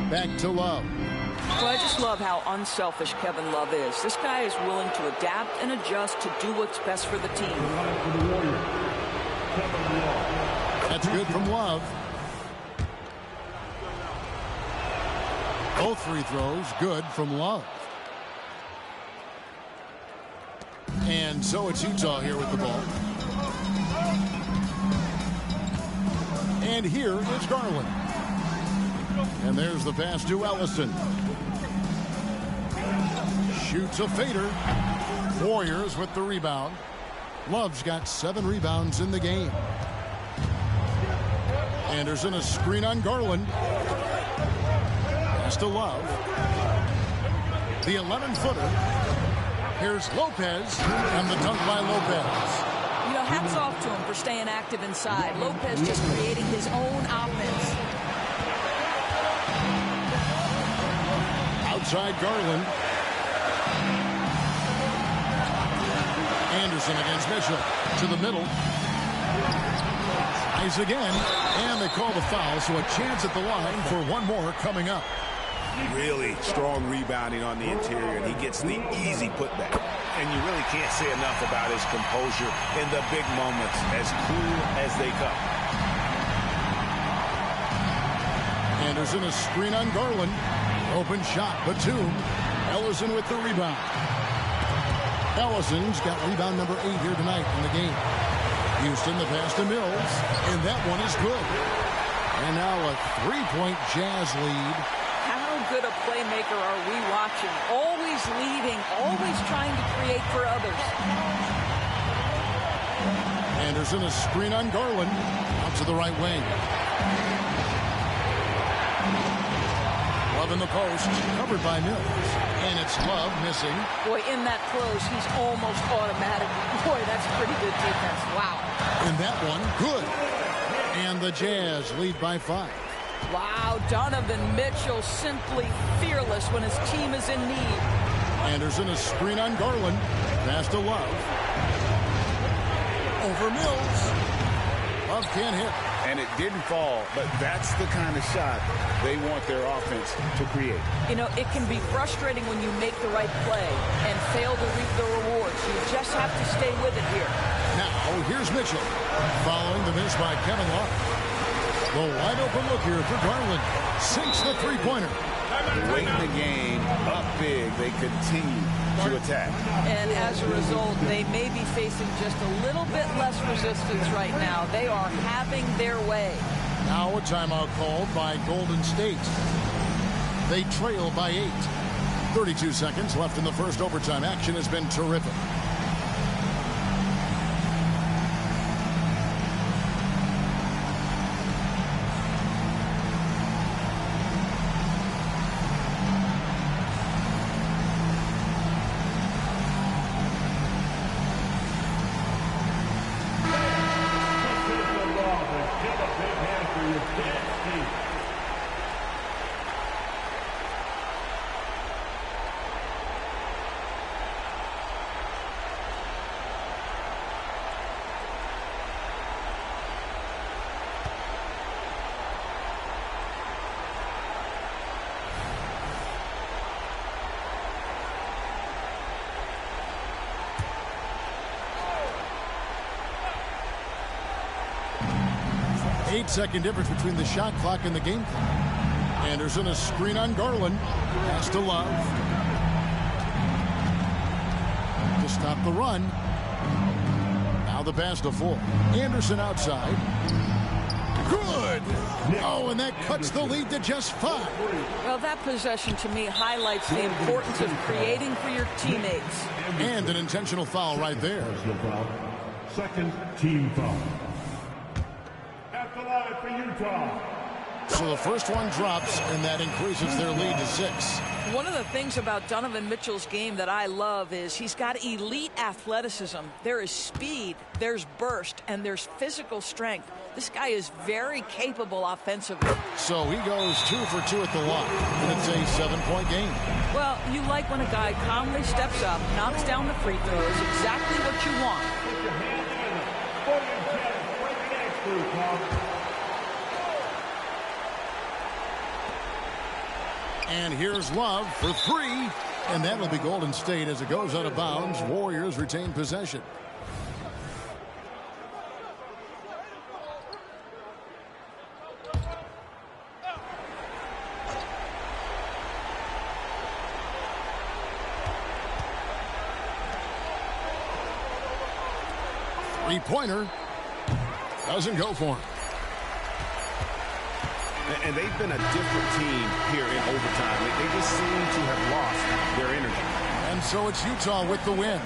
Back to Love. Well, I just love how unselfish Kevin Love is. This guy is willing to adapt and adjust to do what's best for the team. That's good from Love. Both free throws good from Love. And so it's Utah here with the ball. And here is Garland. And there's the pass to Ellison. Shoots a fader. Warriors with the rebound. Love's got 7 rebounds in the game. Anderson a screen on Garland. Pass to Love. The 11-footer. Here's Lopez. And the dunk by Lopez. You know, hats off to him for staying active inside. Lopez just creating his own offense. Outside Garland. Anderson against Mitchell. To the middle. Tries again. And they call the foul, so a chance at the line for one more coming up. Really strong rebounding on the interior, and he gets the easy putback. And you really can't say enough about his composure in the big moments, as cool as they come. Anderson a screen on Garland. Open shot. Batum. Ellison with the rebound. Ellison's got rebound number 8 here tonight in the game. Houston the pass to Mills. And that one is good. And now a 3-point Jazz lead. How good a playmaker are we watching? Always leading, always trying to create for others. Anderson a screen on Garland. Out to the right wing. Love in the post. Covered by Mills. And it's Love missing. Boy, in that close, he's almost automatic. Boy, that's pretty good defense. Wow. And that one, good. And the Jazz lead by 5. Wow, Donovan Mitchell simply fearless when his team is in need. Anderson a screen on Garland. Pass to Love. Over Mills. Love can't hit. And it didn't fall, but that's the kind of shot they want their offense to create. You know, it can be frustrating when you make the right play and fail to reap the rewards. You just have to stay with it here. Now, here's Mitchell. Following the miss by Kevin Love. The wide open look here for Garland. Sinks the three-pointer. Late in the game, up big, they continue to attack. And as a result, they may be facing just a little bit less resistance right now. They are having their way. Now a timeout called by Golden State. They trail by 8. 32 seconds left in the first overtime. Action has been terrific. 8-second difference between the shot clock and the game clock. Anderson, a screen on Garland. Pass to Love. To stop the run. Now the pass to Full. Anderson outside. Good. Oh, and that cuts the lead to just 5. Well, that possession to me highlights the importance of creating for your teammates. And an intentional foul right there. Second team foul. At the line for Utah. So the first one drops, and that increases their lead to 6. One of the things about Donovan Mitchell's game that I love is he's got elite athleticism. There is speed, there's burst, and there's physical strength. This guy is very capable offensively. So he goes 2 for 2 at the line, and it's a 7-point game. Well, you like when a guy calmly steps up, knocks down the free throws, exactly what you want. And here's Love for 3, and that'll be Golden State as it goes out of bounds. Warriors retain possession. Three-pointer doesn't go for him. And they've been a different team here in overtime. They just seem to have lost their energy. And so it's Utah with the win.